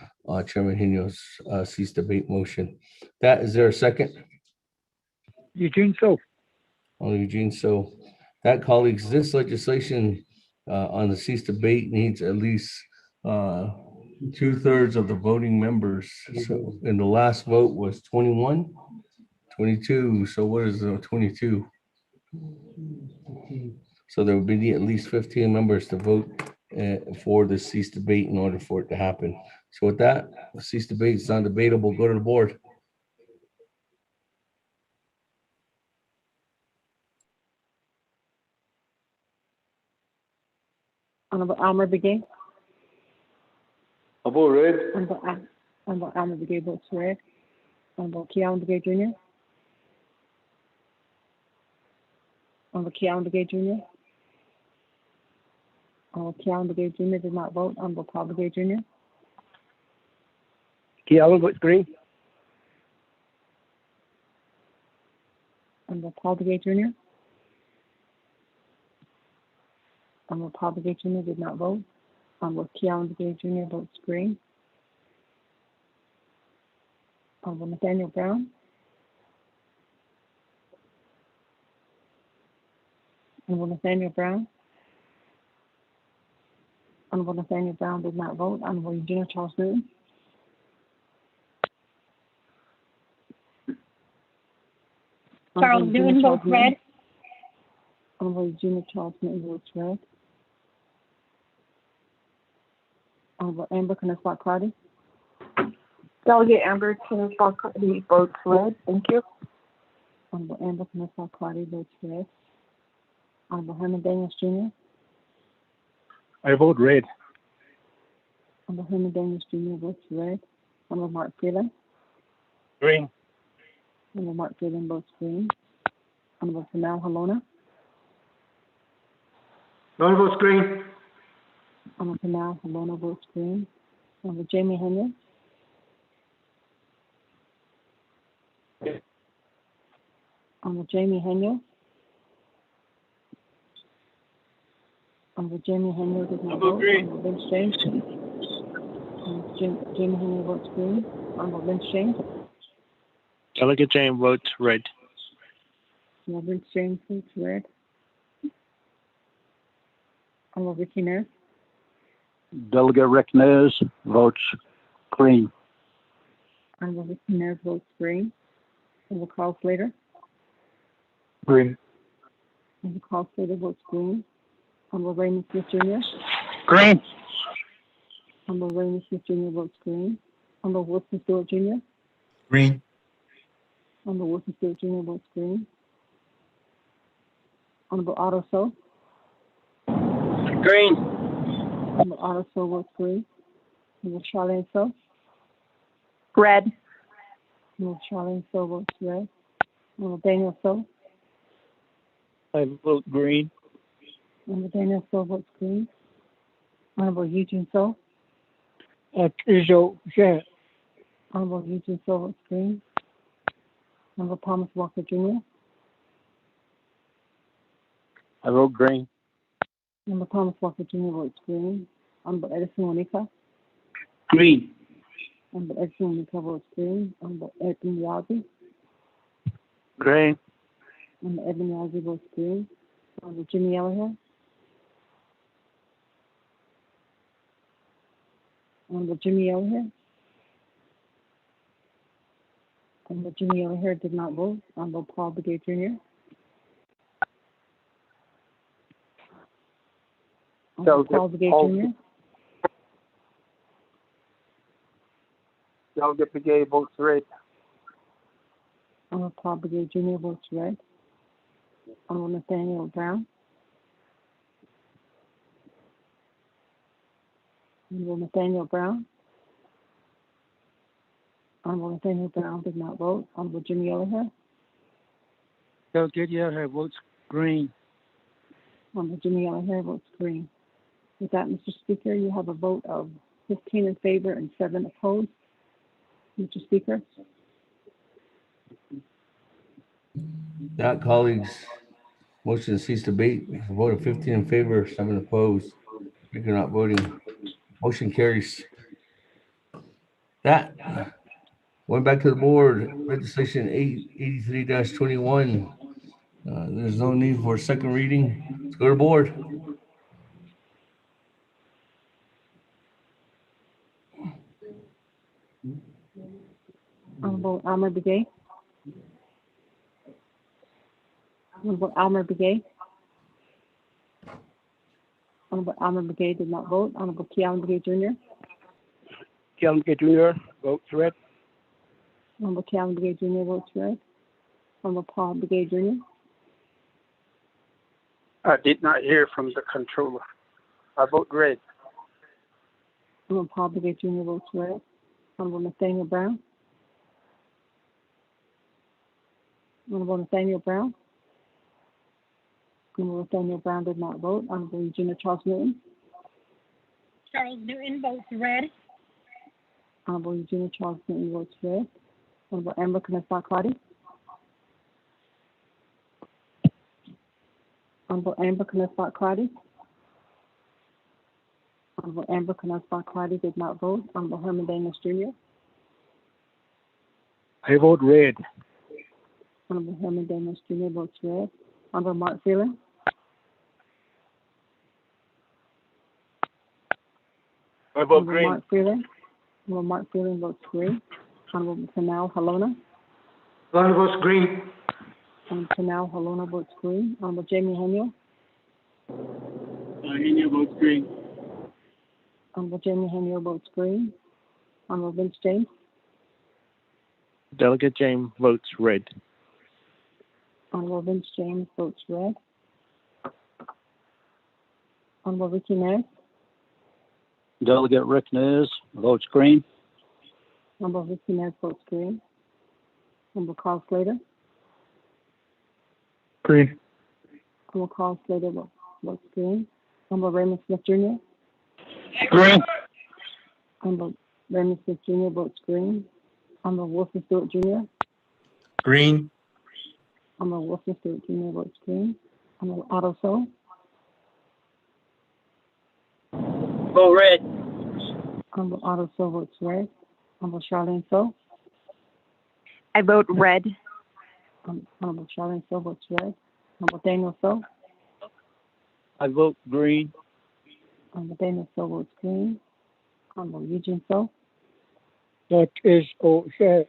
S3: Chairman Hino's cease debate motion. Is there a second?
S18: Eugene So.
S3: Eugene So. That, colleagues, this legislation on the cease debate needs at least 2/3 of the voting members. So, and the last vote was 21, 22. So what is 22? So there would be at least 15 members to vote for the cease debate in order for it to happen. So with that, the cease debate is undebatable. Go to the board.
S2: Honorable Almer Begay.
S14: I vote red.
S2: Honorable Almer Begay votes red. Honorable Kealan Begay Jr. Honorable Kealan Begay Jr. Honorable Kealan Begay Jr. did not vote. Honorable Paul Begay Jr.
S7: Kealan votes green.
S2: Honorable Paul Begay Jr. Honorable Paul Begay Jr. did not vote. Honorable Kealan Begay Jr. votes green. Honorable Nathaniel Brown. Honorable Nathaniel Brown. Honorable Nathaniel Brown did not vote. Honorable Eugenia Charles Newton.
S6: Charles Newton votes red.
S2: Honorable Eugenia Charles Newton votes red. Honorable Amber Caneswat Carty.
S22: Delegate Amber Kenneth-Clardy votes red. Thank you.
S2: Honorable Amber Kenneth-Clardy votes red. Honorable Herman Daniels Jr.
S8: I vote red.
S2: Honorable Herman Daniels Jr. votes red. Honorable Mark Freeland.
S21: Green.
S2: Honorable Mark Freeland votes green. Honorable Kamal Halona.
S15: Lona votes green.
S2: Honorable Kamal Halona votes green. Honorable Jamie Henry. Honorable Jamie Henry. Honorable Jamie Henry does not vote. Honorable Vince James. Jamie Henry votes green. Honorable Vince James.
S21: Delegate James votes red.
S2: Honorable Vince James votes red. Honorable Ricky Nez.
S9: Delegate Rick Nez votes green.
S2: Honorable Ricky Nez votes green. Honorable Carl Slater.
S8: Green.
S2: Honorable Carl Slater votes green. Honorable Raymond Smith Jr.
S21: Green.
S2: Honorable Raymond Smith Jr. votes green. Honorable Wilson Stewart Jr.
S21: Green.
S2: Honorable Wilson Stewart Jr. votes green. Honorable Otto So.
S21: Green.
S2: Honorable Otto So votes green. Honorable Charlene So.
S22: Red.
S2: Honorable Charlene So votes red. Honorable Daniel So.
S21: I vote green.
S2: Honorable Daniel So votes green. Honorable Eugene So.
S18: Yeah.
S2: Honorable Eugene So votes green. Honorable Thomas Walker Jr.
S21: I vote green.
S2: Honorable Thomas Walker Jr. votes green. Honorable Edison Monica.
S21: Green.
S2: Honorable Edison Monica votes green. Honorable Edwin Yazzie.
S21: Green.
S2: Honorable Edwin Yazzie votes green. Honorable Jimmy Yellowhair. Honorable Jimmy Yellowhair. Honorable Jimmy Yellowhair did not vote. Honorable Paul Begay Jr. Honorable Paul Begay Jr.
S21: Delegate Begay votes red.
S2: Honorable Paul Begay Jr. votes red. Honorable Nathaniel Brown. Honorable Nathaniel Brown. Honorable Nathaniel Brown did not vote. Honorable Jimmy Yellowhair.
S10: Delegate Yellowhair votes green.
S2: Honorable Jimmy Yellowhair votes green. With that, Mr. Speaker, you have a vote of 15 in favor and 7 opposed. Mr. Speaker.
S3: That, colleagues, motion to cease debate. A vote of 15 in favor, 7 opposed. Speaker not voting. Motion carries. That, going back to the board, legislation 883-21. There's no need for a second reading. Let's go to the board.
S2: Honorable Almer Begay. Honorable Almer Begay. Honorable Almer Begay did not vote. Honorable Kealan Begay Jr.
S7: Kealan Begay Jr. votes red.
S2: Honorable Kealan Begay Jr. votes red. Honorable Paul Begay Jr.
S7: I did not hear from the controller. I vote red.
S2: Honorable Paul Begay Jr. votes red. Honorable Nathaniel Brown. Honorable Nathaniel Brown. Honorable Nathaniel Brown did not vote. Honorable Regina Charles Newton.
S6: Charles Newton votes red.
S2: Honorable Regina Charles Newton votes red. Honorable Amber Kenneth-Clardy. Honorable Amber Kenneth-Clardy. Honorable Amber Kenneth-Clardy did not vote. Honorable Herman Daniels Jr.
S7: I vote red.
S2: Honorable Herman Daniels Jr. votes red. Honorable Mark Freeland.
S21: I vote green.
S2: Mark Freeland. Honorable Mark Freeland votes green. Honorable Kamal Halona.
S15: Lona votes green.
S2: Honorable Kamal Halona votes green. Honorable Jamie Henry.
S21: Henry votes green.
S2: Honorable Jamie Henry votes green. Honorable Vince James.
S21: Delegate James votes red.
S2: Honorable Vince James votes red. Honorable Ricky Nez.
S9: Delegate Rick Nez votes green.
S2: Honorable Ricky Nez votes green. Honorable Carl Slater.
S8: Green.
S2: Honorable Carl Slater votes green. Honorable Raymond Smith Jr.
S21: Green.
S2: Honorable Raymond Smith Jr. votes green. Honorable Wilson Stewart Jr.
S21: Green.
S2: Honorable Wilson Stewart Jr. votes green. Honorable Otto So.
S17: Vote red.
S2: Honorable Otto So votes red. Honorable Charlene So.
S19: I vote red.
S2: Honorable Charlene So votes red. Honorable Daniel So.
S21: I vote green.
S2: Honorable Daniel So votes green. Honorable Eugene So.
S10: That is okay.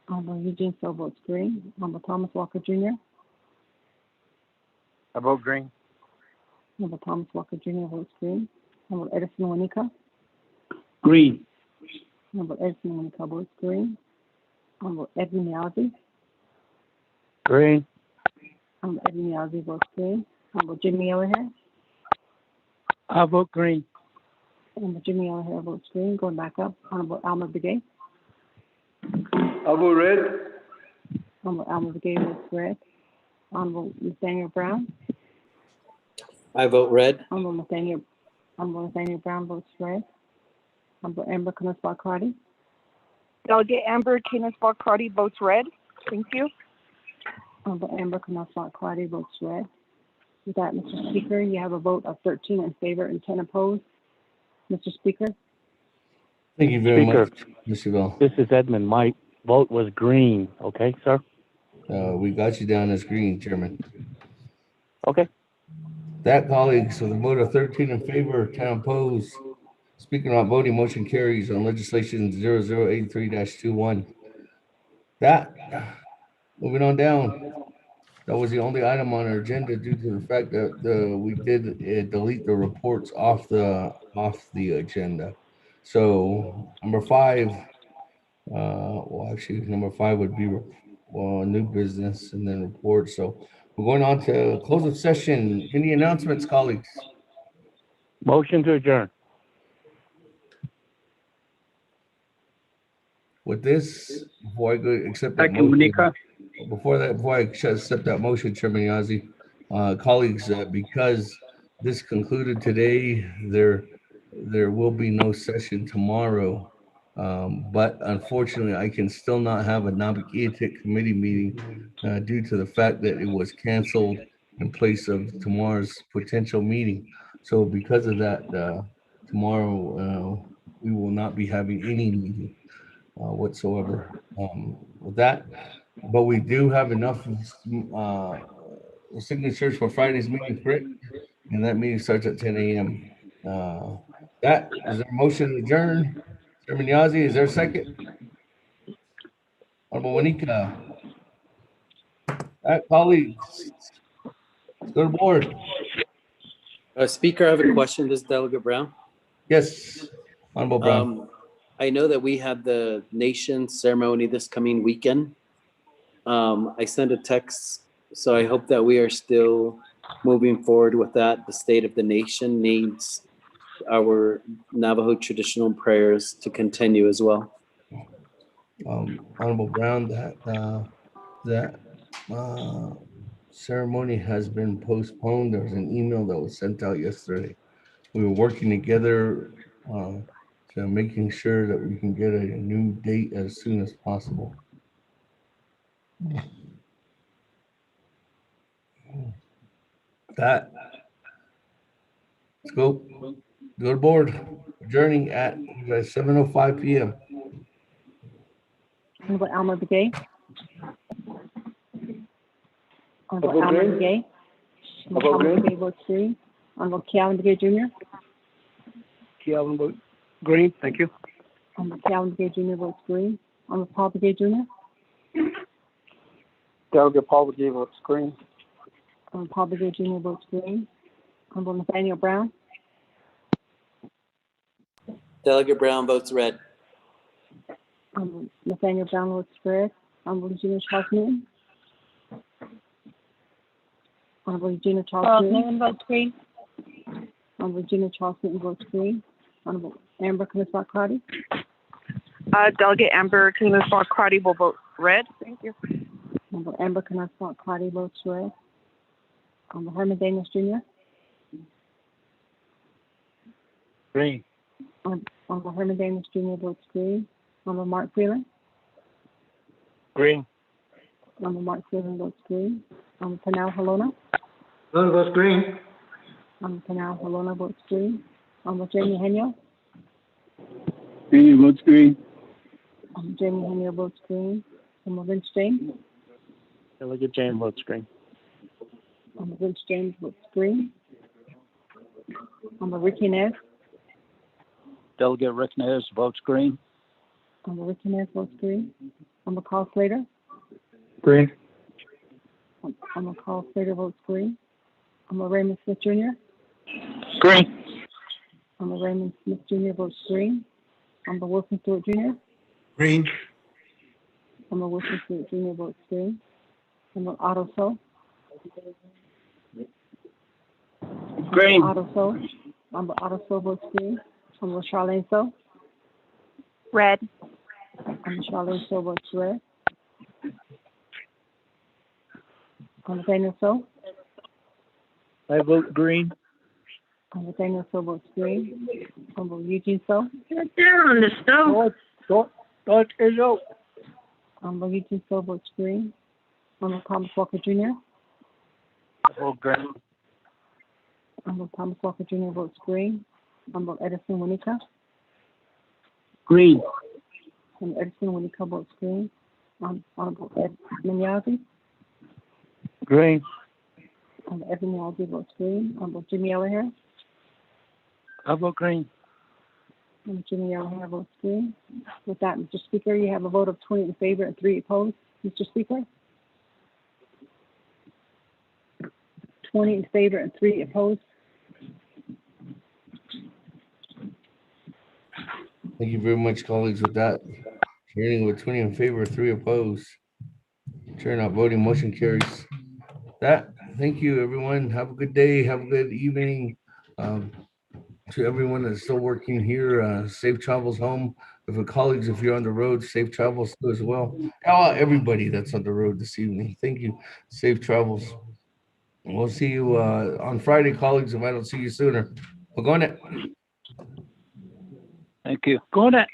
S2: Honorable Eugene So votes green. Honorable Thomas Walker Jr.
S21: I vote green.
S2: Honorable Thomas Walker Jr. votes green. Honorable Edison Wanika.
S21: Green.
S2: Honorable Edison Wanika votes green. Honorable Edwin Yazzie.
S21: Green.
S2: Honorable Edwin Yazzie votes green. Honorable Jimmy Ellerhair.
S10: I vote green.
S2: Honorable Jimmy Ellerhair votes green. Going back up. Honorable Alma Begay.
S14: I vote red.
S2: Honorable Alma Begay votes red. Honorable Nathaniel Brown.
S1: I vote red.
S2: Honorable Nathaniel Brown votes red. Honorable Amber Canas-Barcardi.
S22: Delegate Amber Canas-Barcardi votes red. Thank you.
S2: Honorable Amber Canas-Barcardi votes red. With that, Mr. Speaker, you have a vote of 13 in favor and 10 opposed. Mr. Speaker.
S3: Thank you very
S21: Speaker,
S3: much, Mr. Bell.
S21: This is Edmund. My vote was green. Okay, sir?
S3: We got you down as green, Chairman.
S21: Okay.
S3: That, colleagues, with a vote of 13 in favor, 10 opposed. Speaker not voting, motion carries on legislation 0083-21. That, moving on down. That was the only item on our agenda due to the fact that we did delete the reports off the agenda. So number 5, well, actually, number 5 would be new business and then reports. So we're going on to close of session. Any announcements, colleagues?
S21: Motion to adjourn.
S3: With this, before I go accept that motion, before I accept that motion, Chairman Yazzie, colleagues, because this concluded today, there will be no session tomorrow. But unfortunately, I can still not have a Nabakeetik committee meeting due to the fact that it was canceled in place of tomorrow's potential meeting. So because of that, tomorrow we will not be having any meeting whatsoever with that. But we do have enough signatures for Friday's meeting, correct? And that meeting starts at 10 a.m. That is there a motion to adjourn? Chairman Yazzie, is there a second? Honorable Wanika. Colleagues, let's go to board.
S1: Speaker, I have a question. This is Delegate Brown.
S3: Yes, Honorable Brown.
S1: I know that we had the nation ceremony this coming weekend. I sent a text, so I hope that we are still moving forward with that. The state of the nation needs our Navajo traditional prayers to continue as well.
S3: Honorable Brown, that ceremony has been postponed. There was an email that was sent out yesterday. We were working together to making sure that we can get a new date as soon as possible. That, let's go to board. Adjourning at 7:05 p.m.
S2: Honorable Alma Begay. Honorable Alma Begay. Honorable Alma Begay votes green. Honorable Calvin Begay Jr.
S7: Calvin vote green. Thank you.
S2: Honorable Calvin Begay Jr. votes green. Honorable Paul Begay Jr.
S7: Delegate Paul Begay votes green.
S2: Honorable Paul Begay Jr. votes green. Honorable Nathaniel Brown.
S1: Delegate Brown votes red.
S2: Nathaniel Brown votes red. Honorable Regina Charles Newton. Honorable Regina Charles Newton.
S6: votes green.
S2: Honorable Regina Charles Newton votes green. Honorable Amber Knisbat-Crotty.
S22: Delegate Amber Knisbat-Crotty will vote red. Thank you.
S2: Honorable Amber Knisbat-Crotty votes red. Honorable Herman Daniels Jr.
S21: Green.
S2: Honorable Herman Daniels Jr. votes green. Honorable Mark Freeland.
S21: Green.
S2: Honorable Mark Freeland votes green. Honorable Panal Halona.
S15: Halona votes green.
S2: Honorable Panal Halona votes green. Honorable Jamie Henyo.
S8: Green votes green.
S2: Jamie Henyo votes green. Honorable Vince James.
S21: Delegate James votes green.
S2: Honorable Vince James votes green. Honorable Ricky Nez.
S9: Delegate Rick Nez votes green.
S2: Honorable Ricky Nez votes green. Honorable Carl Slater.
S8: Green.
S2: Honorable Carl Slater votes green. Honorable Raymond Smith Jr.
S21: Green.
S2: Honorable Raymond Smith Jr. votes green. Honorable Wilson Stewart Jr.
S21: Green.
S2: Honorable Wilson Stewart Jr. votes green. Honorable Otto So.
S21: Green.
S2: Otto So. Honorable Otto So votes green. Honorable Charlene So.
S6: Red.
S2: Honorable Charlene So votes red. Honorable Daniel So.
S21: I vote green.
S2: Honorable Daniel So votes green. Honorable Eugene So.
S6: Get down on the stove.
S18: Dot is out.
S2: Honorable Eugene So votes green. Honorable Thomas Walker Jr.
S21: I vote green.
S2: Honorable Thomas Walker Jr. votes green. Honorable Edison Winika.
S21: Green.
S2: Honorable Edison Winika votes green. Honorable Ed Minyazi.
S21: Green.
S2: Honorable Ed Minyazi votes green. Honorable Jimmy Ellerhair.
S21: I vote green.
S2: Honorable Jimmy Ellerhair votes green. With that, Mr. Speaker, you have a vote of 20 in favor and 3 opposed. Mr. Speaker? 20 in favor and 3 opposed.
S3: Thank you very much, colleagues, with that. Hearing with 20 in favor, 3 opposed. Chair not voting, motion carries. That, thank you, everyone. Have a good day. Have a good evening. To everyone that's still working here, safe travels home. If your colleagues, if you're on the road, safe travels too as well. Everybody that's on the road this evening, thank you. Safe travels. And we'll see you on Friday, colleagues, if I don't see you sooner. We're going to.
S9: Thank you.
S21: Go on it.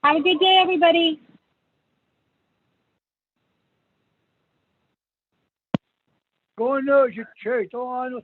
S6: Have a good day, everybody.
S18: Go on, no, you church. Oh, I know.